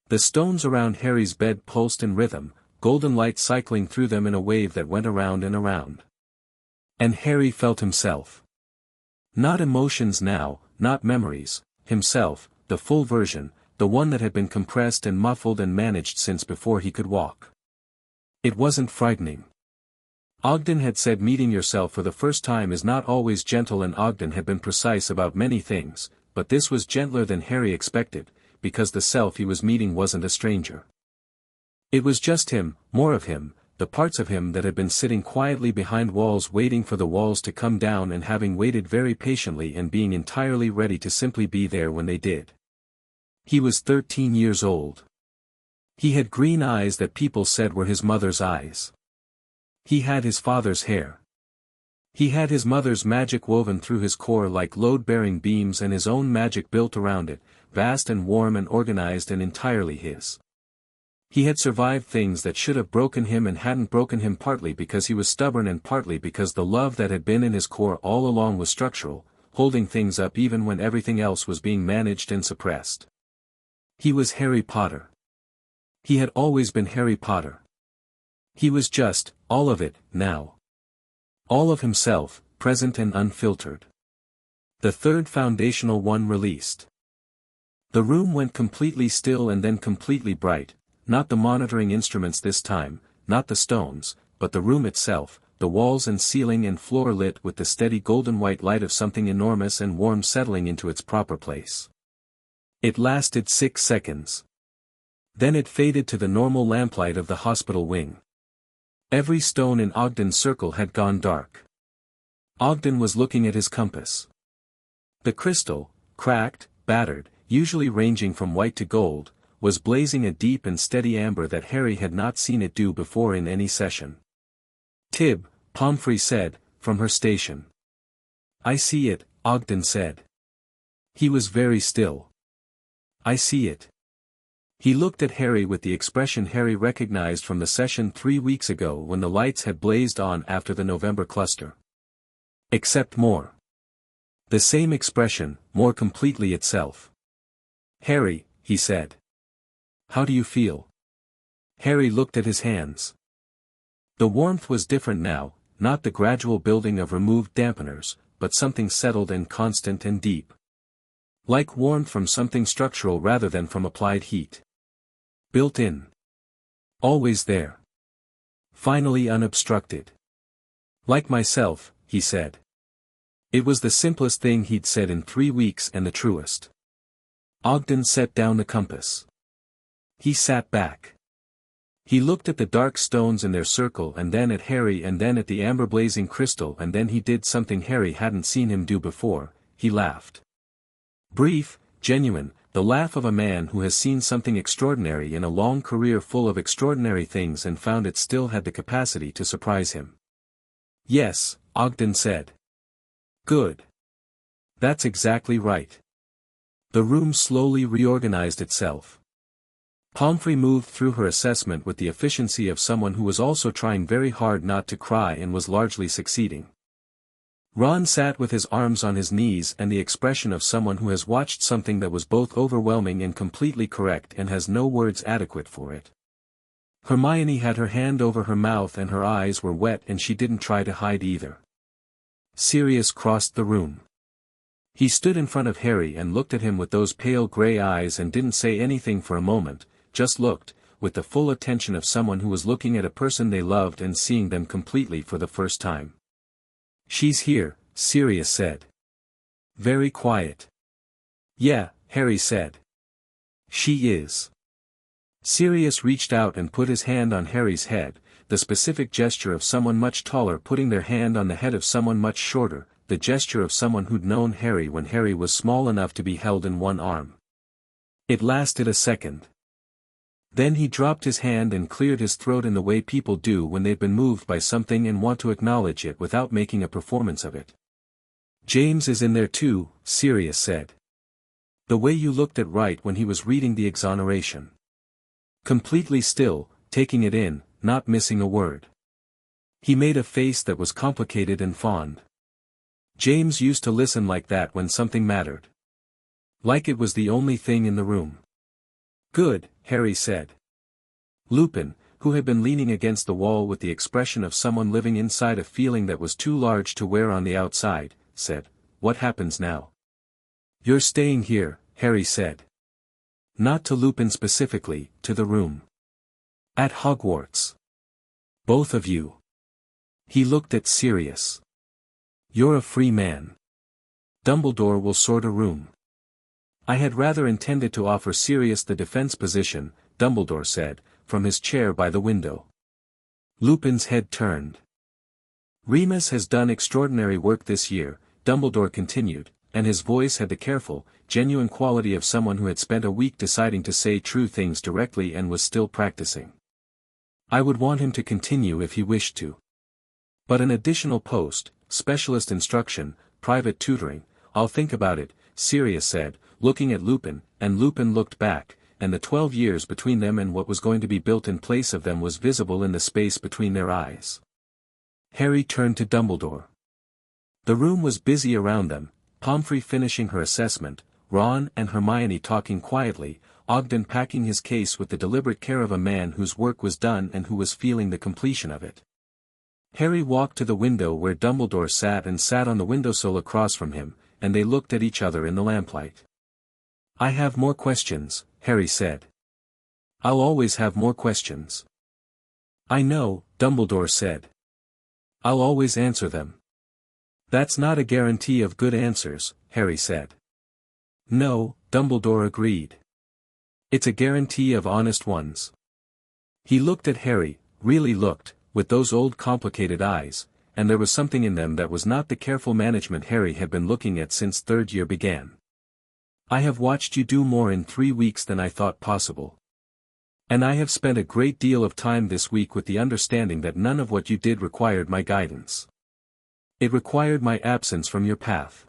The stones around Harry's bed pulsed in rhythm, golden light cycling through them in a wave that went around and around. And Harry felt himself. Not emotions now, not memories, himself, the full version, the one that had been compressed and muffled and managed since before he could walk. It wasn't frightening. Ogden had said meeting yourself for the first time is not always gentle, and Ogden had been precise about many things, but this was gentler than Harry expected, because the self he was meeting wasn't a stranger. It was just him, more of him, the parts of him that had been sitting quietly behind walls waiting for the walls to come down and having waited very patiently and being entirely ready to simply be there when they did. He was 13 years old. He had green eyes that people said were his mother's eyes. He had his father's hair. He had his mother's magic woven through his core like load-bearing beams and his own magic built around it, vast and warm and organized and entirely his. He had survived things that should have broken him and hadn't broken him, partly because he was stubborn and partly because the love that had been in his core all along was structural, holding things up even when everything else was being managed and suppressed. He was Harry Potter. He had always been Harry Potter. He was just, all of it, now. All of himself, present and unfiltered. The third foundational one released. The room went completely still and then completely bright, not the monitoring instruments this time, not the stones, but the room itself, the walls and ceiling and floor lit with the steady golden white light of something enormous and warm settling into its proper place. It lasted 6 seconds. Then it faded to the normal lamplight of the hospital wing. Every stone in Ogden's circle had gone dark. Ogden was looking at his compass. The crystal, cracked, battered, usually ranging from white to gold, was blazing a deep and steady amber that Harry had not seen it do before in any session. "Tib," Pomfrey said, from her station. "I see it," Ogden said. He was very still. I see it. He looked at Harry with the expression Harry recognized from the session 3 weeks ago when the lights had blazed on after the November cluster. Except more. The same expression, more completely itself. Harry, he said. How do you feel? Harry looked at his hands. The warmth was different now, not the gradual building of removed dampeners, but something settled and constant and deep. Like warmth from something structural rather than from applied heat. Built in. Always there. Finally unobstructed. Like myself, he said. It was the simplest thing he'd said in 3 weeks and the truest. Ogden set down the compass. He sat back. He looked at the dark stones in their circle and then at Harry and then at the amber-blazing crystal and then he did something Harry hadn't seen him do before, he laughed. Brief, genuine, the laugh of a man who has seen something extraordinary in a long career full of extraordinary things and found it still had the capacity to surprise him. Yes, Ogden said. Good. That's exactly right. The room slowly reorganized itself. Pomfrey moved through her assessment with the efficiency of someone who was also trying very hard not to cry and was largely succeeding. Ron sat with his arms on his knees and the expression of someone who has watched something that was both overwhelming and completely correct and has no words adequate for it. Hermione had her hand over her mouth and her eyes were wet and she didn't try to hide either. Sirius crossed the room. He stood in front of Harry and looked at him with those pale gray eyes and didn't say anything for a moment, just looked, with the full attention of someone who was looking at a person they loved and seeing them completely for the first time. She's here, Sirius said. Very quiet. Yeah, Harry said. She is. Sirius reached out and put his hand on Harry's head, the specific gesture of someone much taller putting their hand on the head of someone much shorter, the gesture of someone who'd known Harry when Harry was small enough to be held in one arm. It lasted a second. Then he dropped his hand and cleared his throat in the way people do when they've been moved by something and want to acknowledge it without making a performance of it. James is in there too, Sirius said. The way you looked at right when he was reading the exoneration. Completely still, taking it in, not missing a word. He made a face that was complicated and fond. James used to listen like that when something mattered. Like it was the only thing in the room. Good, Harry said. Lupin, who had been leaning against the wall with the expression of someone living inside a feeling that was too large to wear on the outside, said, What happens now? You're staying here, Harry said. Not to Lupin specifically, to the room. At Hogwarts. Both of you. He looked at Sirius. You're a free man. Dumbledore will sort a room. I had rather intended to offer Sirius the defense position, Dumbledore said, from his chair by the window. Lupin's head turned. Remus has done extraordinary work this year, Dumbledore continued, and his voice had the careful, genuine quality of someone who had spent a week deciding to say true things directly and was still practicing. I would want him to continue if he wished to. But an additional post, specialist instruction, private tutoring, I'll think about it, Sirius said, looking at Lupin, and Lupin looked back, and the 12 years between them and what was going to be built in place of them was visible in the space between their eyes. Harry turned to Dumbledore. The room was busy around them, Pomfrey finishing her assessment, Ron and Hermione talking quietly, Ogden packing his case with the deliberate care of a man whose work was done and who was feeling the completion of it. Harry walked to the window where Dumbledore sat and sat on the windowsill across from him, and they looked at each other in the lamplight. I have more questions, Harry said. I'll always have more questions. I know, Dumbledore said. I'll always answer them. That's not a guarantee of good answers, Harry said. No, Dumbledore agreed. It's a guarantee of honest ones. He looked at Harry, really looked, with those old complicated eyes, and there was something in them that was not the careful management Harry had been looking at since third year began. I have watched you do more in 3 weeks than I thought possible. And I have spent a great deal of time this week with the understanding that none of what you did required my guidance. It required my absence from your path.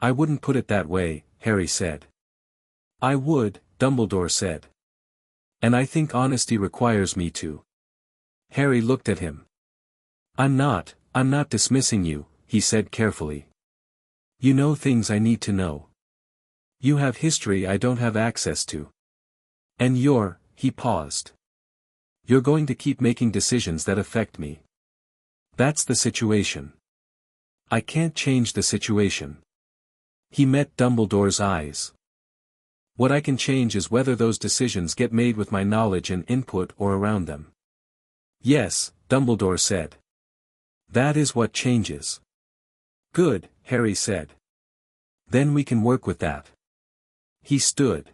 I wouldn't put it that way, Harry said. I would, Dumbledore said. And I think honesty requires me to. Harry looked at him. I'm not dismissing you, he said carefully. You know things I need to know. You have history I don't have access to. And he paused. You're going to keep making decisions that affect me. That's the situation. I can't change the situation. He met Dumbledore's eyes. What I can change is whether those decisions get made with my knowledge and input or around them. Yes, Dumbledore said. That is what changes. Good, Harry said. Then we can work with that. He stood.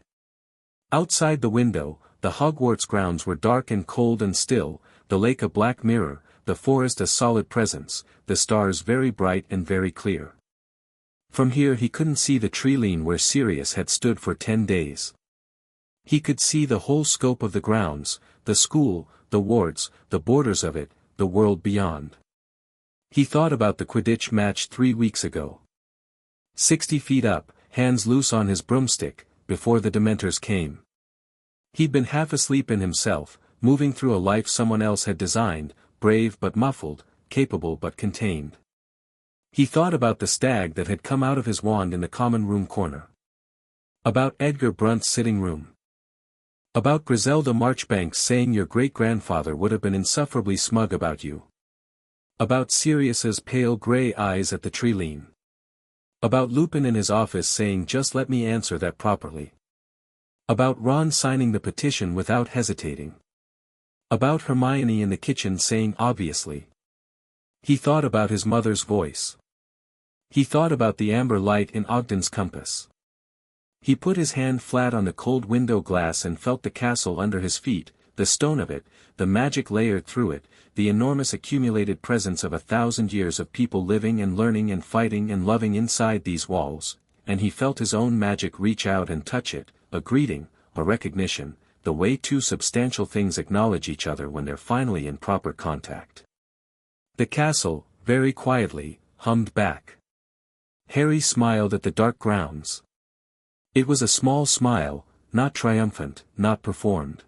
Outside the window, the Hogwarts grounds were dark and cold and still, the lake a black mirror, the forest a solid presence, the stars very bright and very clear. From here he couldn't see the tree lane where Sirius had stood for 10 days. He could see the whole scope of the grounds, the school, the wards, the borders of it, the world beyond. He thought about the Quidditch match 3 weeks ago. 60 feet up, hands loose on his broomstick, before the Dementors came. He'd been half asleep in himself, moving through a life someone else had designed, brave but muffled, capable but contained. He thought about the stag that had come out of his wand in the common room corner. About Edgar Brunt's sitting room. About Griselda Marchbanks saying your great-grandfather would have been insufferably smug about you. About Sirius's pale grey eyes at the tree lane. About Lupin in his office saying just let me answer that properly. About Ron signing the petition without hesitating. About Hermione in the kitchen saying obviously. He thought about his mother's voice. He thought about the amber light in Ogden's compass. He put his hand flat on the cold window glass and felt the castle under his feet, the stone of it, the magic layered through it, the enormous accumulated presence of 1,000 years of people living and learning and fighting and loving inside these walls, and he felt his own magic reach out and touch it, a greeting, a recognition, the way two substantial things acknowledge each other when they're finally in proper contact. The castle, very quietly, hummed back. Harry smiled at the dark grounds. It was a small smile, not triumphant, not performed.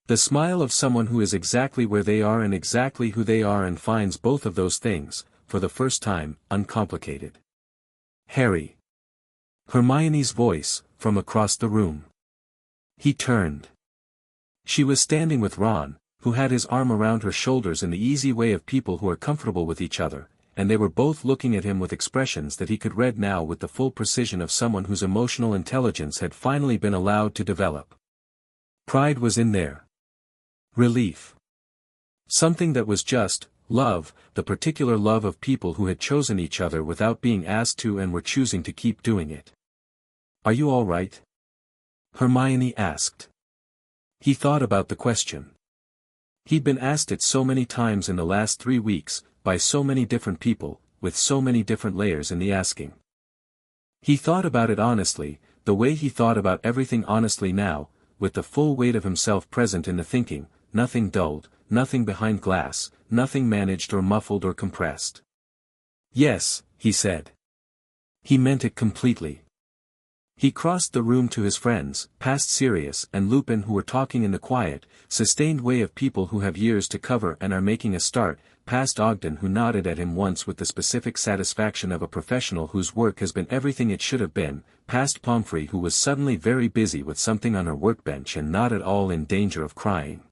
The smile of someone who is exactly where they are and exactly who they are and finds both of those things, for the first time, uncomplicated. Harry. Hermione's voice, from across the room. He turned. She was standing with Ron, who had his arm around her shoulders in the easy way of people who are comfortable with each other, and they were both looking at him with expressions that he could read now with the full precision of someone whose emotional intelligence had finally been allowed to develop. Pride was in there. Relief. Something that was just, love, the particular love of people who had chosen each other without being asked to and were choosing to keep doing it. Are you all right? Hermione asked. He thought about the question. He'd been asked it so many times in the last 3 weeks, by so many different people, with so many different layers in the asking. He thought about it honestly, the way he thought about everything honestly now, with the full weight of himself present in the thinking, nothing dulled, nothing behind glass, nothing managed or muffled or compressed. Yes, he said. He meant it completely. He crossed the room to his friends, past Sirius and Lupin who were talking in the quiet, sustained way of people who have years to cover and are making a start, past Ogden who nodded at him once with the specific satisfaction of a professional whose work has been everything it should have been, past Pomfrey who was suddenly very busy with something on her workbench and not at all in danger of crying.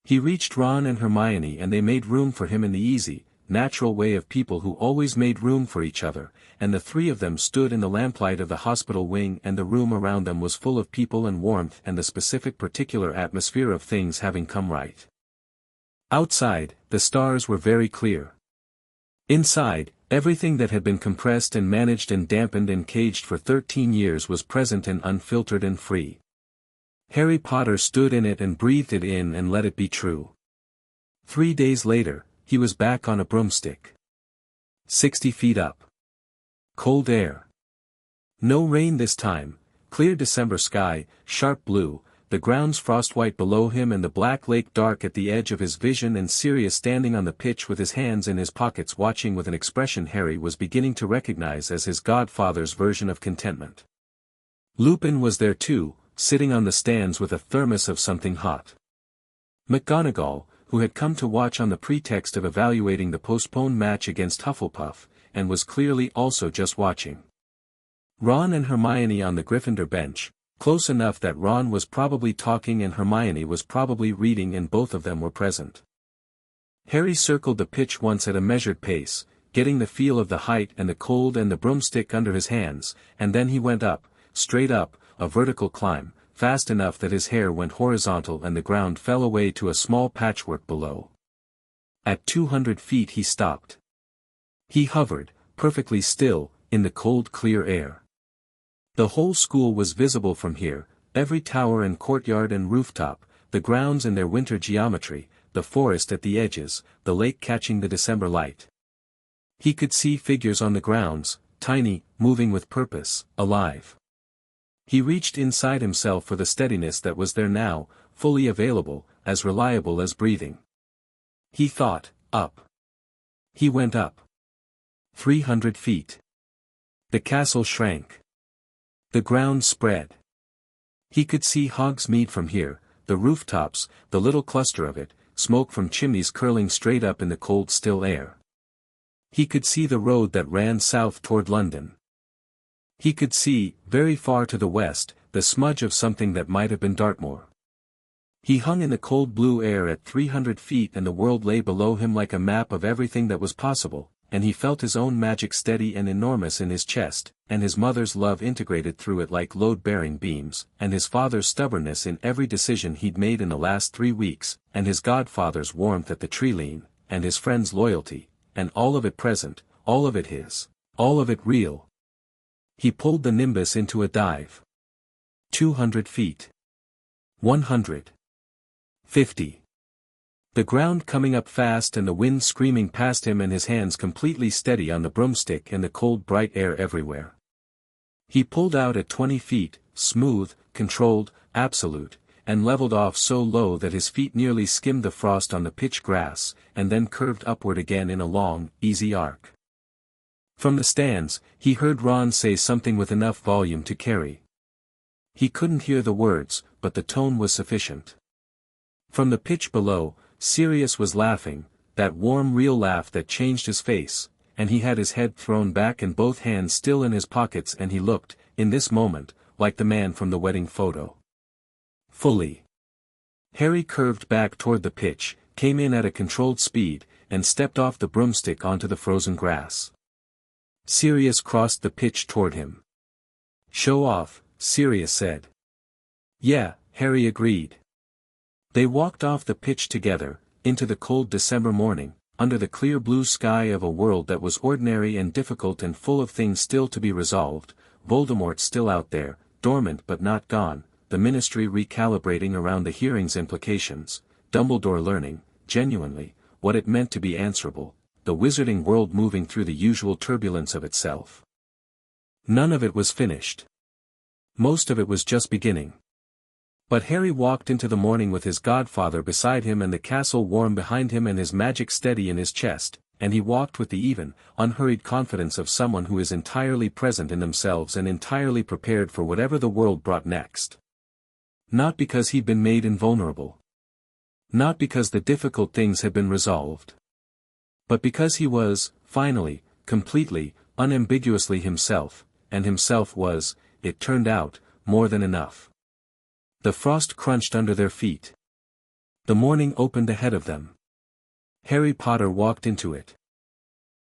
He reached Ron and Hermione and they made room for him in the easy, natural way of people who always made room for each other, and the three of them stood in the lamplight of the hospital wing and the room around them was full of people and warmth and the specific particular atmosphere of things having come right. Outside, the stars were very clear. Inside, everything that had been compressed and managed and dampened and caged for 13 years was present and unfiltered and free. Harry Potter stood in it and breathed it in and let it be true. 3 days later, he was back on a broomstick. 60 feet up. Cold air. No rain this time, clear December sky, sharp blue, the grounds frostwhite below him and the black lake dark at the edge of his vision, and Sirius standing on the pitch with his hands in his pockets watching with an expression Harry was beginning to recognize as his godfather's version of contentment. Lupin was there too, sitting on the stands with a thermos of something hot. McGonagall, who had come to watch on the pretext of evaluating the postponed match against Hufflepuff, and was clearly also just watching. Ron and Hermione on the Gryffindor bench, close enough that Ron was probably talking and Hermione was probably reading, and both of them were present. Harry circled the pitch once at a measured pace, getting the feel of the height and the cold and the broomstick under his hands, and then he went up, straight up, a vertical climb, fast enough that his hair went horizontal and the ground fell away to a small patchwork below. At 200 feet he stopped. He hovered, perfectly still, in the cold clear air. The whole school was visible from here, every tower and courtyard and rooftop, the grounds in their winter geometry, the forest at the edges, the lake catching the December light. He could see figures on the grounds, tiny, moving with purpose, alive. He reached inside himself for the steadiness that was there now, fully available, as reliable as breathing. He thought, up. He went up. 300 feet. The castle shrank. The ground spread. He could see Hogsmeade from here, the rooftops, the little cluster of it, smoke from chimneys curling straight up in the cold still air. He could see the road that ran south toward London. He could see, very far to the west, the smudge of something that might have been Dartmoor. He hung in the cold blue air at 300 feet and the world lay below him like a map of everything that was possible, and he felt his own magic steady and enormous in his chest, and his mother's love integrated through it like load-bearing beams, and his father's stubbornness in every decision he'd made in the last 3 weeks, and his godfather's warmth at the tree-lean, and his friend's loyalty, and all of it present, all of it his, all of it real. He pulled the nimbus into a dive. 200 feet. 100. 50. The ground coming up fast and the wind screaming past him and his hands completely steady on the broomstick and the cold bright air everywhere. He pulled out at 20 feet, smooth, controlled, absolute, and leveled off so low that his feet nearly skimmed the frost on the pitch grass, and then curved upward again in a long, easy arc. From the stands, he heard Ron say something with enough volume to carry. He couldn't hear the words, but the tone was sufficient. From the pitch below, Sirius was laughing, that warm real laugh that changed his face, and he had his head thrown back and both hands still in his pockets, and he looked, in this moment, like the man from the wedding photo. Fully. Harry curved back toward the pitch, came in at a controlled speed, and stepped off the broomstick onto the frozen grass. Sirius crossed the pitch toward him. "Show off," Sirius said. "Yeah," Harry agreed. They walked off the pitch together, into the cold December morning, under the clear blue sky of a world that was ordinary and difficult and full of things still to be resolved, Voldemort still out there, dormant but not gone, the Ministry recalibrating around the hearing's implications, Dumbledore learning, genuinely, what it meant to be answerable, the wizarding world moving through the usual turbulence of itself. None of it was finished. Most of it was just beginning. But Harry walked into the morning with his godfather beside him and the castle warm behind him and his magic steady in his chest, and he walked with the even, unhurried confidence of someone who is entirely present in themselves and entirely prepared for whatever the world brought next. Not because he'd been made invulnerable. Not because the difficult things had been resolved. But because he was, finally, completely, unambiguously himself, and himself was, it turned out, more than enough. The frost crunched under their feet. The morning opened ahead of them. Harry Potter walked into it.